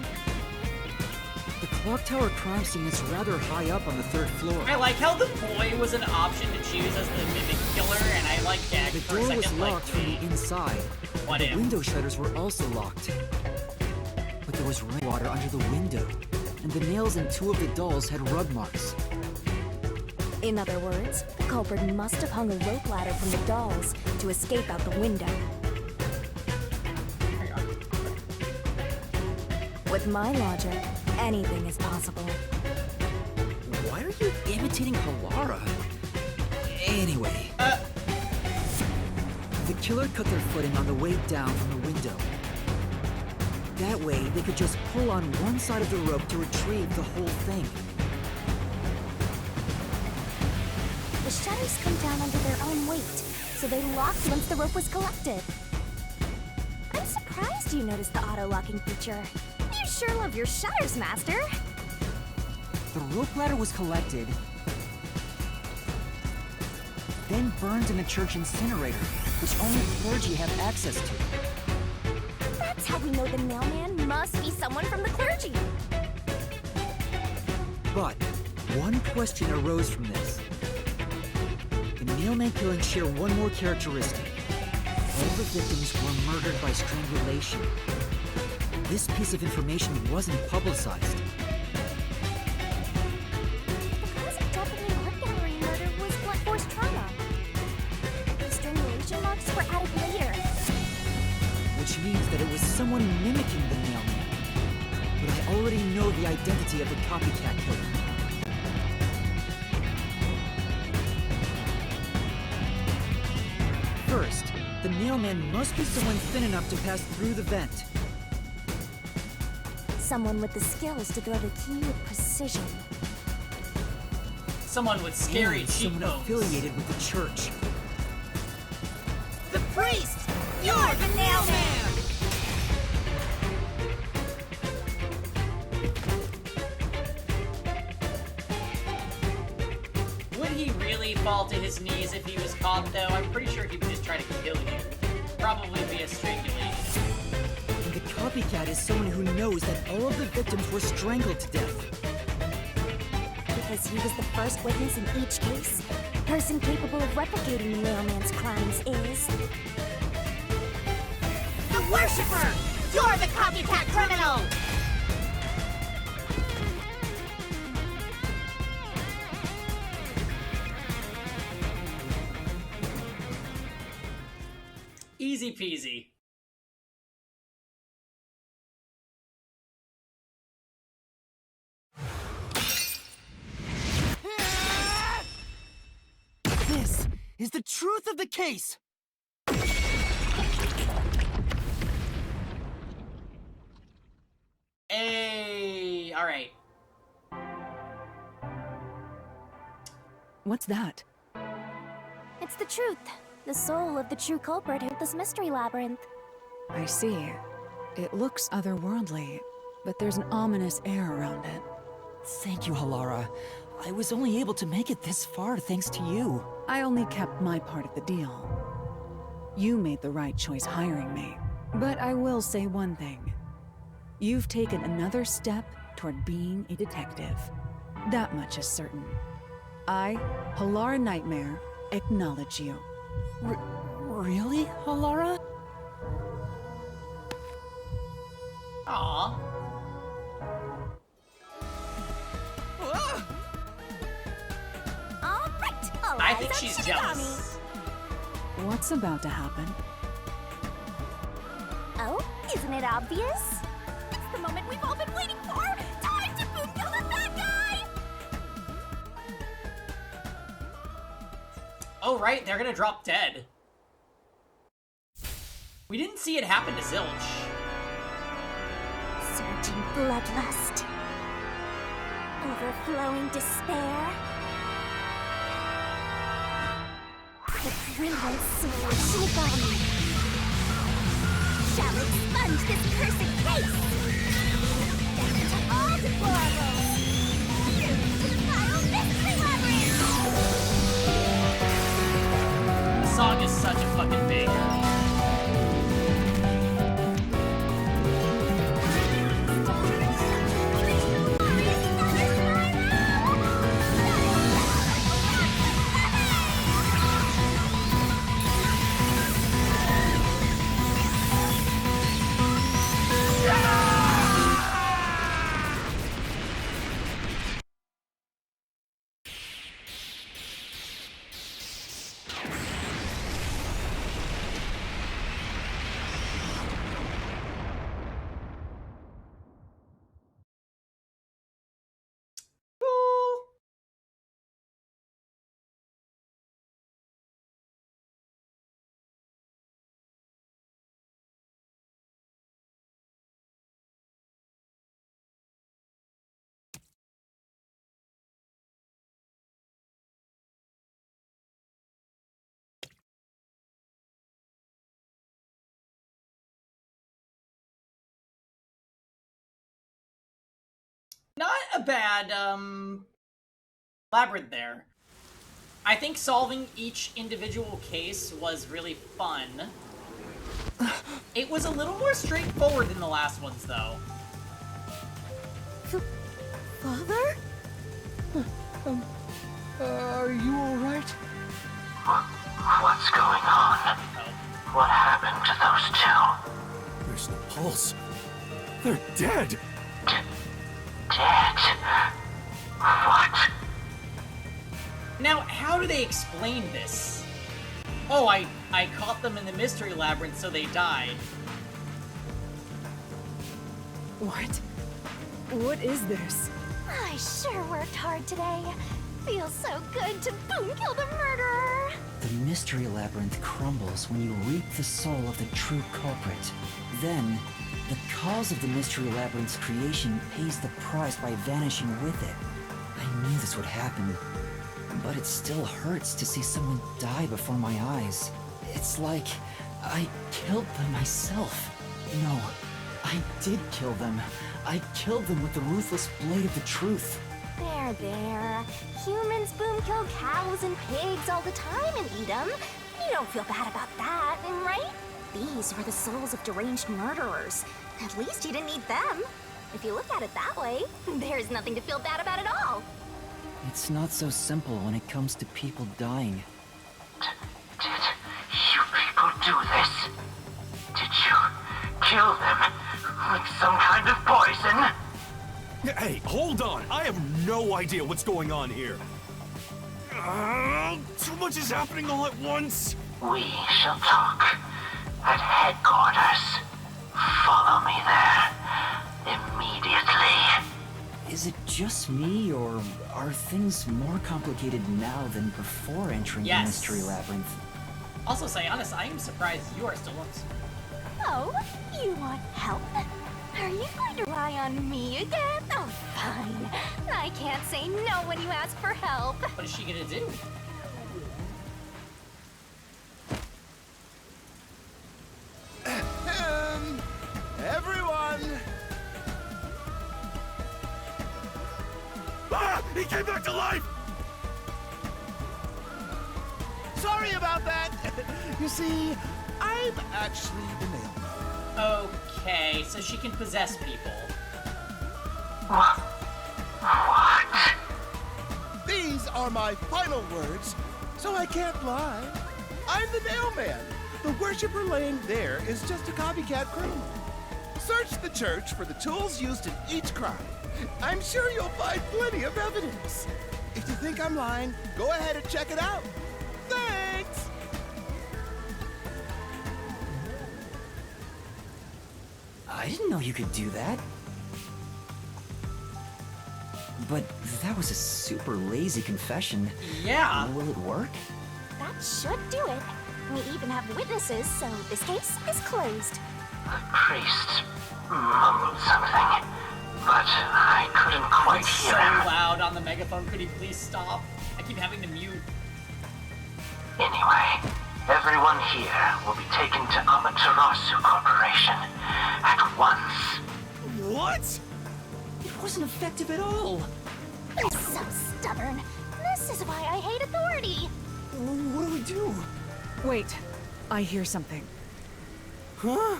The clock tower crime scene is rather high up on the 3rd floor. I like how the boy was an option to choose as the mimic killer, and I like gagged The for a door second. was locked from the inside. What The if? window shutters were also locked. But there was rainwater under the window, and the nails in 2 of the dolls had rub marks. In other words, the culprit must have hung a rope ladder from the dolls to escape out the window. With my logic, anything is possible. Why are you imitating Halara? Anyway. The killer cut their footing on the way down from the window. That way, they could just pull on one side of the rope to retrieve the whole thing. The shutters come down under their own weight, so they locked once the rope was collected. I'm surprised you noticed the auto-locking feature. You sure love your shutters, Master. The rope ladder was collected, then burned in the church incinerator, which only clergy have access to. That's how we know the mailman must be someone from the clergy. But one question arose from this. The mailman killings share one more characteristic. All the victims were murdered by strangulation. This piece of information wasn't publicized. The cause of death in the art gallery murder was blunt force trauma. The strangulation marks were added later. Which means that it was someone mimicking the mailman. But I already know the identity of the copycat killer. First, the mailman must be someone thin enough to pass through the vent. Someone with the skills to throw the key with precision. Someone with scary And someone cheekbones. affiliated with the church. The priest! You're the mailman! Would he really fall to his knees if he was caught, though? I'm pretty sure he would just try to kill you. Probably via strangulation. And the copycat is someone who knows that all of the victims were strangled to death. Because he was the first witness in each case, the person capable of replicating the mailman's crimes is... the Worshipper! You're the copycat criminal! Easy peasy. This is the truth of the case! Hey, all right. What's that? It's the truth. The soul of the true culprit of this mystery labyrinth. I see. It looks otherworldly, but there's an ominous air around it. Thank you, Halara. I was only able to make it this far thanks to you. I only kept my part of the deal. You made the right choice hiring me. But I will say one thing. You've taken another step toward being a detective. That much is certain. I, Halara Nightmare, acknowledge you. Really, Halara? Aww. All right, all I eyes think on she's Shinigami. jealous. What's about to happen? Oh, isn't it obvious? It's the moment we've all been waiting for! Time to boom kill the bad guy! Oh, right, they're gonna drop dead. We didn't see it happen to Zilch. Surging bloodlust. Overflowing despair. The brilliant soul of Shinigami shall expunge this cursed case! Down to all deplorables! Through to the final mystery labyrinth! The song is such a fucking banger. Not a bad, labyrinth there. I think solving each individual case was really fun. It was a little more straightforward than the last ones, though. Father? Are you alright? What's going on? What happened to those two? There's no pulse. They're dead. Dead? What? Now, how do they explain this? Oh, I caught them in the mystery labyrinth, so they died. What? What is this? I sure worked hard today. Feels so good to boom kill the murderer. The mystery labyrinth crumbles when you reap the soul of the true culprit. Then, the cause of the mystery labyrinth's creation pays the price by vanishing with it. I knew this would happen, but it still hurts to see someone die before my eyes. It's like I killed them myself. No, I did kill them. I killed them with the ruthless blade of the truth. There, there. Humans boom kill cows and pigs all the time and eat them. You don't feel bad about that, right? These were the souls of deranged murderers. At least you didn't eat them. If you look at it that way, there's nothing to feel bad about at all. It's not so simple when it comes to people dying. Did you people do this? Did you kill them with some kind of poison? Hey, hold on! I have no idea what's going on here. Too much is happening all at once. We shall talk headquarters. Follow me there. Immediately. Is it just me, or are things more complicated now than before entering the mystery labyrinth? Also, Sionis, I am surprised you are still loose. Oh, you want help? Are you going to rely on me again? Oh, fine. I can't say no when you ask for help. What is she gonna do? Everyone! Ah! He came back to life! Sorry about that! You see, I'm actually the mailman. Okay, so she can possess people. What? These are my final words, so I can't lie. I'm the mailman. The worshiper laying there is just a copycat criminal. Search the church for the tools used in each crime. I'm sure you'll find plenty of evidence. If you think I'm lying, go ahead and check it out. Thanks! I didn't know you could do that. But that was a super lazy confession. Yeah. Will it work? That should do it. We even have witnesses, so this case is closed. The priest mumbled something, but I couldn't quite It's hear so him. loud on the megaphone. Could he please stop? I keep having to mute. Anyway, everyone here will be taken to Amaterasu Corporation at once. What? It wasn't effective at all. You're so stubborn. This is why I hate authority. What do we do? Wait, I hear something. Huh?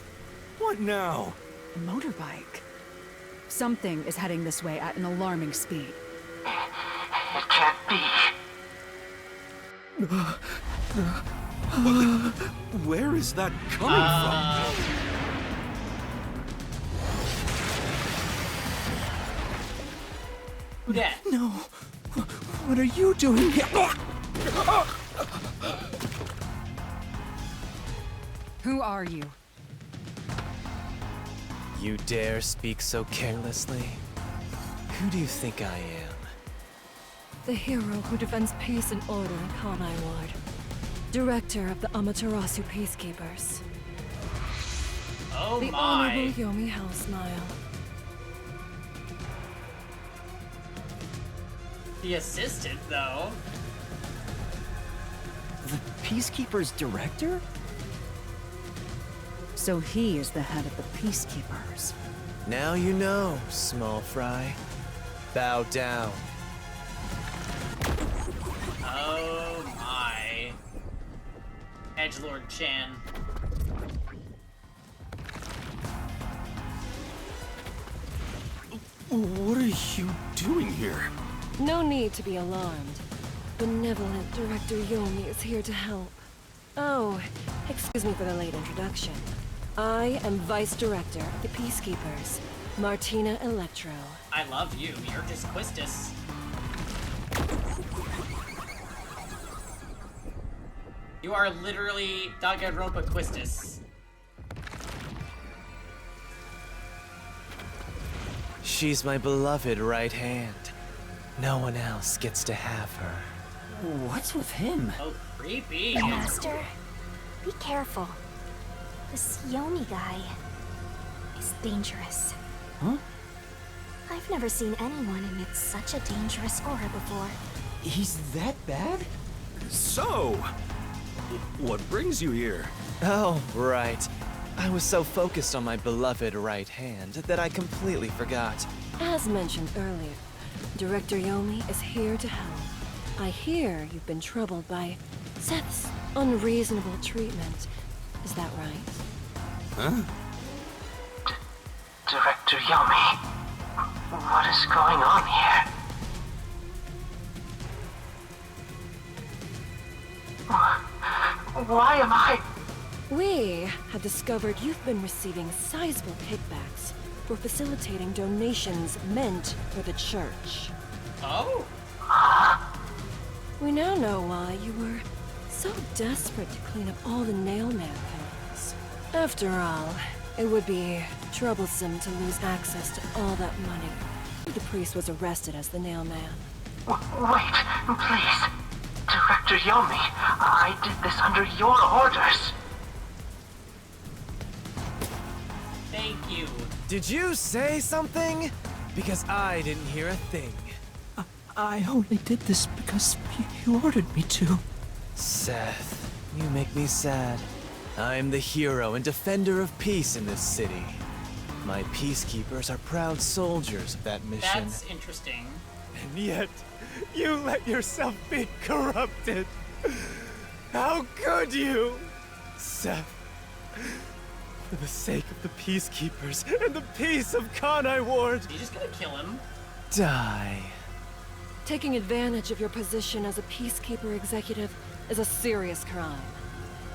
What now? A motorbike. Something is heading this way at an alarming speed. It can't be. Where is that coming from? Who dat? No. What are you doing here? Who are you? You dare speak so carelessly? Who do you think I am? The hero who defends peace and order in Kanai Ward. Director of the Amaterasu Peacekeepers. Oh the my. Honorable Yomi Hellsmile. The assistant, though. The Peacekeeper's director? So he is the head of the Peacekeepers. Now you know, small fry. Bow down. Oh my. Edgelord Chan. What are you doing here? No need to be alarmed. Benevolent Director Yomi is here to help. Oh, excuse me for the late introduction. I am Vice Director of the Peacekeepers, Martina Electro. I love you. You're just Quistis. You are literally Danganronpa Quistis. She's my beloved right hand. No one else gets to have her. What's with him? Oh, creepy. Master, be careful. This Yomi guy is dangerous. Huh? I've never seen anyone emit such a dangerous aura before. He's that bad? So, what brings you here? Oh, right. I was so focused on my beloved right hand that I completely forgot. As mentioned earlier, Director Yomi is here to help. I hear you've been troubled by Seth's unreasonable treatment. Is that right? Huh? Director Yomi, what is going on here? Why am I... We have discovered you've been receiving sizable kickbacks for facilitating donations meant for the church. Oh? We now know why you were so desperate to clean up all the nailman things. After all, it would be troublesome to lose access to all that money. The priest was arrested as the nail man. Wait, please. Director Yomi, I did this under your orders. Thank you. Did you say something? Because I didn't hear a thing. I only did this because you ordered me to. Seth, you make me sad. I'm the hero and defender of peace in this city. My peacekeepers are proud soldiers of that mission. That's interesting. And yet, you let yourself be corrupted. How could you? Seth, for the sake of the peacekeepers and the peace of Kanai Ward, You're just gonna kill him. die. Taking advantage of your position as a peacekeeper executive is a serious crime.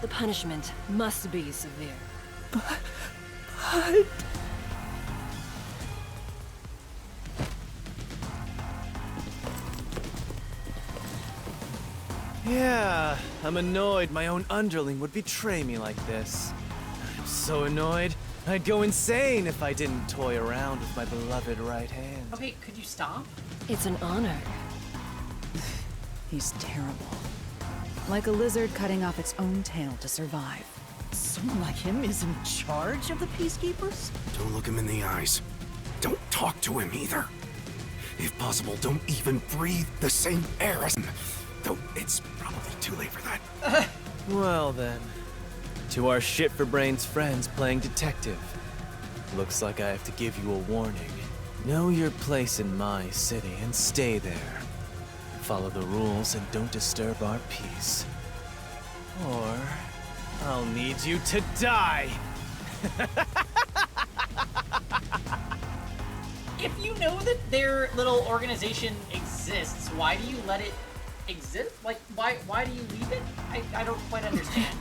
The punishment must be severe. But... Yeah, I'm annoyed my own underling would betray me like this. I'm so annoyed, I'd go insane if I didn't toy around with my beloved right hand. Okay, could you stop? It's an honor. He's terrible. Like a lizard cutting off its own tail to survive. Someone like him is in charge of the Peacekeepers? Don't look him in the eyes. Don't talk to him either. If possible, don't even breathe the same air as him. Though it's probably too late for that. Well then, to our shit-for-brains friends playing detective. Looks like I have to give you a warning. Know your place in my city and stay there. Follow the rules and don't disturb our peace. Or I'll need you to die! If you know that their little organization exists, why do you let it exist? Like, why do you leave it? I don't quite understand.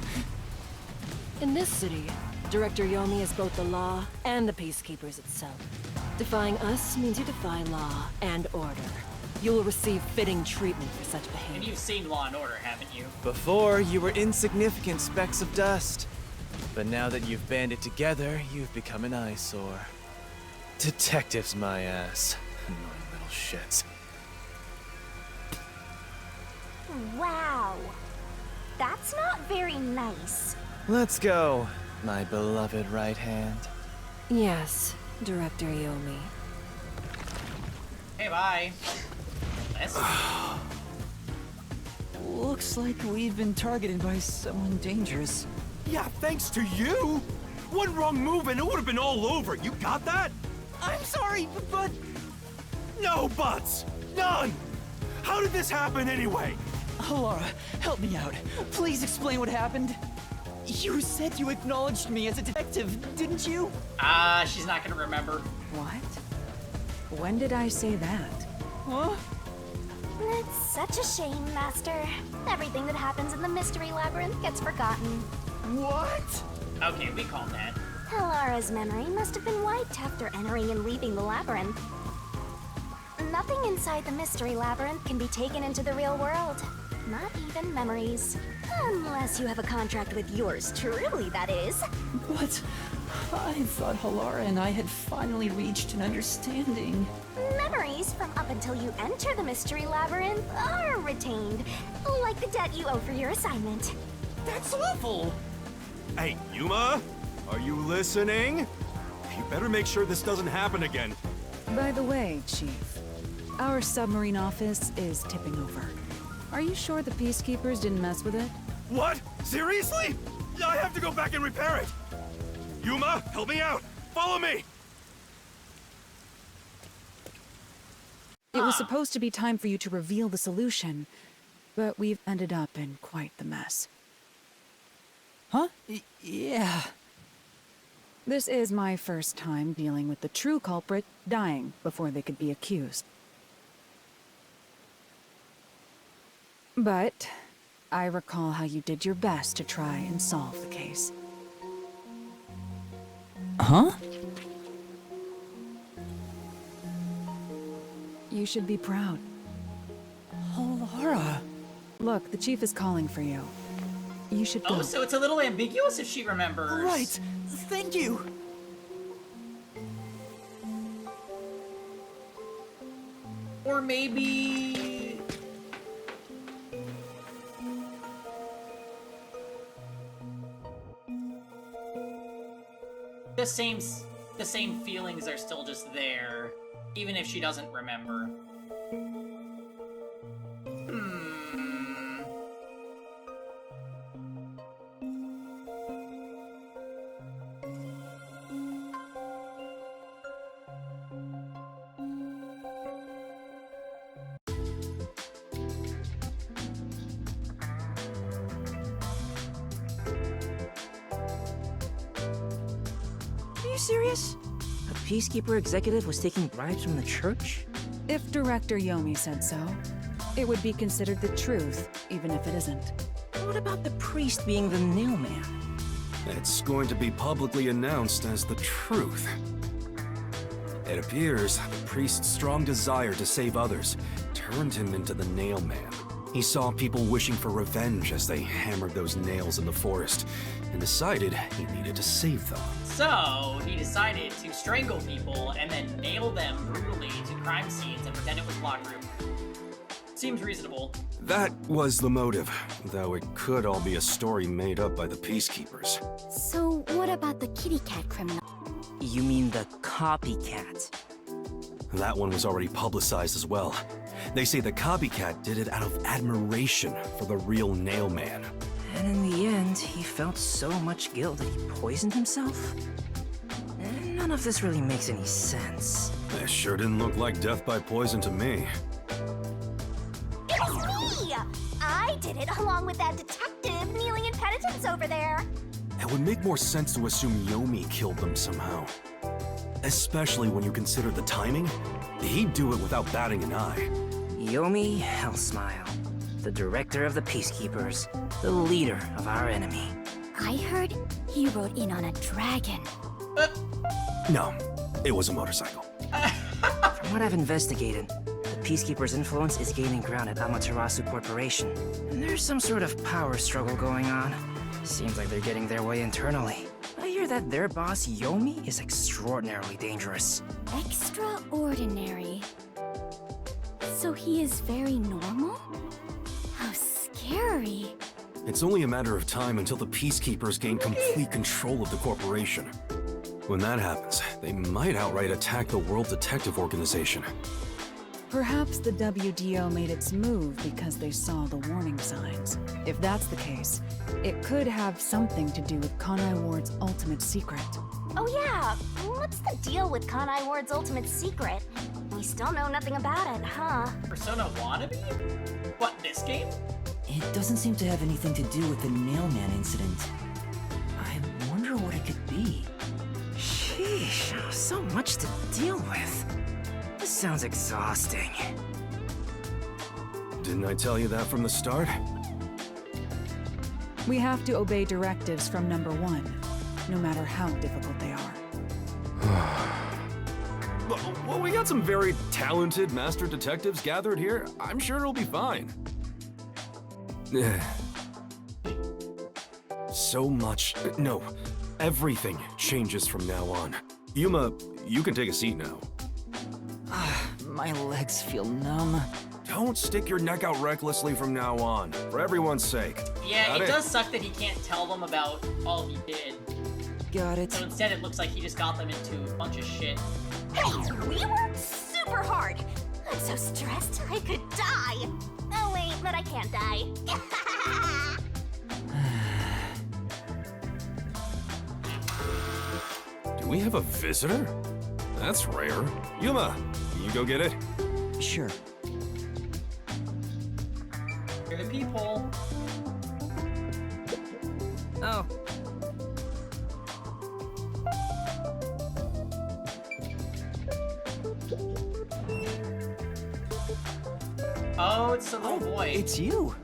In this city, Director Yomi is both the law and the Peacekeepers itself. Defying us means you defy law and order. You will receive fitting treatment for such behavior. And you've seen Law and Order, haven't you? Before, you were insignificant specks of dust. But now that you've banded together, you've become an eyesore. Detectives, my ass. Annoying little shits. Wow. That's not very nice. Let's go, my beloved right hand. Yes, Director Yomi. Hey, bye. Looks like we've been targeted by someone dangerous. Yeah, thanks to you! One wrong move and it would have been all over. You got that? I'm sorry, but... No buts! None! How did this happen anyway? Halara, help me out. Please explain what happened. You said you acknowledged me as a detective, didn't you? She's not gonna remember. What? When did I say that? Huh? It's such a shame, Master. Everything that happens in the Mystery Labyrinth gets forgotten. What? Okay, we called that. Halara's memory must have been wiped after entering and leaving the labyrinth. Nothing inside the Mystery Labyrinth can be taken into the real world. Not even memories. Unless you have a contract with yours truly, that is. But I thought Halara and I had finally reached an understanding. Memories from up until you enter the Mystery Labyrinth are retained, like the debt you owe for your assignment. That's awful! Hey, Yuma? Are you listening? You better make sure this doesn't happen again. By the way, Chief, our submarine office is tipping over. Are you sure the Peacekeepers didn't mess with it? What? Seriously? I have to go back and repair it! Yuma, help me out! Follow me! It was supposed to be time for you to reveal the solution, but we've ended up in quite the mess. Huh? Yeah. This is my first time dealing with the true culprit dying before they could be accused. But I recall how you did your best to try and solve the case. Huh? You should be proud. Halara. Look, the Chief is calling for you. You should go. Oh, so it's a little ambiguous if she remembers. Right. Thank you. Or maybe... The same feelings are still just there, even if she doesn't remember. Are you serious? A Peacekeeper executive was taking bribes from the church? If Director Yomi said so, it would be considered the truth, even if it isn't. What about the priest being the nailman? It's going to be publicly announced as the truth. It appears the priest's strong desire to save others turned him into the nailman. He saw people wishing for revenge as they hammered those nails in the forest, and decided he needed to save them. So, he decided to strangle people and then nail them brutally to crime scenes and pretend it was locker room. Seems reasonable. That was the motive, though it could all be a story made up by the Peacekeepers. So, what about the kitty cat criminal? You mean the copycat? That one was already publicized as well. They say the copycat did it out of admiration for the real nailman. And in the end, he felt so much guilt that he poisoned himself? None of this really makes any sense. It sure didn't look like death by poison to me. It's me! I did it along with that detective kneeling in penitence over there. It would make more sense to assume Yomi killed them somehow. Especially when you consider the timing. He'd do it without batting an eye. Yomi Hellsmile, the director of the Peacekeepers, the leader of our enemy. I heard he rode in on a dragon. No, it was a motorcycle. From what I've investigated, the Peacekeepers' influence is gaining ground at Amaterasu Corporation. And there's some sort of power struggle going on. Seems like they're getting their way internally. I hear that their boss, Yomi, is extraordinarily dangerous. Extraordinary. So he is very normal? How scary. It's only a matter of time until the Peacekeepers gain complete control of the corporation. When that happens, they might outright attack the World Detective Organization. Perhaps the WDO made its move because they saw the warning signs. If that's the case, it could have something to do with Kanai Ward's ultimate secret. Oh yeah, what's the deal with Kanai Ward's ultimate secret? We still know nothing about it, huh? Persona Wannabe? What, this game? It doesn't seem to have anything to do with the Nailman incident. I wonder what it could be. Sheesh, so much to deal with. This sounds exhausting. Didn't I tell you that from the start? We have to obey directives from number one, no matter how difficult they are. Well, we got some very talented master detectives gathered here. I'm sure it'll be fine. So much. No, everything changes from now on. Yuma, you can take a seat now. My legs feel numb. Don't stick your neck out recklessly from now on, for everyone's sake. Yeah, Got it does suck that he can't tell them about all he did. Got it. So instead it looks like he just got them into a bunch of shit. Hey, we worked super hard. I'm so stressed I could die. Oh wait, but I can't die. Do we have a visitor? That's rare. Yuma, can you go get it? Sure. You're the people. Oh. Oh, it's the little boy. It's you.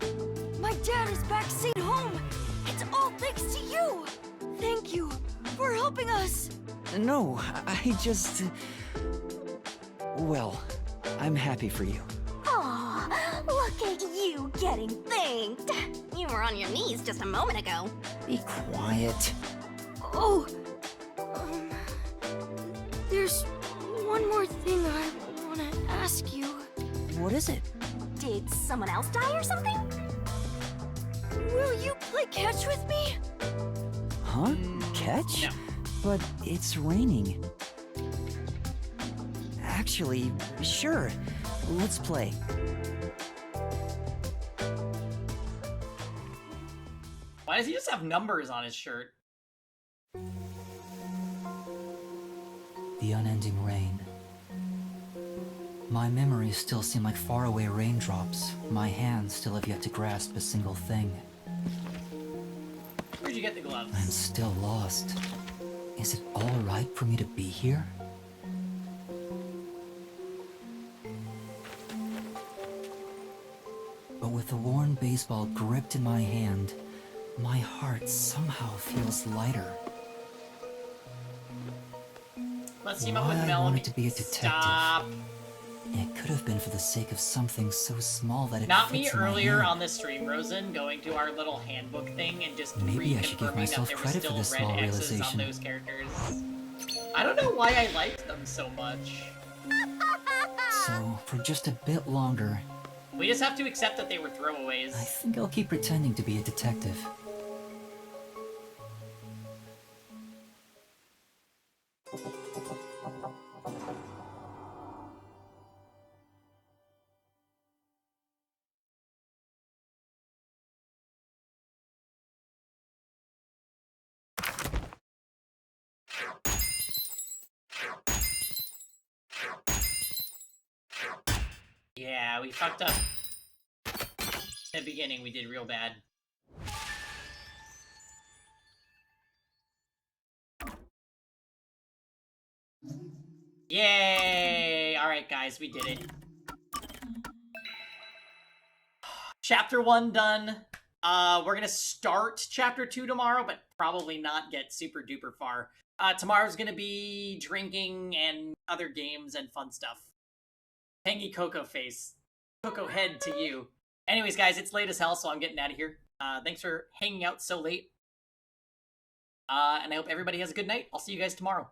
My dad is backstage home. It's all thanks to you. Thank you for helping us. No, I just... Well, I'm happy for you. Aw, look at you getting thanked. You were on your knees just a moment ago. Be quiet. Oh, there's one more thing I want to ask you. What is it? Did someone else die or something? Will you play catch with me? Huh? Catch? No. But it's raining. Actually, sure. Let's play. Why does he just have numbers on his shirt? The unending rain. My memories still seem like faraway raindrops. My hands still have yet to grasp a single thing. Where'd you get the gloves? I'm still lost. Is it all right for me to be here? But with the worn baseball gripped in my hand, my heart somehow feels lighter. Let's team up with Why I Melanie. wanted to be a detective. Stop. It could have been for the sake of something so small that it Not me fits in my earlier hand. on the stream, Rosen, going to our little handbook thing and just Maybe I should give reconfirming myself that there credit were for still this red small X's on realization. those characters. I don't know why I liked them so much. So, for just a bit longer, We just have to accept that they were throwaways. I think I'll keep pretending to be a detective. Yeah, we fucked up. In the beginning, we did real bad. Yay! Alright, guys, we did it. Chapter 1 done. We're gonna start Chapter 2 tomorrow, but probably not get super duper far. Tomorrow's gonna be drinking and other games and fun stuff. Tangy Coco face. Coco head to you. Anyways, guys, it's late as hell, so I'm getting out of here. Thanks for hanging out so late. And I hope everybody has a good night. I'll see you guys tomorrow.